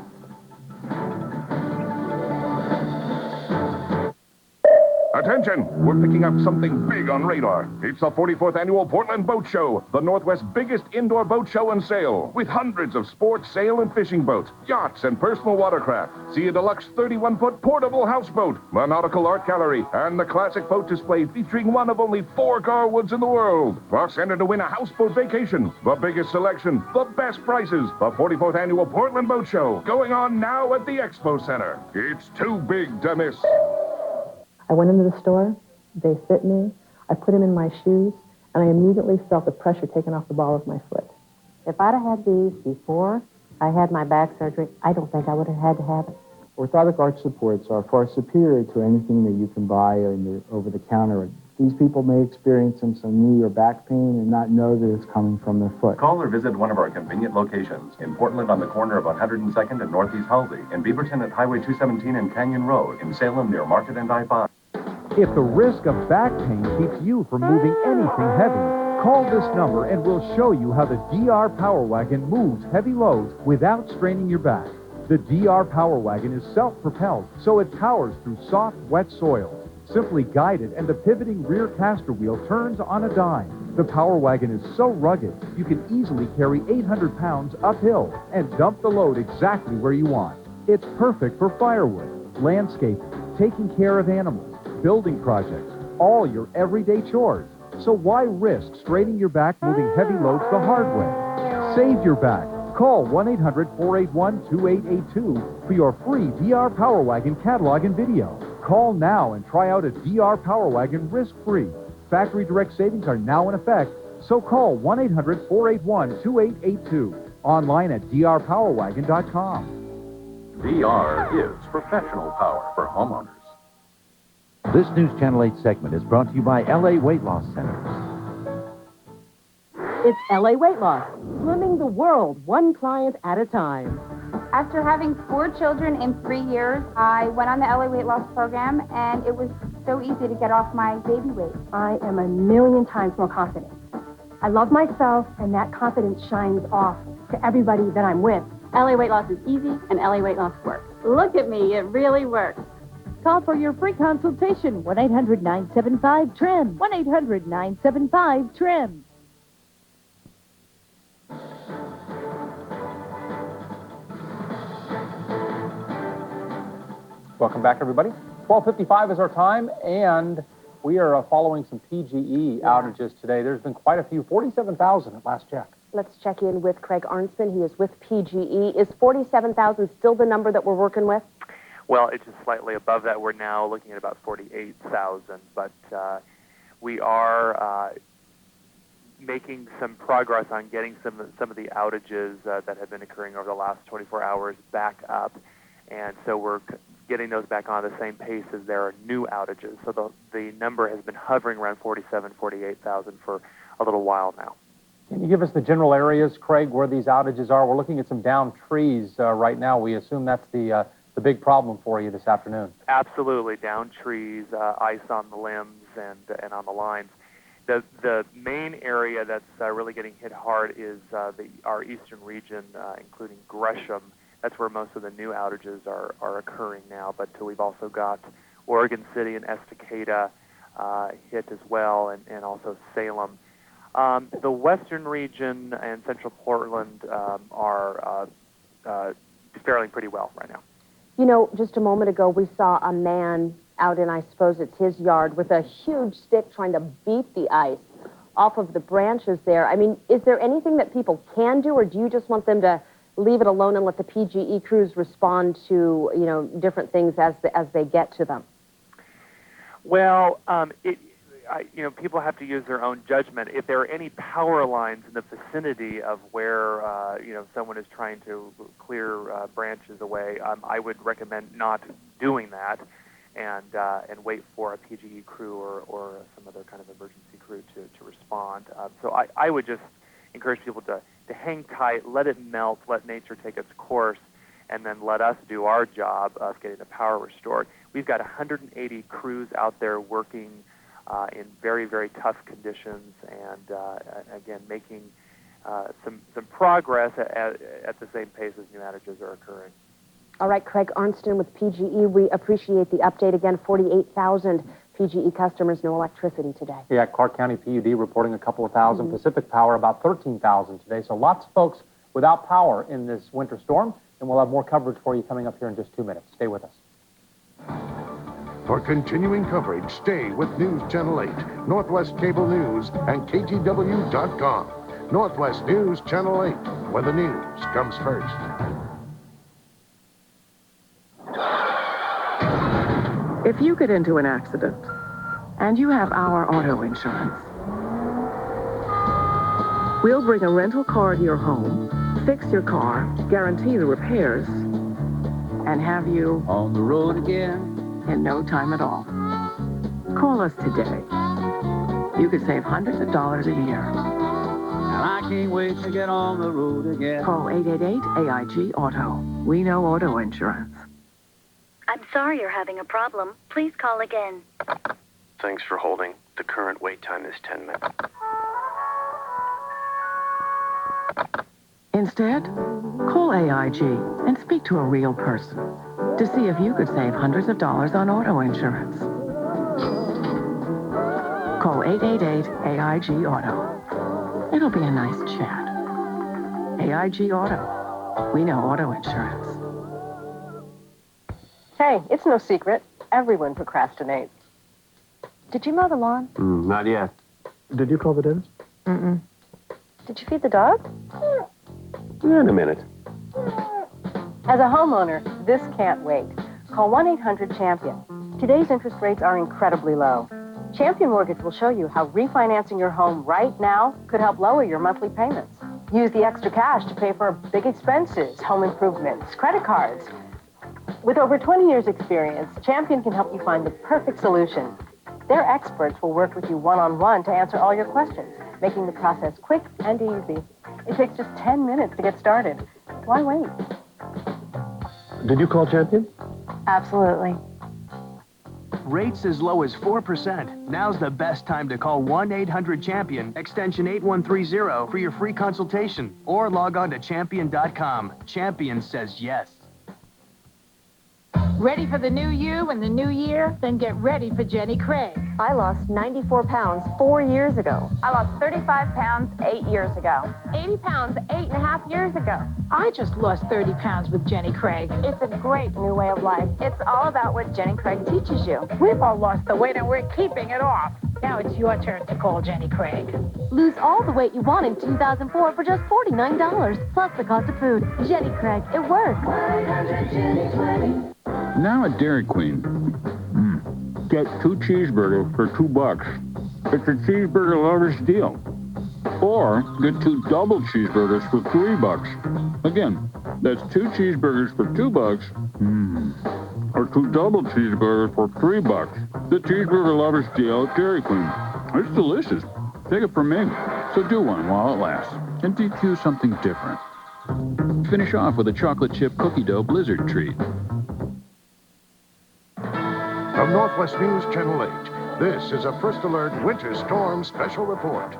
Attention! We're picking up something big on radar. It's the 44th Annual Portland Boat Show, the Northwest's biggest indoor boat show and sale, with hundreds of sports, sail, and fishing boats, yachts, and personal watercraft. See a deluxe 31-foot portable houseboat, the nautical art gallery, and the classic boat display featuring one of only 4 Garwoods in the world. Plus, enter to win a houseboat vacation, the biggest selection, the best prices. The 44th Annual Portland Boat Show, going on now at the Expo Center. It's too big to miss. I went into the store, they fit me, I put them in my shoes, and I immediately felt the pressure taken off the ball of my foot. If I'd have had these before I had my back surgery, I don't think I would have had to have it. Orthotic arch supports are far superior to anything that you can buy over the counter. These people may experience some knee or back pain and not know that it's coming from their foot. Call or visit one of our convenient locations. In Portland on the corner of 102nd and Northeast Halsey. In Beaverton at Highway 217 and Canyon Road. In Salem near Market and I-5. If the risk of back pain keeps you from moving anything heavy, call this number and we'll show you how the DR Power Wagon moves heavy loads without straining your back. The DR Power Wagon is self-propelled, so it powers through soft, wet soils. Simply guide it, and the pivoting rear caster wheel turns on a dime. The Power Wagon is so rugged, you can easily carry 800 pounds uphill and dump the load exactly where you want. It's perfect for firewood, landscaping, taking care of animals, building projects, all your everyday chores. So why risk straining your back moving heavy loads the hard way? Save your back. Call 1-800-481-2882 for your free DR Power Wagon catalog and video. Call now and try out a DR Power Wagon risk-free. Factory direct savings are now in effect, so call 1-800-481-2882. Online at drpowerwagon.com. DR is professional power for homeowners. This News Channel 8 segment is brought to you by LA Weight Loss Centers. It's LA Weight Loss, slimming the world one client at a time. After having 4 children in 3 years, I went on the LA Weight Loss program, and it was so easy to get off my baby weight. I am a million times more confident. I love myself, and that confidence shines off to everybody that I'm with. LA Weight Loss is easy, and LA Weight Loss works. Look at me, it really works. Call for your free consultation, 1-800-975-TRIM, 1-800-975-TRIM. Welcome back, everybody. 12:55 is our time, and we are following some PGE outages today. There's been quite a few, 47,000 at last check. Let's check in with Craig Arnston. He is with PGE. Is 47,000 still the number that we're working with? Well, it's just slightly above that. We're now looking at about 48,000, but we are making some progress on getting some of the outages that have been occurring over the last 24 hours back up, and so we're getting those back on the same pace as there are new outages. So the number has been hovering around 47, 48,000 for a little while now. Can you give us the general areas, Craig, where these outages are? We're looking at some downed trees right now. We assume that's the big problem for you this afternoon. Absolutely, downed trees, ice on the limbs and on the lines. The main area that's really getting hit hard is our eastern region, including Gresham. That's where most of the new outages are occurring now. But we've also got Oregon City and Estacada hit as well, and also Salem. The western region and central Portland are faring pretty well right now. You know, just a moment ago, we saw a man out in, I suppose it's his yard, with a huge stick trying to beat the ice off of the branches there. I mean, is there anything that people can do, or do you just want them to leave it alone and let the PGE crews respond to, you know, different things as they get to them? Well, people have to use their own judgment. If there are any power lines in the vicinity of where someone is trying to clear branches away, I would recommend not doing that, and wait for a PGE crew or some other kind of emergency crew to respond. So I would just encourage people to hang tight, let it melt, let nature take its course, and then let us do our job of getting the power restored. We've got 180 crews out there working in very, very tough conditions, and again, making some progress at the same pace as new outages are occurring. All right, Craig Arnston with PGE. We appreciate the update. Again, 48,000 PGE customers, no electricity today. Yeah, Clark County PUD reporting a couple of thousand. Pacific Power about 13,000 today. So lots of folks without power in this winter storm, and we'll have more coverage for you coming up here in just 2 minutes. Stay with us. For continuing coverage, stay with News Channel 8, Northwest Cable News, and KGW.com. Northwest News Channel 8, where the news comes first. If you get into an accident and you have our auto insurance, we'll bring a rental car to your home, fix your car, guarantee the repairs, and have you on the road again in no time at all. Call us today. You could save hundreds of dollars a year. And I can't wait to get on the road again. Call 888-AIG-AUTO. We know auto insurance. I'm sorry you're having a problem. Please call again. Thanks for holding. The current wait time is 10 minutes. Instead, call AIG and speak to a real person to see if you could save hundreds of dollars on auto insurance. Call 888-AIG-AUTO. It'll be a nice chat. AIG Auto. We know auto insurance. Hey, it's no secret. Everyone procrastinates. Did you mow the lawn? Not yet. Did you call the dentist? Mm-mm. Did you feed the dog? In a minute. As a homeowner, this can't wait. Call 1-800-CHAMPION. Today's interest rates are incredibly low. Champion Mortgage will show you how refinancing your home right now could help lower your monthly payments. Use the extra cash to pay for big expenses, home improvements, credit cards. With over 20 years' experience, Champion can help you find the perfect solution. Their experts will work with you one-on-one to answer all your questions, making the process quick and easy. It takes just 10 minutes to get started. Why wait? Did you call Champion? Absolutely. Rates as low as 4%. Now's the best time to call 1-800-CHAMPION, extension 8130 for your free consultation, or log on to champion.com. Champion says yes. Ready for the new you and the new year? Then get ready for Jenny Craig. I lost 94 pounds 4 years ago. I lost 35 pounds 8 years ago. 80 pounds 8.5 years ago. I just lost 30 pounds with Jenny Craig. It's a great new way of life. It's all about what Jenny Craig teaches you. We've all lost the weight and we're keeping it off. Now it's your turn to call Jenny Craig. Lose all the weight you want in 2004 for just $49, plus the cost of food. Jenny Craig, it works. 1-800-JENNY-20. Now at Dairy Queen, get 2 cheeseburgers for $2. It's a cheeseburger lover's deal. Or get 2 double cheeseburgers for $3. Again, that's 2 cheeseburgers for $2. Or 2 double cheeseburgers for $3. The cheeseburger lover's deal at Dairy Queen. It's delicious. Take it from me. So do one while it lasts. And DQ something different. Finish off with a chocolate chip cookie dough blizzard treat. From Northwest News Channel 8, this is a First Alert Winter Storm Special Report.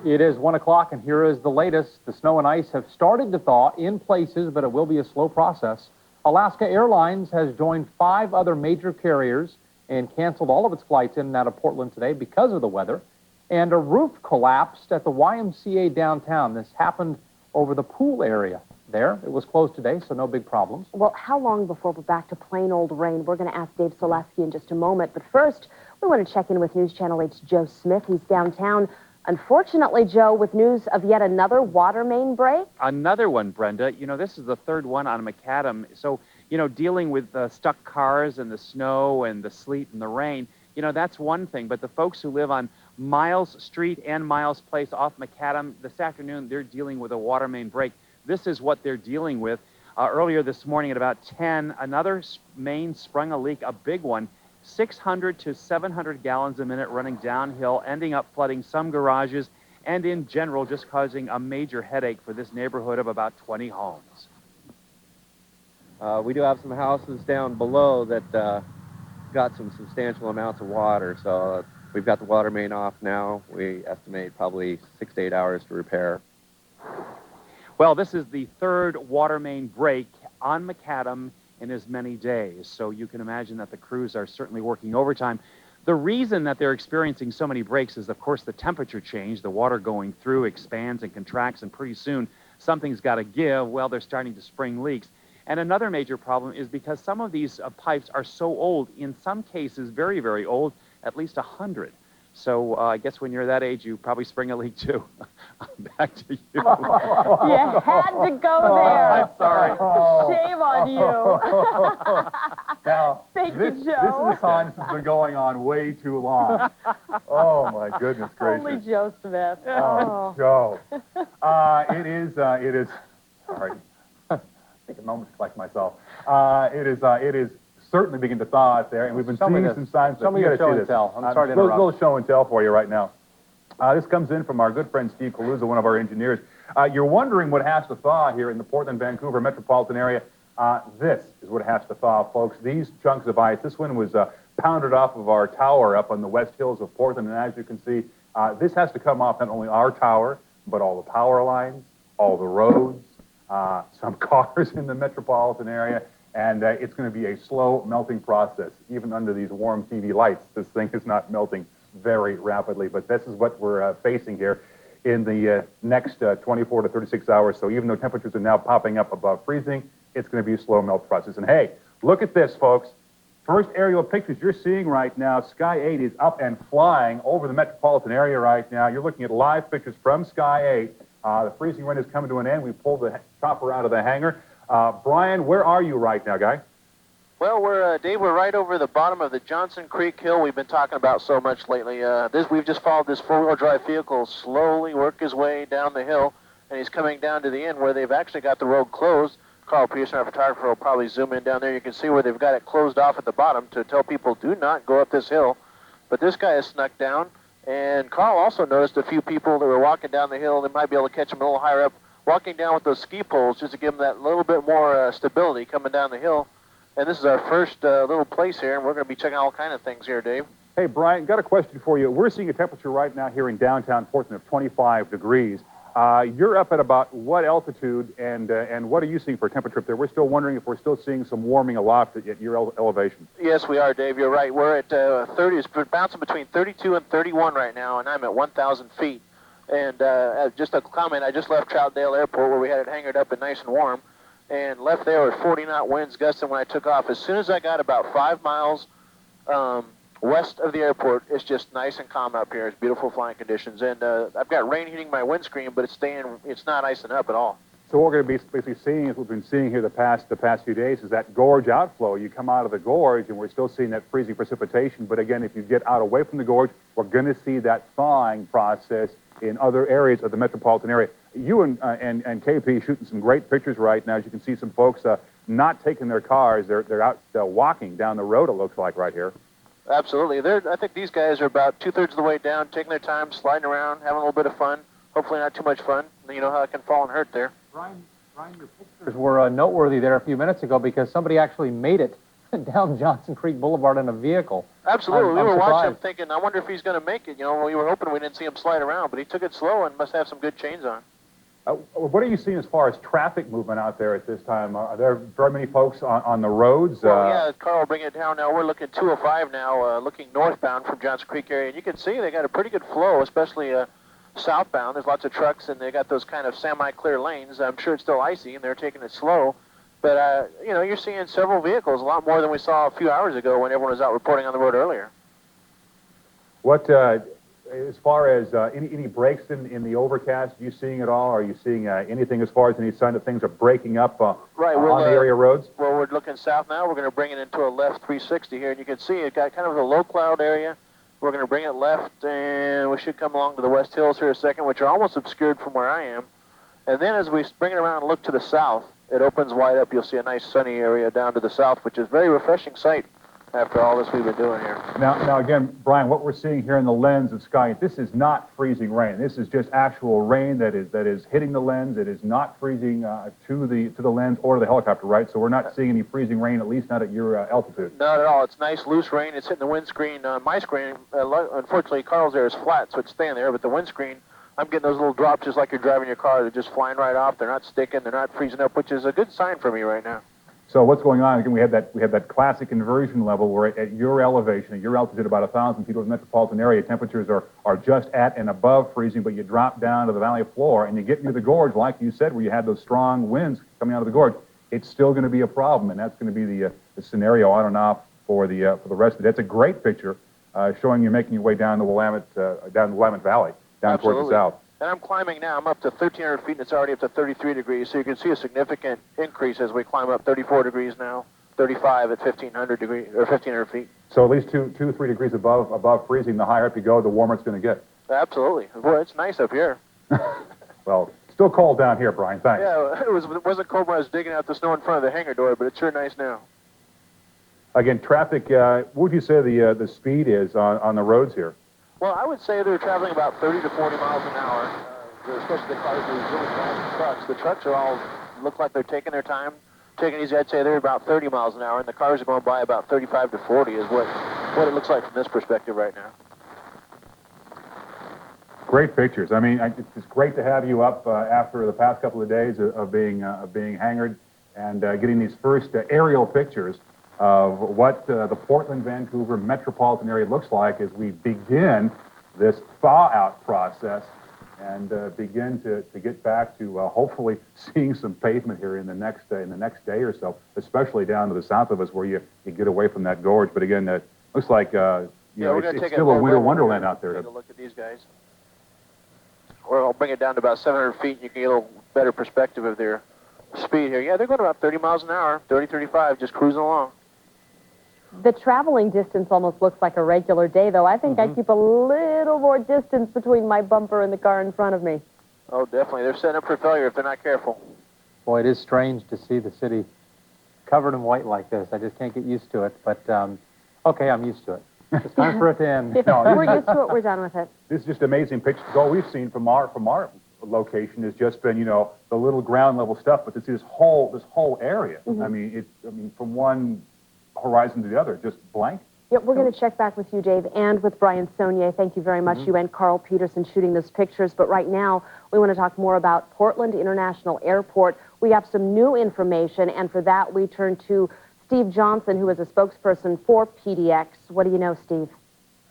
It is 1 o'clock, and here is the latest. The snow and ice have started to thaw in places, but it will be a slow process. Alaska Airlines has joined 5 other major carriers and canceled all of its flights in and out of Portland today because of the weather. And a roof collapsed at the YMCA downtown. This happened over the pool area there. It was closed today, so no big problems. Well, how long before we're back to plain old rain? We're going to ask Dave Solesky in just a moment. But first, we want to check in with News Channel 8's Joe Smith. He's downtown. Unfortunately, Joe, with news of yet another water main break. Another one, Brenda. You know, this is the 3rd one on Macadam. So, you know, dealing with stuck cars and the snow and the sleet and the rain, you know, that's one thing. But the folks who live on Miles Street and Miles Place off Macadam, this afternoon, they're dealing with a water main break. This is what they're dealing with. Earlier this morning at about 10, another main sprung a leak, a big one, 600 to 700 gallons a minute running downhill, ending up flooding some garages, and in general just causing a major headache for this neighborhood of about 20 homes. We do have some houses down below that got some substantial amounts of water, so we've got the water main off now. We estimate probably 6 to 8 hours to repair. Well, this is the 3rd water main break on Macadam in as many days, so you can imagine that the crews are certainly working overtime. The reason that they're experiencing so many breaks is, of course, the temperature change. The water going through expands and contracts, and pretty soon something's got to give. Well, they're starting to spring leaks. And another major problem is because some of these pipes are so old, in some cases very, very old, at least 100. So I guess when you're that age, you probably spring a leak too. Back to you. You had to go there. I'm sorry. Shame on you. Now, Thank this you, Joe. is a time that's been going on way too long. Oh, my goodness gracious. Only Joe Smith. Oh, Joe. It is, sorry. Take a moment to collect myself. It is certainly beginning to thaw out there, and we've been seeing some signs. Show me your show and tell. I'm sorry to interrupt. A little show and tell for you right now. This comes in from our good friend Steve Kaluza, one of our engineers. You're wondering what has to thaw here in the Portland-Vancouver metropolitan area. This is what has to thaw, folks. These chunks of ice. This one was pounded off of our tower up on the west hills of Portland, and as you can see, this has to come off not only our tower, but all the power lines, all the roads, some cars in the metropolitan area. And it's going to be a slow melting process. Even under these warm TV lights, this thing is not melting very rapidly. But this is what we're facing here in the next 24 to 36 hours. So even though temperatures are now popping up above freezing, it's going to be a slow melt process. And hey, look at this, folks. First aerial pictures you're seeing right now. Sky 8 is up and flying over the metropolitan area right now. You're looking at live pictures from Sky 8. The freezing rain is coming to an end. We pulled the chopper out of the hangar. Brian, where are you right now, guy? Well, Dave, we're right over the bottom of the Johnson Creek Hill we've been talking about so much lately. We've just followed this four-wheel drive vehicle slowly work his way down the hill, and he's coming down to the end where they've actually got the road closed. Carl Pearson, our photographer, will probably zoom in down there. You can see where they've got it closed off at the bottom to tell people do not go up this hill. But this guy has snuck down, and Carl also noticed a few people that were walking down the hill. They might be able to catch him a little higher up, walking down with those ski poles just to give them that little bit more stability coming down the hill. And this is our first little place here, and we're going to be checking all kind of things here, Dave. Hey, Brian, got a question for you. We're seeing a temperature right now here in downtown Portland of 25 degrees. You're up at about what altitude, and what are you seeing for a temperature up there? We're still wondering if we're still seeing some warming aloft at your elevation. Yes, we are, Dave. You're right. We're at 30. It's bouncing between 32 and 31 right now, and I'm at 1,000 feet. And just a comment, I just left Troutdale Airport where we had it hangered up and nice and warm, and left there with 40-knot winds gusting when I took off. As soon as I got about 5 miles west of the airport, it's just nice and calm up here. It's beautiful flying conditions, and I've got rain hitting my windscreen, but it's not icing up at all. So what we're going to be basically seeing, as we've been seeing here the past few days, is that gorge outflow. You come out of the gorge, and we're still seeing that freezing precipitation. But again, if you get out away from the gorge, we're going to see that thawing process in other areas of the metropolitan area. You and KP shooting some great pictures right now. As you can see, some folks not taking their cars. They're out walking down the road, it looks like, right here. Absolutely. I think these guys are about 2/3 of the way down, taking their time, sliding around, having a little bit of fun. Hopefully not too much fun. You know how it can fall and hurt there. Brian, your pictures were noteworthy there a few minutes ago because somebody actually made it down Johnson Creek Boulevard in a vehicle. Absolutely. We were surprised. watching him thinking, I wonder if he's going to make it. You know, we were hoping we didn't see him slide around, but he took it slow and must have some good chains on. What are you seeing as far as traffic movement out there at this time? Are there very many folks on the roads? Well, yeah, Carl will bring it down now. We're looking 205 now, looking northbound from Johnson Creek area. And you can see they got a pretty good flow, especially southbound. There's lots of trucks, and they got those kind of semi-clear lanes. I'm sure it's still icy, and they're taking it slow. But, you know, you're seeing several vehicles, a lot more than we saw a few hours ago when everyone was out reporting on the road earlier. What, as far as any breaks in the overcast, are you seeing it all? Are you seeing anything as far as any sign that things are breaking up on the area roads? Well, we're looking south now. We're going to bring it into a left 360 here, and you can see it got kind of a low cloud area. We're going to bring it left, and we should come along to the West Hills here in a second, which are almost obscured from where I am. And then as we bring it around and look to the south, it opens wide up. You'll see a nice sunny area down to the south, which is a very refreshing sight after all this we've been doing here. Now again, Brian, what we're seeing here in the lens of sky, this is not freezing rain. This is just actual rain that is hitting the lens. It is not freezing to the lens or to the helicopter, right? So we're not seeing any freezing rain, at least not at your altitude. Not at all. It's nice, loose rain. It's hitting the windscreen. My screen, unfortunately, Carl's there is flat, so it's staying there. But the windscreen, I'm getting those little drops just like you're driving your car. They're just flying right off. They're not sticking. They're not freezing up, which is a good sign for me right now. So what's going on? Again, we have that classic inversion level where at your elevation, at your altitude, about 1,000 feet over the metropolitan area, temperatures are just at and above freezing, but you drop down to the valley floor and you get near the gorge, like you said, where you had those strong winds coming out of the gorge. It's still going to be a problem, and that's going to be the scenario on and off for the rest of it. That's a great picture showing you making your way down the Willamette Valley, down towards the south. And I'm climbing now. I'm up to 1,300 feet, and it's already up to 33 degrees. So you can see a significant increase as we climb up. 34 degrees now, 35 at 1,500 degrees or 1,500 feet. So at least 2-3 degrees above freezing. The higher up you go, the warmer it's going to get. Absolutely. Boy, it's nice up here. Well, still cold down here, Brian. Thanks. Yeah, it wasn't cold when I was digging out the snow in front of the hangar door, but it's sure nice now. Again, traffic. What would you say the speed is on the roads here? Well, I would say they're traveling about 30 to 40 miles an hour, especially the cars, these really fast trucks. The trucks are all, look like they're taking their time, taking easy. I'd say they're about 30 miles an hour, and the cars are going by about 35 to 40 is what it looks like from this perspective right now. Great pictures. I mean, it's great to have you up after the past couple of days of being hangared and getting these first aerial pictures of what the Portland-Vancouver metropolitan area looks like as we begin this thaw-out process and begin to get back to hopefully seeing some pavement here in the next day or so, especially down to the south of us where you get away from that gorge. But again, it looks like it's still a winter wonderland out there. Take a look at these guys. Or I'll bring it down to about 700 feet, and you can get a little better perspective of their speed here. Yeah, they're going about 30 miles an hour, 30, 35, just cruising along. The traveling distance almost looks like a regular day, though. I think I keep a little more distance between my bumper and the car in front of me. Oh, definitely. They're setting up for failure if they're not careful. Boy, it is strange to see the city covered in white like this. I just can't get used to it, but okay, I'm used to it. It's time for it to end. No, we're used to it. We're done with it. This is just amazing pictures. All we've seen from our location has just been, the little ground level stuff, but to see this whole area. I mean, from one horizon to the other, just blank. Yeah, we're going to check back with you, Dave, and with Brian Saunier. Thank you very much. You and Carl Peterson shooting those pictures. But right now, we want to talk more about Portland International Airport. We have some new information, and for that, we turn to Steve Johnson, who is a spokesperson for PDX. What do you know, Steve?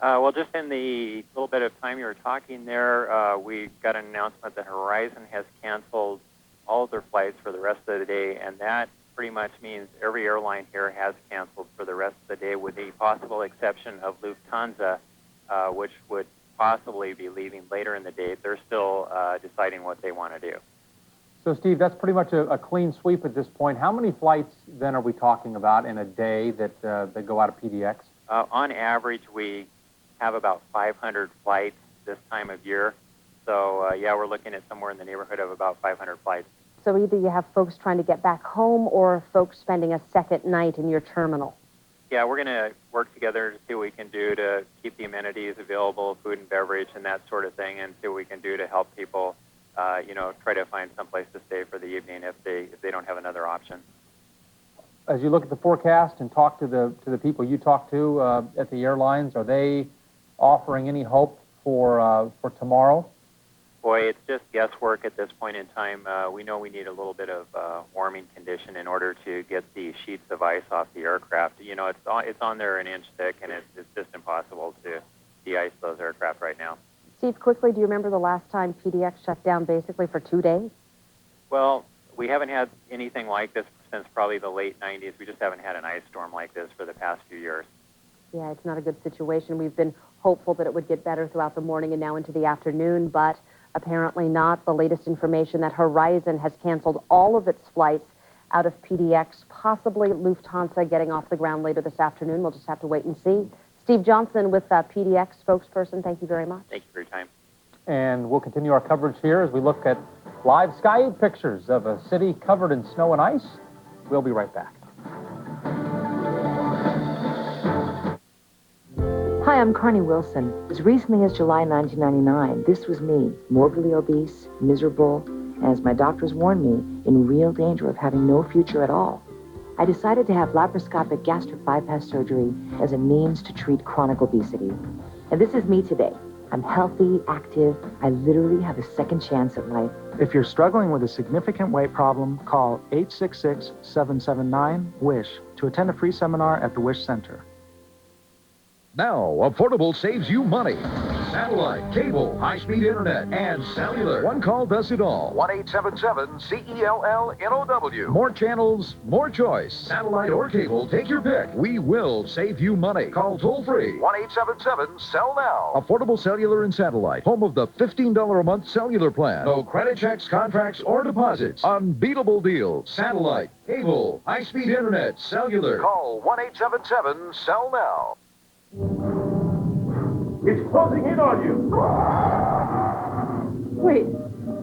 Well, just in the little bit of time you were talking there, we got an announcement that Horizon has canceled all of their flights for the rest of the day, and that pretty much means every airline here has canceled for the rest of the day, with the possible exception of Lufthansa, which would possibly be leaving later in the day. They're still deciding what they want to do. So, Steve, that's pretty much a clean sweep at this point. How many flights, then, are we talking about in a day that go out of PDX? On average, we have about 500 flights this time of year. So, yeah, we're looking at somewhere in the neighborhood of about 500 flights. So either you have folks trying to get back home or folks spending a second night in your terminal. Yeah, we're going to work together to see what we can do to keep the amenities available, food and beverage and that sort of thing, and see what we can do to help people, try to find someplace to stay for the evening if they don't have another option. As you look at the forecast and talk to the people you talk to at the airlines, are they offering any hope for tomorrow? Boy, it's just guesswork at this point in time. We know we need a little bit of warming condition in order to get the sheets of ice off the aircraft. You know, it's on there an inch thick, and it's just impossible to de-ice those aircraft right now. Steve, quickly, do you remember the last time PDX shut down basically for 2 days? Well, we haven't had anything like this since probably the late 90s. We just haven't had an ice storm like this for the past few years. Yeah, it's not a good situation. We've been hopeful that it would get better throughout the morning and now into the afternoon, but apparently not. The latest information that Horizon has canceled all of its flights out of PDX, possibly Lufthansa getting off the ground later this afternoon. We'll just have to wait and see. Steve Johnson with PDX spokesperson, thank you very much. Thank you for your time. And we'll continue our coverage here as we look at live Sky 8 pictures of a city covered in snow and ice. We'll be right back. Hi, I'm Carney Wilson. As recently as July 1999, this was me, morbidly obese, miserable, and as my doctors warned me, in real danger of having no future at all. I decided to have laparoscopic gastric bypass surgery as a means to treat chronic obesity. And this is me today. I'm healthy, active. I literally have a second chance at life. If you're struggling with a significant weight problem, call 866-779-WISH to attend a free seminar at the WISH Center. Now, affordable saves you money. Satellite, cable, high-speed internet, and cellular. One call does it all. 1-877-CELL-NOW. More channels, more choice. Satellite or cable, take your pick. We will save you money. Call toll-free. 1-877-CELL-NOW. Affordable cellular and satellite. Home of the $15 a month cellular plan. No credit checks, contracts, or deposits. Unbeatable deals. Satellite, cable, high-speed internet, cellular. Call 1-877-CELL-NOW. It's closing in on you. Wait,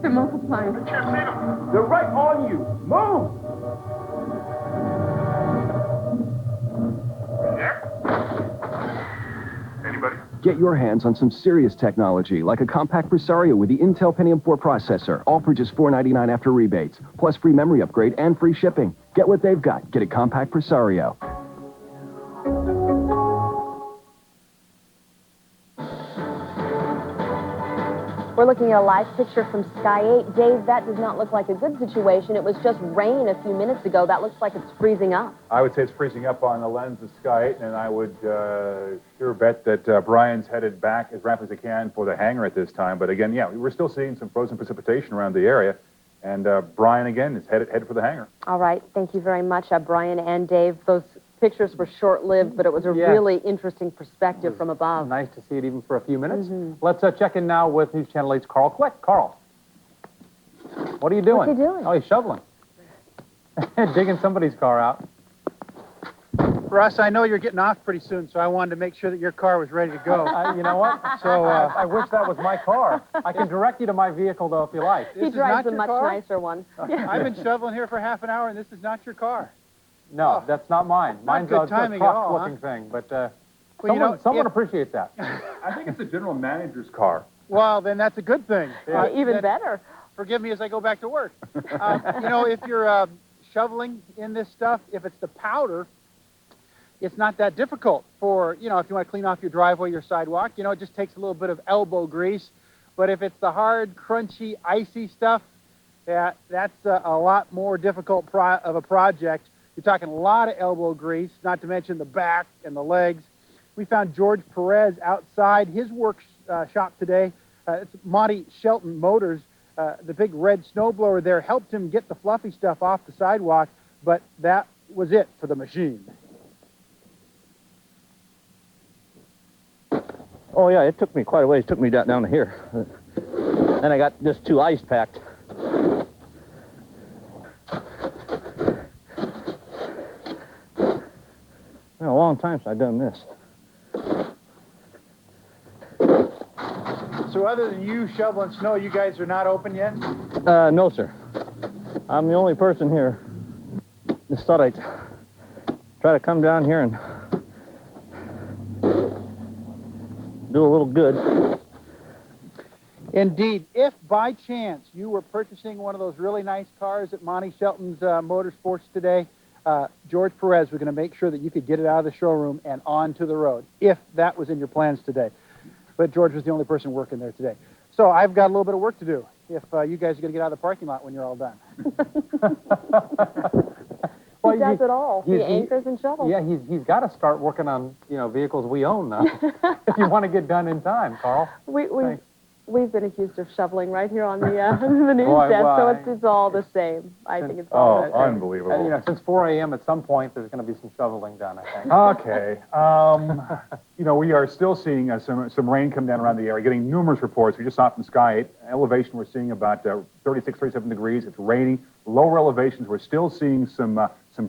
they're multiplying. I can't see them. They're right on you. Move. Anybody? Get your hands on some serious technology, like a compact Presario with the Intel Pentium 4 processor, all for just $499 after rebates, plus free memory upgrade and free shipping. Get what they've got. Get a compact Presario. We're looking at a live picture from Sky 8. Dave, that does not look like a good situation. It was just rain a few minutes ago. That looks like it's freezing up. I would say it's freezing up on the lens of Sky 8, and I would sure bet that Brian's headed back as rapidly as he can for the hangar at this time. But again, yeah, we're still seeing some frozen precipitation around the area, and Brian, again, is headed for the hangar. All right. Thank you very much, Brian and Dave. Those pictures were short-lived, but it was a really interesting perspective from above. Nice to see it even for a few minutes. Let's check in now with News Channel 8's Carl Quick. Carl, what are you doing? What's he doing? Oh, he's shoveling. Digging somebody's car out. Russ, I know you're getting off pretty soon, so I wanted to make sure that your car was ready to go. You know what? So I wish that was my car. I can direct you to my vehicle, though, if you like. He drives a much nicer one. I've been shoveling here for half an hour, and this is not your car. No, that's not mine. Mine's a truck-looking thing, but someone appreciates that. I think it's the general manager's car. Well, then that's a good thing. Even better. Forgive me as I go back to work. If you're shoveling in this stuff, if it's the powder, it's not that difficult for, you know, if you want to clean off your driveway, your sidewalk, you know, it just takes a little bit of elbow grease. But if it's the hard, crunchy, icy stuff, that's a lot more difficult of a project. You're talking a lot of elbow grease, not to mention the back and the legs. We found George Perez outside his workshop today. It's Monty Shelton Motors. The big red snowblower there helped him get the fluffy stuff off the sidewalk, but that was it for the machine. Oh yeah, it took me quite a ways. It took me down to here. Then I got just 2 ice packed. Been a long time since I've done this. So other than you shoveling snow, you guys are not open yet? No, sir. I'm the only person here. Just thought I'd try to come down here and do a little good. Indeed. If by chance you were purchasing one of those really nice cars at Monty Shelton's Motorsports today, George Perez was going to make sure that you could get it out of the showroom and onto the road, if that was in your plans today. But George was the only person working there today. So I've got a little bit of work to do if you guys are going to get out of the parking lot when you're all done. He does it all. He anchors and shovels. Yeah, he's got to start working on, you know, vehicles we own now. If you want to get done in time, Carl. We've been accused of shoveling right here on the the news desk, so it's all the same. I think it's all the same. Unbelievable. And, you know, since 4 a.m. at some point, there's going to be some shoveling done, I think. Okay. You know, we are still seeing some rain come down around the area, getting numerous reports. We just saw it from Sky 8. Elevation, we're seeing about 36, 37 degrees. It's raining. Lower elevations, we're still seeing some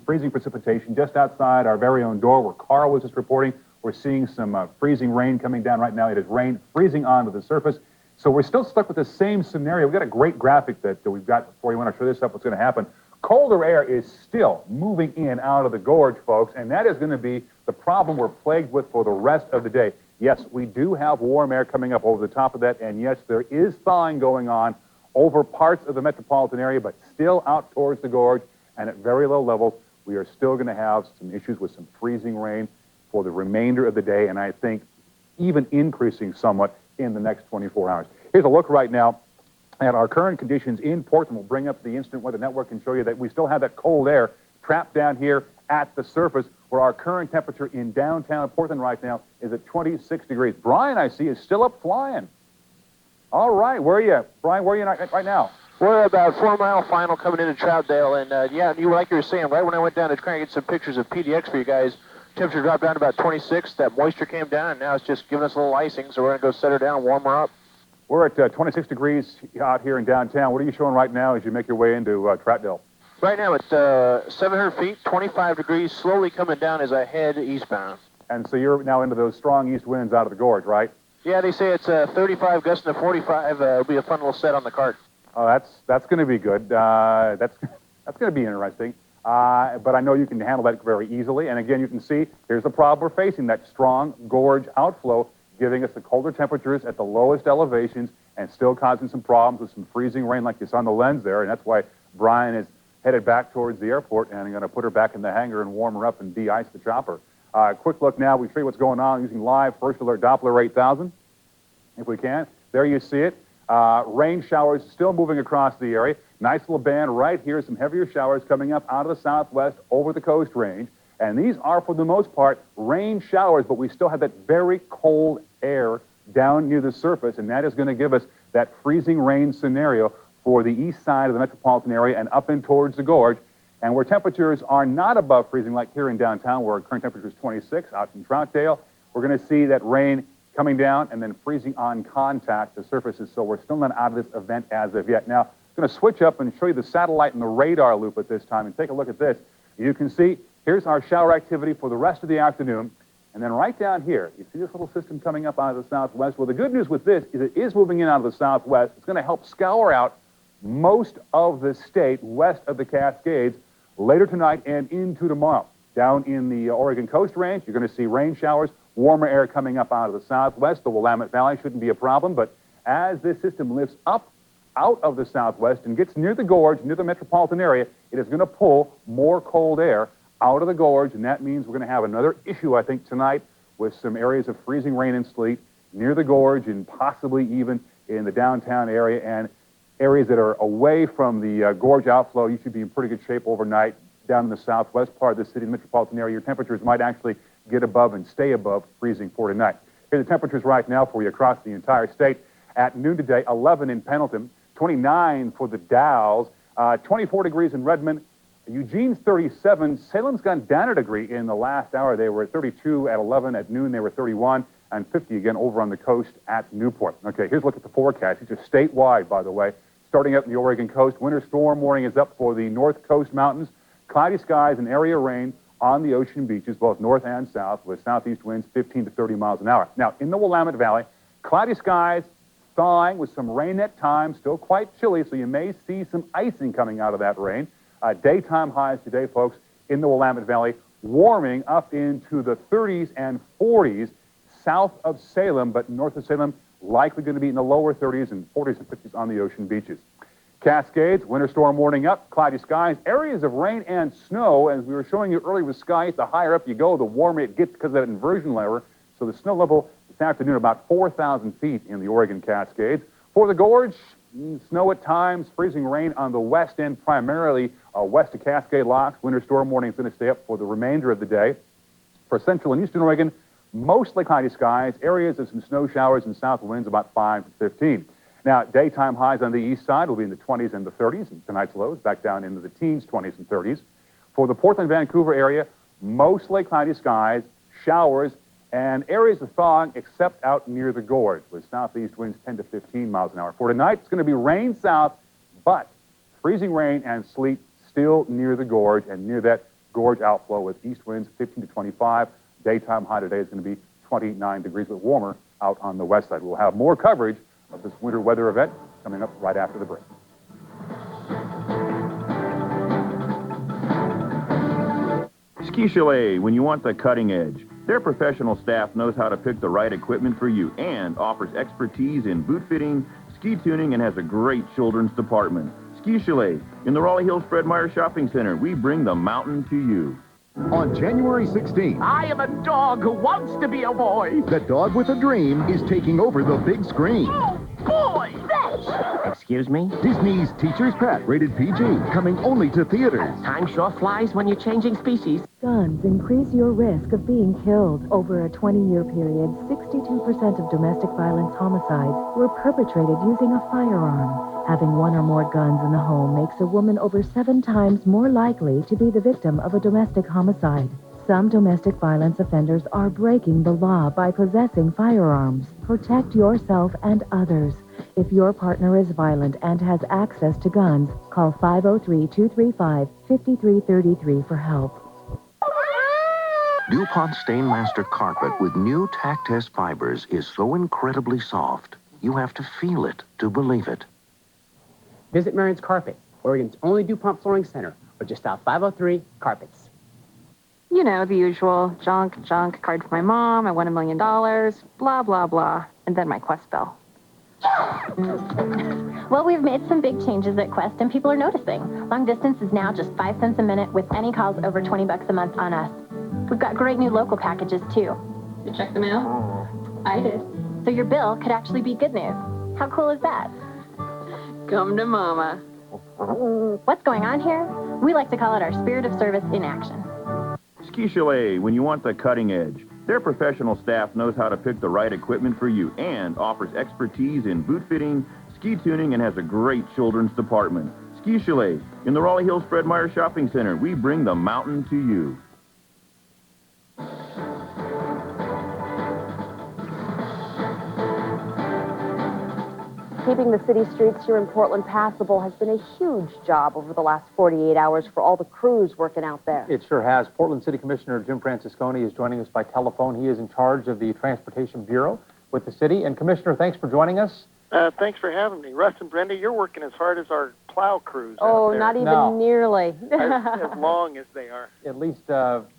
freezing precipitation just outside our very own door where Carl was just reporting. We're seeing some freezing rain coming down right now. It is rain freezing onto the surface. So we're still stuck with the same scenario. We've got a great graphic that we've got before you want to show this up, what's going to happen. Colder air is still moving in out of the gorge, folks, and that is going to be the problem we're plagued with for the rest of the day. Yes, we do have warm air coming up over the top of that, and yes, there is thawing going on over parts of the metropolitan area, but still out towards the gorge and at very low levels. We are still going to have some issues with some freezing rain for the remainder of the day, and I think even increasing somewhat in the next 24 hours. Here's a look right now at our current conditions in Portland. We'll bring up the Instant Weather Network and show you that we still have that cold air trapped down here at the surface, where our current temperature in downtown Portland right now is at 26 degrees. Brian, I see, is still up flying. All right, where are you? Brian, where are you right now? We're about 4 Mile Final coming into Troutdale, and yeah, like you were saying, right when I went down to try and get some pictures of PDX for you guys, temperature dropped down to about 26. That moisture came down, and now it's just giving us a little icing, so we're going to go set her down and warm her up. We're at 26 degrees out here in downtown. What are you showing right now as you make your way into Troutdale? Right now it's 700 feet, 25 degrees, slowly coming down as I head eastbound. And so you're now into those strong east winds out of the gorge, right? Yeah, they say it's 35 gusting to 45. It'll be a fun little set on the cart. Oh, that's going to be good. That's going to be interesting. But I know you can handle that very easily. And again, you can see, here's the problem we're facing, that strong gorge outflow giving us the colder temperatures at the lowest elevations and still causing some problems with some freezing rain like you saw on the lens there. And that's why Brian is headed back towards the airport, and I'm going to put her back in the hangar and warm her up and de-ice the chopper. Quick look now. We show you what's going on using live First Alert Doppler 8000, if we can. There you see it. Rain showers still moving across the area. Nice little band right here. Some heavier showers coming up out of the southwest over the Coast Range. And these are, for the most part, rain showers, but we still have that very cold air down near the surface, and that is going to give us that freezing rain scenario for the east side of the metropolitan area and up in towards the gorge. And where temperatures are not above freezing, like here in downtown, where our current temperature is 26, out in Troutdale, we're going to see that rain coming down and then freezing on contact to surfaces. So we're still not out of this event as of yet. Now, I'm going to switch up and show you the satellite and the radar loop at this time and take a look at this. You can see here's our shower activity for the rest of the afternoon. And then right down here, you see this little system coming up out of the southwest. Well, the good news with this is it is moving in out of the southwest. It's going to help scour out most of the state west of the Cascades later tonight and into tomorrow. Down in the Oregon Coast Range, you're going to see rain showers, warmer air coming up out of the southwest. The Willamette Valley shouldn't be a problem, but as this system lifts up out of the southwest and gets near the gorge, near the metropolitan area, it is going to pull more cold air out of the gorge, and that means we're going to have another issue, I think, tonight with some areas of freezing rain and sleet near the gorge and possibly even in the downtown area, and areas that are away from the gorge outflow. You should be in pretty good shape overnight. Down in the southwest part of the city, the metropolitan area, your temperatures might actually get above and stay above freezing for tonight. Here are the temperatures right now for you across the entire state. At noon today, 11 in Pendleton, 29 for the Dalles, 24 degrees in Redmond, Eugene's 37. Salem's gone down a degree in the last hour. They were at 32 at 11. At noon, they were 31 and 50 again over on the coast at Newport. Okay, here's a look at the forecast. These are statewide, by the way. Starting up in the Oregon coast, winter storm warning is up for the north coast mountains. Cloudy skies and area rain on the ocean beaches, both north and south, with southeast winds 15 to 30 miles an hour. Now, in the Willamette Valley, cloudy skies, thawing with some rain at times, still quite chilly, so you may see some icing coming out of that rain. Daytime highs today, folks, in the Willamette Valley, warming up into the 30s and 40s south of Salem, but north of Salem, likely going to be in the lower 30s and 40s and 50s on the ocean beaches. Cascades, winter storm warning up, cloudy skies, areas of rain and snow. As we were showing you earlier with skies, the higher up you go, the warmer it gets because of that inversion layer. So the snow level this afternoon about 4,000 feet in the Oregon Cascades. For the gorge, snow at times, freezing rain on the west end, primarily west of Cascade Locks. Winter storm warning is going to stay up for the remainder of the day. For central and eastern Oregon, mostly cloudy skies, areas of some snow showers and south winds about 5 to 15. Now, daytime highs on the east side will be in the 20s and the 30s, and tonight's lows back down into the teens, 20s and 30s. For the Portland-Vancouver area, mostly cloudy skies, showers, and areas of thawing except out near the gorge, with southeast winds 10 to 15 miles an hour. For tonight, it's going to be rain south, but freezing rain and sleet still near the gorge and near that gorge outflow with east winds 15 to 25. Daytime high today is going to be 29 degrees, but warmer out on the west side. We'll have more coverage of this winter weather event coming up right after the break. Ski Chalet, when you want the cutting edge. Their professional staff knows how to pick the right equipment for you and offers expertise in boot fitting, ski tuning, and has a great children's department. Ski Chalet, in the Raleigh Hills Fred Meyer Shopping Center, we bring the mountain to you. On January 16th, I am a dog who wants to be a boy. the dog with a dream is taking over the big screen. Oh, boy, fetch! Excuse me? Disney's Teacher's Pet, rated PG, coming only to theaters. Time sure flies when you're changing species. Guns increase your risk of being killed. Over a 20-year period, 62% of domestic violence homicides were perpetrated using a firearm. Having one or more guns in the home makes a woman over 7 times more likely to be the victim of a domestic homicide. Some domestic violence offenders are breaking the law by possessing firearms. Protect yourself and others. If your partner is violent and has access to guns, call 503-235-5333 for help. DuPont Stainmaster Carpet with new Tac-Test fibers is so incredibly soft, you have to feel it to believe it. Visit Marion's Carpet, Oregon's only DuPont flooring center, or just out 503 Carpets. You know, the usual junk, card for my mom, I won $1 million, blah, blah, blah, and then my Quest bill. Well, we've made some big changes at Quest, and people are noticing. Long distance is now just 5 cents a minute with any calls over $20 a month on us. We've got great new local packages, too. You check them out? I did. So your bill could actually be good news. How cool is that? Come to Mama. What's going on here? We like to call it our spirit of service in action. Ski Chalet, when you want the cutting edge. Their professional staff knows how to pick the right equipment for you and offers expertise in boot fitting, ski tuning, and has a great children's department. Ski Chalet, in the Raleigh Hills Fred Meyer Shopping Center, we bring the mountain to you. Keeping the city streets here in Portland passable has been a huge job over the last 48 hours for all the crews working out there. It sure has. Portland City Commissioner Jim Francisconi is joining us by telephone. He is in charge of the Transportation Bureau with the city. And Commissioner, thanks for joining us. Thanks for having me. Russ and Brenda, you're working as hard as our plow crews Oh, out there. not even nearly. as long as they are. At least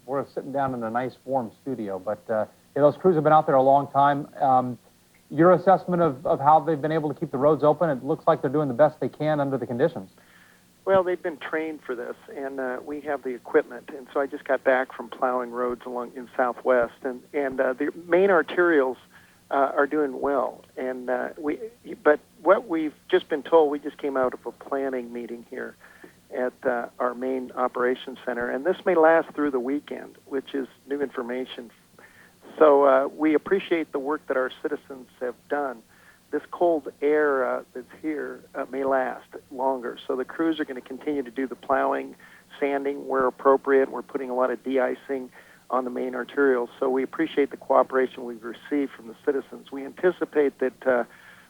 we're sitting down in a nice warm studio. But those crews have been out there a long time. Your assessment of how they've been able to keep the roads open, it looks like they're doing the best they can under the conditions. Well, they've been trained for this, and we have the equipment. And so I just got back from plowing roads along in Southwest, and the main arterials are doing well. And but what we've just been told, we just came out of a planning meeting here at our main operations center, and this may last through the weekend, which is new information. So we appreciate the work that our citizens have done. This cold air that's here may last longer. So the crews are going to continue to do the plowing, sanding where appropriate. We're putting a lot of de-icing on the main arterials. So we appreciate the cooperation we've received from the citizens. We anticipate that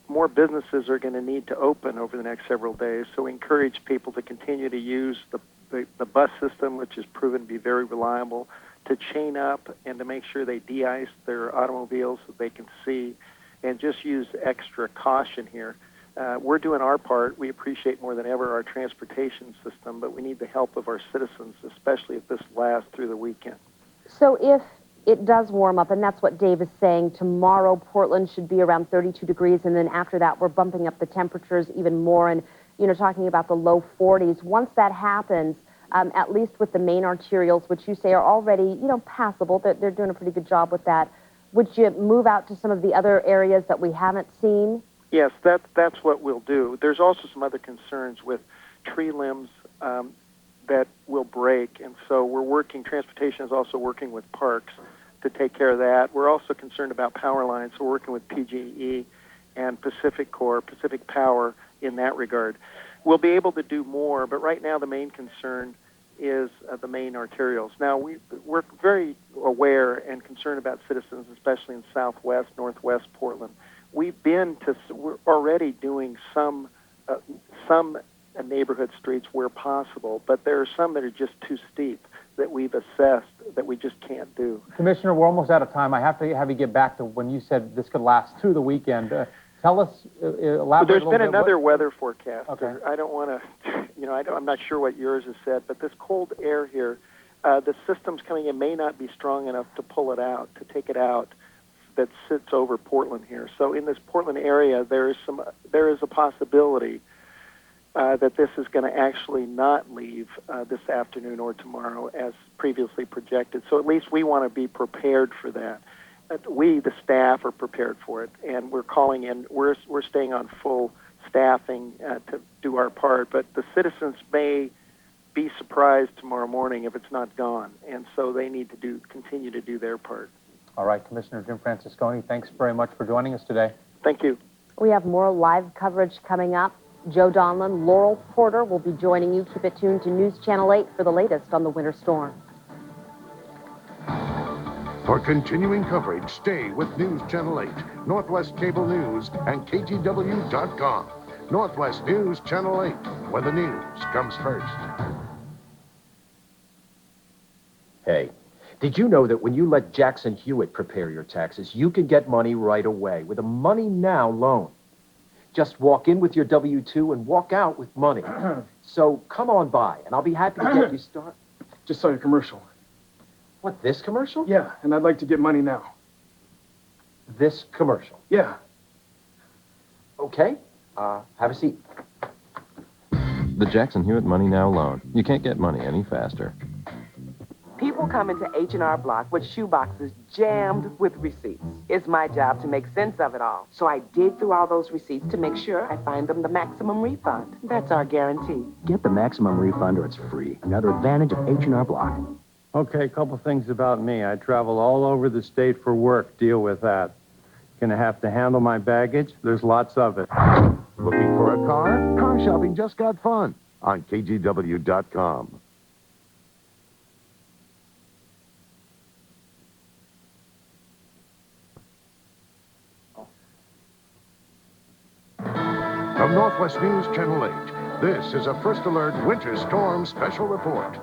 more businesses are going to need to open over the next several days. So we encourage people to continue to use the bus system, which has proven to be very reliable, to chain up and to make sure they de-ice their automobiles so they can see, and just use extra caution here. We're doing our part. We appreciate more than ever our transportation system, but we need the help of our citizens, especially if this lasts through the weekend. So if it does warm up, and that's what Dave is saying, tomorrow Portland should be around 32 degrees, and then after that we're bumping up the temperatures even more, and talking about the low 40s. Once that happens, at least with the main arterials, which you say are already, passable, they're doing a pretty good job with that, would you move out to some of the other areas that we haven't seen? Yes, that's what we'll do. There's also some other concerns with tree limbs that will break, and so transportation is also working with parks to take care of that. We're also concerned about power lines, so we're working with PGE and Pacific Power in that regard. We'll be able to do more, but right now the main concern is the main arterials. Now, we're very aware and concerned about citizens, especially in Southwest, Northwest Portland. We're already doing some neighborhood streets where possible, but there are some that are just too steep that we've assessed that we just can't do. Commissioner, we're almost out of time. I have to have you get back to when you said this could last through the weekend. Tell us, elaborate There's a little been bit. another weather forecast. Okay. I don't want to, I'm not sure what yours has said, but this cold air here, the systems coming in may not be strong enough to pull it out, to take it out, that sits over Portland here. So in this Portland area, there is a possibility that this is going to actually not leave this afternoon or tomorrow as previously projected. So at least we want to be prepared for that. We, the staff, are prepared for it, and we're calling in. We're staying on full staffing to do our part, but the citizens may be surprised tomorrow morning if it's not gone, and so they need to continue to do their part. All right, Commissioner Jim Francesconi, thanks very much for joining us today. Thank you. We have more live coverage coming up. Joe Donlin, Laurel Porter will be joining you. Keep it tuned to News Channel 8 for the latest on the winter storm. For continuing coverage, stay with News Channel 8, Northwest Cable News, and KGW.com. Northwest News Channel 8, where the news comes first. Hey, did you know that when you let Jackson Hewitt prepare your taxes, you can get money right away with a Money Now loan? Just walk in with your W-2 and walk out with money. So come on by, and I'll be happy to get you started. Just saw your commercial. What, this commercial? Yeah, and I'd like to get money now. This commercial? Yeah. Okay, have a seat. The Jackson Hewitt Money Now loan. You can't get money any faster. People come into H&R Block with shoeboxes jammed with receipts. It's my job to make sense of it all. So I dig through all those receipts to make sure I find them the maximum refund. That's our guarantee. Get the maximum refund or it's free. Another advantage of H&R Block. Okay, a couple things about me. I travel all over the state for work. Deal with that. Gonna have to handle my baggage. There's lots of it. Looking for a car? Car shopping just got fun on KGW.com. From Northwest News Channel 8, this is a First Alert Winter Storm Special Report.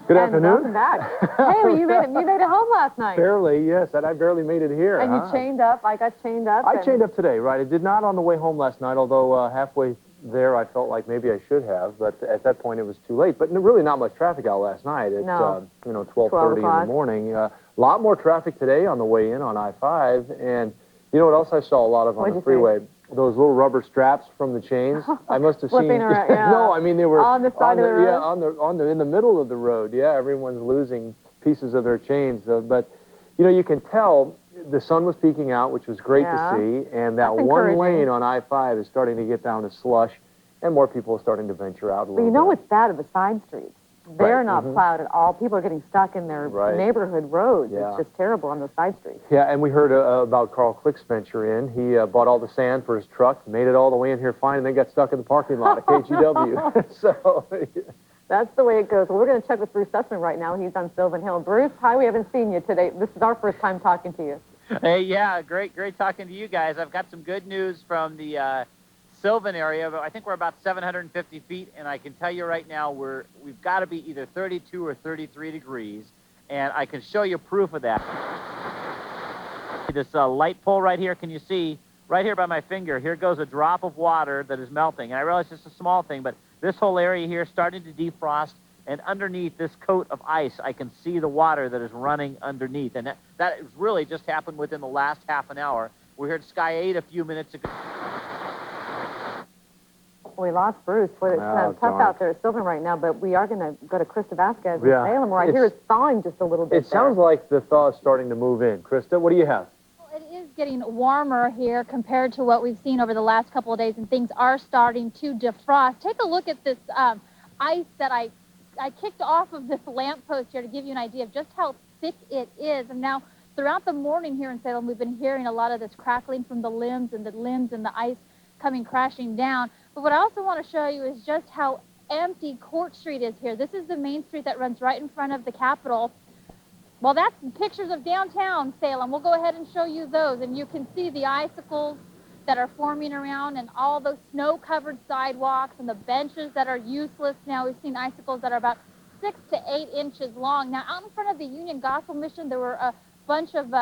Good afternoon. Welcome back. Hey, well, you made it home last night. Barely, yes, and I barely made it here. And you chained up. I got chained up. I chained up today, right? I did not on the way home last night, although halfway there I felt like maybe I should have, but at that point it was too late. But really not much traffic out last night at, 12:30 in the morning. A lot more traffic today on the way in on I-5, and you know what else I saw a lot of on the freeway? those little rubber straps from the chains. I must have seen. Flipping around, yeah. No, I mean they were on the side of the road. Yeah, in the middle of the road. Yeah, everyone's losing pieces of their chains. But you know, you can tell the sun was peeking out, which was great to see, and that one lane on I-5 is starting to get down to slush, and more people are starting to venture out a little bit. But you know what's bad are the side streets. They're not plowed at all. People are getting stuck in their neighborhood roads. Yeah. It's just terrible on the side streets. Yeah, and we heard about Carl Click's venture in. He bought all the sand for his truck, made it all the way in here fine, and then got stuck in the parking lot at KGW. So that's the way it goes. Well, we're going to check with Bruce Sussman right now. He's on Sylvan Hill. Bruce, hi, we haven't seen you today. This is our first time talking to you. Hey, yeah, great talking to you guys. I've got some good news from the Sylvan area, but I think we're about 750 feet, and I can tell you right now we've got to be either 32 or 33 degrees, and I can show you proof of that. This light pole right here, can you see? Right here by my finger, here goes a drop of water that is melting, and I realize it's a small thing, but this whole area here is starting to defrost, and underneath this coat of ice, I can see the water that is running underneath, and that has really just happened within the last half an hour. We heard Sky 8 a few minutes ago. We lost Bruce. Well, it's kind of tough out there at Sylvan right now, but we are going to go to Krista Vasquez in Salem, where I hear it's thawing just a little bit. It sounds like the thaw is starting to move in. Krista, what do you have? Well, it is getting warmer here compared to what we've seen over the last couple of days, and things are starting to defrost. Take a look at this ice that I kicked off of this lamppost here to give you an idea of just how thick it is. And now, throughout the morning here in Salem, we've been hearing a lot of this crackling from the limbs and the ice coming crashing down. But what I also want to show you is just how empty Court Street is here. This is the main street that runs right in front of the Capitol. Well, that's pictures of downtown Salem. We'll go ahead and show you those, and you can see the icicles that are forming around and all those snow-covered sidewalks and the benches that are useless now. We've seen icicles that are about 6 to 8 inches long. Now, out in front of the Union Gospel Mission, there were a bunch of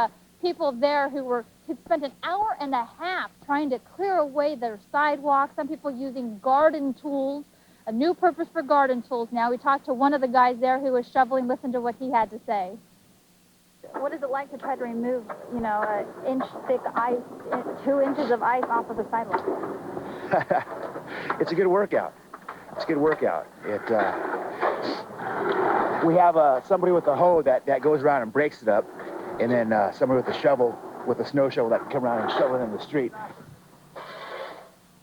people there who'd spent an hour and a half trying to clear away their sidewalks. Some people using garden tools, a new purpose for garden tools. Now, we talked to one of the guys there who was shoveling. Listen to what he had to say. What is it like to try to remove, you know, an inch-thick ice, 2 inches of ice off of the sidewalk? It's a good workout. It's a good workout. We have somebody with a hoe that goes around and breaks it up, and then somebody with a shovel, with a snow shovel that can come around and shovel it in the street.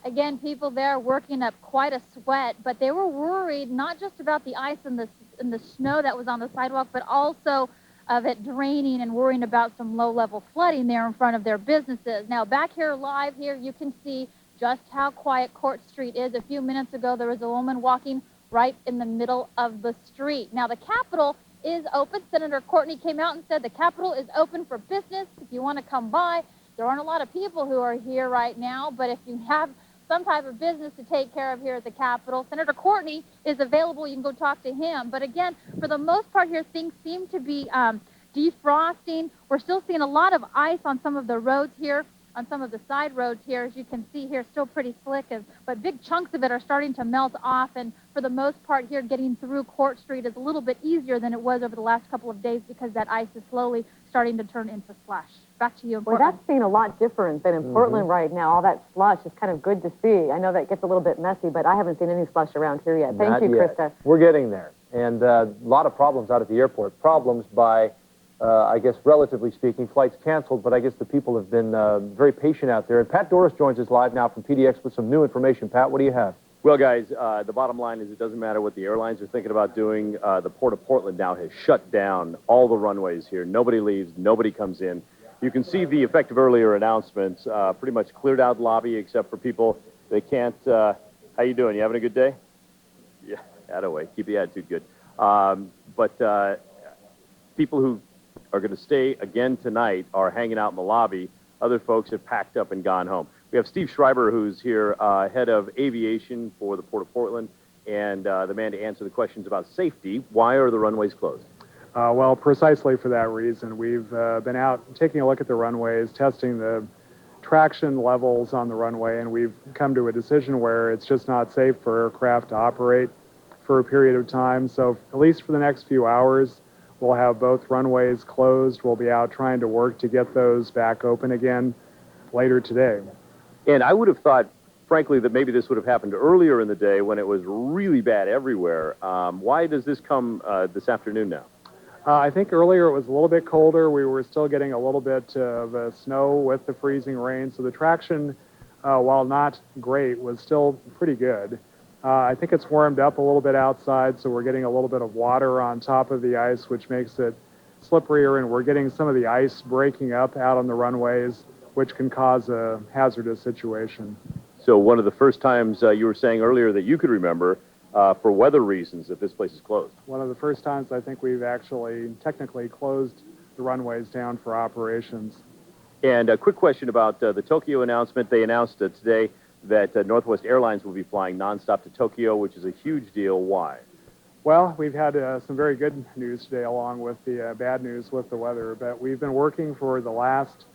Again, people there working up quite a sweat, but they were worried not just about the ice and the snow that was on the sidewalk, but also of it draining and worrying about some low-level flooding there in front of their businesses. Now, back here live here, you can see just how quiet Court Street is. A few minutes ago, there was a woman walking right in the middle of the street. Now, the Capitol is open. Senator Courtney came out and said the Capitol is open for business. If you want to come by, there aren't a lot of people who are here right now, but if you have some type of business to take care of here at the Capitol, Senator Courtney is available. You can go talk to him. But again, for the most part here, things seem to be defrosting. We're still seeing a lot of ice on some of the roads here, on some of the side roads here. As you can see here, still pretty slick, but big chunks of it are starting to melt off. And for the most part here, getting through Court Street is a little bit easier than it was over the last couple of days because that ice is slowly starting to turn into slush. Back to you in Portland. Well, that's seeing a lot different than in Portland right now. All that slush is kind of good to see. I know that gets a little bit messy, but I haven't seen any slush around here yet. Thank you, Krista. We're getting there. And a lot of problems out at the airport. Problems by, I guess, relatively speaking, flights canceled, but I guess the people have been very patient out there. And Pat Doris joins us live now from PDX with some new information. Pat, what do you have? Well, guys, the bottom line is it doesn't matter what the airlines are thinking about doing. The Port of Portland now has shut down all the runways here. Nobody leaves. Nobody comes in. You can see the effect of earlier announcements. Pretty much cleared out lobby except for people. They can't. How you doing? You having a good day? Yeah, attaway. Keep the attitude good. But people who are going to stay again tonight are hanging out in the lobby. Other folks have packed up and gone home. We have Steve Schreiber, who's here, head of aviation for the Port of Portland, and the man to answer the questions about safety. Why are the runways closed? Well, precisely for that reason. We've been out taking a look at the runways, testing the traction levels on the runway, and we've come to a decision where it's just not safe for aircraft to operate for a period of time. So at least for the next few hours, we'll have both runways closed. We'll be out trying to work to get those back open again later today. And I would have thought, frankly, that maybe this would have happened earlier in the day when it was really bad everywhere. Why does this come this afternoon now? I think earlier it was a little bit colder. We were still getting a little bit of snow with the freezing rain, so the traction, while not great, was still pretty good. I think it's warmed up a little bit outside, so we're getting a little bit of water on top of the ice, which makes it slipperier, and we're getting some of the ice breaking up out on the runways, which can cause a hazardous situation. So one of the first times you were saying earlier that you could remember for weather reasons that this place is closed. One of the first times I think we've actually technically closed the runways down for operations. And a quick question about the Tokyo announcement. They announced today that Northwest Airlines will be flying nonstop to Tokyo, which is a huge deal. Why? Well, we've had some very good news today along with the bad news with the weather, but we've been working for the last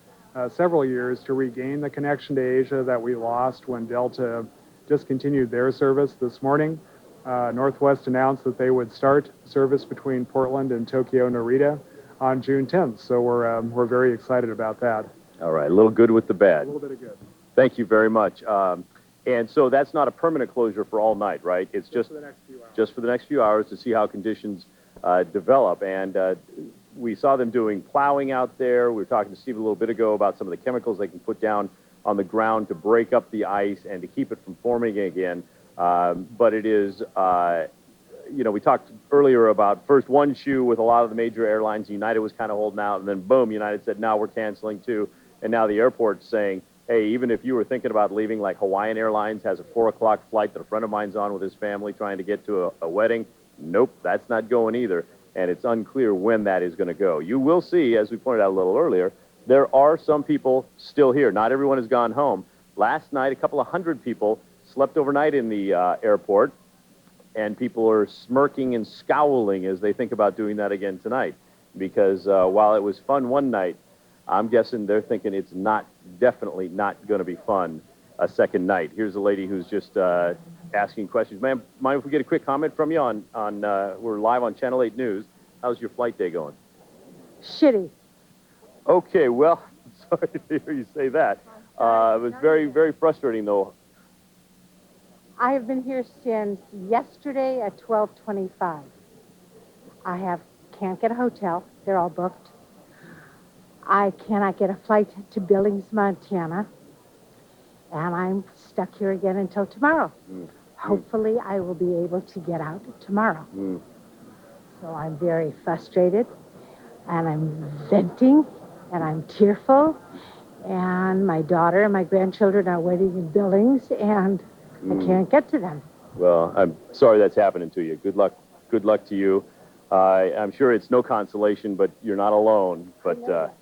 several years to regain the connection to Asia that we lost when Delta discontinued their service this morning. Northwest announced that they would start service between Portland and Tokyo Narita on June 10th, so we're very excited about that. All right, a little good with the bad. A little bit of good. Thank you very much. And so that's not a permanent closure for all night, right? It's just for the next few hours. Just for the next few hours to see how conditions develop. And we saw them doing plowing out there. We were talking to Steve a little bit ago about some of the chemicals they can put down on the ground to break up the ice and to keep it from forming again. But it is, you know, we talked earlier about first one shoe with a lot of the major airlines. United was kind of holding out, and then boom, United said, no, we're canceling too. And now the airport's saying, hey, even if you were thinking about leaving, like Hawaiian Airlines has a 4 o'clock flight that a friend of mine's on with his family trying to get to a wedding. Nope, that's not going either. And it's unclear when that is going to go. You will see, as we pointed out a little earlier, there are some people still here. Not everyone has gone home. Last night, a couple of hundred people slept overnight in the airport, and people are smirking and scowling as they think about doing that again tonight. Because while it was fun one night, I'm guessing they're thinking it's definitely not going to be fun a second night. Here's a lady who's just asking questions. Ma'am, mind if we get a quick comment from you on we're live on Channel 8 News. How's your flight day going? Shitty. Okay, well, sorry to hear you say that. It was very, very frustrating, though. I have been here since yesterday at 12:25. I can't get a hotel. They're all booked. I cannot get a flight to Billings, Montana. And I'm stuck here again until tomorrow. Hopefully, I will be able to get out tomorrow. So I'm very frustrated, and I'm venting, and I'm tearful, and my daughter and my grandchildren are waiting in Billings, and I can't get to them. Well, I'm sorry that's happening to you. Good luck. Good luck to you. I'm sure it's no consolation, but you're not alone. But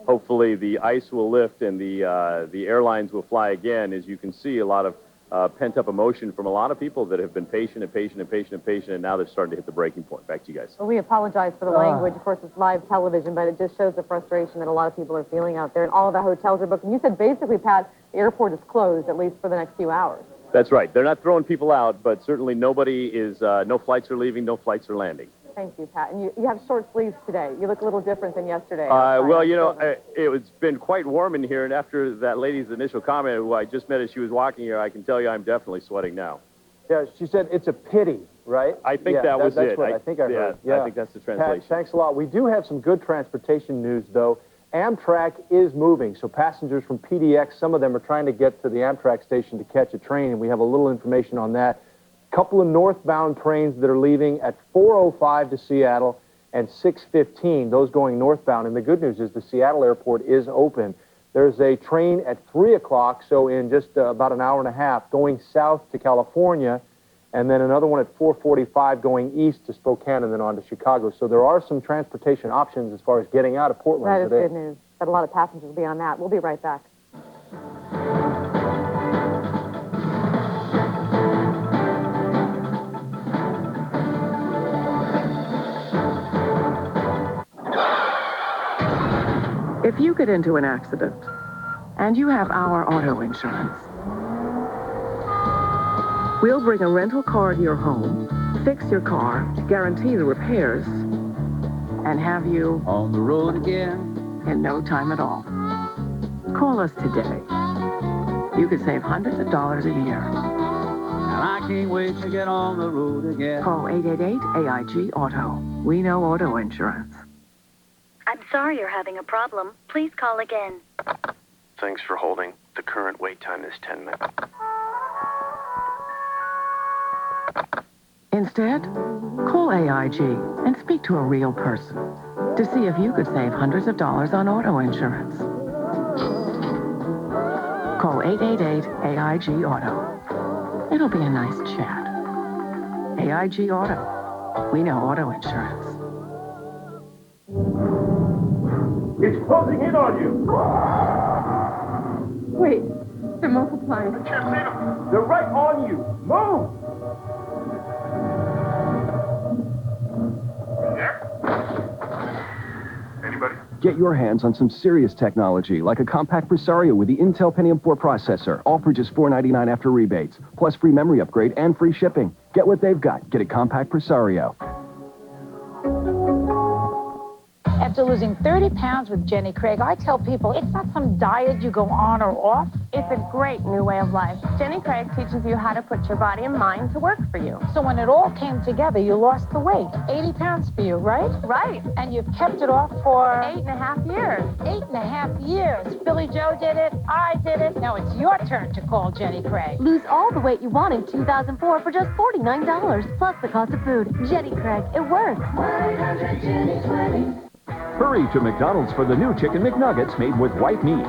hopefully the ice will lift and the airlines will fly again. As you can see, a lot of pent-up emotion from a lot of people that have been patient, and now they're starting to hit the breaking point. Back to you guys. Well, we apologize for the language. Of course, it's live television, but it just shows the frustration that a lot of people are feeling out there, and all of the hotels are booked. And you said basically, Pat, the airport is closed, at least for the next few hours. That's right. They're not throwing people out, but certainly nobody is, no flights are leaving, no flights are landing. Thank you, Pat. And you have short sleeves today. You look a little different than yesterday. Well, you know, it's been quite warm in here, and after that lady's initial comment, who I just met as she was walking here, I can tell you I'm definitely sweating now. Yeah, she said it's a pity, right? I think that was that's it. What I think I heard. Yeah, I think that's the translation. Pat, thanks a lot. We do have some good transportation news, though. Amtrak is moving, so passengers from PDX, some of them are trying to get to the Amtrak station to catch a train, and we have a little information on that. Couple of northbound trains that are leaving at 4:05 to Seattle and 6:15, those going northbound. And the good news is the Seattle airport is open. There's a train at 3 o'clock, so in just about an hour and a half, going south to California, and then another one at 4:45 going east to Spokane and then on to Chicago. So there are some transportation options as far as getting out of Portland today. That is good news. But a lot of passengers will be on that. We'll be right back. If you get into an accident and you have our auto insurance, we'll bring a rental car to your home, fix your car, guarantee the repairs, and have you on the road again in no time at all. Call us today. You could save hundreds of dollars a year. And I can't wait to get on the road again. Call 888-AIG-AUTO. We know auto insurance. I'm sorry you're having a problem. Please call again. Thanks for holding. The current wait time is 10 minutes. Instead, call AIG and speak to a real person to see if you could save hundreds of dollars on auto insurance. Call 888-AIG-AUTO. It'll be a nice chat. AIG Auto. We know auto insurance. It's closing in on you. Wait, they're multiplying. I can't see them. They're right on you. Move. Anybody? Get your hands on some serious technology, like a compact Presario with the Intel Pentium 4 processor, all for just $499 after rebates, plus free memory upgrade and free shipping. Get what they've got. Get a compact Presario. After losing 30 pounds with Jenny Craig, I tell people it's not some diet you go on or off. It's a great new way of life. Jenny Craig teaches you how to put your body and mind to work for you. So when it all came together, you lost the weight. 80 pounds for you, right? Right. And you've kept it off for 8.5 years. 8.5 years. Billy Joe did it. I did it. Now it's your turn to call Jenny Craig. Lose all the weight you want in 2004 for just $49, plus the cost of food. Jenny Craig, it works. 1-800-JENNY-20. Hurry to McDonald's for the new Chicken McNuggets made with white meat.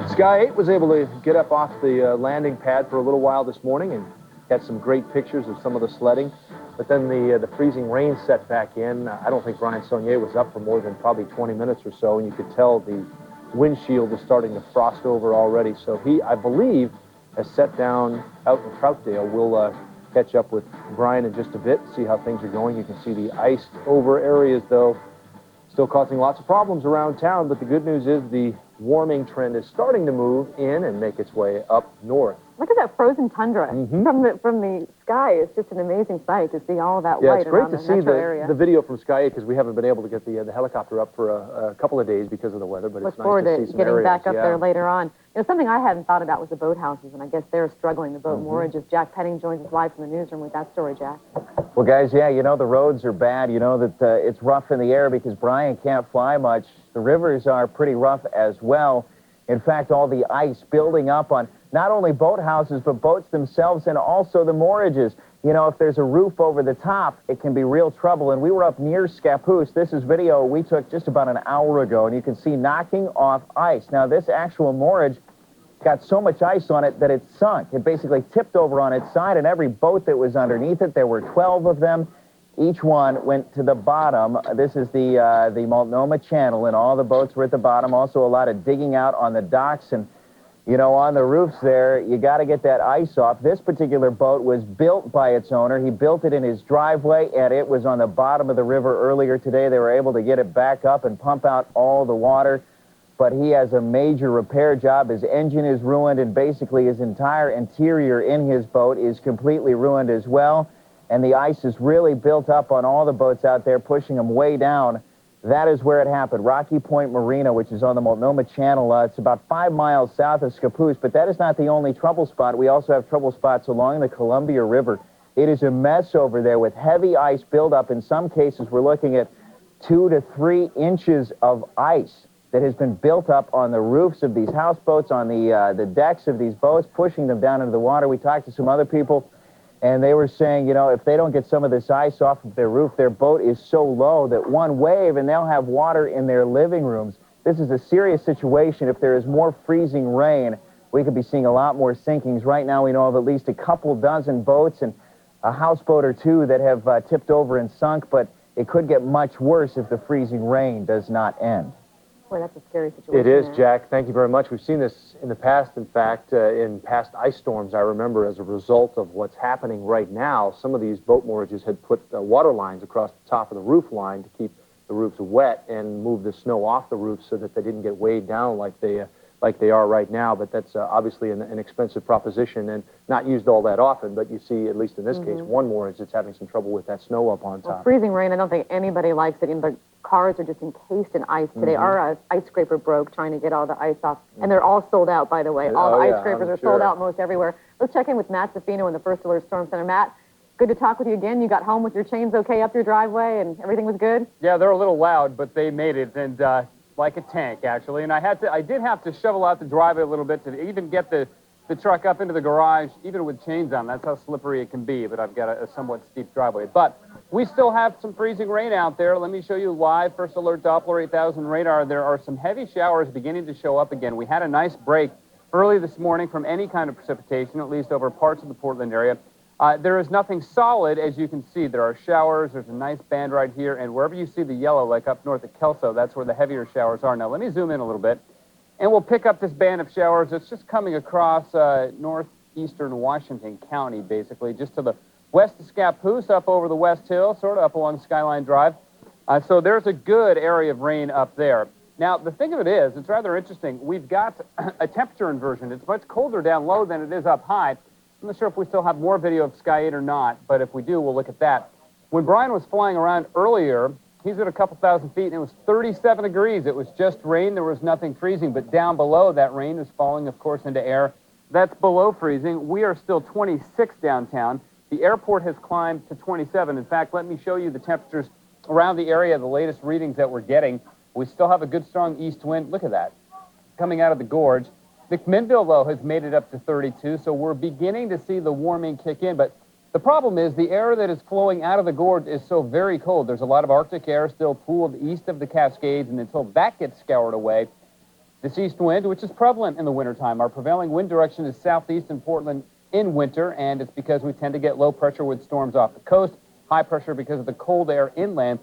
Sky 8 was able to get up off the landing pad for a little while this morning and got some great pictures of some of the sledding. But then the freezing rain set back in. I don't think Brian Saunier was up for more than probably 20 minutes or so, and you could tell the windshield is starting to frost over already. So he, I believe, has set down out in Troutdale. We'll catch up with Brian in just a bit, see how things are going. You can see the iced over areas, though, still causing lots of problems around town. But the good news is the warming trend is starting to move in and make its way up north. Look at that frozen tundra from the sky. It's just an amazing sight to see all of that white around the metro area. Yeah, it's great to see the video from Sky 8 because we haven't been able to get the helicopter up for a couple of days because of the weather, but it's nice to see some areas. Look forward to getting back up there later on. You know, something I hadn't thought about was the boathouses, and I guess they're struggling, the boat moorages. Jack Petting joins us live from the newsroom with that story, Jack. Well, guys, yeah, you know the roads are bad. You know that it's rough in the air because Brian can't fly much. The rivers are pretty rough as well. In fact, all the ice building up on not only boathouses, but boats themselves and also the moorages. You know, if there's a roof over the top, it can be real trouble. And we were up near Scappoose. This is video we took just about an hour ago, and you can see knocking off ice. Now, this actual moorage got so much ice on it that it sunk. It basically tipped over on its side, and every boat that was underneath it, there were 12 of them. Each one went to the bottom. This is the Multnomah Channel, and all the boats were at the bottom. Also, a lot of digging out on the docks and, you know, on the roofs there. You got to get that ice off. This particular boat was built by its owner. He built it in his driveway, and it was on the bottom of the river earlier today. They were able to get it back up and pump out all the water. But he has a major repair job. His engine is ruined, and basically his entire interior in his boat is completely ruined as well. And the ice is really built up on all the boats out there, pushing them way down. That is where it happened. Rocky Point Marina, which is on the Multnomah Channel. It's about 5 miles south of Scappoose, but that is not the only trouble spot. We also have trouble spots along the Columbia River. It is a mess over there with heavy ice buildup. In some cases, we're looking at 2 to 3 inches of ice that has been built up on the roofs of these houseboats, on the decks of these boats, pushing them down into the water. We talked to some other people, and they were saying, you know, if they don't get some of this ice off of their roof, their boat is so low that one wave and they'll have water in their living rooms. This is a serious situation. If there is more freezing rain, we could be seeing a lot more sinkings. Right now, we know of at least a couple dozen boats and a houseboat or two that have tipped over and sunk, but it could get much worse if the freezing rain does not end. Boy, that's a scary situation. It is, Jack. Thank you very much. We've seen this in the past. In fact, in past ice storms, I remember as a result of what's happening right now, some of these boat moorages had put water lines across the top of the roof line to keep the roofs wet and move the snow off the roof so that they didn't get weighed down like they like they are right now, but that's obviously an expensive proposition and not used all that often, but you see, at least in this case, one more is it's having some trouble with that snow up on top. Well, freezing rain, I don't think anybody likes it. The cars are just encased in ice today. Our ice scraper broke trying to get all the ice off, and they're all sold out, by the way. All the ice scrapers are sold out most everywhere. Let's check in with Matt Zaffino in the First Alert Storm Center. Matt, good to talk with you again. You got home with your chains okay up your driveway, and everything was good? Yeah, they're a little loud, but they made it, and like a tank, actually. And I did have to shovel out the driveway a little bit to even get the truck up into the garage, even with chains on. That's how slippery it can be, but I've got a somewhat steep driveway. But we still have some freezing rain out there. Let me show you live First Alert Doppler 8000 radar. There are some heavy showers beginning to show up again. We had a nice break early this morning from any kind of precipitation, at least over parts of the Portland area. There is nothing solid, as you can see. There are showers. There's a nice band right here, and wherever you see the yellow, like up north of Kelso, that's where the heavier showers are. Now, let me zoom in a little bit, and we'll pick up this band of showers that's just coming across northeastern Washington County, basically, just to the west of Scappoose, up over the West Hill, sort of up along Skyline Drive. So there's a good area of rain up there. Now, the thing of it is, it's rather interesting. We've got a temperature inversion. It's much colder down low than it is up high. I'm not sure if we still have more video of Sky 8 or not, but if we do, we'll look at that. When Brian was flying around earlier, he's at a couple thousand feet, and it was 37 degrees. It was just rain. There was nothing freezing, but down below, that rain is falling, of course, into air. That's below freezing. We are still 26 downtown. The airport has climbed to 27. In fact, let me show you the temperatures around the area, the latest readings that we're getting. We still have a good, strong east wind. Look at that, coming out of the gorge. McMinnville, though, has made it up to 32, so we're beginning to see the warming kick in. But the problem is the air that is flowing out of the gorge is so very cold. There's a lot of Arctic air still pooled east of the Cascades, and until that gets scoured away, this east wind, which is prevalent in the wintertime, our prevailing wind direction is southeast in Portland in winter, and it's because we tend to get low pressure with storms off the coast, high pressure because of the cold air inland.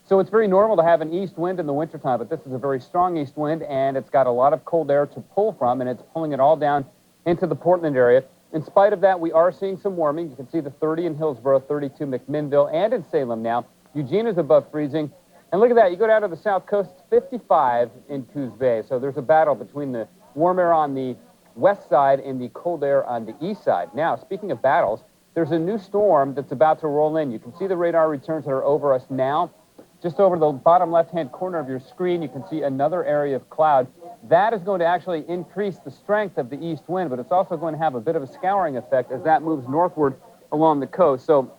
So it's very normal to have an east wind in the wintertime, but this is a very strong east wind, and it's got a lot of cold air to pull from, and it's pulling it all down into the Portland area. In spite of that, we are seeing some warming. You can see the 30 in Hillsborough, 32 McMinnville, and in Salem now. Eugene is above freezing. And look at that. You go down to the south coast, it's 55 in Coos Bay. So there's a battle between the warm air on the west side and the cold air on the east side. Now, speaking of battles, there's a new storm that's about to roll in. You can see the radar returns that are over us now. Just over the bottom left-hand corner of your screen, you can see another area of cloud. That is going to actually increase the strength of the east wind, but it's also going to have a bit of a scouring effect as that moves northward along the coast. So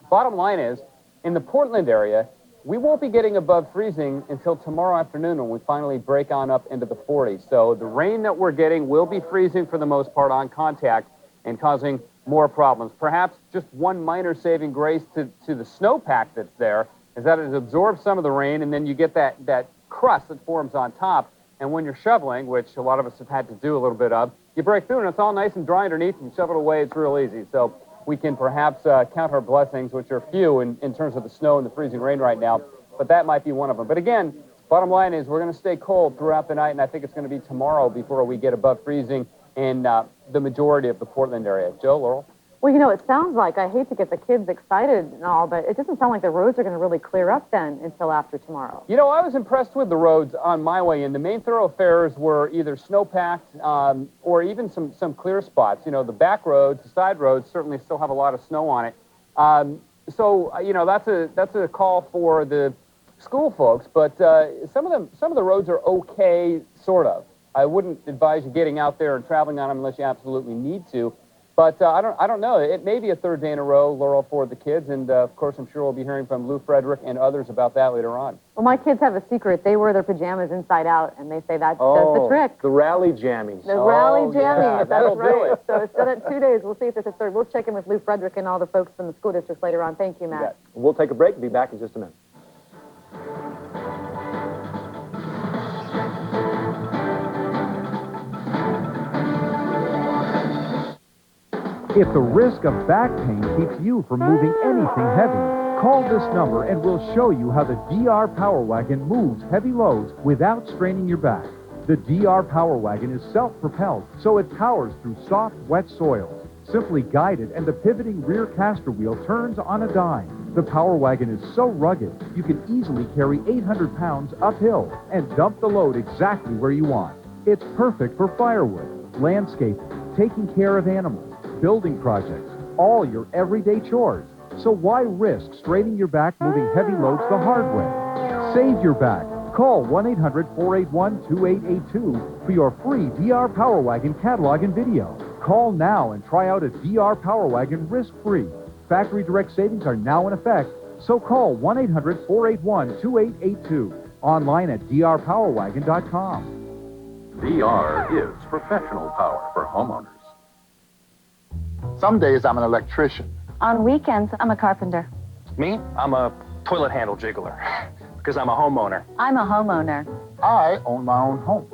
bottom line is, in the Portland area, we won't be getting above freezing until tomorrow afternoon when we finally break on up into the 40s. So the rain that we're getting will be freezing for the most part on contact and causing more problems. Perhaps just one minor saving grace to the snowpack that's there is that it absorbs some of the rain, and then you get that crust that forms on top. And when you're shoveling, which a lot of us have had to do a little bit of, you break through, and it's all nice and dry underneath, and you shovel it away. It's real easy. So we can perhaps count our blessings, which are few in terms of the snow and the freezing rain right now, but that might be one of them. But again, bottom line is we're going to stay cold throughout the night, and I think it's going to be tomorrow before we get above freezing in the majority of the Portland area. Joe, Laurel? Well, you know, it sounds like, I hate to get the kids excited and all, but it doesn't sound like the roads are going to really clear up then until after tomorrow. You know, I was impressed with the roads on my way in. The main thoroughfares were either snowpacked or even some clear spots. You know, the back roads, the side roads certainly still have a lot of snow on it. So, you know, that's a call for the school folks, but some of the roads are okay, sort of. I wouldn't advise you getting out there and traveling on them unless you absolutely need to. But I don't know. It may be a third day in a row, Laurel, for the kids. And, of course, I'm sure we'll be hearing from Lou Frederick and others about that later on. Well, my kids have a secret. They wear their pajamas inside out, and they say that does the trick. The rally jammies. The rally jammies. Yeah, That's right. So it's done at 2 days. We'll see if there's a third. We'll check in with Lou Frederick and all the folks from the school districts later on. Thank you, Matt. Yeah. We'll take a break and be back in just a minute. If the risk of back pain keeps you from moving anything heavy, call this number and we'll show you how the DR Power Wagon moves heavy loads without straining your back. The DR Power Wagon is self-propelled, so it powers through soft, wet soils. Simply guide it and the pivoting rear caster wheel turns on a dime. The Power Wagon is so rugged, you can easily carry 800 pounds uphill and dump the load exactly where you want. It's perfect for firewood, landscaping, taking care of animals, building projects, all your everyday chores. So why risk straining your back moving heavy loads the hard way? Save your back. Call 1-800-481-2882 for your free DR Power Wagon catalog and video. Call now and try out a DR Power Wagon risk-free. Factory direct savings are now in effect, so call 1-800-481-2882. Online at drpowerwagon.com. DR is professional power for homeowners. Some days I'm an electrician. On weekends, I'm a carpenter. Me? I'm a toilet handle jiggler because I'm a homeowner. I'm a homeowner. I own my own home.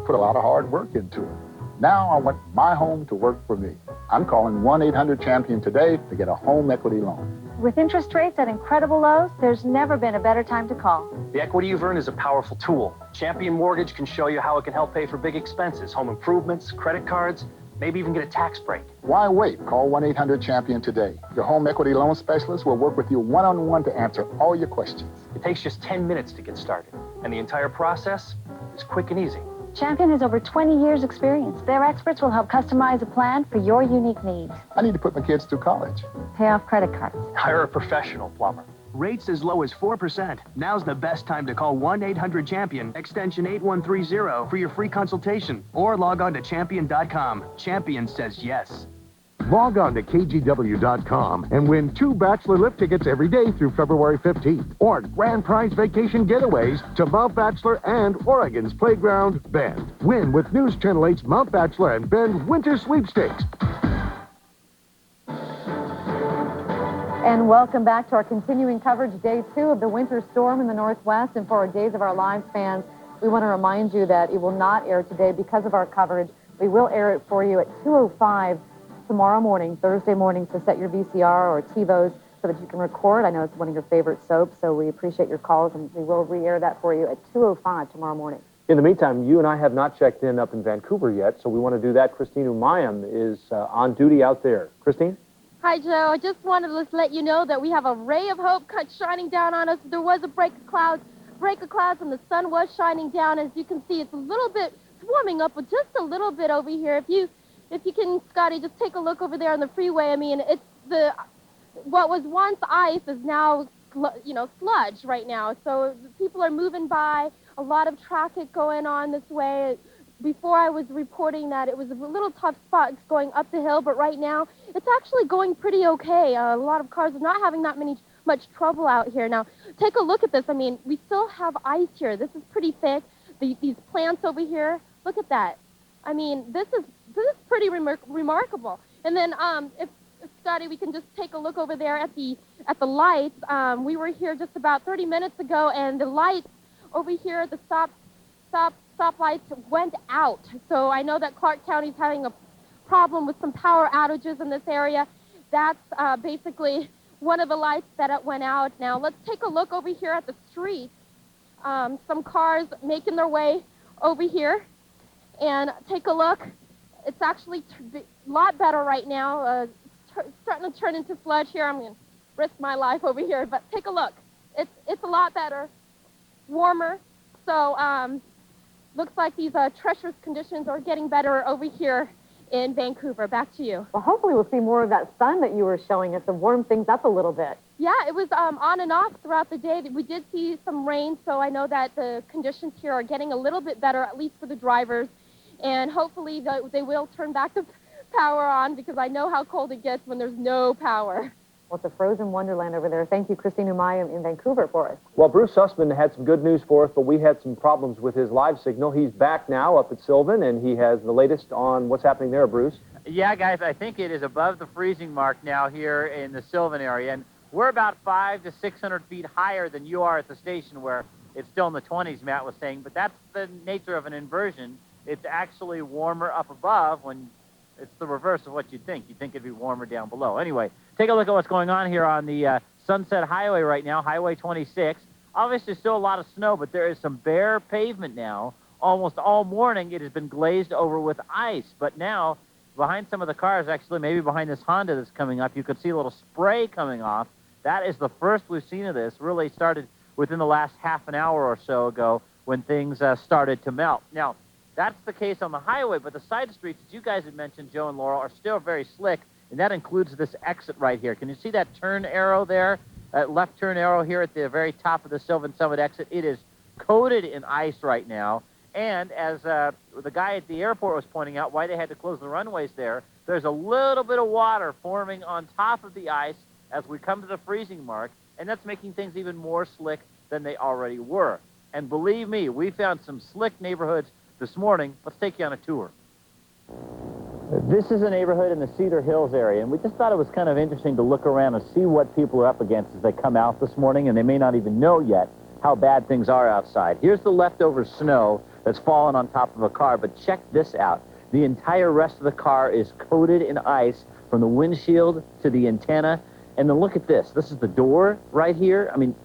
Put a lot of hard work into it. Now I want my home to work for me. I'm calling 1-800-CHAMPION today to get a home equity loan. With interest rates at incredible lows, there's never been a better time to call. The equity you've earned is a powerful tool. Champion Mortgage can show you how it can help pay for big expenses, home improvements, credit cards, maybe even get a tax break. Why wait? Call 1-800-CHAMPION today. Your home equity loan specialist will work with you one-on-one to answer all your questions. It takes just 10 minutes to get started, and the entire process is quick and easy. Champion has over 20 years experience. Their experts will help customize a plan for your unique needs. I need to put my kids through college. Pay off credit cards. Hire a professional plumber. Rates as low as 4%. Now's the best time to call 1-800-CHAMPION, extension 8130 for your free consultation, or log on to champion.com. Champion says yes. Log on to KGW.com and win 2 Bachelor lift tickets every day through February 15th. Or grand prize vacation getaways to Mount Bachelor and Oregon's Playground Bend. Win with News Channel 8's Mount Bachelor and Bend Winter Sweepstakes. And welcome back to our continuing coverage, day 2 of the winter storm in the Northwest. And for our Days of Our Lives fans, we want to remind you that it will not air today because of our coverage. We will air it for you at 2:05 tomorrow morning, Thursday morning, so set your VCR or TiVos so that you can record. I know it's one of your favorite soaps, so we appreciate your calls, and we will re-air that for you at 2:05 tomorrow morning. In the meantime, you and I have not checked in up in Vancouver yet, so we want to do that. Christine Umayam is on duty out there. Christine? Hi, Joe. I just wanted to let you know that we have a ray of hope shining down on us. There was a break of clouds, and the sun was shining down. As you can see, it's a little bit warming up, but just a little bit over here. If you can, Scotty, just take a look over there on the freeway. I mean, what was once ice is now, sludge right now. So people are moving by, a lot of traffic going on this way. Before I was reporting that it was a little tough spot going up the hill, but right now it's actually going pretty okay. A lot of cars are not having that much trouble out here. Now, take a look at this. I mean, we still have ice here. This is pretty thick. These plants over here, look at that. I mean, this is pretty remarkable. And then, if Scotty, we can just take a look over there at the lights. We were here just about 30 minutes ago, and the lights over here at the stoplights went out. So I know that Clark County's having a problem with some power outages in this area. That's basically one of the lights that went out. Now let's take a look over here at the street. Some cars making their way over here, and take a look. It's actually a lot better right now. Starting to turn into sludge here. I'm going to risk my life over here, but take a look. It's a lot better, warmer. So looks like these treacherous conditions are getting better over here in Vancouver. Back to you. Well, hopefully we'll see more of that sun that you were showing us to warm things up a little bit. Yeah, it was on and off throughout the day. We did see some rain, so I know that the conditions here are getting a little bit better, at least for the drivers. And hopefully they will turn back the power on, because I know how cold it gets when there's no power. Well, it's a frozen wonderland over there. Thank you, Christine Umayam in Vancouver for us. Well, Bruce Sussman had some good news for us, but we had some problems with his live signal. He's back now up at Sylvan, and he has the latest on what's happening there, Bruce. Yeah, guys, I think it is above the freezing mark now here in the Sylvan area, and we're about 500 to 600 feet higher than you are at the station, where it's still in the 20s, Matt was saying, but that's the nature of an inversion. It's actually warmer up above when it's the reverse of what you'd think. You'd think it'd be warmer down below. Anyway, take a look at what's going on here on the Sunset Highway right now, Highway 26. Obviously, still a lot of snow, but there is some bare pavement now. Almost all morning, it has been glazed over with ice. But now, behind some of the cars, actually, maybe behind this Honda that's coming up, you could see a little spray coming off. That is the first we've seen of this. Really started within the last half an hour or so ago when things started to melt. Now, That's the case on the highway, but the side streets, as you guys had mentioned, Joe and Laurel, are still very slick, and that includes this exit right here. Can you see that turn arrow there? That left turn arrow here at the very top of the Sylvan Summit exit? It is coated in ice right now, and as the guy at the airport was pointing out why they had to close the runways there, there's a little bit of water forming on top of the ice as we come to the freezing mark, and that's making things even more slick than they already were. And believe me, we found some slick neighborhoods this morning. Let's take you on a tour. This is a neighborhood in the Cedar Hills area, and we just thought it was kind of interesting to look around and see what people are up against as they come out this morning, and they may not even know yet how bad things are outside. Here's the leftover snow that's fallen on top of a car, but check this out. The entire rest of the car is coated in ice from the windshield to the antenna, and then look at this. This is the door right here. I mean,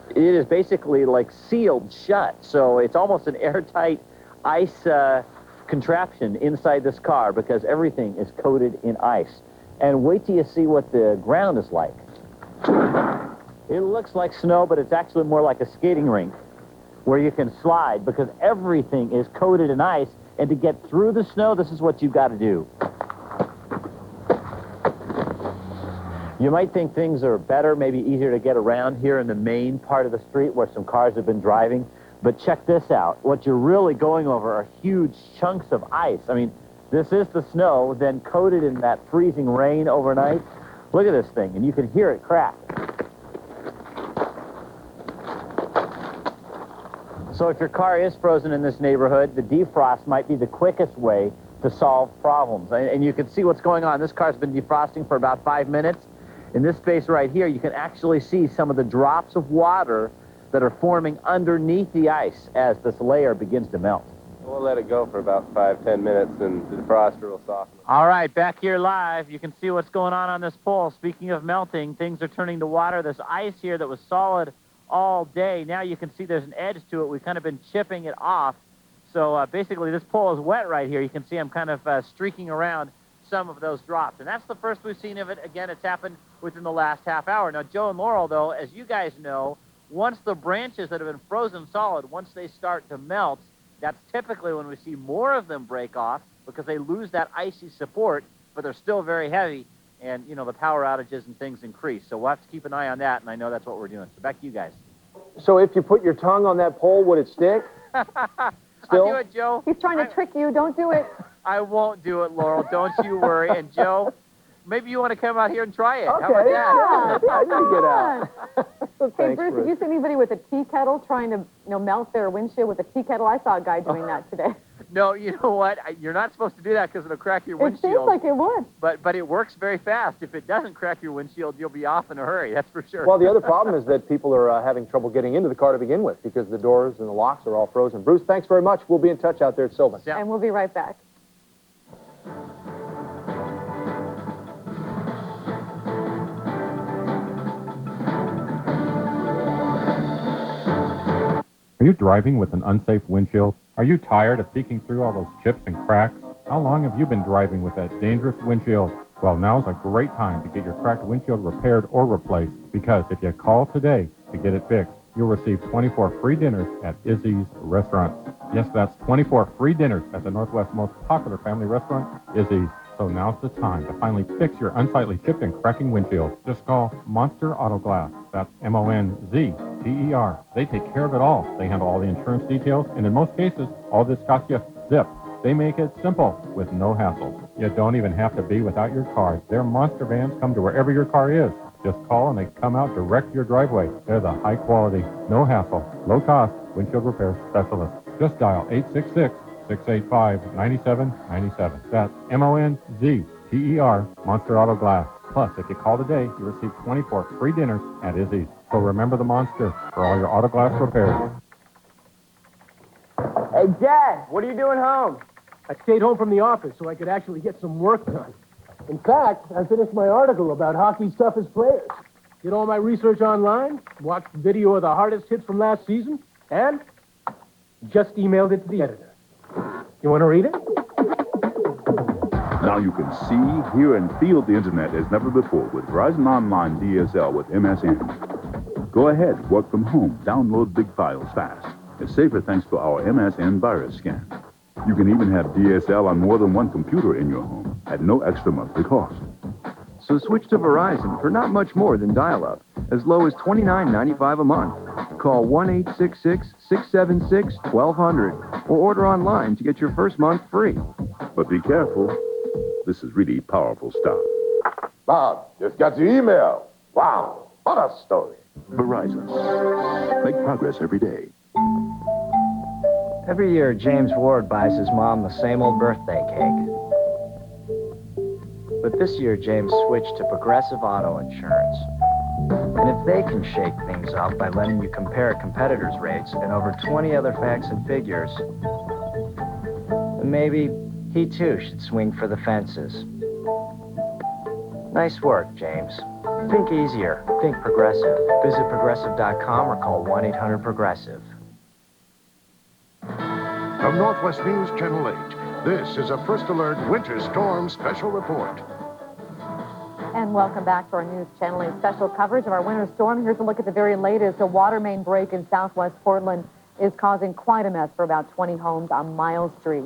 it is basically like sealed shut, so it's almost an airtight ice contraption inside this car because everything is coated in ice. And wait till you see what the ground is like. It looks like snow, but it's actually more like a skating rink where you can slide because everything is coated in ice, and to get through the snow, this is what you've got to do. You might think things are better, maybe easier to get around here in the main part of the street where some cars have been driving. But check this out. What you're really going over are huge chunks of ice. I mean, this is the snow, then coated in that freezing rain overnight. Look at this thing, and you can hear it crack. So if your car is frozen in this neighborhood, the defrost might be the quickest way to solve problems. And you can see what's going on. This car's been defrosting for about 5 minutes. In this space right here, you can actually see some of the drops of water that are forming underneath the ice as this layer begins to melt. We'll let it go for about 5-10 minutes, and the defroster will soften. All right, back here live, you can see what's going on this pole. Speaking of melting, things are turning to water. This ice here that was solid all day, now you can see there's an edge to it. We've kind of been chipping it off. So basically, this pole is wet right here. You can see I'm kind of streaking around some of those drops. And that's the first we've seen of it. Again, it's happened within the last half hour. Now, Joe and Laurel, though, as you guys know, once the branches that have been frozen solid, once they start to melt, that's typically when we see more of them break off because they lose that icy support, but they're still very heavy, and, you know, the power outages and things increase. So we'll have to keep an eye on that, and I know that's what we're doing. So back to you guys. So if you put your tongue on that pole, would it stick? Still? I'll do it, Joe. He's trying to trick you. Don't do it. I won't do it, Laurel. Don't you worry. And, Joe, maybe you want to come out here and try it. Okay, How about that? yeah, I can get out. Hey, Thanks, Bruce, have you seen anybody with a tea kettle trying to, melt their windshield with a tea kettle? I saw a guy doing that today. No, you know what? You're not supposed to do that because it'll crack your It windshield. seems like it would. But it works very fast. If it doesn't crack your windshield, you'll be off in a hurry. That's for sure. Well, the other problem is that people are having trouble getting into the car to begin with because the doors and the locks are all frozen. Bruce, thanks very much. We'll be in touch out there at Sylvan. Yeah. And we'll be right back. Are you driving with an unsafe windshield? Are you tired of peeking through all those chips and cracks? How long have you been driving with that dangerous windshield? Well, now's a great time to get your cracked windshield repaired or replaced, because if you call today to get it fixed, you'll receive 24 free dinners at Izzy's Restaurant. Yes, that's 24 free dinners at the Northwest's most popular family restaurant, Izzy's. So now's the time to finally fix your unsightly chipped and cracking windshield. Just call Monster Auto Glass. That's MONZTER. They take care of it all. They handle all the insurance details, and in most cases, all this costs you zip. They make it simple with no hassle. You don't even have to be without your car. Their monster vans come to wherever your car is. Just call and they come out direct to your driveway. They're the high quality, no hassle, low cost windshield repair specialist. Just dial 866-685-9797. That's MONZTER, Monster Auto Glass. Plus, if you call today, you receive 24 free dinners at Izzy's. So remember the Monster for all your auto glass repairs. Hey, Dad, what are you doing home? I stayed home from the office so I could actually get some work done. In fact, I finished my article about hockey's toughest players. Did all my research online, watched the video of the hardest hits from last season, and just emailed it to the editor. You want to read it? Now you can see, hear, and feel the internet as never before with Verizon Online DSL with MSN. Go ahead, work from home, download big files fast. It's safer thanks to our MSN virus scan. You can even have DSL on more than one computer in your home at no extra monthly cost. So switch to Verizon for not much more than dial-up, as low as $29.95 a month. Call 1-866-676-1200 or order online to get your first month free. But be careful. This is really powerful stuff. Bob, just got your email. Wow, what a story. Verizon. Make progress every day. Every year, James Ward buys his mom the same old birthday cake. But this year, James switched to Progressive Auto Insurance. And if they can shake things up by letting you compare competitors' rates and over 20 other facts and figures, then maybe he too should swing for the fences. Nice work, James. Think easier. Think Progressive. Visit Progressive.com or call 1-800-PROGRESSIVE. From Northwest News Channel 8, this is a First Alert Winter Storm Special Report. And welcome back to our News Channel 8 special coverage of our winter storm. Here's a look at the very latest. A water main break in southwest Portland is causing quite a mess for about 20 homes on Miles Street.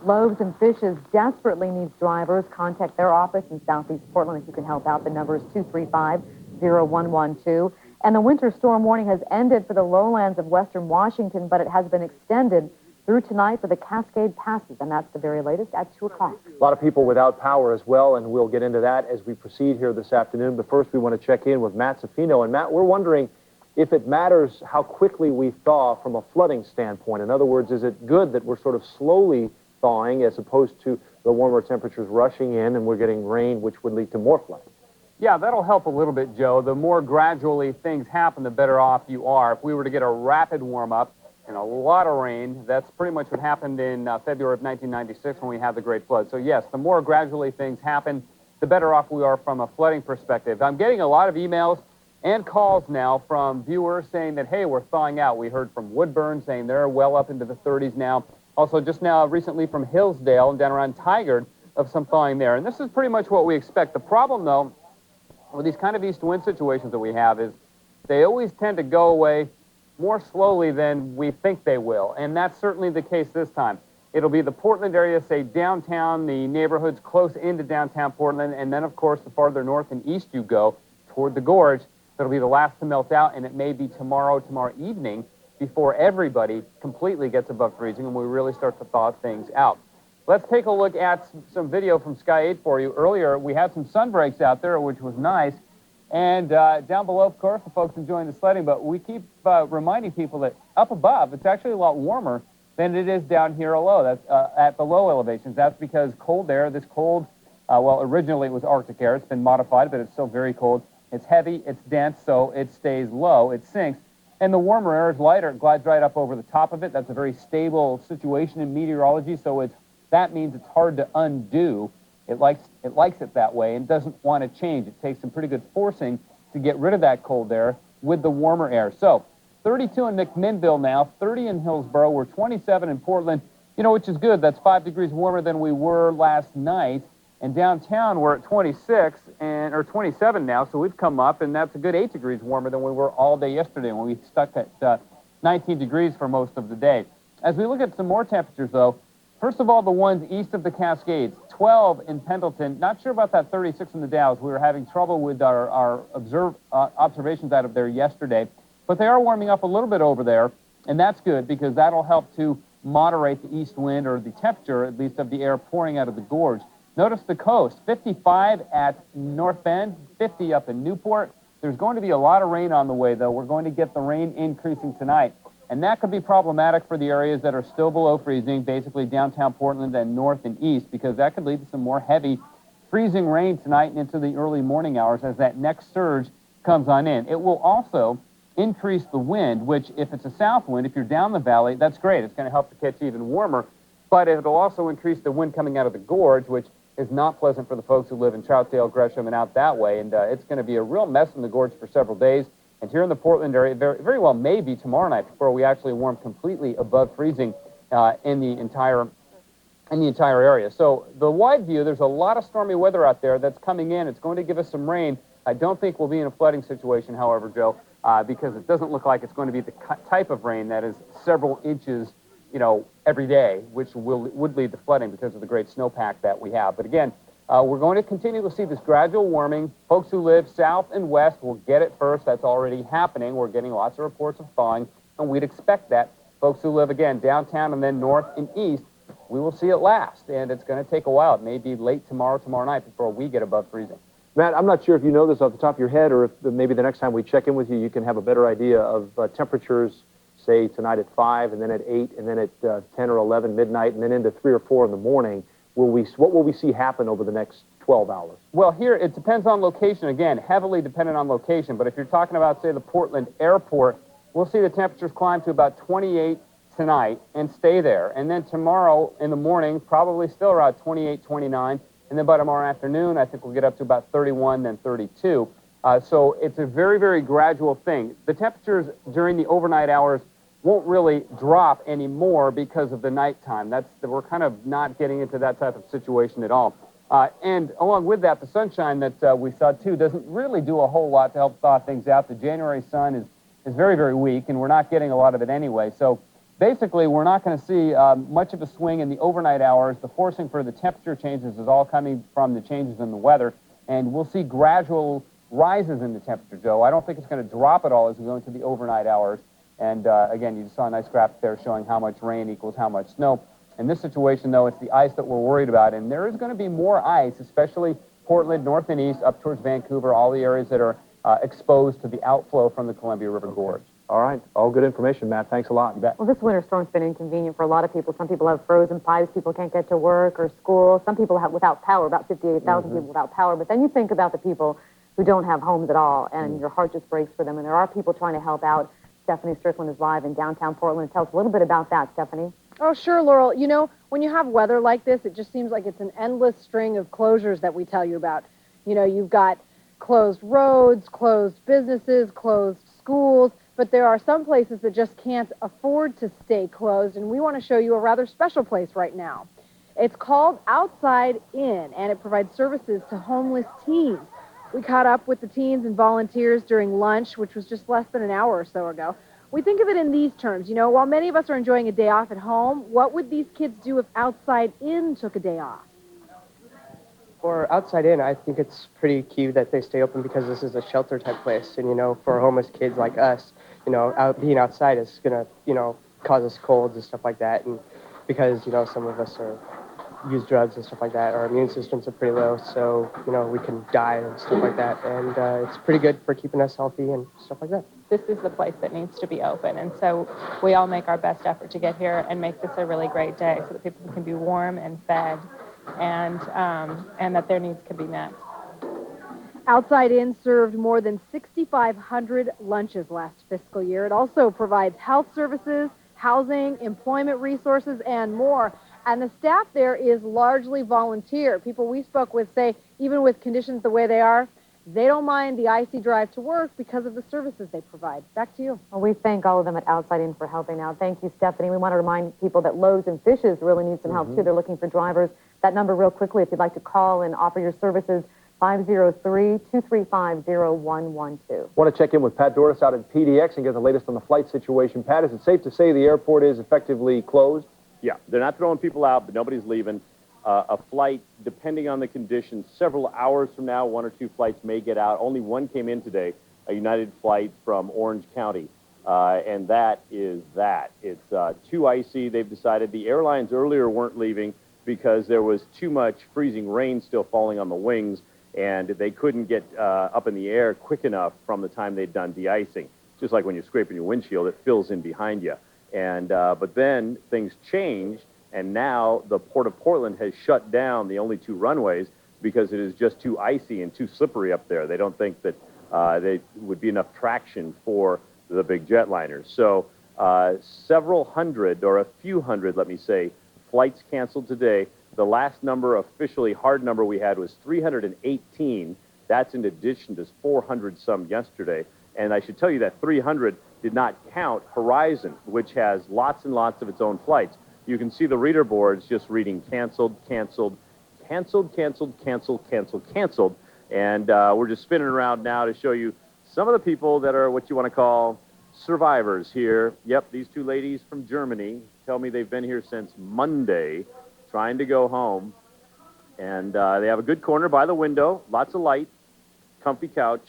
Loaves and Fishes desperately needs drivers. Contact their office in southeast Portland if you can help out. The number is 235-0112. And the winter storm warning has ended for the lowlands of western Washington, but it has been extended through tonight for the Cascade Passes, and that's the very latest at 2 o'clock. A lot of people without power as well, and we'll get into that as we proceed here this afternoon. But first, we want to check in with Matt Zaffino. And Matt, we're wondering if it matters how quickly we thaw from a flooding standpoint. In other words, is it good that we're sort of slowly thawing as opposed to the warmer temperatures rushing in and we're getting rain, which would lead to more flooding? Yeah, that'll help a little bit, Joe. The more gradually things happen, the better off you are. If we were to get a rapid warm-up and a lot of rain, that's pretty much what happened in February of 1996 when we had the Great Flood. So yes, the more gradually things happen, the better off we are from a flooding perspective. I'm getting a lot of emails and calls now from viewers saying that, hey, we're thawing out. We heard from Woodburn saying they're well up into the 30s now. Also, just now recently from Hillsdale and down around Tigard of some thawing there. And this is pretty much what we expect. The problem, though, with these kind of east wind situations that we have is they always tend to go away more slowly than we think they will. And that's certainly the case this time. It'll be the Portland area, say downtown, the neighborhoods close into downtown Portland, and then, of course, the farther north and east you go toward the gorge, that'll be the last to melt out, and it may be tomorrow evening before everybody completely gets above freezing and we really start to thaw things out. Let's take a look at some video from Sky 8 for you. Earlier, we had some sun breaks out there, which was nice. And down below, of course, the folks enjoying the sledding, but we keep reminding people that up above, it's actually a lot warmer than it is down here below. That's at the low elevations. That's because cold air, this cold, well, originally it was Arctic air. It's been modified, but it's still very cold. It's heavy, it's dense, so it stays low, it sinks. And the warmer air is lighter. It glides right up over the top of it. That's a very stable situation in meteorology, so that means it's hard to undo. It likes it that way and doesn't want to change. It takes some pretty good forcing to get rid of that cold air with the warmer air. So 32 in McMinnville now, 30 in Hillsborough. We're 27 in Portland, which is good. That's 5 degrees warmer than we were last night. And downtown, we're at 26 or 27 now, so we've come up, and that's a good 8 degrees warmer than we were all day yesterday when we stuck at 19 degrees for most of the day. As we look at some more temperatures, though, first of all, the ones east of the Cascades, 12 in Pendleton. Not sure about that 36 in the Dalles. We were having trouble with our observations out of there yesterday. But they are warming up a little bit over there, and that's good because that'll help to moderate the east wind, or the temperature, at least, of the air pouring out of the gorge. Notice the coast, 55 at North Bend, 50 up in Newport. There's going to be a lot of rain on the way, though. We're going to get the rain increasing tonight. And that could be problematic for the areas that are still below freezing, basically downtown Portland and north and east, because that could lead to some more heavy freezing rain tonight and into the early morning hours as that next surge comes on in. It will also increase the wind, which, if it's a south wind, if you're down the valley, that's great. It's going to help to catch even warmer. But it'll also increase the wind coming out of the gorge, which is not pleasant for the folks who live in Troutdale, Gresham, and out that way. And it's going to be a real mess in the gorge for several days. And here in the Portland area, very well maybe tomorrow night before we actually warm completely above freezing in the entire area. So the wide view, there's a lot of stormy weather out there that's coming in. It's going to give us some rain. I don't think we'll be in a flooding situation, however, Joe, because it doesn't look like it's going to be the type of rain that is several inches every day, which would lead to flooding because of the great snowpack that we have. But again, we're going to continue to see this gradual warming. Folks who live south and west will get it first. That's already happening. We're getting lots of reports of thawing, and we'd expect that. Folks who live, again, downtown and then north and east, we will see it last, and it's going to take a while. It may be late tomorrow night before we get above freezing. Matt, I'm not sure if you know this off the top of your head, or if maybe the next time we check in with you, you can have a better idea of temperatures, say tonight at 5, and then at 8, and then at 10 or 11 midnight, and then into 3 or 4 in the morning. What will we see happen over the next 12 hours? Well, here it depends on location. Again, heavily dependent on location. But if you're talking about, say, the Portland airport, we'll see the temperatures climb to about 28 tonight and stay there. And then tomorrow in the morning, probably still around 28, 29. And then by tomorrow afternoon, I think we'll get up to about 31, then 32. So it's a very, very gradual thing. The temperatures during the overnight hours won't really drop anymore because of the nighttime. We're kind of not getting into that type of situation at all. And along with that, the sunshine that we saw too doesn't really do a whole lot to help thaw things out. The January sun is very, very weak, and we're not getting a lot of it anyway. So basically, we're not going to see much of a swing in the overnight hours. The forcing for the temperature changes is all coming from the changes in the weather, and we'll see gradual rises in the temperature, Joe. I don't think it's going to drop at all as we go into the overnight hours. And again, you just saw a nice graphic there showing how much rain equals how much snow. In this situation, though, it's the ice that we're worried about, and there is going to be more ice, especially Portland, north and east, up towards Vancouver, all the areas that are exposed to the outflow from the Columbia River Gorge. All right. All good information, Matt. Thanks a lot. You bet. Well, this winter storm's been inconvenient for a lot of people. Some people have frozen pipes. People can't get to work or school. Some people have without power, about 58,000 people without power. But then you think about the people who don't have homes at all, and your heart just breaks for them. And there are people trying to help out. Stephanie Strickland is live in downtown Portland. Tell us a little bit about that, Stephanie. Oh, sure, Laurel. You know, when you have weather like this, it just seems like it's an endless string of closures that we tell you about. You know, you've got closed roads, closed businesses, closed schools, but there are some places that just can't afford to stay closed, and we want to show you a rather special place right now. It's called Outside Inn, and it provides services to homeless teens. We caught up with the teens and volunteers during lunch, which was just less than an hour or so ago. We think of it in these terms. You know, while many of us are enjoying a day off at home, what would these kids do if Outside Inn took a day off? For Outside Inn, I think it's pretty key that they stay open because this is a shelter type place. And, you know, for homeless kids like us, you know, being outside is going to, you know, cause us colds and stuff like that. And because, you know, some of us use drugs and stuff like that, our immune systems are pretty low, so, you know, we can die and stuff like that. And it's pretty good for keeping us healthy and stuff like that. This is the place that needs to be open, and so we all make our best effort to get here and make this a really great day so that people can be warm and fed, and that their needs can be met. Outside Inn served more than 6,500 lunches last fiscal year. It also provides health services, housing, employment resources, and more. And the staff there is largely volunteer. People we spoke with say even with conditions the way they are, they don't mind the icy drive to work because of the services they provide. Back to you. Well, we thank all of them at Outside Inn for helping out. Thank you, Stephanie. We want to remind people that Loaves and Fishes really need some help, too. They're looking for drivers. That number real quickly, if you'd like to call and offer your services, 503-235-0112. Want to check in with Pat Dortis out at PDX and get the latest on the flight situation. Pat, is it safe to say the airport is effectively closed? Yeah, they're not throwing people out, but nobody's leaving. A flight, depending on the conditions, several hours from now, 1 or 2 flights may get out. Only one came in today, a United flight from Orange County, and that is that. It's too icy. They've decided the airlines earlier weren't leaving because there was too much freezing rain still falling on the wings, and they couldn't get up in the air quick enough from the time they'd done de-icing. Just like when you're scraping your windshield, it fills in behind you. And but then things changed, and now the Port of Portland has shut down the only 2 runways because it is just too icy and too slippery up there. They don't think that there would be enough traction for the big jetliners. So several hundred, or a few hundred, let me say, flights canceled today. The last number, officially hard number we had, was 318. That's in addition to 400 some yesterday. And I should tell you that 300 did not count Horizon, which has lots and lots of its own flights. You can see the reader boards just reading canceled, canceled, canceled, canceled, canceled, canceled, canceled. And we're just spinning around now to show you some of the people that are what you want to call survivors here. Yep, these 2 ladies from Germany, tell me they've been here since Monday, trying to go home. And they have a good corner by the window, lots of light, comfy couch,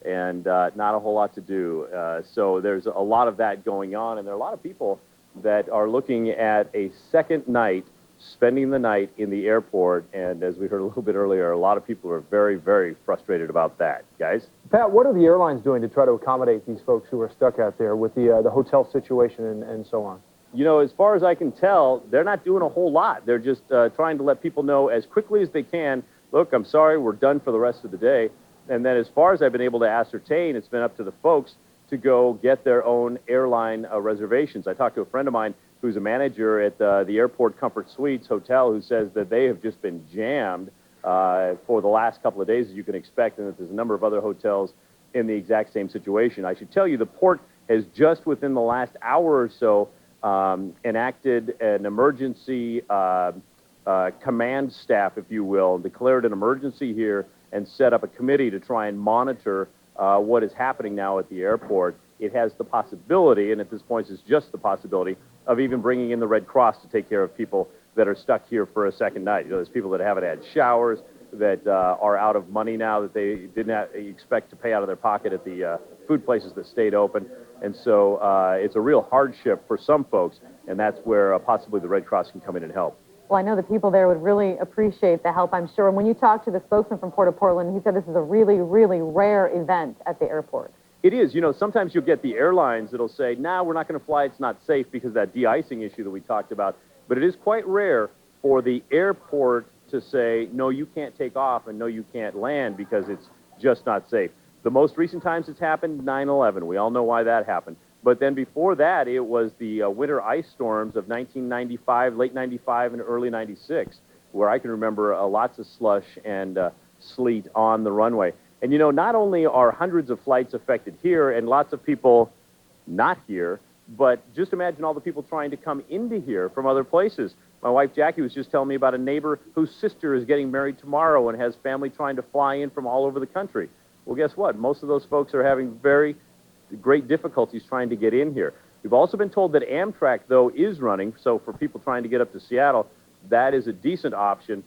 and not a whole lot to do. So there's a lot of that going on, and there are a lot of people that are looking at a second night, spending the night in the airport. And as we heard a little bit earlier, a lot of people are very, very frustrated about that. Guys? Pat, what are the airlines doing to try to accommodate these folks who are stuck out there with the hotel situation and so on? You know, as far as I can tell, they're not doing a whole lot. They're just trying to let people know as quickly as they can, look, I'm sorry, we're done for the rest of the day. And then as far as I've been able to ascertain, it's been up to the folks to go get their own airline reservations. I talked to a friend of mine who's a manager at the Airport Comfort Suites Hotel who says that they have just been jammed for the last couple of days, as you can expect, and that there's a number of other hotels in the exact same situation. I should tell you, the port has just within the last hour or so enacted an emergency command staff, if you will, declared an emergency here and set up a committee to try and monitor what is happening now at the airport. It has the possibility, and at this point it's just the possibility, of even bringing in the Red Cross to take care of people that are stuck here for a second night. You know, there's people that haven't had showers, that are out of money now, that they didn't expect to pay out of their pocket at the food places that stayed open. And so it's a real hardship for some folks, and that's where possibly the Red Cross can come in and help. Well, I know the people there would really appreciate the help, I'm sure. And when you talk to the spokesman from Port of Portland, he said this is a really, really rare event at the airport. It is. You know, sometimes you'll get the airlines that'll say, nah, we're not going to fly, it's not safe because of that de-icing issue that we talked about. But it is quite rare for the airport to say, no, you can't take off, and no, you can't land because it's just not safe. The most recent times it's happened, 9/11. We all know why that happened. But then before that, it was the winter ice storms of 1995, late 95 and early 96, where I can remember lots of slush and sleet on the runway. And, you know, not only are hundreds of flights affected here and lots of people not here, but just imagine all the people trying to come into here from other places. My wife Jackie was just telling me about a neighbor whose sister is getting married tomorrow and has family trying to fly in from all over the country. Well, guess what? Most of those folks are having very great difficulties trying to get in here. We've also been told that Amtrak, though, is running. So for people trying to get up to Seattle, that is a decent option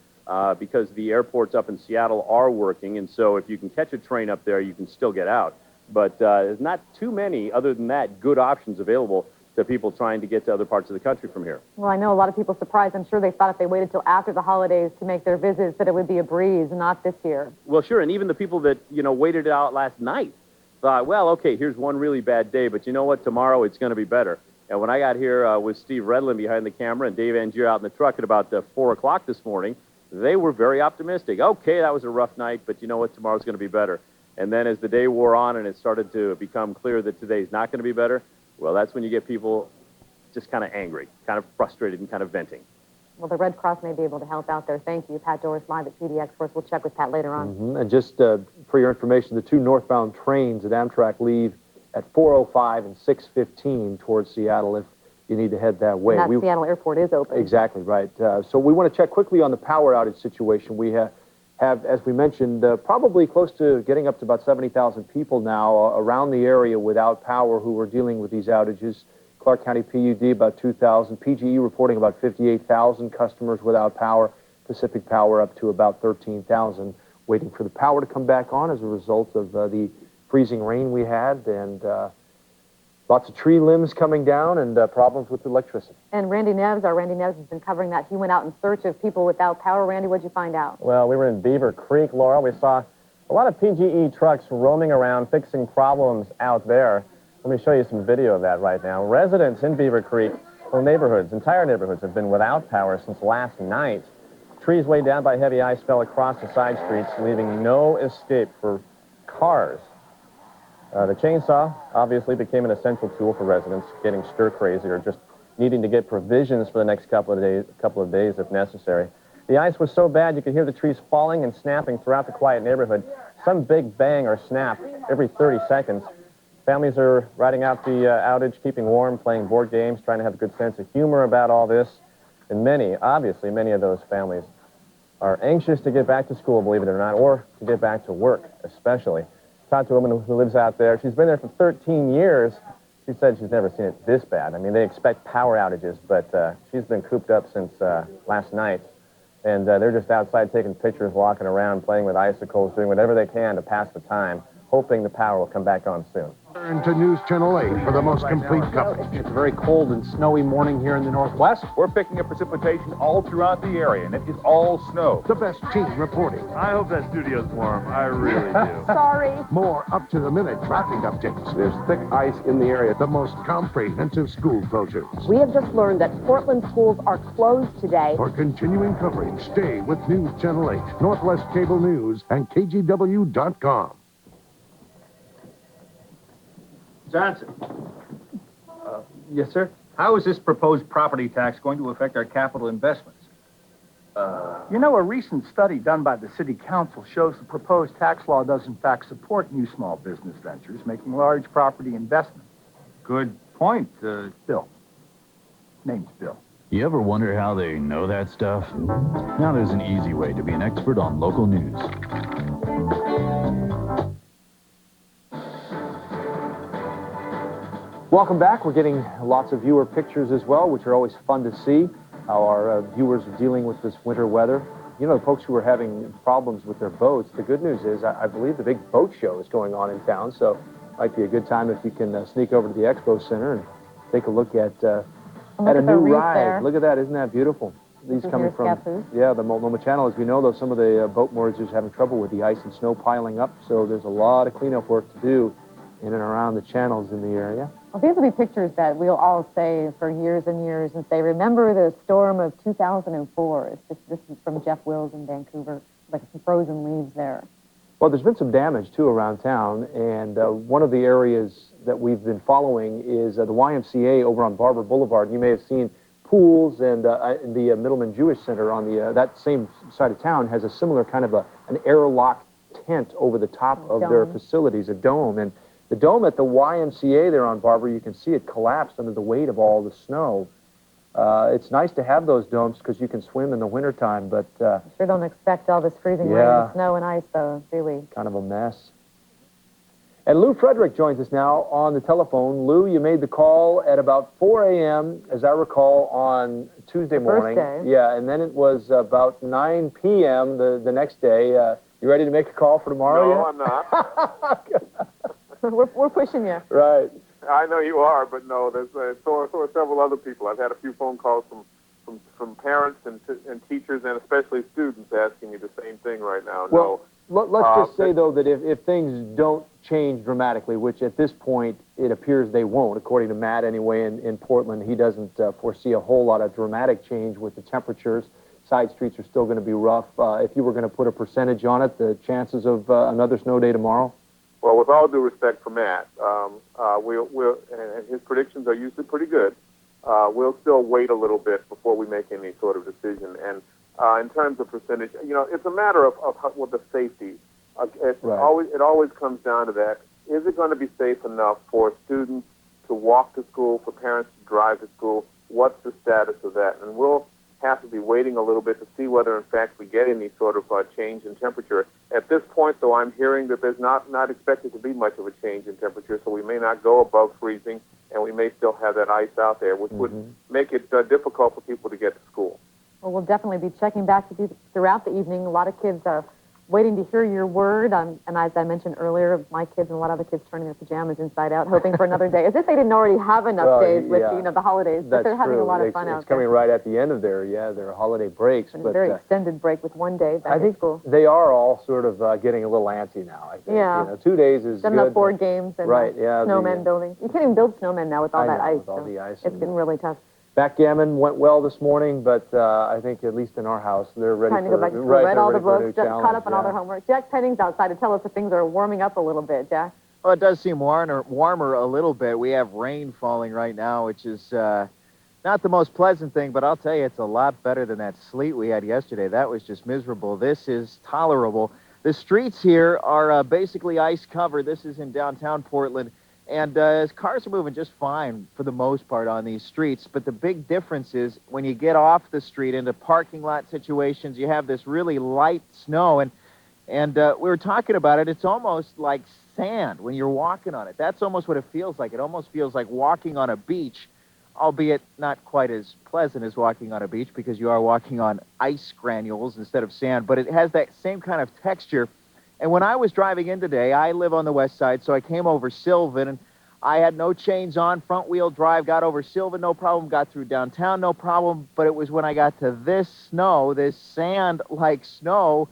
because the airports up in Seattle are working. And so if you can catch a train up there, you can still get out. But there's not too many, other than that, good options available to people trying to get to other parts of the country from here. Well, I know a lot of people surprised. I'm sure they thought if they waited till after the holidays to make their visits that it would be a breeze, not this year. Well, sure, and even the people that, you know, waited it out last night thought, well, okay, here's one really bad day, but you know what? Tomorrow it's going to be better. And when I got here with Steve Redlin behind the camera and Dave Angier out in the truck at about 4 o'clock this morning, they were very optimistic. Okay, that was a rough night, but you know what? Tomorrow's going to be better. And then as the day wore on and it started to become clear that today's not going to be better, well, that's when you get people just kind of angry, kind of frustrated, and kind of venting. Well, the Red Cross may be able to help out there. Thank you. Pat Doris live at PDX for us. We'll check with Pat later on. And just for your information, the two northbound trains at Amtrak leave at 4:05 and 6:15 towards Seattle if you need to head that way. And that Seattle airport is open. Exactly, right. So we want to check quickly on the power outage situation. We have, as we mentioned, probably close to getting up to about 70,000 people now around the area without power who are dealing with these outages. Clark County PUD, about 2,000. PGE reporting about 58,000 customers without power. Pacific Power up to about 13,000, waiting for the power to come back on as a result of the freezing rain we had, and lots of tree limbs coming down and problems with electricity. And Randy Neves, our Randy Neves, has been covering that. He went out in search of people without power. Randy, what'd you find out? Well, we were in Beaver Creek, Laura. We saw a lot of PGE trucks roaming around fixing problems out there. Let me show you some video of that right now. Residents in Beaver Creek, well, neighborhoods, entire neighborhoods have been without power since last night. Trees weighed down by heavy ice fell across the side streets, leaving no escape for cars. The chainsaw obviously became an essential tool for residents getting stir crazy or just needing to get provisions for the next couple of days if necessary. The ice was so bad you could hear the trees falling and snapping throughout the quiet neighborhood. Some big bang or snap every 30 seconds. Families are riding out the outage, keeping warm, playing board games, trying to have a good sense of humor about all this. And obviously many of those families are anxious to get back to school, believe it or not, or to get back to work, especially. Talked to a woman who lives out there. She's been there for 13 years. She said she's never seen it this bad. I mean, they expect power outages, but she's been cooped up since last night. And they're just outside taking pictures, walking around, playing with icicles, doing whatever they can to pass the time, hoping the power will come back on soon. Turn to News Channel 8 for the most complete coverage. It's a very cold and snowy morning here in the Northwest. We're picking up precipitation all throughout the area, and it is all snow. The best team reporting. I hope that studio's warm. I really do. Sorry. More up-to-the-minute traffic updates. There's thick ice in the area. The most comprehensive school closures. We have just learned that Portland schools are closed today. For continuing coverage, stay with News Channel 8, Northwest Cable News, and KGW.com. Johnson. Yes, sir? How is this proposed property tax going to affect our capital investments? You know, a recent study done by the City Council shows the proposed tax law does in fact support new small business ventures, making large property investments. Good point. Bill. Name's Bill. You ever wonder how they know that stuff? Now there's an easy way to be an expert on local news. Welcome back. We're getting lots of viewer pictures as well, which are always fun to see, how our viewers are dealing with this winter weather. You know, the folks who are having problems with their boats, the good news is I believe the big boat show is going on in town, so it might be a good time if you can sneak over to the Expo Center and take a look at a new ride. There. Look at that. Isn't that beautiful? These coming from, yeah, the Multnomah Channel. As we know, though, some of the boat moorings are having trouble with the ice and snow piling up, so there's a lot of cleanup work to do in and around the channels in the area. Well, these will be pictures that we'll all say for years and years and say, remember the storm of 2004. This is from Jeff Wills in Vancouver, like some frozen leaves there. Well, there's been some damage, too, around town, and one of the areas that we've been following is the YMCA over on Barber Boulevard. You may have seen pools, and the Middleman Jewish Center on the that same side of town has a similar kind of an airlock tent over the top of their facilities, a dome. And the dome at the YMCA there on Barber, you can see it collapsed under the weight of all the snow. It's nice to have those domes because you can swim in the wintertime, but... Sure don't expect all this freezing rain and snow and ice, though, do we? Kind of a mess. And Lou Frederick joins us now on the telephone. Lou, you made the call at about 4 a.m., as I recall, on Tuesday morning. First day. Yeah, and then it was about 9 p.m. the next day. You ready to make a call for tomorrow No, yet? I'm not. We're pushing you. Right. I know you are, but no, there's so are several other people. I've had a few phone calls from parents and teachers and especially students asking me the same thing right now. Well, let's just say, though, that if things don't change dramatically, which at this point it appears they won't, according to Matt anyway in Portland, he doesn't foresee a whole lot of dramatic change with the temperatures. Side streets are still going to be rough. If you were going to put a percentage on it, the chances of another snow day tomorrow? Well, with all due respect for Matt, and his predictions are usually pretty good. We'll still wait a little bit before we make any sort of decision. And in terms of percentage, you know, it's a matter of the safety. It always comes down to that. Is it going to be safe enough for students to walk to school, for parents to drive to school? What's the status of that? And we'll have to be waiting a little bit to see whether, in fact, we get any sort of change in temperature. At this point, though, I'm hearing that there's not expected to be much of a change in temperature, so we may not go above freezing, and we may still have that ice out there, which would make it difficult for people to get to school. Well, we'll definitely be checking back with you throughout the evening. A lot of kids are waiting to hear your word. And as I mentioned earlier, my kids and a lot of other kids turning their pajamas inside out, hoping for another day, as if they didn't already have enough days with the holidays. But they're having a lot of fun out there. It's coming right at the end of their holiday breaks. But a very extended break with one day back at school. They are all sort of getting a little antsy now, I think. Yeah. You know, 2 days is done good. enough board games and snowmen building. You can't even build snowmen now with all that ice. With all the ice. It's getting really tough. Backgammon went well this morning, but I think at least in our house, they're ready Time to go back to school, read all the books, caught up on all their homework. Jack Penning's outside to tell us that things are warming up a little bit, Jack. Well, it does seem warmer a little bit. We have rain falling right now, which is not the most pleasant thing, but I'll tell you, it's a lot better than that sleet we had yesterday. That was just miserable. This is tolerable. The streets here are basically ice covered. This is in downtown Portland. And cars are moving just fine for the most part on these streets. But the big difference is when you get off the street into parking lot situations, you have this really light snow. And And we were talking about it. It's almost like sand when you're walking on it. That's almost what it feels like. It almost feels like walking on a beach, albeit not quite as pleasant as walking on a beach because you are walking on ice granules instead of sand. But it has that same kind of texture. And when I was driving in today, I live on the west side, so I came over Sylvan, and I had no chains on, front-wheel drive, got over Sylvan, no problem, got through downtown, no problem. But it was when I got to this snow, this sand-like snow,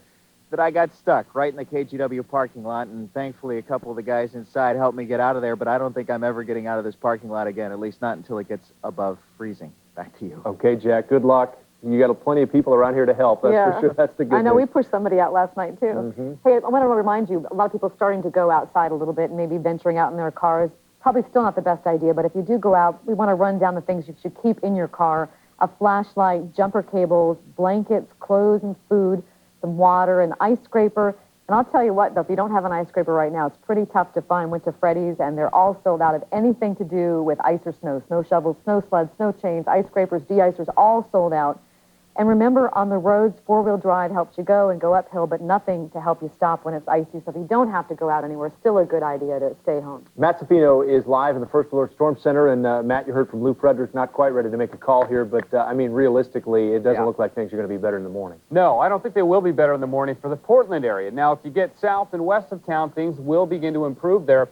that I got stuck right in the KGW parking lot, and thankfully a couple of the guys inside helped me get out of there, but I don't think I'm ever getting out of this parking lot again, at least not until it gets above freezing. Back to you. Okay, Jack, good luck. You got plenty of people around here to help, that's for sure. That's the good I know, news. we pushed somebody out last night, too. Hey, I want to remind you, a lot of people starting to go outside a little bit and maybe venturing out in their cars. Probably still not the best idea, but if you do go out, we want to run down the things you should keep in your car: a flashlight, jumper cables, blankets, clothes and food, some water, an ice scraper. And I'll tell you what, though, if you don't have an ice scraper right now, it's pretty tough to find. Went to Freddy's, and they're all sold out of anything to do with ice or snow. Snow shovels, snow sleds, snow chains, ice scrapers, de-icers, all sold out. And remember, on the roads, four-wheel drive helps you go and go uphill, but nothing to help you stop when it's icy. So if you don't have to go out anywhere, still a good idea to stay home. Matt Safino is live in the First Alert Storm Center, and Matt, you heard from Lou Frederick, not quite ready to make a call here, but I mean, realistically, it doesn't look like things are going to be better in the morning. No, I don't think they will be better in the morning for the Portland area. Now, if you get south and west of town, things will begin to improve there.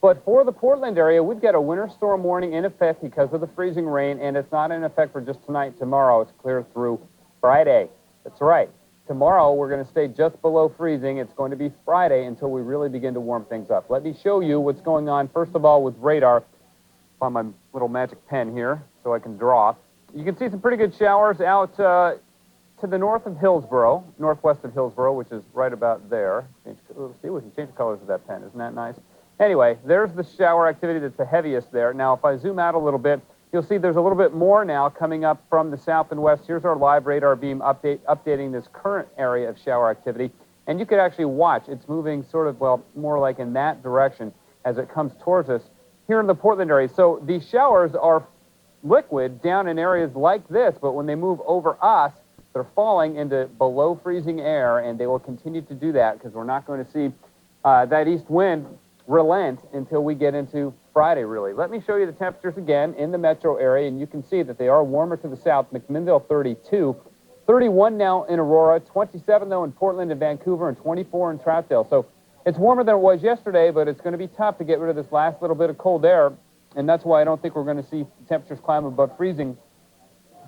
But for the Portland area, we've got a winter storm warning in effect because of the freezing rain, and it's not in effect for just tonight. Tomorrow, it's clear through Friday. That's right. Tomorrow, we're going to stay just below freezing. It's going to be Friday until we really begin to warm things up. Let me show you what's going on, first of all, with radar. Find my little magic pen here so I can draw. You can see some pretty good showers out to the north of Hillsboro, northwest of Hillsboro, which is right about there. Let's see, we can change the colors of that pen. Isn't that nice? Anyway, there's the shower activity that's the heaviest there. Now, if I zoom out a little bit, you'll see there's a little bit more now coming up from the south and west. Here's our live radar beam updating this current area of shower activity. And you could actually watch. It's moving sort of, well, more like in that direction as it comes towards us here in the Portland area. So these showers are liquid down in areas like this, but when they move over us, they're falling into below freezing air, and they will continue to do that because we're not going to see that east wind relent until we get into Friday, really. Let me show you the temperatures again in the metro area, and you can see that they are warmer to the south. McMinnville, 32. 31 now in Aurora, 27, though, in Portland and Vancouver, and 24 in Troutdale. So it's warmer than it was yesterday, but it's going to be tough to get rid of this last little bit of cold air, and that's why I don't think we're going to see temperatures climb above freezing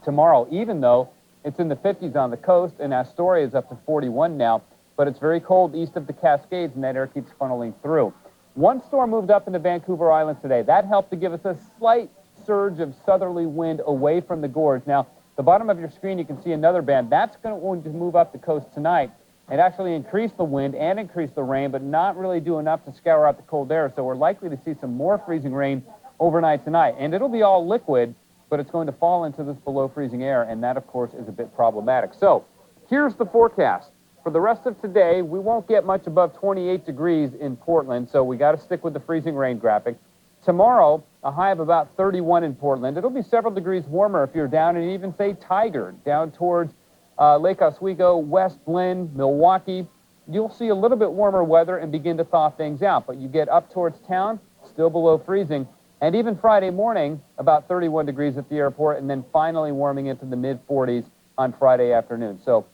tomorrow, even though it's in the 50s on the coast, and Astoria is up to 41 now, but it's very cold east of the Cascades, and that air keeps funneling through. One storm moved up into Vancouver Island today. That helped to give us a slight surge of southerly wind away from the gorge. Now, the bottom of your screen, you can see another band. That's going to move up the coast tonight and actually increase the wind and increase the rain, but not really do enough to scour out the cold air. So we're likely to see some more freezing rain overnight tonight. And it'll be all liquid, but it's going to fall into this below freezing air, and that, of course, is a bit problematic. So here's the forecast. For the rest of today, we won't get much above 28 degrees in Portland, so we got to stick with the freezing rain graphic. Tomorrow, a high of about 31 in Portland. It'll be several degrees warmer if you're down in even, say, Tigard, down towards Lake Oswego, West Lynn, Milwaukee. You'll see a little bit warmer weather and begin to thaw things out, but you get up towards town, still below freezing. And even Friday morning, about 31 degrees at the airport, and then finally warming into the mid-40s on Friday afternoon. So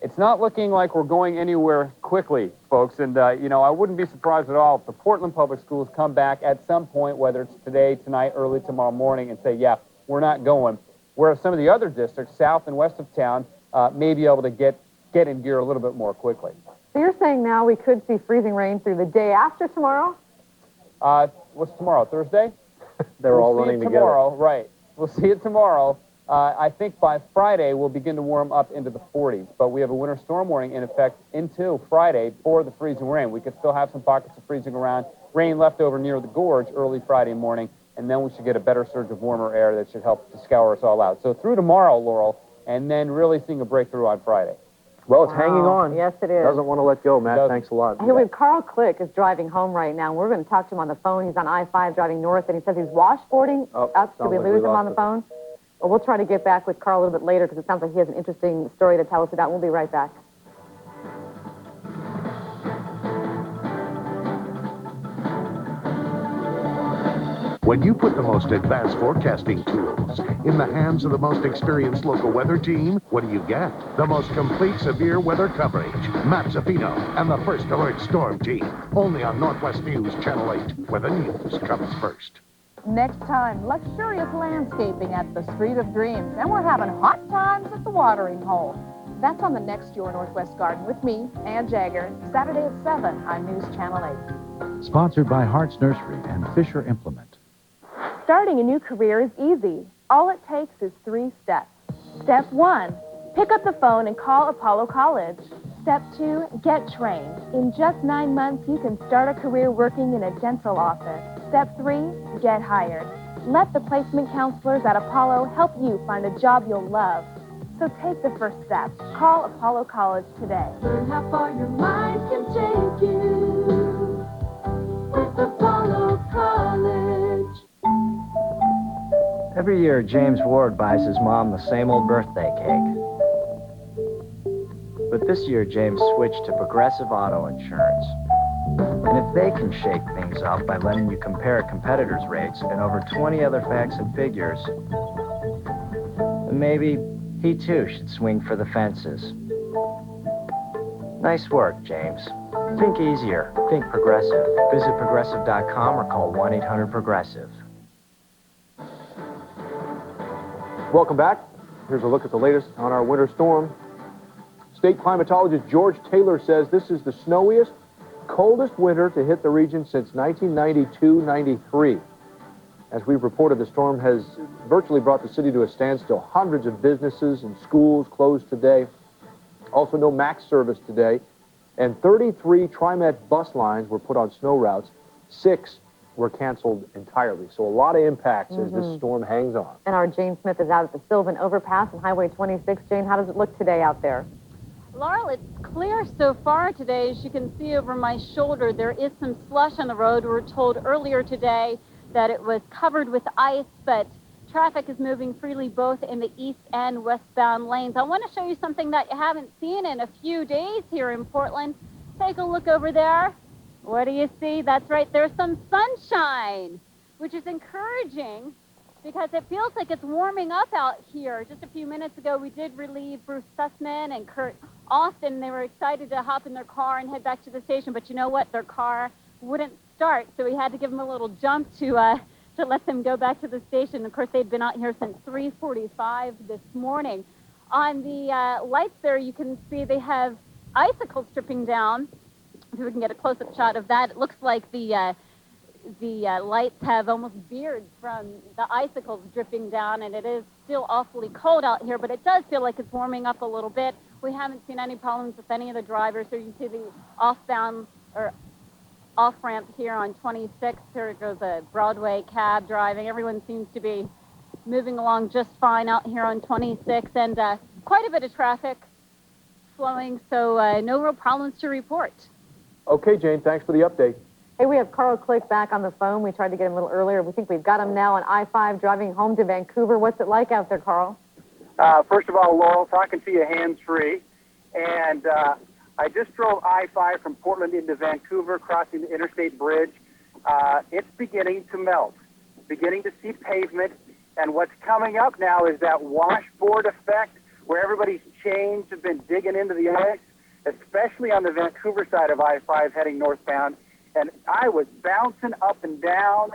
it's not looking like we're going anywhere quickly, folks. And, you know, I wouldn't be surprised at all if the Portland Public Schools come back at some point, whether it's today, tonight, early tomorrow morning, and say, yeah, we're not going. Whereas some of the other districts, south and west of town, may be able to get in gear a little bit more quickly. So you're saying now we could see freezing rain through the day after tomorrow? What's tomorrow, Thursday? They're all running together. Tomorrow, right. We'll see it tomorrow. I think by Friday, we'll begin to warm up into the 40s, but we have a winter storm warning in effect into Friday for the freezing rain. We could still have some pockets of freezing around, rain left over near the gorge early Friday morning, and then we should get a better surge of warmer air that should help to scour us all out. So through tomorrow, Laurel, and then really seeing a breakthrough on Friday. Well, it's hanging on. Yes, it is. Doesn't want to let go, Matt. Thanks a lot. Here we have Carl Click is driving home right now. We're going to talk to him on the phone. He's on I-5 driving north, and he says he's washboarding. Did we lose him on the phone? Well, we'll try to get back with Carl a little bit later because it sounds like he has an interesting story to tell us about. We'll be right back. When you put the most advanced forecasting tools in the hands of the most experienced local weather team, what do you get? The most complete severe weather coverage. Matt Zafino and the First Alert Storm Team. Only on Northwest News Channel 8, where the news comes first. Next time, luxurious landscaping at the Street of Dreams. And we're having hot times at the watering hole. That's on the next Your Northwest Garden with me, Ann Jagger, Saturday at 7 on News Channel 8. Sponsored by Hart's Nursery and Fisher Implement. Starting a new career is easy. All it takes is 3 steps. Step 1, pick up the phone and call Apollo College. Step 2, get trained. In just 9 months, you can start a career working in a dental office. Step 3, get hired. Let the placement counselors at Apollo help you find a job you'll love. So take the first step. Call Apollo College today. Learn how far your mind can take you with Apollo College. Every year, James Ward buys his mom the same old birthday cake. But this year, James switched to Progressive Auto Insurance. And if they can shake things up by letting you compare competitors' rates and over 20 other facts and figures, then maybe he too should swing for the fences. Nice work, James. Think easier. Think Progressive. Visit progressive.com or call 1-800-PROGRESSIVE. Welcome back. Here's a look at the latest on our winter storm. State climatologist George Taylor says this is the snowiest, coldest winter to hit the region since 1992-93. As we've reported, the storm has virtually brought the city to a standstill. Hundreds of businesses and schools closed today. Also, no MAX service today. And 33 TriMet bus lines were put on snow routes. 6 were canceled entirely. So a lot of impacts as this storm hangs on. And our Jane Smith is out at the Sylvan Overpass on Highway 26. Jane, how does it look today out there? Laurel, it's clear so far today. As you can see over my shoulder, there is some slush on the road. We were told earlier today that it was covered with ice, but traffic is moving freely both in the east and westbound lanes. I want to show you something that you haven't seen in a few days here in Portland. Take a look over there. What do you see? That's right, there's some sunshine, which is encouraging because it feels like it's warming up out here. Just a few minutes ago, we did relieve Bruce Sussman and Kurt Austin. They were excited to hop in their car and head back to the station, but you know what? Their car wouldn't start, so we had to give them a little jump to let them go back to the station. Of course, they'd been out here since 3:45 this morning. On the lights there, you can see they have icicles dripping down. If we can get a close-up shot of that, it looks like the lights have almost beards from the icicles dripping down, and it is still awfully cold out here, but it does feel like it's warming up a little bit. We haven't seen any problems with any of the drivers. So you can see the off-bound or off-ramp here on 26. Here goes a Broadway cab driving. Everyone seems to be moving along just fine out here on 26, and quite a bit of traffic flowing, so no real problems to report. Okay, Jane, thanks for the update. Hey, we have Carl Click back on the phone. We tried to get him a little earlier. We think we've got him now on I-5 driving home to Vancouver. What's it like out there, Carl? First of all, Laurel, talking to you hands-free. And I just drove I-5 from Portland into Vancouver, crossing the interstate bridge. It's beginning to melt, beginning to see pavement. And what's coming up now is that washboard effect where everybody's chains have been digging into the ice, especially on the Vancouver side of I-5 heading northbound. And I was bouncing up and down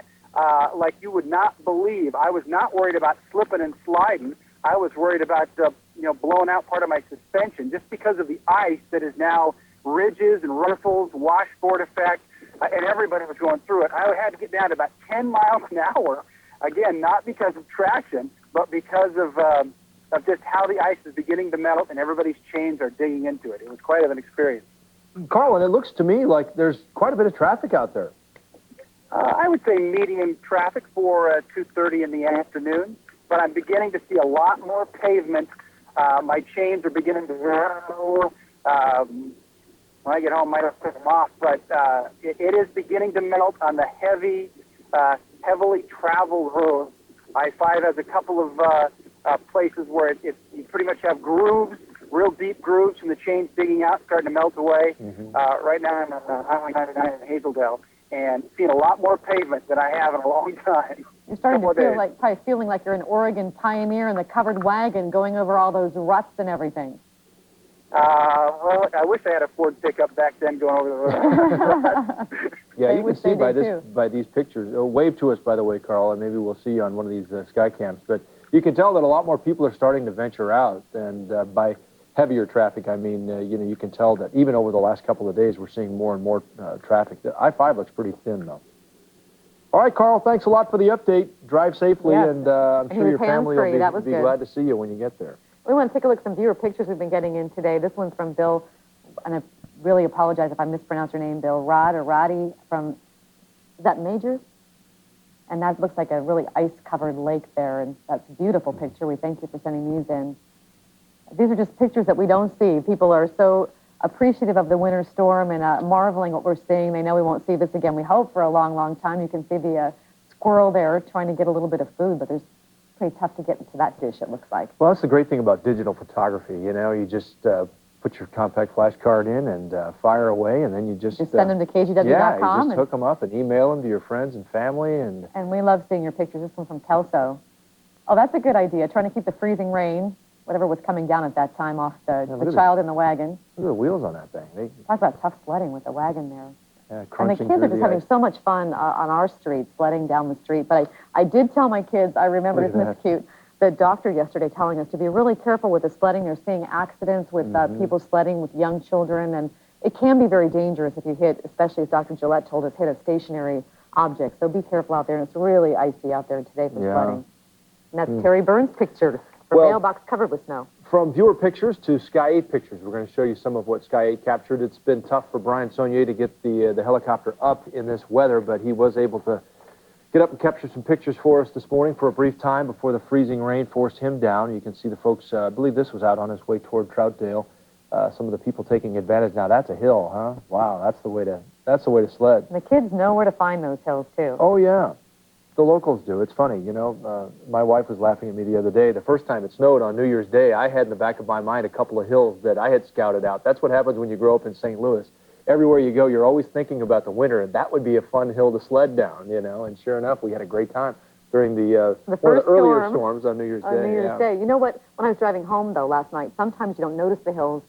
like you would not believe. I was not worried about slipping and sliding. I was worried about, blowing out part of my suspension just because of the ice that is now ridges and ruffles, washboard effect, and everybody was going through it. I had to get down to about 10 miles an hour, again, not because of traction, but because of just how the ice is beginning to melt and everybody's chains are digging into it. It was quite an experience. Carl, and it looks to me like there's quite a bit of traffic out there. I would say medium traffic for 2:30 in the afternoon, but I'm beginning to see a lot more pavement. My chains are beginning to rattle. When I get home, I might have to take them off, but it is beginning to melt on the heavily traveled roads. I-5 has a couple of places where you pretty much have grooves, real deep grooves from the chains digging out, starting to melt away. Right now I'm on Highway 99 in Hazeldale. and seen a lot more pavement than I have in a long time. You're starting to feel like, probably feeling like you're an Oregon pioneer in the covered wagon going over all those ruts and everything. Well, I wish I had a Ford pickup back then going over the road. Yeah, you can see by these pictures. Wave to us, by the way, Carl, and maybe we'll see you on one of these sky cams. But you can tell that a lot more people are starting to venture out, and by heavier traffic, I mean, you can tell that even over the last couple of days, we're seeing more and more traffic. The I-5 looks pretty thin, though. All right, Carl, thanks a lot for the update. Drive safely, and I'm sure your family will be glad to see you when you get there. We want to take a look at some viewer pictures we've been getting in today. This one's from Bill, and I really apologize if I mispronounce your name, Bill. Roddy from, is that Majors? And that looks like a really ice-covered lake there, and that's a beautiful picture. We thank you for sending these in. These are just pictures that we don't see. People are so appreciative of the winter storm and marveling what we're seeing. They know we won't see this again, we hope, for a long, long time. You can see the squirrel there trying to get a little bit of food, but there's pretty tough to get into that dish, it looks like. Well, that's the great thing about digital photography. You just put your compact flash card in and fire away, and then you just send them to KGW.com. Yeah, you just hook them up and email them to your friends and family. And we love seeing your pictures. This one from Kelso. Oh, that's a good idea, trying to keep the freezing rain, whatever was coming down at that time, off the child in the wagon. Look at the wheels on that thing. Talk about tough sledding with the wagon there. Yeah, and the kids are just having so much fun on our street, sledding down the street. But I did tell my kids, I remember, isn't this cute, the doctor yesterday telling us to be really careful with the sledding. They're seeing accidents with people sledding with young children, and it can be very dangerous if you hit, especially as Dr. Gillette told us, hit a stationary object. So be careful out there, and it's really icy out there today for sledding. And that's Terry Burns' picture for mailbox covered with snow. From viewer pictures to Sky 8 pictures, we're going to show you some of what Sky 8 captured. It's been tough for Brian Saunier to get the helicopter up in this weather, but he was able to get up and capture some pictures for us this morning for a brief time before the freezing rain forced him down. You can see the folks, I believe this was out on his way toward Troutdale. Some of the people taking advantage. Now that's a hill, huh? Wow, that's the way to sled. And the kids know where to find those hills too. Oh yeah, the locals do. It's funny, my wife was laughing at me the other day. The first time it snowed on New Year's Day, I had in the back of my mind a couple of hills that I had scouted out. That's what happens when you grow up in St. Louis. Everywhere you go, you're always thinking about the winter, and that would be a fun hill to sled down, and sure enough, we had a great time during one of the earlier storms on New Year's Day. On New Year's Day. You know what? When I was driving home, though, last night, sometimes you don't notice the hills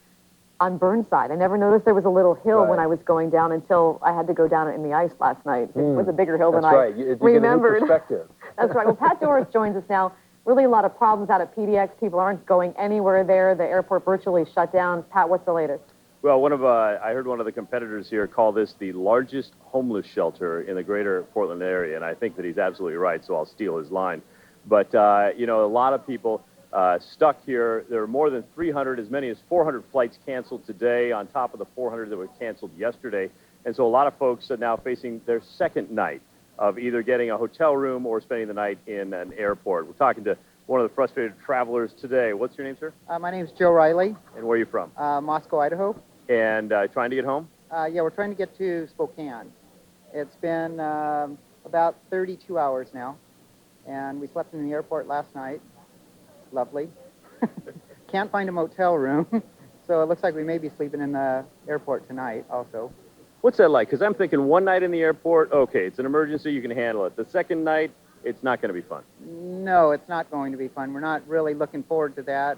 on Burnside. I never noticed there was a little hill when I was going down until I had to go down in the ice last night. It was a bigger hill than I remembered. Get a new perspective. That's right. Well, Pat Doris joins us now. Really a lot of problems out at PDX. People aren't going anywhere there. The airport virtually shut down. Pat, what's the latest? Well, I heard one of the competitors here call this the largest homeless shelter in the greater Portland area, and I think that he's absolutely right, so I'll steal his line. But, a lot of people stuck here. There are more than 300, as many as 400 flights canceled today on top of the 400 that were canceled yesterday. And so a lot of folks are now facing their second night of either getting a hotel room or spending the night in an airport. We're talking to one of the frustrated travelers today. What's your name, sir? My name's Joe Riley. And where are you from? Moscow, Idaho. And trying to get home? Yeah, we're trying to get to Spokane. It's been about 32 hours now, and we slept in the airport last night. Lovely. Can't find a motel room, so it looks like we may be sleeping in the airport tonight also. What's that like? Because I'm thinking one night in the airport, okay, it's an emergency, you can handle it. The second night, it's not going to be fun. No, it's not going to be fun. We're not really looking forward to that.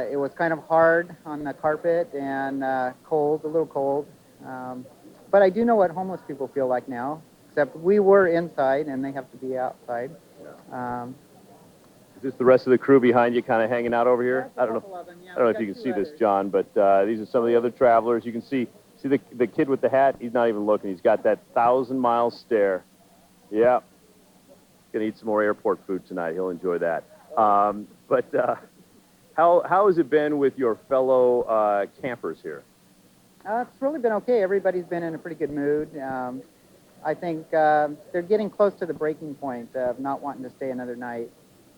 It was kind of hard on the carpet and cold, a little cold. But I do know what homeless people feel like now, except we were inside and they have to be outside. Is this the rest of the crew behind you kind of hanging out over here? I don't know if you can see this, John, but these are some of the other travelers. You can see the kid with the hat. He's not even looking. He's got that 1,000-mile stare. Yeah. Going to eat some more airport food tonight. He'll enjoy that. How has it been with your fellow campers here? It's really been okay. Everybody's been in a pretty good mood. I think they're getting close to the breaking point of not wanting to stay another night.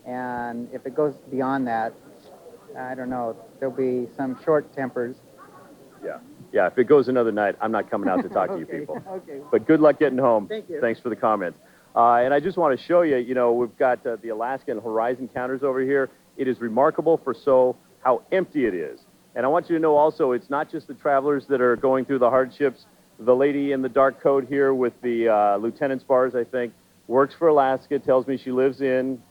And if it goes beyond that, I don't know, there'll be some short tempers. Yeah, if it goes another night, I'm not coming out to talk to you people. Okay. But good luck getting home. Thank you. Thanks for the comments. And I just want to show you, we've got the Alaska and Horizon counters over here. It is remarkable for how empty it is. And I want you to know also, it's not just the travelers that are going through the hardships. The lady in the dark coat here with the lieutenant's bars, I think, works for Alaska, tells me she lives in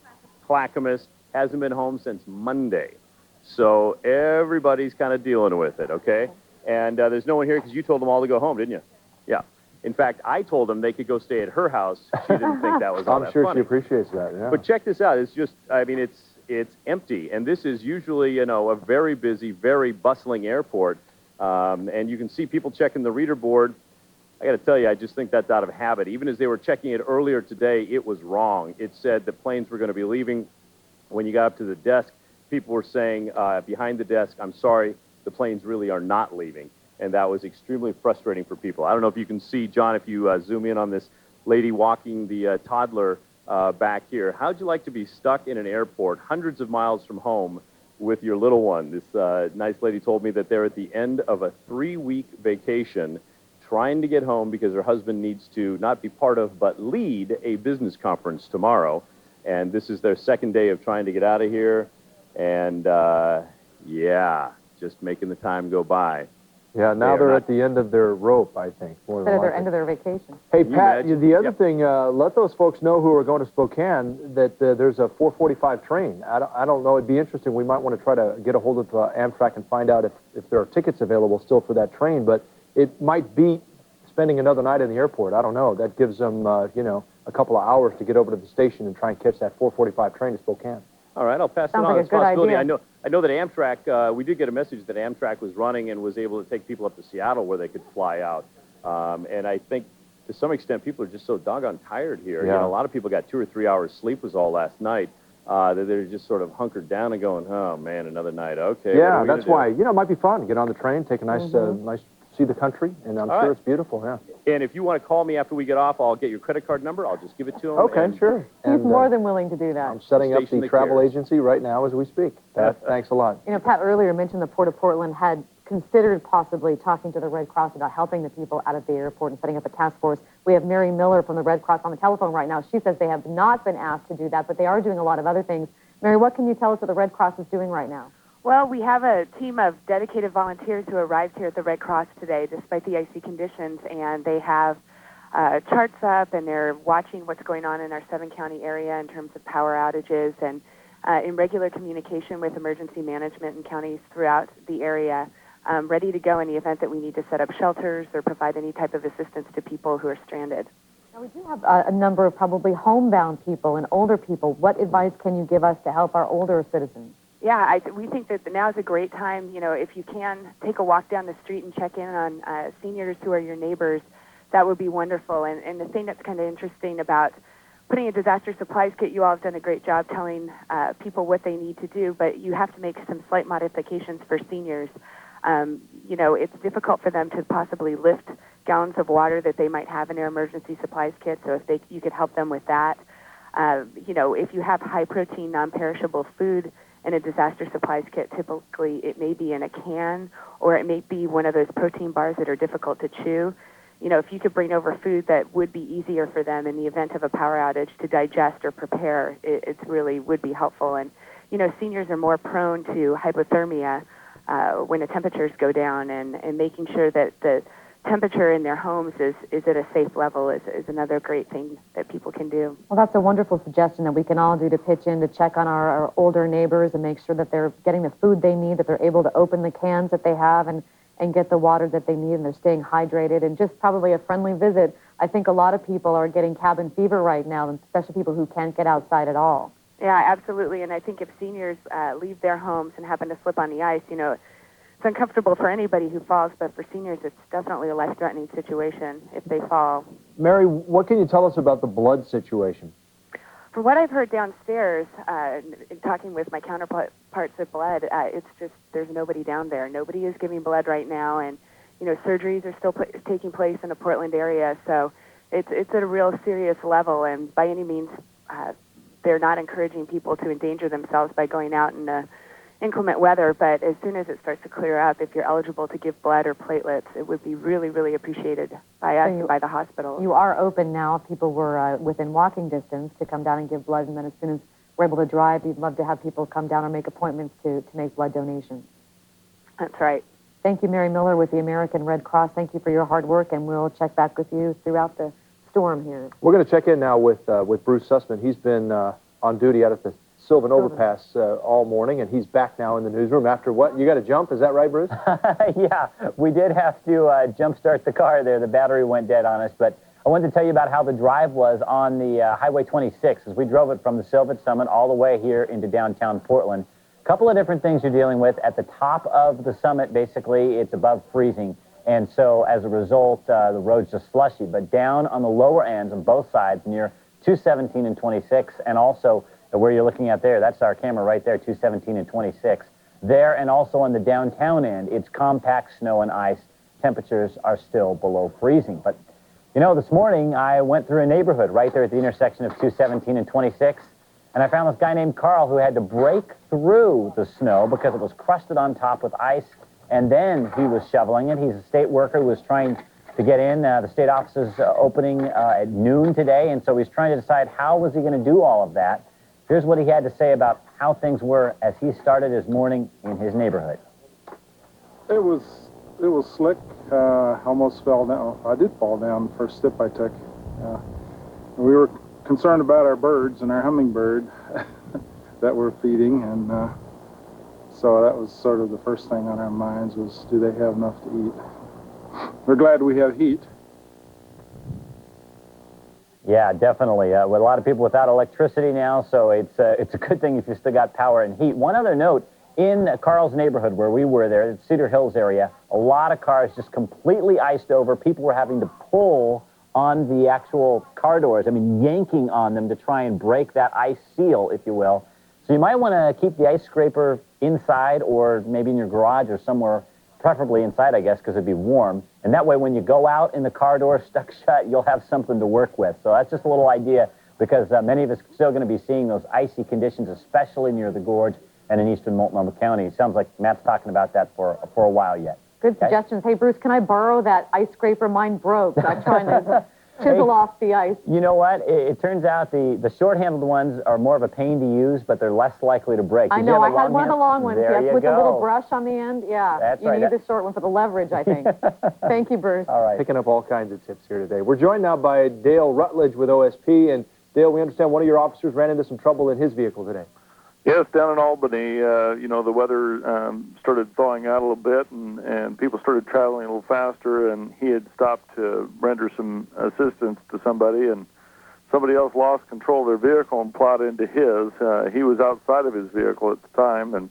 Clackamas, hasn't been home since Monday. So everybody's kind of dealing with it, okay? And there's no one here because you told them all to go home, didn't you? Yeah. In fact, I told them they could go stay at her house. She didn't think that was all that I'm sure funny. she appreciates that, yeah. But check this out. It's just, I mean, it's empty. And this is usually, you know, a very busy, very bustling airport. And you can see people checking the reader board. I got to tell you, I just think that's out of habit. Even as they were checking it earlier today, it was wrong. It said the planes were going to be leaving. When you got up to the desk, people were saying behind the desk, I'm sorry, the planes really are not leaving. And that was extremely frustrating for people. I don't know if you can see, John, if you zoom in on this lady walking the toddler back here. How'd you like to be stuck in an airport hundreds of miles from home with your little one? This nice lady told me that they're at the end of a 3-week vacation trying to get home because her husband needs to not be part of but lead a business conference tomorrow. And this is their second day of trying to get out of here. And, yeah, just making the time go by. Yeah, now they're at the end of their rope, I think. Instead of their end of their vacation. Hey, Pat, the other thing, let those folks know who are going to Spokane that there's a 4:45 train. I don't know. It'd be interesting. We might want to try to get a hold of Amtrak and find out if there are tickets available still for that train. But it might beat spending another night in the airport. I don't know. That gives them, you know, a couple of hours to get over to the station and try and catch that 4:45 train to Spokane. All right, I'll pass it on. It's a possibility. I know that Amtrak, we did get a message that Amtrak was running and was able to take people up to Seattle where they could fly out. And I think to some extent people are just so doggone tired here. Yeah. You know, a lot of people got 2 or 3 hours sleep was all last night. That they're just sort of hunkered down and going, oh man, another night. Okay. Yeah, that's why, you know, it might be fun. Get on the train, take a nice, nice see the country, and I'm sure it's beautiful, yeah. And if you want to call me after we get off, I'll get your credit card number. I'll just give it to them. Okay, sure. He's more than willing to do that. I'm setting up the travel agency right now as we speak. Pat, thanks a lot. You know, Pat earlier mentioned the Port of Portland had considered possibly talking to the Red Cross about helping the people out of the airport and setting up a task force. We have Mary Miller from the Red Cross on the telephone right now. She says they have not been asked to do that, but they are doing a lot of other things. Mary, what can you tell us what the Red Cross is doing right now? Well, we have a team of dedicated volunteers who arrived here at the Red Cross today despite the icy conditions, and they have charts up, and they're watching what's going on in our 7-county area in terms of power outages, and in regular communication with emergency management in counties throughout the area, ready to go in the event that we need to set up shelters or provide any type of assistance to people who are stranded. Now, we do have a number of probably homebound people and older people. What advice can you give us to help our older citizens? Yeah, we think that now is a great time. You know, if you can take a walk down the street and check in on seniors who are your neighbors, that would be wonderful. And the thing that's kind of interesting about putting a disaster supplies kit, you all have done a great job telling people what they need to do, but you have to make some slight modifications for seniors. You know, it's difficult for them to possibly lift gallons of water that they might have in their emergency supplies kit, so if you could help them with that. You know, if you have high-protein, non-perishable food in a disaster supplies kit, typically it may be in a can, or it may be one of those protein bars that are difficult to chew. You know, if you could bring over food that would be easier for them in the event of a power outage to digest or prepare, it really would be helpful. And, you know, seniors are more prone to hypothermia when the temperatures go down, and making sure that the temperature in their homes is at a safe level is another great thing that people can do. Well, that's a wonderful suggestion that we can all do to pitch in to check on our older neighbors and make sure that they're getting the food they need, that they're able to open the cans that they have and get the water that they need, and they're staying hydrated, and just probably a friendly visit. I think a lot of people are getting cabin fever right now, especially people who can't get outside at all. Yeah, absolutely. And I think if seniors leave their homes and happen to slip on the ice, you know, it's uncomfortable for anybody who falls, but for seniors, it's definitely a life-threatening situation if they fall. Mary, what can you tell us about the blood situation? From what I've heard downstairs, in talking with my counterparts at Blood, it's just there's nobody down there. Nobody is giving blood right now, and you know, surgeries are still taking place in the Portland area, so it's at a real serious level. And by any means, they're not encouraging people to endanger themselves by going out in the inclement weather, but as soon as it starts to clear up, if you're eligible to give blood or platelets, it would be really, really appreciated by us and by the hospital. You are open now. If people were within walking distance to come down and give blood, and then as soon as we're able to drive, we'd love to have people come down or make appointments to make blood donations. That's right. Thank you, Mary Miller with the American Red Cross. Thank you for your hard work, and we'll check back with you throughout the storm here. We're going to check in now with Bruce Sussman. He's been on duty out at the Sylvan Overpass all morning, and he's back now in the newsroom after what? You got to jump, is that right, Bruce? Yeah, we did have to jump-start the car there. The battery went dead on us, but I wanted to tell you about how the drive was on the Highway 26 as we drove it from the Sylvan Summit all the way here into downtown Portland. A couple of different things you're dealing with. At the top of the summit, basically, it's above freezing, and so as a result, the road's just slushy. But down on the lower ends on both sides near 217 and 26, and also where you're looking at there, that's our camera right there, 217 and 26. There and also on the downtown end, it's compact snow and ice. Temperatures are still below freezing. But, you know, this morning I went through a neighborhood right there at the intersection of 217 and 26, and I found this guy named Carl who had to break through the snow because it was crusted on top with ice, and then he was shoveling it. He's a state worker who was trying to get in. The state office is opening at noon today, and so he's trying to decide how was he going to do all of that. Here's what he had to say about how things were as he started his morning in his neighborhood. It was slick. Almost fell down. I did fall down the first step I took. We were concerned about our birds and our hummingbird that we're feeding, and so that was sort of the first thing on our minds was, do they have enough to eat? We're glad we have heat. Yeah, definitely. With a lot of people without electricity now, so it's a good thing if you still got power and heat. One other note, in Carl's neighborhood where we were there, the Cedar Hills area, a lot of cars just completely iced over. People were having to pull on the actual car doors, I mean, yanking on them to try and break that ice seal, if you will. So you might want to keep the ice scraper inside or maybe in your garage or somewhere, preferably inside, I guess, because it'd be warm. And that way, when you go out and the car door stuck shut, you'll have something to work with. So that's just a little idea because many of us are still going to be seeing those icy conditions, especially near the gorge and in eastern Multnomah County. It sounds like Matt's talking about that for a while yet. Good suggestions. Hey, Bruce, can I borrow that ice scraper? Mine broke. I'm trying to chisel off the ice. You know what? It turns out the short-handled ones are more of a pain to use, but they're less likely to break. I know. I had one of the long ones, yes, with a little brush on the end. Yeah. That's you right. need the short one for the leverage, I think. Thank you, Bruce. All right. Picking up all kinds of tips here today. We're joined now by Dale Rutledge with OSP. And Dale, we understand one of your officers ran into some trouble in his vehicle today. Yes, down in Albany, you know, the weather started thawing out a little bit, and people started traveling a little faster, and he had stopped to render some assistance to somebody, and somebody else lost control of their vehicle and plowed into his. He was outside of his vehicle at the time and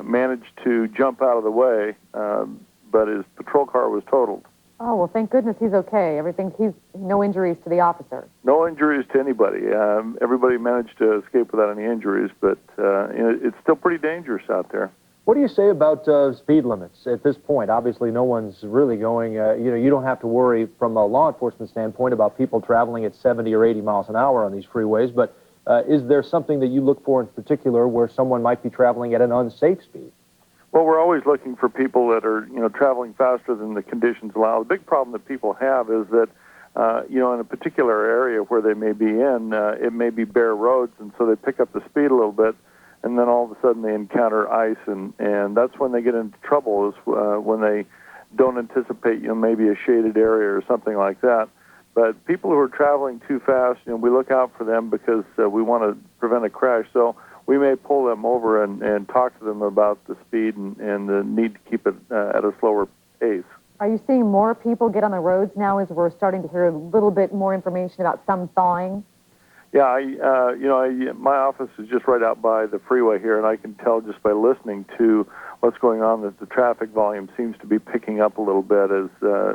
managed to jump out of the way, but his patrol car was totaled. Oh, well, thank goodness he's okay. He's no injuries to the officer. No injuries to anybody. Everybody managed to escape without any injuries, but it's still pretty dangerous out there. What do you say about speed limits at this point? Obviously, no one's really going, you don't have to worry from a law enforcement standpoint about people traveling at 70 or 80 miles an hour on these freeways, but is there something that you look for in particular where someone might be traveling at an unsafe speed? Well, we're always looking for people that are, traveling faster than the conditions allow. The big problem that people have is that, in a particular area where they may be in, it may be bare roads, and so they pick up the speed a little bit, and then all of a sudden they encounter ice, and that's when they get into trouble, is when they don't anticipate, maybe a shaded area or something like that. But people who are traveling too fast, we look out for them because we want to prevent a crash. So we may pull them over and talk to them about the speed and the need to keep it at a slower pace. Are you seeing more people get on the roads now as we're starting to hear a little bit more information about some thawing? Yeah, my office is just right out by the freeway here, and I can tell just by listening to what's going on that the traffic volume seems to be picking up a little bit as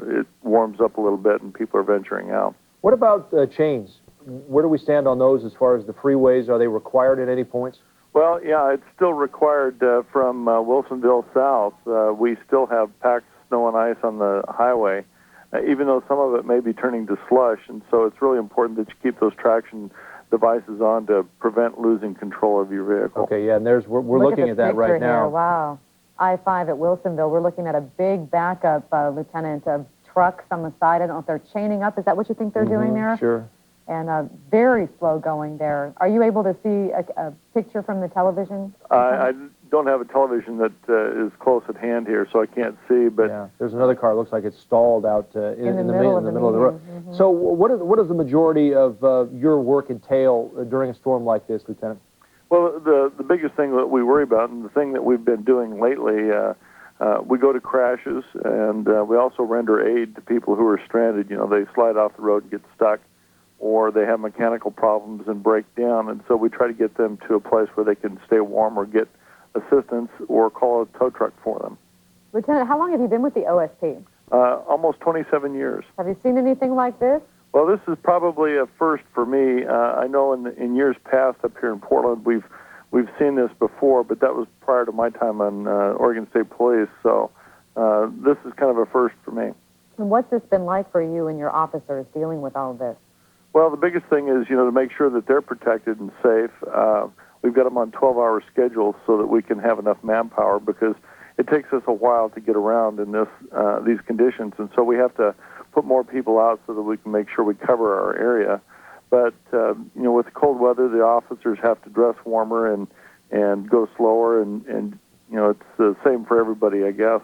it warms up a little bit and people are venturing out. What about chains? Where do we stand on those as far as the freeways? Are they required at any points? Well, yeah, it's still required from Wilsonville south. We still have packed snow and ice on the highway, even though some of it may be turning to slush. And so it's really important that you keep those traction devices on to prevent losing control of your vehicle. Okay, yeah, and we're looking at that right now. Here. Wow. I-5 at Wilsonville. We're looking at a big backup, Lieutenant, of trucks on the side. I don't know if they're chaining up. Is that what you think they're doing there? Sure. And very slow going there. Are you able to see a picture from the television? I don't have a television that is close at hand here, so I can't see. But yeah, there's another car. It looks like it's stalled out in the middle of the road. Mm-hmm. So what does the majority of your work entail during a storm like this, Lieutenant? Well, the biggest thing that we worry about, and the thing that we've been doing lately, we go to crashes, and we also render aid to people who are stranded. You know, they slide off the road and get stuck, or they have mechanical problems and break down, and so we try to get them to a place where they can stay warm or get assistance or call a tow truck for them. Lieutenant, how long have you been with the OSP? Almost 27 years. Have you seen anything like this? Well, this is probably a first for me. I know in years past up here in Portland, we've seen this before, but that was prior to my time on Oregon State Police, so this is kind of a first for me. And what's this been like for you and your officers dealing with all of this? Well, the biggest thing is, to make sure that they're protected and safe. We've got them on 12-hour schedules so that we can have enough manpower, because it takes us a while to get around in these conditions, and so we have to put more people out so that we can make sure we cover our area. But, with the cold weather, the officers have to dress warmer and go slower, and it's the same for everybody, I guess.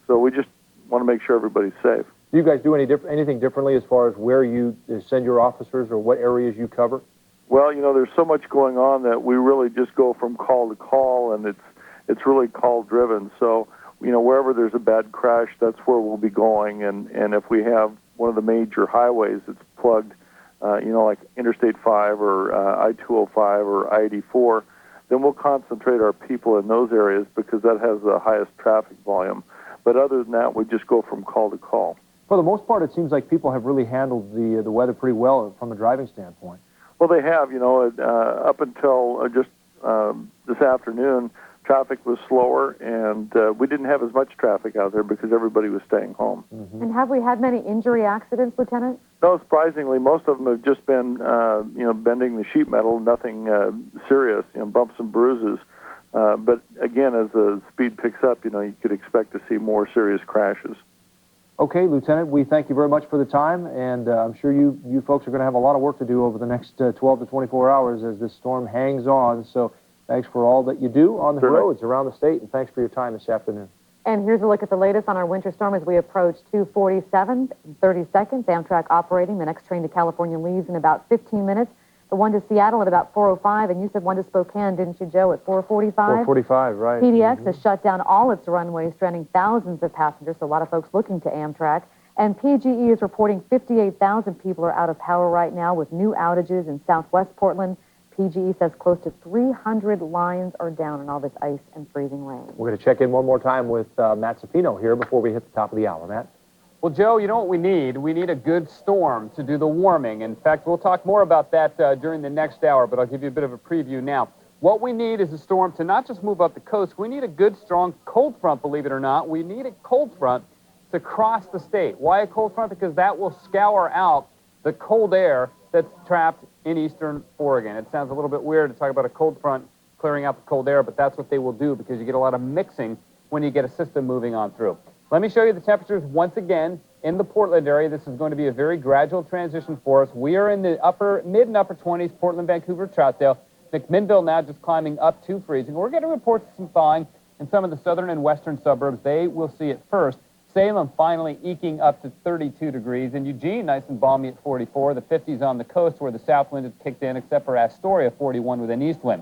So we just want to make sure everybody's safe. Do you guys do anything differently as far as where you send your officers or what areas you cover? Well, there's so much going on that we really just go from call to call, and it's really call-driven. So, wherever there's a bad crash, that's where we'll be going. And if we have one of the major highways that's plugged, like Interstate 5 or I-205 or I-84, then we'll concentrate our people in those areas because that has the highest traffic volume. But other than that, we just go from call to call. For the most part, it seems like people have really handled the weather pretty well from a driving standpoint. Well, they have. Up until just this afternoon, traffic was slower, and we didn't have as much traffic out there because everybody was staying home. Mm-hmm. And have we had many injury accidents, Lieutenant? No, surprisingly, most of them have just been, bending the sheet metal, nothing serious, bumps and bruises. But again, as the speed picks up, you could expect to see more serious crashes. Okay, Lieutenant, we thank you very much for the time, and I'm sure you folks are going to have a lot of work to do over the next 12 to 24 hours as this storm hangs on. So thanks for all that you do on the roads around the state, and thanks for your time this afternoon. And here's a look at the latest on our winter storm as we approach 2:47 in 30 seconds. Amtrak operating. The next train to California leaves in about 15 minutes. The one to Seattle at about 4:05, and you said one to Spokane, didn't you, Joe, at 4:45? 4:45, right. PDX has shut down all its runways, stranding thousands of passengers, so a lot of folks looking to Amtrak. And PGE is reporting 58,000 people are out of power right now with new outages in southwest Portland. PGE says close to 300 lines are down in all this ice and freezing rain. We're going to check in one more time with Matt Zaffino here before we hit the top of the hour. Matt? Well, Joe, you know what we need? We need a good storm to do the warming. In fact, we'll talk more about that during the next hour, but I'll give you a bit of a preview now. What we need is a storm to not just move up the coast. We need a good, strong cold front, believe it or not. We need a cold front to cross the state. Why a cold front? Because that will scour out the cold air that's trapped in eastern Oregon. It sounds a little bit weird to talk about a cold front clearing out the cold air, but that's what they will do because you get a lot of mixing when you get a system moving on through. Let me show you the temperatures once again in the Portland area. This is going to be a very gradual transition for us. We are in the mid and upper 20s, Portland, Vancouver, Troutdale. McMinnville now just climbing up to freezing. We're getting reports of some thawing in some of the southern and western suburbs. They will see it first. Salem finally eking up to 32 degrees. And Eugene, nice and balmy at 44. The 50s on the coast where the south wind has kicked in, except for Astoria, 41 with an east wind.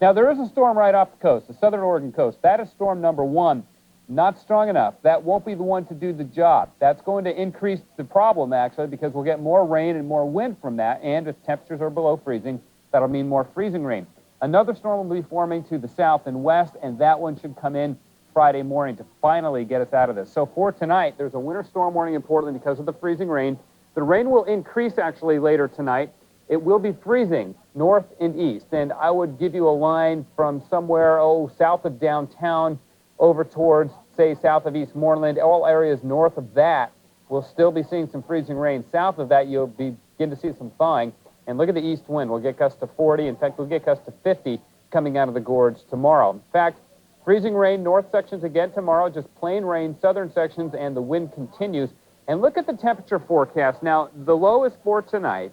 Now, there is a storm right off the coast, the southern Oregon coast. That is storm number 1. Not strong enough. That won't be the one to do the job. That's going to increase the problem, actually, because we'll get more rain and more wind from that. And if temperatures are below freezing, that'll mean more freezing rain. Another storm will be forming to the south and west, and that one should come in Friday morning to finally get us out of this. So for tonight, there's a winter storm warning in Portland because of the freezing rain. The rain will increase, actually, later tonight. It will be freezing north and east. And I would give you a line from somewhere, south of downtown, over towards, say, south of East Moreland. All areas north of that will still be seeing some freezing rain. South of that, you'll begin to see some thawing. And look at the east wind. We'll get gusts to 40. In fact, we'll get gusts to 50 coming out of the gorge tomorrow. In fact, freezing rain, north sections again tomorrow, just plain rain, southern sections, and the wind continues. And look at the temperature forecast. Now, the low is for tonight.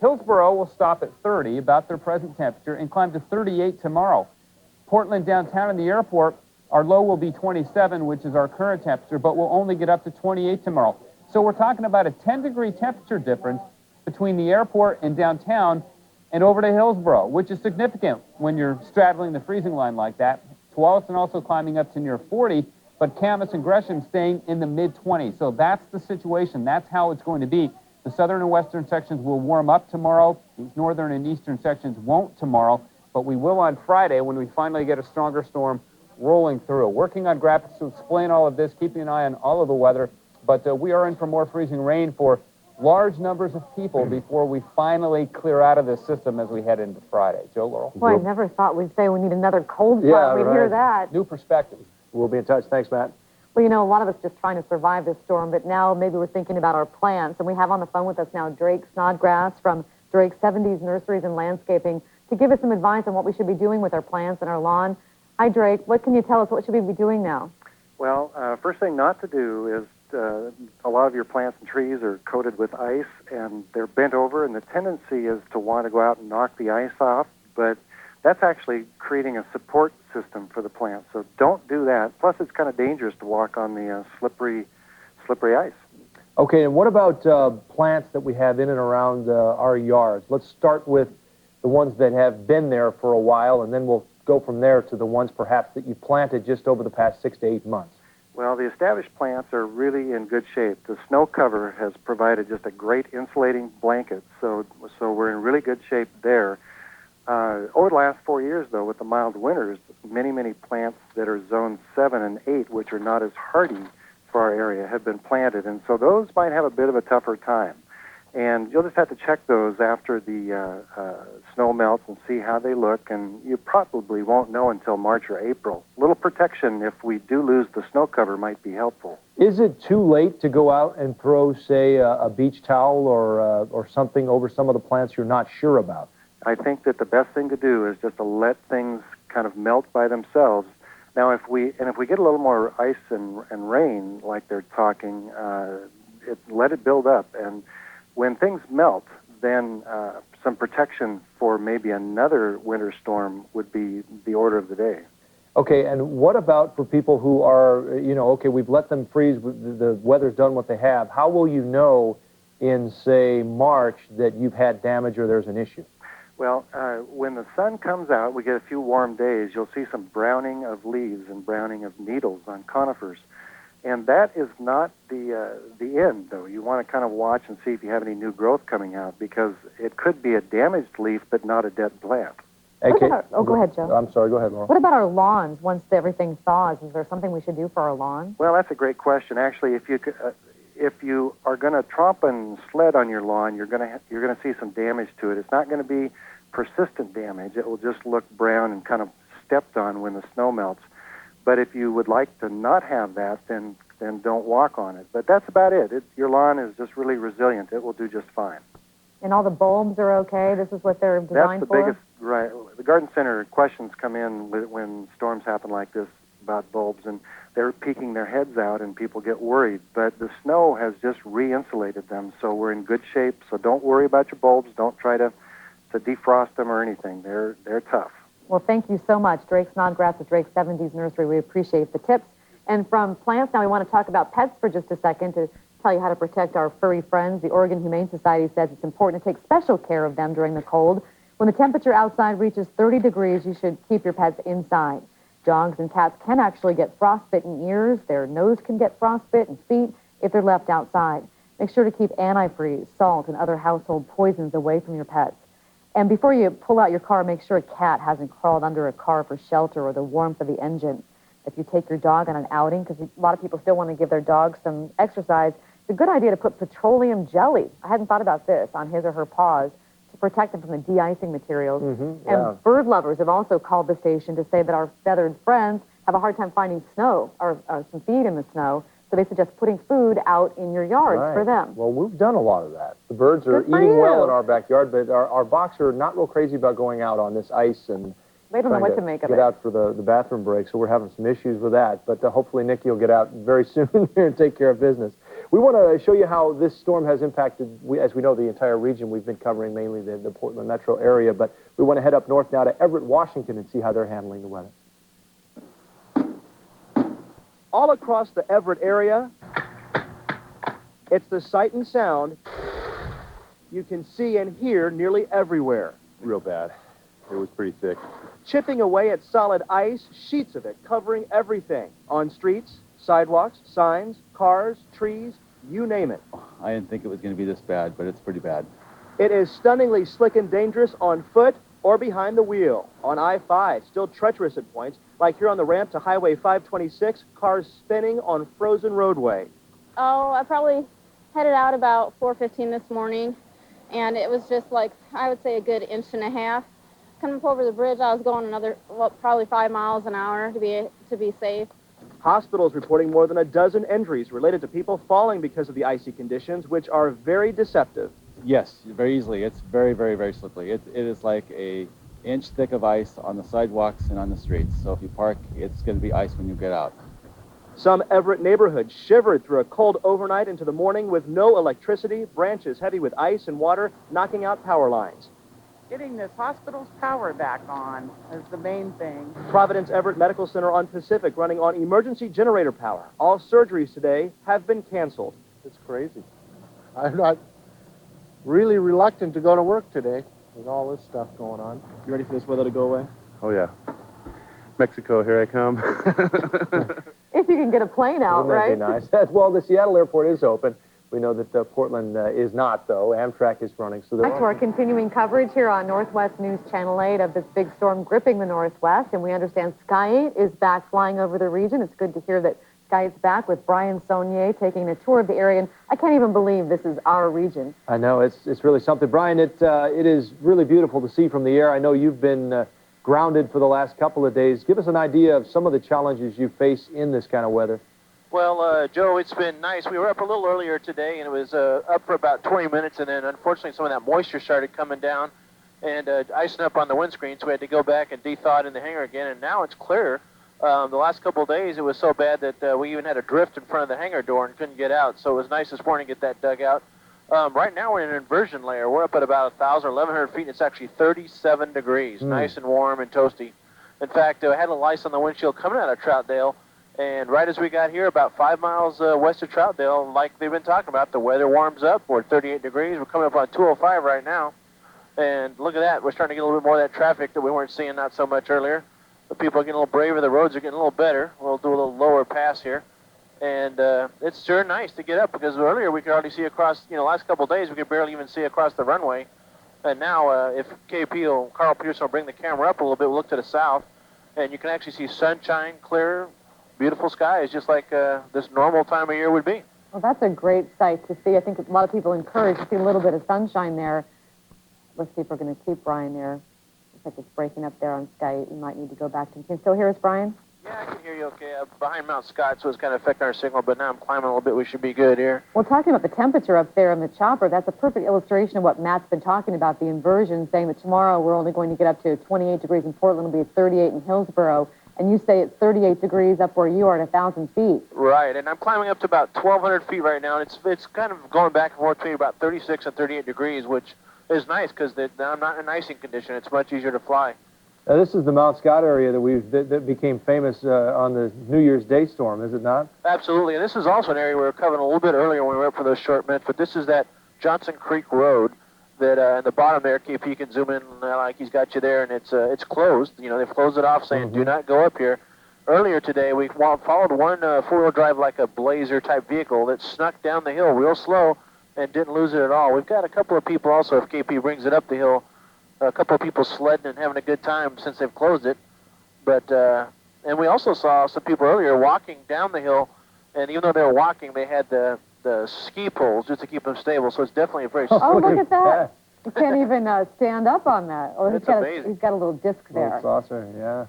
Hillsborough will stop at 30, about their present temperature, and climb to 38 tomorrow. Portland downtown and the airport, our low will be 27, which is our current temperature, but we'll only get up to 28 tomorrow. So we're talking about a 10-degree temperature difference between the airport and downtown and over to Hillsborough, which is significant when you're straddling the freezing line like that. Tualatin also climbing up to near 40, but Camas and Gresham staying in the mid-20s. So that's the situation. That's how it's going to be. The southern and western sections will warm up tomorrow. These northern and eastern sections won't tomorrow, but we will on Friday when we finally get a stronger storm rolling through. Working on graphics to explain all of this, keeping an eye on all of the weather, but we are in for more freezing rain for large numbers of people before we finally clear out of this system as we head into Friday. Joe, Laurel? Boy, I never thought we'd say we need another cold front. We'd hear that. New perspective. We'll be in touch. Thanks, Matt. Well, you know, a lot of us just trying to survive this storm, but now maybe we're thinking about our plants. And we have on the phone with us now Drake Snodgrass from Drake's 70s Nurseries and Landscaping to give us some advice on what we should be doing with our plants and our lawn. Hi, Drake. What can you tell us? What should we be doing now? Well, first thing not to do is a lot of your plants and trees are coated with ice, and they're bent over, and the tendency is to want to go out and knock the ice off, but that's actually creating a support system for the plant, so don't do that. Plus, it's kind of dangerous to walk on the slippery ice. Okay, and what about plants that we have in and around our yards? Let's start with the ones that have been there for a while, and then we'll go from there to the ones perhaps that you planted just over the past 6 to 8 months. Well, the established plants are really in good shape. The snow cover has provided just a great insulating blanket, so we're in really good shape there. Over the last 4 years, though, with the mild winters, many plants that are zone 7 and 8, which are not as hardy for our area, have been planted, and so those might have a bit of a tougher time. And you'll just have to check those after the snow melts and see how they look, and you probably won't know until March or April. A little protection if we do lose the snow cover might be helpful. Is it too late to go out and throw, say, a beach towel or something over some of the plants you're not sure about? I think that the best thing to do is just to let things kind of melt by themselves. Now, if we get a little more ice and rain, like they're talking, let it build up, and when things melt, then some protection for maybe another winter storm would be the order of the day. Okay, and what about for people who are, okay, we've let them freeze, the weather's done what they have. How will you know in, say, March that you've had damage or there's an issue? Well, when the sun comes out, we get a few warm days, you'll see some browning of leaves and browning of needles on conifers. And that is not the end, though. You want to kind of watch and see if you have any new growth coming out, because it could be a damaged leaf but not a dead plant. Okay. Go ahead, Joe. I'm sorry, go ahead, Laura. What about our lawns once everything thaws? Is there something we should do for our lawn? Well, that's a great question. Actually, if you are going to tromp and sled on your lawn, you're going to see some damage to it. It's not going to be persistent damage. It will just look brown and kind of stepped on when the snow melts. But if you would like to not have that, then don't walk on it. But that's about it. Your lawn is just really resilient. It will do just fine. And all the bulbs are okay? This is what they're designed for? That's the biggest, right. The garden center questions come in when storms happen like this about bulbs, and they're peeking their heads out, and people get worried. But the snow has just re-insulated them, so we're in good shape. So don't worry about your bulbs. Don't try to defrost them or anything. They're tough. Well, thank you so much, Drake Snodgrass at Drake's 70s Nursery. We appreciate the tips. And from plants, now we want to talk about pets for just a second to tell you how to protect our furry friends. The Oregon Humane Society says it's important to take special care of them during the cold. When the temperature outside reaches 30 degrees, you should keep your pets inside. Dogs and cats can actually get frostbitten ears. Their nose can get frostbitten feet if they're left outside. Make sure to keep antifreeze, salt, and other household poisons away from your pets. And before you pull out your car, make sure a cat hasn't crawled under a car for shelter or the warmth of the engine. If you take your dog on an outing, because a lot of people still want to give their dog some exercise, it's a good idea to put petroleum jelly, I hadn't thought about this, on his or her paws to protect them from the de-icing materials. And bird lovers have also called the station to say that our feathered friends have a hard time finding snow or some feed in the snow. So they suggest putting food out in your yards for them. Well, we've done a lot of that. The birds are eating well in our backyard, but our Boks are not real crazy about going out on this ice and they don't know what to make of it. Get out for the bathroom break, so we're having some issues with that. But hopefully Nikki will get out very soon here and take care of business. We want to show you how this storm has impacted, as we know, the entire region. We've been covering mainly the Portland metro area, but we want to head up north now to Everett, Washington, and see how they're handling the weather. All across the Everett area, it's the sight and sound you can see and hear nearly everywhere. Real bad. It was pretty thick. Chipping away at solid ice, sheets of it covering everything. On streets, sidewalks, signs, cars, trees, you name it. I didn't think it was going to be this bad, but it's pretty bad. It is stunningly slick and dangerous on foot or behind the wheel. On I-5, still treacherous at points, like here on the ramp to Highway 526, cars spinning on frozen roadway. Oh, I probably headed out about 4:15 this morning, and it was just like, I would say a good inch and a half. Coming up over the bridge, I was going another, well, probably 5 miles an hour to be safe. Hospitals reporting more than a dozen injuries related to people falling because of the icy conditions, which are very deceptive. Yes, very easily. It's very, very, very slippery. It is like an inch thick of ice on the sidewalks and on the streets. So if you park, it's going to be ice when you get out. Some Everett neighborhoods shivered through a cold overnight into the morning with no electricity, branches heavy with ice and water knocking out power lines. Getting this hospital's power back on is the main thing. Providence Everett Medical Center on Pacific running on emergency generator power. All surgeries today have been canceled. It's crazy. I'm not really reluctant to go to work today with all this stuff going on. You ready for this weather to go away? Oh, yeah. Mexico, here I come. If you can get a plane out, right? Wouldn't that be nice? Well, the Seattle airport is open. We know that Portland is not, though. Amtrak is running. So Back to our continuing coverage here on Northwest News Channel 8 of this big storm gripping the Northwest. And we understand Sky 8 is back flying over the region. It's good to hear that Sky 8's back with Brian Saunier taking a tour of the area. And I can't even believe this is our region. I know. It's really something. Brian, it is really beautiful to see from the air. I know you've been grounded for the last couple of days. Give us an idea of some of the challenges you face in this kind of weather. Well, Joe, it's been nice. We were up a little earlier today, and it was up for about 20 minutes, and then unfortunately some of that moisture started coming down and icing up on the windscreen, so we had to go back and de-thaw it in the hangar again, and now it's clear. The last couple of days, it was so bad that we even had a drift in front of the hangar door and couldn't get out, so it was nice this morning to get that dug out. Right now, we're in an inversion layer. We're up at about 1,000 or 1,100 feet, and it's actually 37 degrees, nice and warm and toasty. In fact, I had a little ice on the windshield coming out of Troutdale, and right as we got here, about 5 miles west of Troutdale, like they've been talking about, the weather warms up. We're at 38 degrees. We're coming up on 205 right now. And look at that. We're starting to get a little bit more of that traffic that we weren't seeing not so much earlier. The people are getting a little braver. The roads are getting a little better. We'll do a little lower pass here. And it's sure nice to get up because earlier we could hardly see across, the last couple of days we could barely even see across the runway. And now if KP or Carl Pearson will bring the camera up a little bit, we'll look to the south, and you can actually see sunshine, clear, beautiful skies, just like this normal time of year would be. Well, that's a great sight to see. I think a lot of people encouraged to see a little bit of sunshine there. Let's see if we're going to keep Brian there. Looks like it's breaking up there on Sky 8. We might need to go back. Can you still hear us, Brian? Yeah, I can hear you okay. Behind Mount Scott, so it's kind of affecting our signal, but now I'm climbing a little bit. We should be good here. Well, talking about the temperature up there in the chopper, that's a perfect illustration of what Matt's been talking about, the inversion, saying that tomorrow we're only going to get up to 28 degrees in Portland. It'll be at 38 in Hillsborough. And you say it's 38 degrees up where you are at 1,000 feet. Right, and I'm climbing up to about 1,200 feet right now, and it's kind of going back and forth between about 36 and 38 degrees, which is nice because I'm not in an icing condition. It's much easier to fly. Now, this is the Mount Scott area that became famous on the New Year's Day storm, is it not? Absolutely, and this is also an area we were covering a little bit earlier when we were up for those short minutes, but this is that Johnson Creek Road that in the bottom there, KP, you can zoom in like he's got you there, and it's closed. They've closed it off saying do not go up here. Earlier today, we followed one four-wheel drive like a Blazer type vehicle that snuck down the hill real slow and didn't lose it at all. We've got a couple of people also, if KP brings it up the hill, a couple of people sledding and having a good time since they've closed it. But and we also saw some people earlier walking down the hill, and even though they were walking, they had the ski poles just to keep them stable. So it's definitely a very Oh, look at that. You can't even stand up on that. Oh, It's amazing. He's got a little disc there. Little saucer, yeah.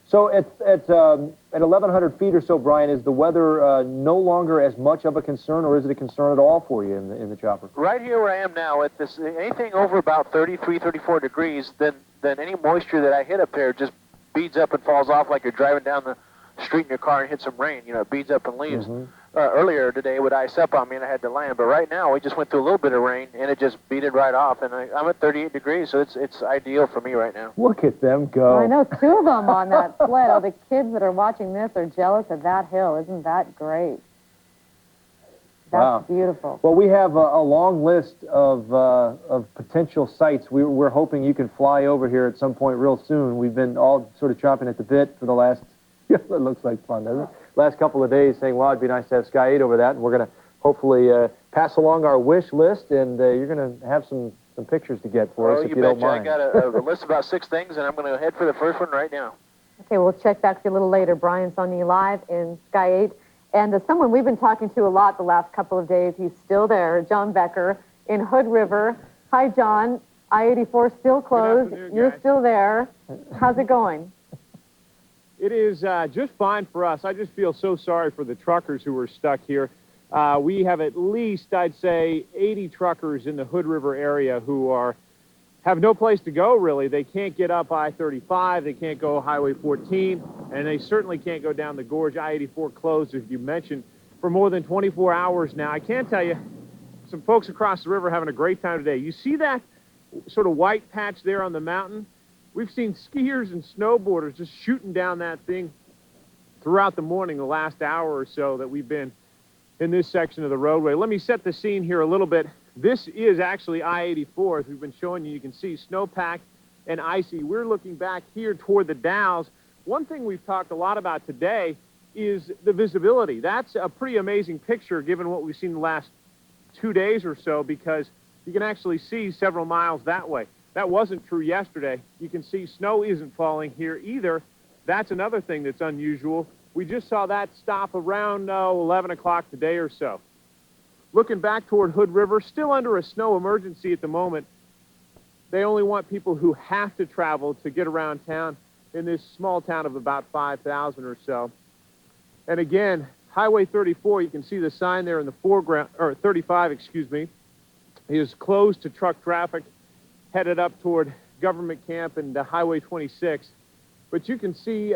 So at 1,100 feet or so, Brian, is the weather no longer as much of a concern, or is it a concern at all for you in the chopper? Right here where I am now, at this anything over about 33, 34 degrees, then any moisture that I hit up there just beads up and falls off like you're driving down the street in your car and hit some rain. It beads up and leaves. earlier today would ice up on me and I had to land. But right now, we just went through a little bit of rain and it just beat it right off. And I'm at 38 degrees, so it's ideal for me right now. Look at them go. I know 2 of them on that sled. Oh, the kids that are watching this are jealous of that hill. Isn't that great? That's beautiful. Well, we have a long list of potential sites. We're hoping you can fly over here at some point real soon. We've been all sort of chomping at the bit for the last, it looks like fun, doesn't it? Last couple of days saying, well, it'd be nice to have Sky 8 over that. And we're going to hopefully pass along our wish list, and you're going to have some pictures to get for us if you don't mind. I got a list of about 6 things, and I'm going to head for the first one right now. Okay, we'll check back with you a little later. Brian Sony live in Sky 8. And someone we've been talking to a lot the last couple of days, he's still there, John Becker in Hood River. Hi, John. I-84 still closed. You're still there. How's it going? It is just fine for us. I just feel so sorry for the truckers who are stuck here. We have at least, I'd say, 80 truckers in the Hood River area who have no place to go, really. They can't get up I-35, they can't go Highway 14, and they certainly can't go down the gorge. I-84 closed, as you mentioned, for more than 24 hours now. I can tell you, some folks across the river are having a great time today. You see that sort of white patch there on the mountain? We've seen skiers and snowboarders just shooting down that thing throughout the morning, the last hour or so that we've been in this section of the roadway. Let me set the scene here a little bit. This is actually I-84, as we've been showing you. You can see snowpacked and icy. We're looking back here toward the Dalles. One thing we've talked a lot about today is the visibility. That's a pretty amazing picture given what we've seen the last 2 days or so, because you can actually see several miles that way. That wasn't true yesterday. You can see snow isn't falling here either. That's another thing that's unusual. We just saw that stop around 11 o'clock today or so. Looking back toward Hood River, still under a snow emergency at the moment. They only want people who have to travel to get around town in this small town of about 5,000 or so. And again, Highway 34, you can see the sign there in the foreground, or 35, excuse me, is closed to truck traffic headed up toward Government Camp and Highway 26. But you can see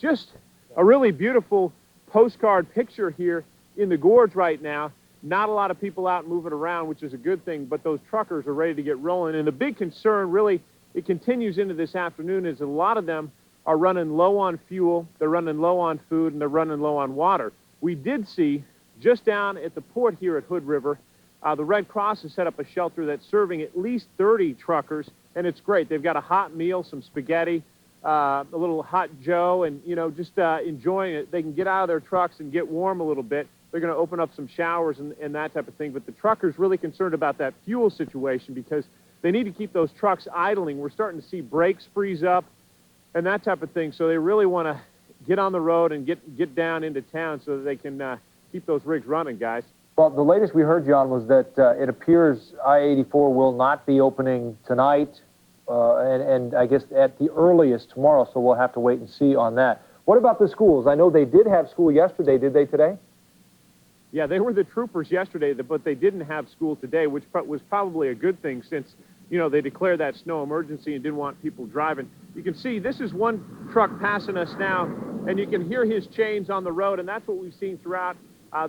just a really beautiful postcard picture here in the gorge right now. Not a lot of people out moving around, which is a good thing, but those truckers are ready to get rolling. And the big concern, really, it continues into this afternoon, is a lot of them are running low on fuel, they're running low on food, and they're running low on water. We did see, just down at the port here at Hood River, the Red Cross has set up a shelter that's serving at least 30 truckers, and it's great. They've got a hot meal, some spaghetti, a little hot Joe, and, you know, just enjoying it. They can get out of their trucks and get warm a little bit. They're going to open up some showers and that type of thing. But the truckers really concerned about that fuel situation because they need to keep those trucks idling. We're starting to see brakes freeze up and that type of thing. So they really want to get on the road and get down into town so that they can keep those rigs running, guys. Well, the latest we heard, John, was that it appears I-84 will not be opening tonight, and I guess at the earliest tomorrow, so we'll have to wait and see on that. What about the schools? I know they did have school yesterday. Did they today? Yeah, they were the troopers yesterday, but they didn't have school today, which was probably a good thing since, you know, they declared that snow emergency and didn't want people driving. You can see this is one truck passing us now, and you can hear his chains on the road, and that's what we've seen throughout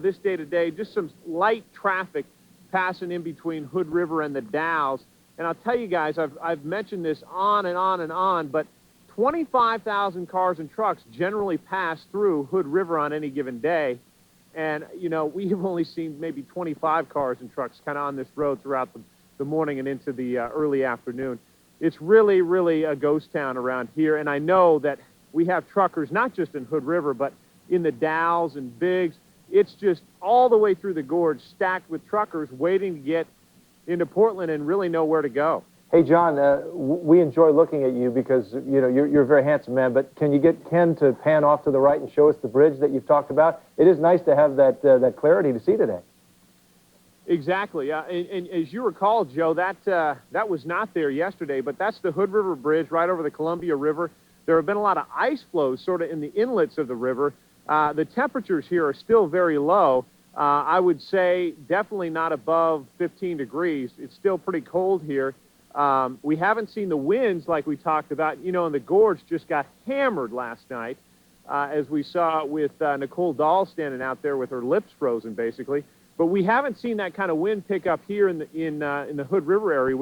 this day today. Just some light traffic passing in between Hood River and the Dalles. And I'll tell you guys, I've mentioned this on and on and on, but 25,000 cars and trucks generally pass through Hood River on any given day. And, you know, we have only seen maybe 25 cars and trucks kind of on this road throughout the morning and into the early afternoon. It's really, really a ghost town around here. And I know that we have truckers, not just in Hood River, but in the Dalles and Biggs. It's just all the way through the gorge stacked with truckers waiting to get into Portland and really know where to go. Hey, John, we enjoy looking at you because, you know, you're a very handsome man, but can you get Ken to pan off to the right and show us the bridge that you've talked about? It is nice to have that clarity to see today. Exactly. And as you recall, Joe, that was not there yesterday, but that's the Hood River Bridge right over the Columbia River. There have been a lot of ice flows sort of in the inlets of the river. The temperatures here are still very low. I would say definitely not above 15 degrees. It's still pretty cold here. We haven't seen the winds like we talked about. You know, and the gorge just got hammered last night. as we saw with Nicole Dahl standing out there with her lips frozen, basically. But we haven't seen that kind of wind pick up here in the Hood River area,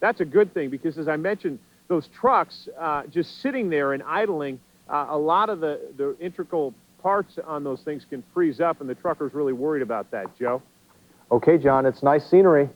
that's a good thing, because as I mentioned, those trucks just sitting there and idling, a lot of the integral parts on those things can freeze up, and the trucker's really worried about that, Joe. Okay, John, it's nice scenery.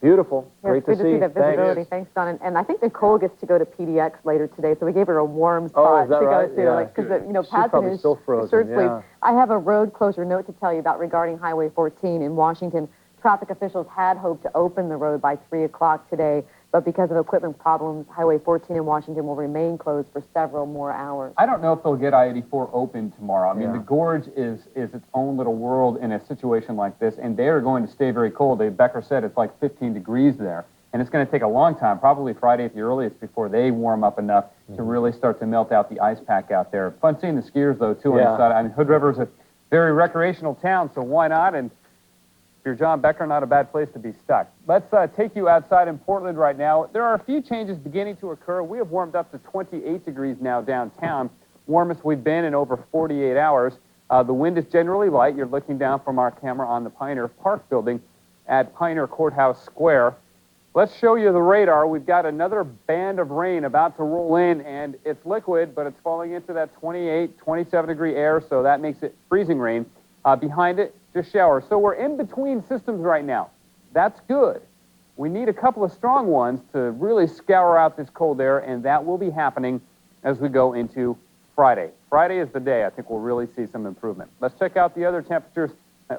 Beautiful. Yeah, Great good to see. that visibility. Thanks, Don. And I think Nicole gets to go to PDX later today, so we gave her a warm spot is that to right? go to. Because, you know, Pat's in his still frozen, shirt sleeve. yeah. I have a road closure note to tell you about regarding Highway 14 in Washington. Traffic officials had hoped to open the road by 3 o'clock today, but because of equipment problems, Highway 14 in Washington will remain closed for several more hours. I don't know if they'll get I-84 open tomorrow. I mean, the gorge is its own little world in a situation like this, and they are going to stay very cold. Becker said it's like 15 degrees there, and it's going to take a long time, probably Friday at the earliest, before they warm up enough to really start to melt out the ice pack out there. Fun seeing the skiers, though, too, on the side. I mean, Hood River is a very recreational town, so why not? And if you're John Becker, not a bad place to be stuck. Let's take you outside in Portland right now. There are a few changes beginning to occur. We have warmed up to 28 degrees now downtown, warmest we've been in over 48 hours. The wind is generally light. You're looking down from our camera on the Pioneer Park building at Pioneer Courthouse Square. Let's show you the radar. We've got another band of rain about to roll in, and it's liquid, but it's falling into that 28, 27-degree air, so that makes it freezing rain. Behind it, just showers. So we're in between systems right now. That's good. We need a couple of strong ones to really scour out this cold air, and that will be happening as we go into Friday. Friday is the day I think we'll really see some improvement. Let's check out the other temperatures.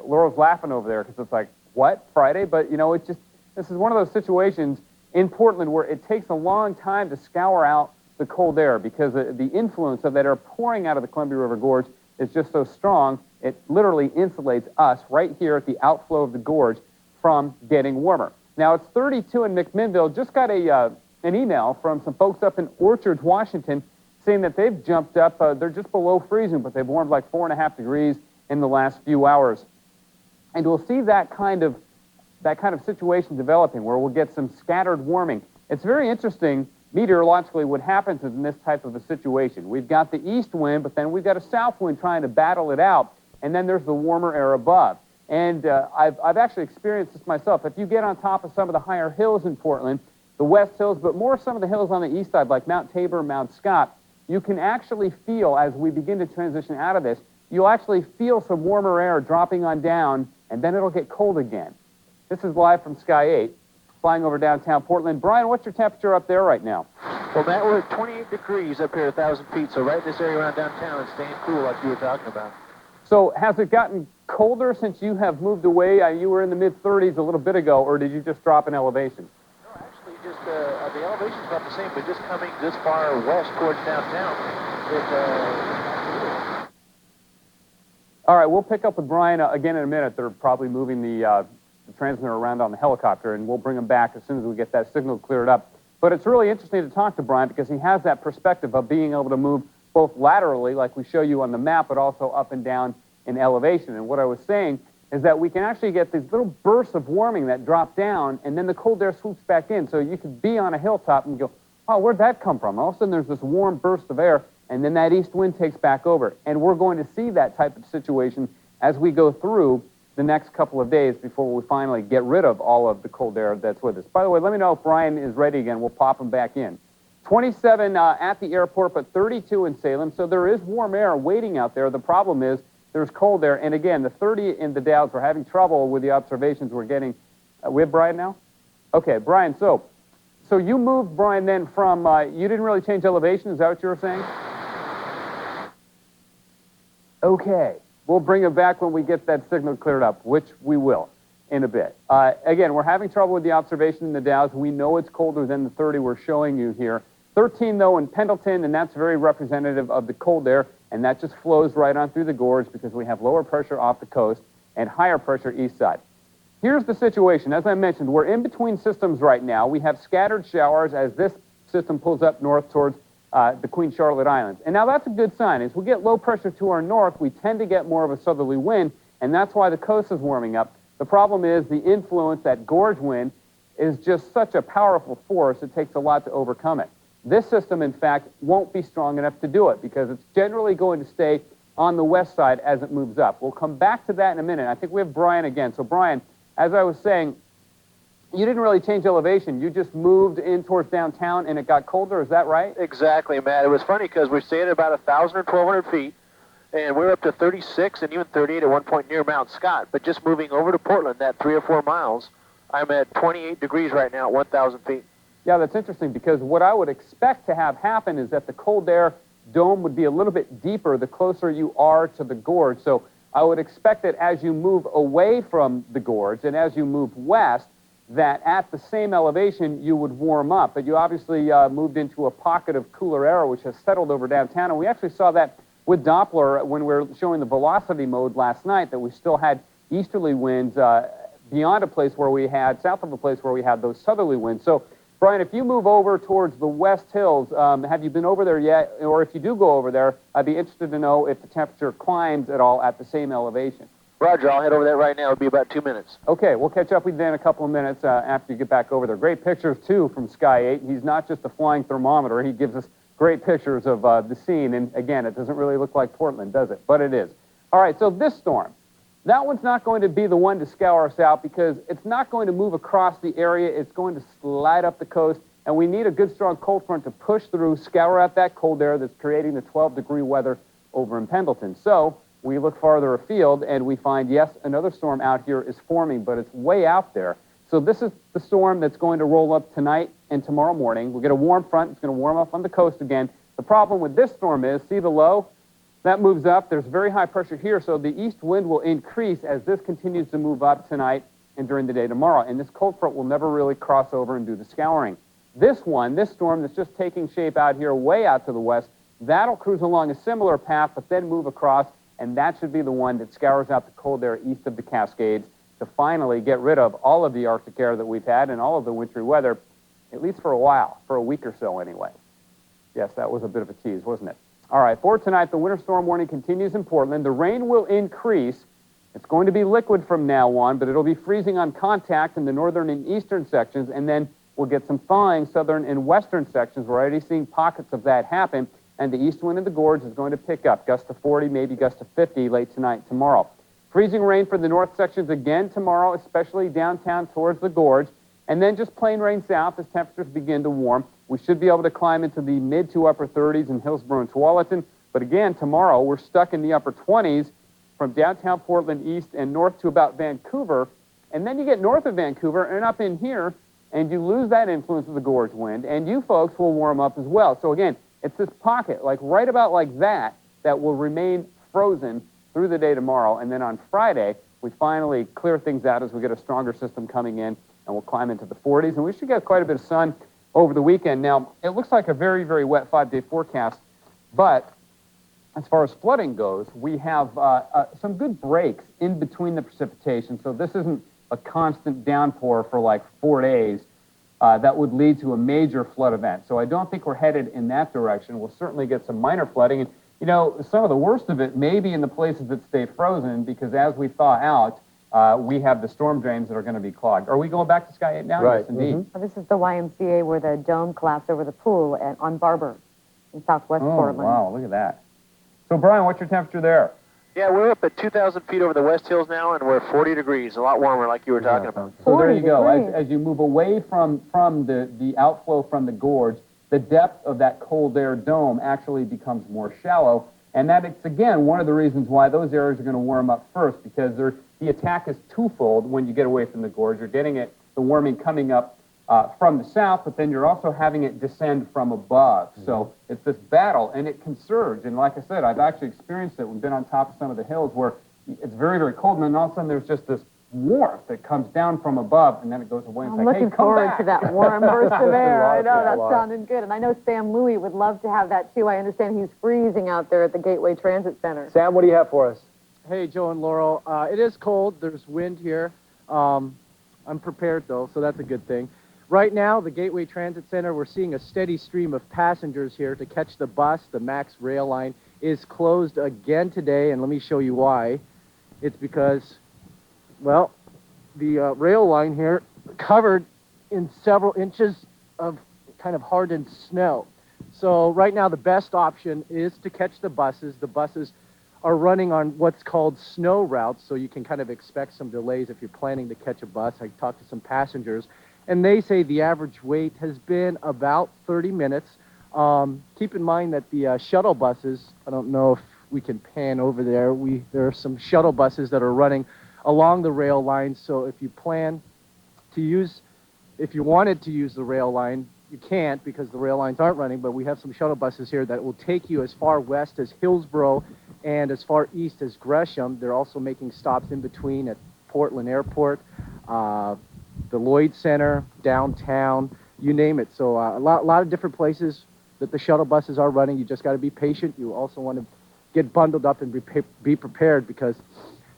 Laurel's laughing over there because it's like, what, Friday? But, you know, this is one of those situations in Portland where it takes a long time to scour out the cold air because the influence of that air pouring out of the Columbia River Gorge is just so strong, it literally insulates us right here at the outflow of the gorge from getting warmer. Now, it's 32 in McMinnville. Just got an email from some folks up in Orchards, Washington, saying that they've jumped up. They're just below freezing, but they've warmed like 4.5 degrees in the last few hours. And we'll see that kind of situation developing where we'll get some scattered warming. It's very interesting meteorologically what happens in this type of a situation. We've got the east wind, but then we've got a south wind trying to battle it out, and then there's the warmer air above. And I've actually experienced this myself. If you get on top of some of the higher hills in Portland, the west hills, but more some of the hills on the east side, like Mount Tabor, Mount Scott, you can actually feel, as we begin to transition out of this, you'll actually feel some warmer air dropping on down, and then it'll get cold again. This is live from Sky 8. Flying over downtown Portland. Brian, what's your temperature up there right now? Well, Matt, we're at 28 degrees up here at 1,000 feet, so right in this area around downtown it's staying cool like you were talking about. So has it gotten colder since you have moved away? You were in the mid-30s a little bit ago, or did you just drop in elevation? No, actually, just the elevation's about the same, but just coming this far west towards downtown, All right, we'll pick up with Brian again in a minute. They're probably moving the transmitter around on the helicopter, and we'll bring him back as soon as we get that signal cleared up. But it's really interesting to talk to Brian because he has that perspective of being able to move both laterally, like we show you on the map, but also up and down in elevation. And what I was saying is that we can actually get these little bursts of warming that drop down, and then the cold air swoops back in. So you could be on a hilltop and go, oh, where'd that come from? All of a sudden there's this warm burst of air, and then that east wind takes back over. And we're going to see that type of situation as we go through the next couple of days before we finally get rid of all of the cold air that's with us. By the way, let me know if Brian is ready again. We'll pop him back in. 27 at the airport, but 32 in Salem. So there is warm air waiting out there. The problem is there's cold air. And again, the 30 in the Dalles, we're having trouble with the observations we're getting. We have Brian now? Okay, Brian, so you moved, Brian, then from, you didn't really change elevation. Is that what you were saying? Okay. We'll bring it back when we get that signal cleared up, which we will in a bit. Again, we're having trouble with the observation in the Dalles. We know it's colder than the 30 we're showing you here. 13, though, in Pendleton, and that's very representative of the cold air, and that just flows right on through the gorge because we have lower pressure off the coast and higher pressure east side. Here's the situation. As I mentioned, we're in between systems right now. We have scattered showers as this system pulls up north towards the Queen Charlotte Islands. And now that's a good sign. As we get low pressure to our north, we tend to get more of a southerly wind, and that's why the coast is warming up. The problem is the influence, that gorge wind, is just such a powerful force, it takes a lot to overcome it. This system, in fact, won't be strong enough to do it because it's generally going to stay on the west side as it moves up. We'll come back to that in a minute. I think we have Brian again. So, Brian, as I was saying, you didn't really change elevation. You just moved in towards downtown and it got colder. Is that right? Exactly, Matt. It was funny because we're staying at about 1,000 or 1,200 feet, and we're up to 36 and even 38 at one point near Mount Scott. But just moving over to Portland, that 3 or 4 miles, I'm at 28 degrees right now at 1,000 feet. Yeah, that's interesting because what I would expect to have happen is that the cold air dome would be a little bit deeper the closer you are to the gorge. So I would expect that as you move away from the gorge and as you move west, that at the same elevation you would warm up. But you obviously moved into a pocket of cooler air which has settled over downtown. And we actually saw that with Doppler when we were showing the velocity mode last night, that we still had easterly winds beyond a place where we had, south of a place where we had those southerly winds. So, Brian, if you move over towards the West Hills, have you been over there yet? Or if you do go over there, I'd be interested to know if the temperature climbs at all at the same elevation. Roger, I'll head over there right now. It'll be about 2 minutes. Okay, we'll catch up with you in a couple of minutes after you get back over there. Great pictures, too, from Sky 8. He's not just a flying thermometer. He gives us great pictures of the scene. And, again, it doesn't really look like Portland, does it? But it is. All right, so this storm. That one's not going to be the one to scour us out because it's not going to move across the area. It's going to slide up the coast. And we need a good, strong cold front to push through, scour out that cold air that's creating the 12-degree weather over in Pendleton. So we look farther afield, and we find, yes, another storm out here is forming, but it's way out there. So this is the storm that's going to roll up tonight and tomorrow morning. We'll get a warm front. It's going to warm up on the coast again. The problem with this storm is, see the low? That moves up. There's very high pressure here, so the east wind will increase as this continues to move up tonight and during the day tomorrow. And this cold front will never really cross over and do the scouring. This one, this storm that's just taking shape out here way out to the west, that'll cruise along a similar path, but then move across, and that should be the one that scours out the cold air east of the Cascades to finally get rid of all of the Arctic air that we've had and all of the wintry weather, at least for a while, for a week or so anyway. Yes, that was a bit of a tease, wasn't it? All right, for tonight, the winter storm warning continues in Portland. The rain will increase. It's going to be liquid from now on, but it'll be freezing on contact in the northern and eastern sections, and then we'll get some thawing southern and western sections. We're already seeing pockets of that happen, and the east wind in the gorge is going to pick up, gusts to 40, maybe gusts to 50 late tonight, tomorrow. Freezing rain for the north sections again tomorrow, especially downtown towards the gorge, and then just plain rain south as temperatures begin to warm. We should be able to climb into the mid to upper 30s in Hillsborough and Tualatin, but again, tomorrow we're stuck in the upper 20s from downtown Portland east and north to about Vancouver, and then you get north of Vancouver and up in here, and you lose that influence of the gorge wind, and you folks will warm up as well. So again, it's this pocket, like right about like that, that will remain frozen through the day tomorrow, and then on Friday, we finally clear things out as we get a stronger system coming in, and we'll climb into the 40s, and we should get quite a bit of sun over the weekend. Now, it looks like a very, very wet 5-day forecast, but as far as flooding goes, we have some good breaks in between the precipitation, so this isn't a constant downpour for like 4 days that would lead to a major flood event. So I don't think we're headed in that direction. We'll certainly get some minor flooding, and you know, some of the worst of it may be in the places that stay frozen, because as we thaw out, we have the storm drains that are going to be clogged. Are we going back to Sky 8 now? Right. Yes, indeed. Well, this is the YMCA where the dome collapsed over the pool on Barber in southwest Portland. Wow, look at that. So, Brian, what's your temperature there? Yeah, we're up at 2,000 feet over the West Hills now, and we're 40 degrees, a lot warmer like you were talking about. So there you go. As you move away from the outflow from the gorge, the depth of that cold air dome actually becomes more shallow, and that it's, again, one of the reasons why those areas are going to warm up first, because the attack is twofold when you get away from the gorge. You're getting the warming coming up from the south, but then you're also having it descend from above. So it's this battle, and it can surge. And like I said, I've actually experienced it. We've been on top of some of the hills where it's very, very cold, and then all of a sudden there's just this warmth that comes down from above, and then it goes away. I'm looking forward to that warm burst of air. I know, that sounded good. And I know Sam Louie would love to have that, too. I understand he's freezing out there at the Gateway Transit Center. Sam, what do you have for us? Hey, Joe and Laurel. It is cold. There's wind here. I'm prepared, though, so that's a good thing. Right now, the Gateway Transit Center, we're seeing a steady stream of passengers here to catch the bus. The MAX rail line is closed again today, and let me show you why. It's because, well, the rail line here covered in several inches of kind of hardened snow. So right now the best option is to catch the buses. The buses are running on what's called snow routes, so you can kind of expect some delays if you're planning to catch a bus. I talked to some passengers, and they say the average wait has been about 30 minutes. Keep in mind that the shuttle buses, I don't know if we can pan over there, there are some shuttle buses that are running along the rail line, so if you plan to use, if you wanted to use the rail line, you can't because the rail lines aren't running, but we have some shuttle buses here that will take you as far west as Hillsborough and as far east as Gresham. They're also making stops in between at Portland Airport, the Lloyd Center, downtown, you name it. So a lot of different places that the shuttle buses are running. You just got to be patient. You also want to get bundled up and be prepared because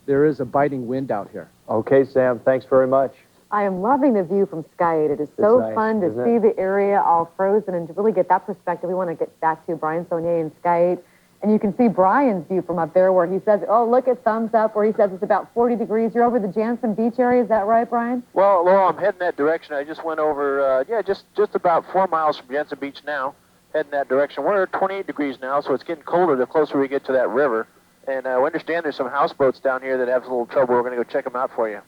there is a biting wind out here. Okay, Sam, thanks very much. I am loving the view from Sky 8. It is so nice, fun to see the area all frozen and to really get that perspective. We want to get back to Brian Saunier in Sky 8. And you can see Brian's view from up there where he says, oh, look at thumbs up, where he says it's about 40 degrees. You're over the Jansen Beach area. Is that right, Brian? Well, Laurel, I'm heading that direction. I just went over, just about 4 miles from Jansen Beach now, heading that direction. We're at 28 degrees now, so it's getting colder the closer we get to that river. And we understand there's some houseboats down here that have a little trouble. We're going to go check them out for you.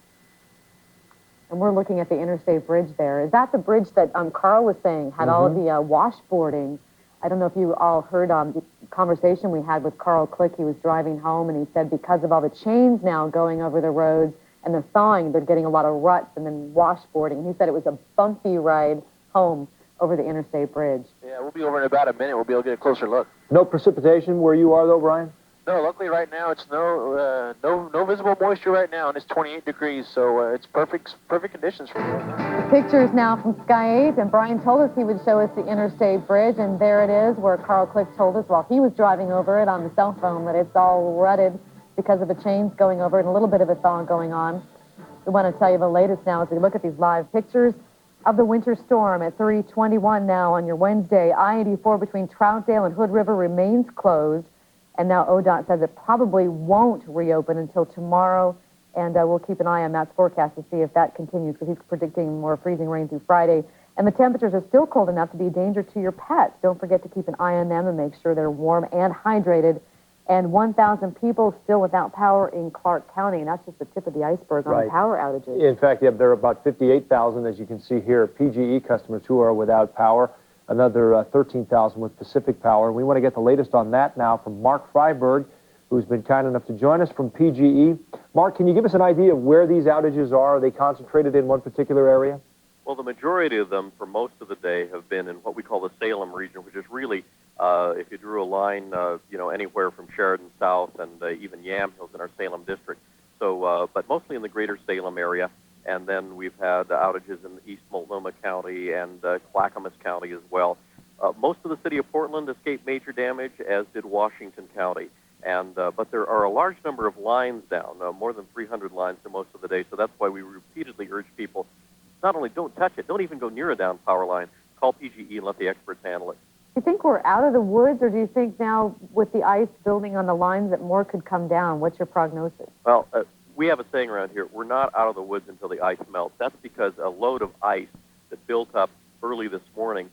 And we're looking at the interstate bridge there. Is that the bridge that Carl was saying had all of the washboarding? I don't know if you all heard the conversation we had with Carl Click. He was driving home, and he said because of all the chains now going over the roads and the thawing, they're getting a lot of ruts and then washboarding. And he said it was a bumpy ride home over the interstate bridge. Yeah, we'll be over in about a minute. We'll be able to get a closer look. No precipitation where you are, though, Brian? No, luckily right now it's no visible moisture right now, and it's 28 degrees, so it's perfect conditions for you. Pictures now from Sky 8, and Brian told us he would show us the interstate bridge, and there it is where Carl Click told us while he was driving over it on the cell phone that it's all rutted because of the chains going over it and a little bit of a thaw going on. We want to tell you the latest now as we look at these live pictures of the winter storm at 3:21 now on your Wednesday. I-84 between Troutdale and Hood River remains closed. And now ODOT says it probably won't reopen until tomorrow, and we'll keep an eye on Matt's forecast to see if that continues because he's predicting more freezing rain through Friday. And the temperatures are still cold enough to be a danger to your pets. Don't forget to keep an eye on them and make sure they're warm and hydrated. And 1,000 people still without power in Clark County, and that's just the tip of the iceberg on the power outages. In fact, there are about 58,000, as you can see here, PGE customers who are without power. Another 13,000 with Pacific Power. And we want to get the latest on that now from Mark Freiberg, who's been kind enough to join us from PGE. Mark, can you give us an idea of where these outages are? Are they concentrated in one particular area? Well, the majority of them for most of the day have been in what we call the Salem region, which is really, if you drew a line, anywhere from Sheridan South and even Yam Hills in our Salem district. So, but mostly in the greater Salem area. And then we've had outages in East Multnomah County and Clackamas County as well. Most of the city of Portland escaped major damage, as did Washington County. And but there are a large number of lines down, more than 300 lines for most of the day. So that's why we repeatedly urge people, not only don't touch it, don't even go near a down power line. Call PGE and let the experts handle it. Do you think we're out of the woods, or do you think now with the ice building on the lines that more could come down? What's your prognosis? Well, we have a saying around here, we're not out of the woods until the ice melts. That's because a load of ice that built up early this morning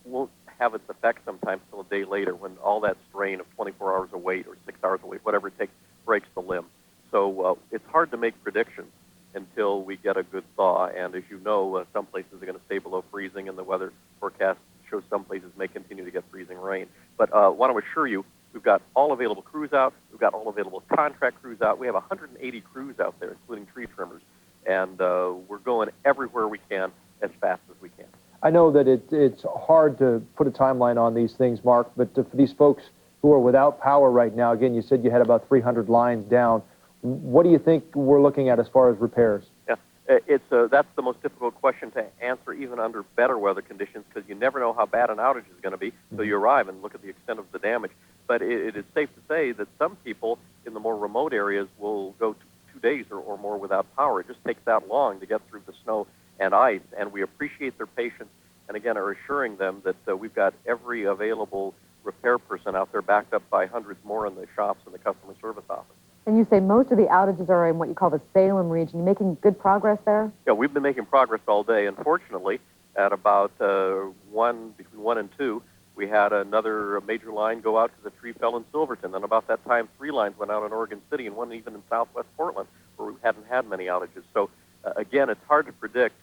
won't have its effect sometimes until a day later when all that strain of 24 hours of wait or 6 hours of wait, whatever it takes, breaks the limb. So it's hard to make predictions until we get a good thaw. And as you know, some places are going to stay below freezing, and the weather forecast shows some places may continue to get freezing rain. But I want to assure you, we've got all available crews out. We've got all available contract crews out. We have 180 crews out there, including tree trimmers. And we're going everywhere we can as fast as we can. I know that it's hard to put a timeline on these things, Mark, but for these folks who are without power right now, again, you said you had about 300 lines down. What do you think we're looking at as far as repairs? Yeah, that's the most difficult question to answer even under better weather conditions because you never know how bad an outage is going to be until you arrive and look at the extent of the damage. But it is safe to say that some people in the more remote areas will go 2 days or more without power. It just takes that long to get through the snow and ice, and we appreciate their patience and, again, are assuring them that we've got every available repair person out there backed up by hundreds more in the shops and the customer service office. And you say most of the outages are in what you call the Salem region. You making good progress there? Yeah, we've been making progress all day. Unfortunately, at about between 1 and 2, we had another major line go out because a tree fell in Silverton. Then about that time, 3 lines went out in Oregon City and one even in southwest Portland, where we hadn't had many outages. So again, it's hard to predict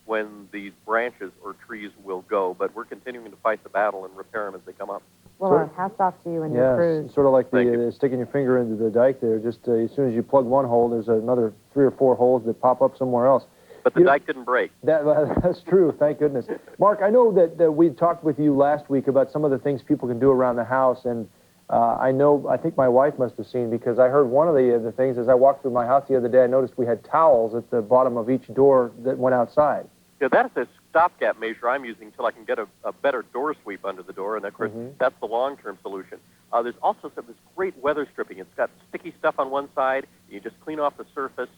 when these branches or trees will go, but we're continuing to fight the battle and repair them as they come up. Well, hats off to you and your crews. Sort of like sticking your finger into the dike there. Just as soon as you plug one hole, there's another 3 or 4 holes that pop up somewhere else. But the dike didn't break. That's true, thank goodness. Mark, I know that we talked with you last week about some of the things people can do around the house, and I think my wife must have seen, because I heard one of the things as I walked through my house the other day, I noticed we had towels at the bottom of each door that went outside. Yeah, that's a stopgap measure I'm using until I can get a better door sweep under the door, and of course, that's the long-term solution. There's also this great weather stripping. It's got sticky stuff on one side. You just clean off the surface,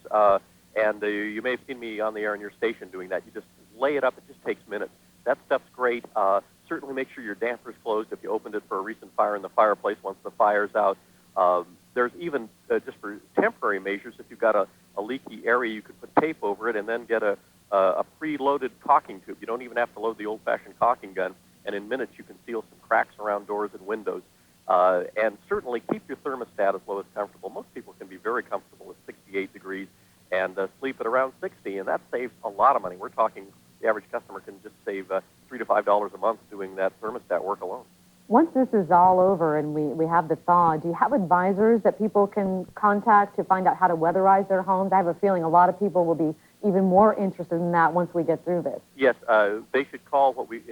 and you may have seen me on the air on your station doing that. You just lay it up. It just takes minutes. That stuff's great. Certainly make sure your damper's closed if you opened it for a recent fire in the fireplace once the fire's out. There's even, just for temporary measures, if you've got a leaky area, you could put tape over it and then get a pre-loaded caulking tube. You don't even have to load the old-fashioned caulking gun, and in minutes you can seal some cracks around doors and windows. And certainly keep your thermostat as low as comfortable. Most people can be very comfortable with 68 degrees and sleep at around 60, and that saves a lot of money. We're talking the average customer can just save $3 to $5 a month doing that thermostat work alone. Once this is all over and we have the thaw, do you have advisors that people can contact to find out how to weatherize their homes? I have a feeling a lot of people will be even more interested in that once we get through this. Yes, they should call what we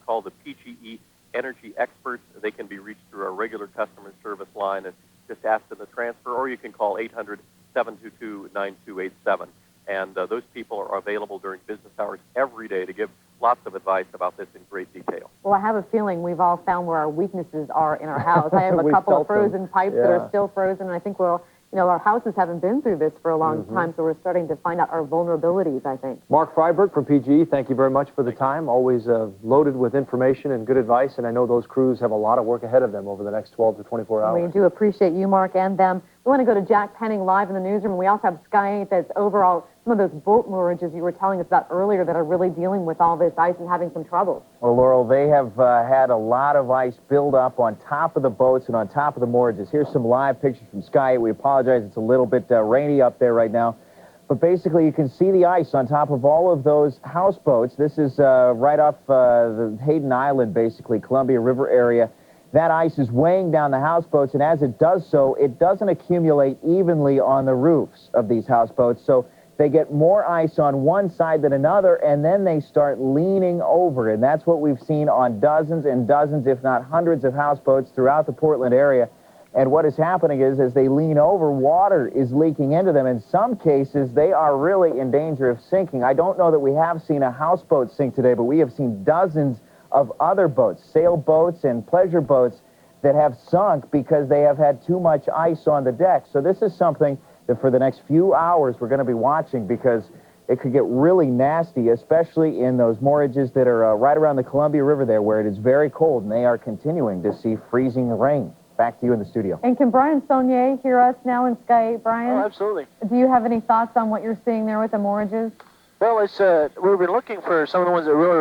call the PGE Energy Experts. They can be reached through our regular customer service line and just ask them to transfer, or you can call 800-722-9287. And those people are available during business hours every day to give lots of advice about this in great detail. Well, I have a feeling we've all found where our weaknesses are in our house. I have a couple of frozen pipes that are still frozen, and I think our houses haven't been through this for a long time, so we're starting to find out our vulnerabilities, I think. Mark Freiberg from PGE, thank you very much for the time. Always loaded with information and good advice, and I know those crews have a lot of work ahead of them over the next 12 to 24 hours. We do appreciate you, Mark, and them. We want to go to Jack Penning live in the newsroom. We also have Sky 8 that's overall some of those boat moorages you were telling us about earlier that are really dealing with all this ice and having some trouble. Well, Laurel, they have had a lot of ice build up on top of the boats and on top of the moorages. Here's some live pictures from Sky 8. We apologize, it's a little bit rainy up there right now. But basically, you can see the ice on top of all of those houseboats. This is right off the Hayden Island, basically, Columbia River area. That ice is weighing down the houseboats, and as it does so, it doesn't accumulate evenly on the roofs of these houseboats. So they get more ice on one side than another, and then they start leaning over. And that's what we've seen on dozens and dozens, if not hundreds of houseboats throughout the Portland area. And what is happening is, as they lean over, water is leaking into them. In some cases, they are really in danger of sinking. I don't know that we have seen a houseboat sink today, but we have seen dozens of other boats, sailboats and pleasure boats, that have sunk because they have had too much ice on the deck. So this is something that for the next few hours we're going to be watching, because it could get really nasty, especially in those moorages that are right around the Columbia River there, where it is very cold, and they are continuing to see freezing rain. Back to you in the studio. And can Brian Saulnier hear us now in Sky 8, Brian? Oh, absolutely. Do you have any thoughts on what you're seeing there with the moorages? Well, we've been looking for some of the ones that really